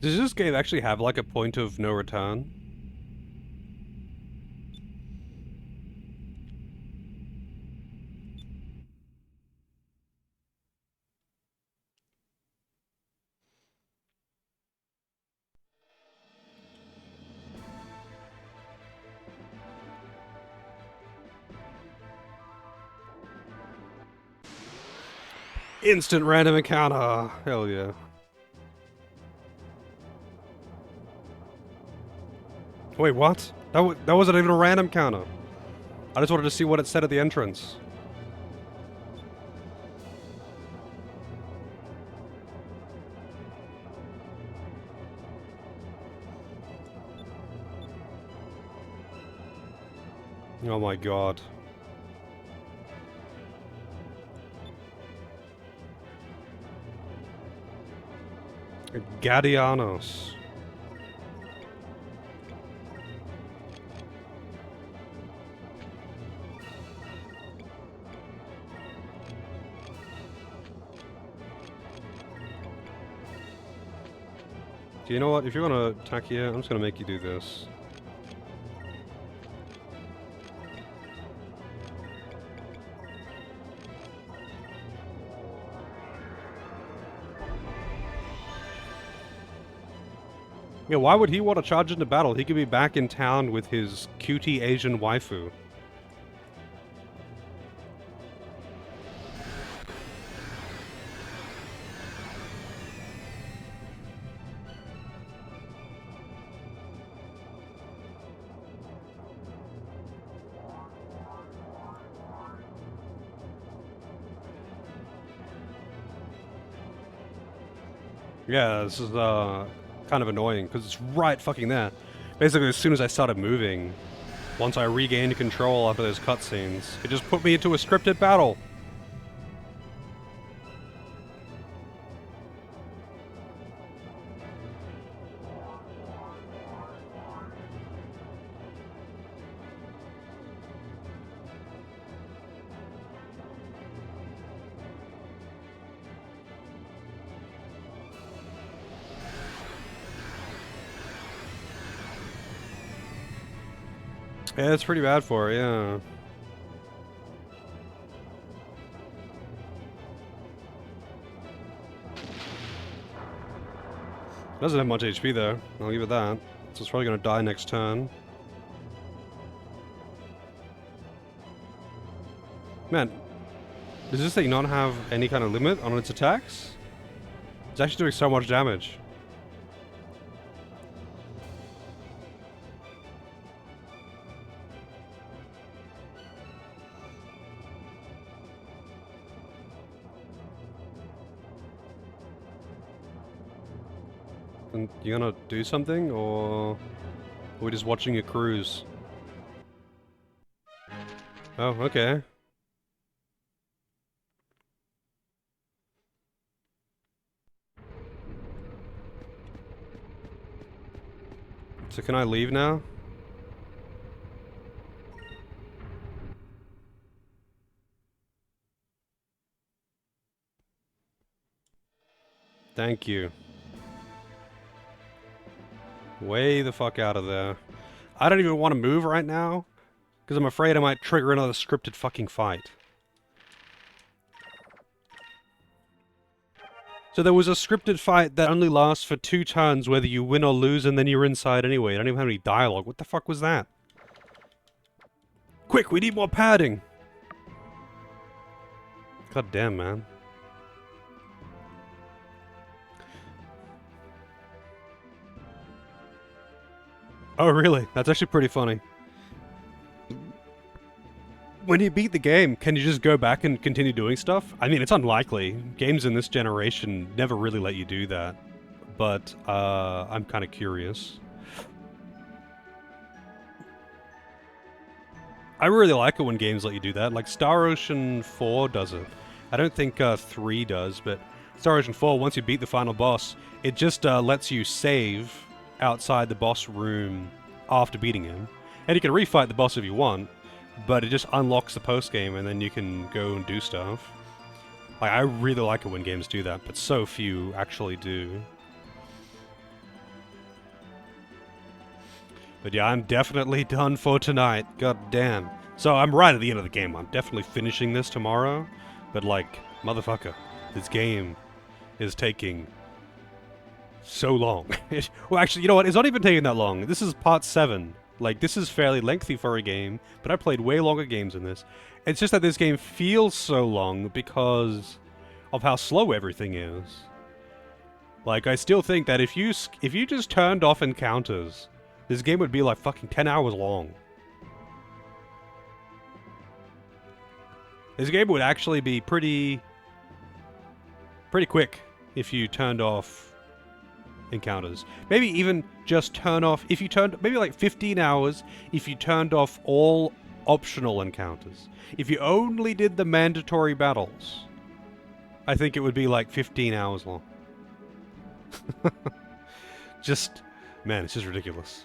Does this game actually have like a point of no return? Instant random encounter! Hell yeah. Wait, what? That wasn't even a random counter. I just wanted to see what it said at the entrance. Oh my god. Gadianos. Do you know what? If you're gonna attack here, I'm just gonna make you do this. Yeah, why would he want to charge into battle? He could be back in town with his cutie Asian waifu. Yeah, this is kind of annoying because it's right fucking there. Basically, as soon as I started moving, once I regained control after those cutscenes, it just put me into a scripted battle. Yeah, it's pretty bad for it, yeah. Doesn't have much HP though, I'll give it that. So it's probably gonna die next turn. Man, does this thing not have any kind of limit on its attacks? It's actually doing so much damage. And you gonna do something, or are we just watching a cruise? Oh, okay. So can I leave now? Thank you. Way the fuck out of there. I don't even want to move right now, because I'm afraid I might trigger another scripted fucking fight. So there was a scripted fight that only lasts for 2 turns, whether you win or lose, and then you're inside anyway. I don't even have any dialogue. What the fuck was that? Quick, we need more padding! God damn, man. Oh, really? That's actually pretty funny. When you beat the game, can you just go back and continue doing stuff? I mean, it's unlikely. Games in this generation never really let you do that. But, I'm kind of curious. I really like it when games let you do that. Like, Star Ocean 4 does it. I don't think 3 does, but Star Ocean 4, once you beat the final boss, it just lets you save outside the boss room after beating him. And you can refight the boss if you want, but it just unlocks the post-game and then you can go and do stuff. Like, I really like it when games do that, but so few actually do. But yeah, I'm definitely done for tonight. God damn. So I'm right at the end of the game. I'm definitely finishing this tomorrow. But like, motherfucker, this game is taking so long. Well, actually, you know what? It's not even taking that long. This is part 7. Like, this is fairly lengthy for a game, but I played way longer games than this. It's just that this game feels so long because of how slow everything is. Like, I still think that if you just turned off encounters, this game would be like fucking 10 hours long. This game would actually be pretty quick if you turned off encounters. Maybe even just turn off, if you turned, maybe like 15 hours if you turned off all optional encounters. If you only did the mandatory battles, I think it would be like 15 hours long. Just, man, it's just ridiculous.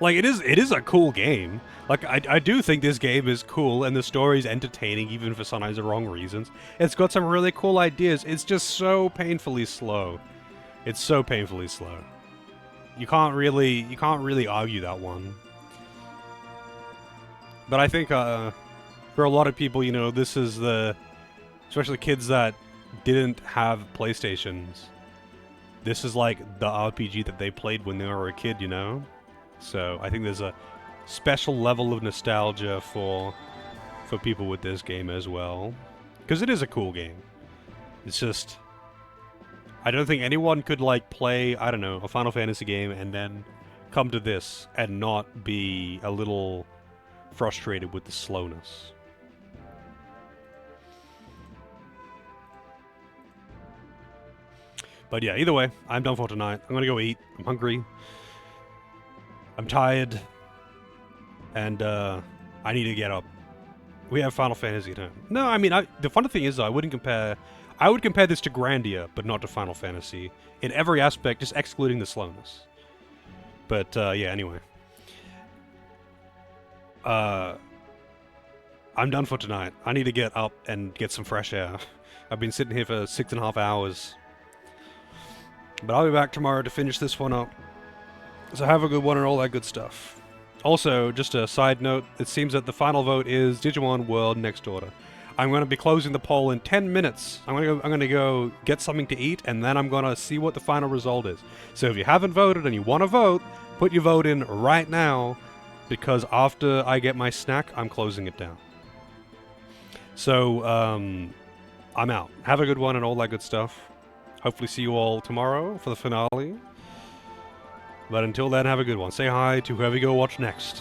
Like, it is a cool game. Like, I do think this game is cool, and the story's entertaining, even for sometimes the wrong reasons. It's got some really cool ideas. It's just so painfully slow. It's so painfully slow. You can't really argue that one. But I think, for a lot of people, you know, this is especially kids that didn't have PlayStations, this is like the RPG that they played when they were a kid, you know? So I think there's a special level of nostalgia for people with this game as well. Because it is a cool game. It's just, I don't think anyone could like play, I don't know, a Final Fantasy game and then come to this and not be a little frustrated with the slowness. But yeah, either way, I'm done for tonight. I'm gonna go eat. I'm hungry. I'm tired. And, I need to get up. We have Final Fantasy at home. No, I mean, the funny thing is, I would compare this to Grandia, but not to Final Fantasy. In every aspect, just excluding the slowness. But, yeah, anyway. I'm done for tonight. I need to get up and get some fresh air. I've been sitting here for 6.5 hours. But I'll be back tomorrow to finish this one up. So have a good one and all that good stuff. Also, just a side note, it seems that the final vote is Digimon World Next Order. I'm going to be closing the poll in 10 minutes. I'm going to go get something to eat, and then I'm going to see what the final result is. So if you haven't voted and you want to vote, put your vote in right now, because after I get my snack, I'm closing it down. So, I'm out. Have a good one and all that good stuff. Hopefully see you all tomorrow for the finale. But until then, have a good one. Say hi to whoever you go watch next.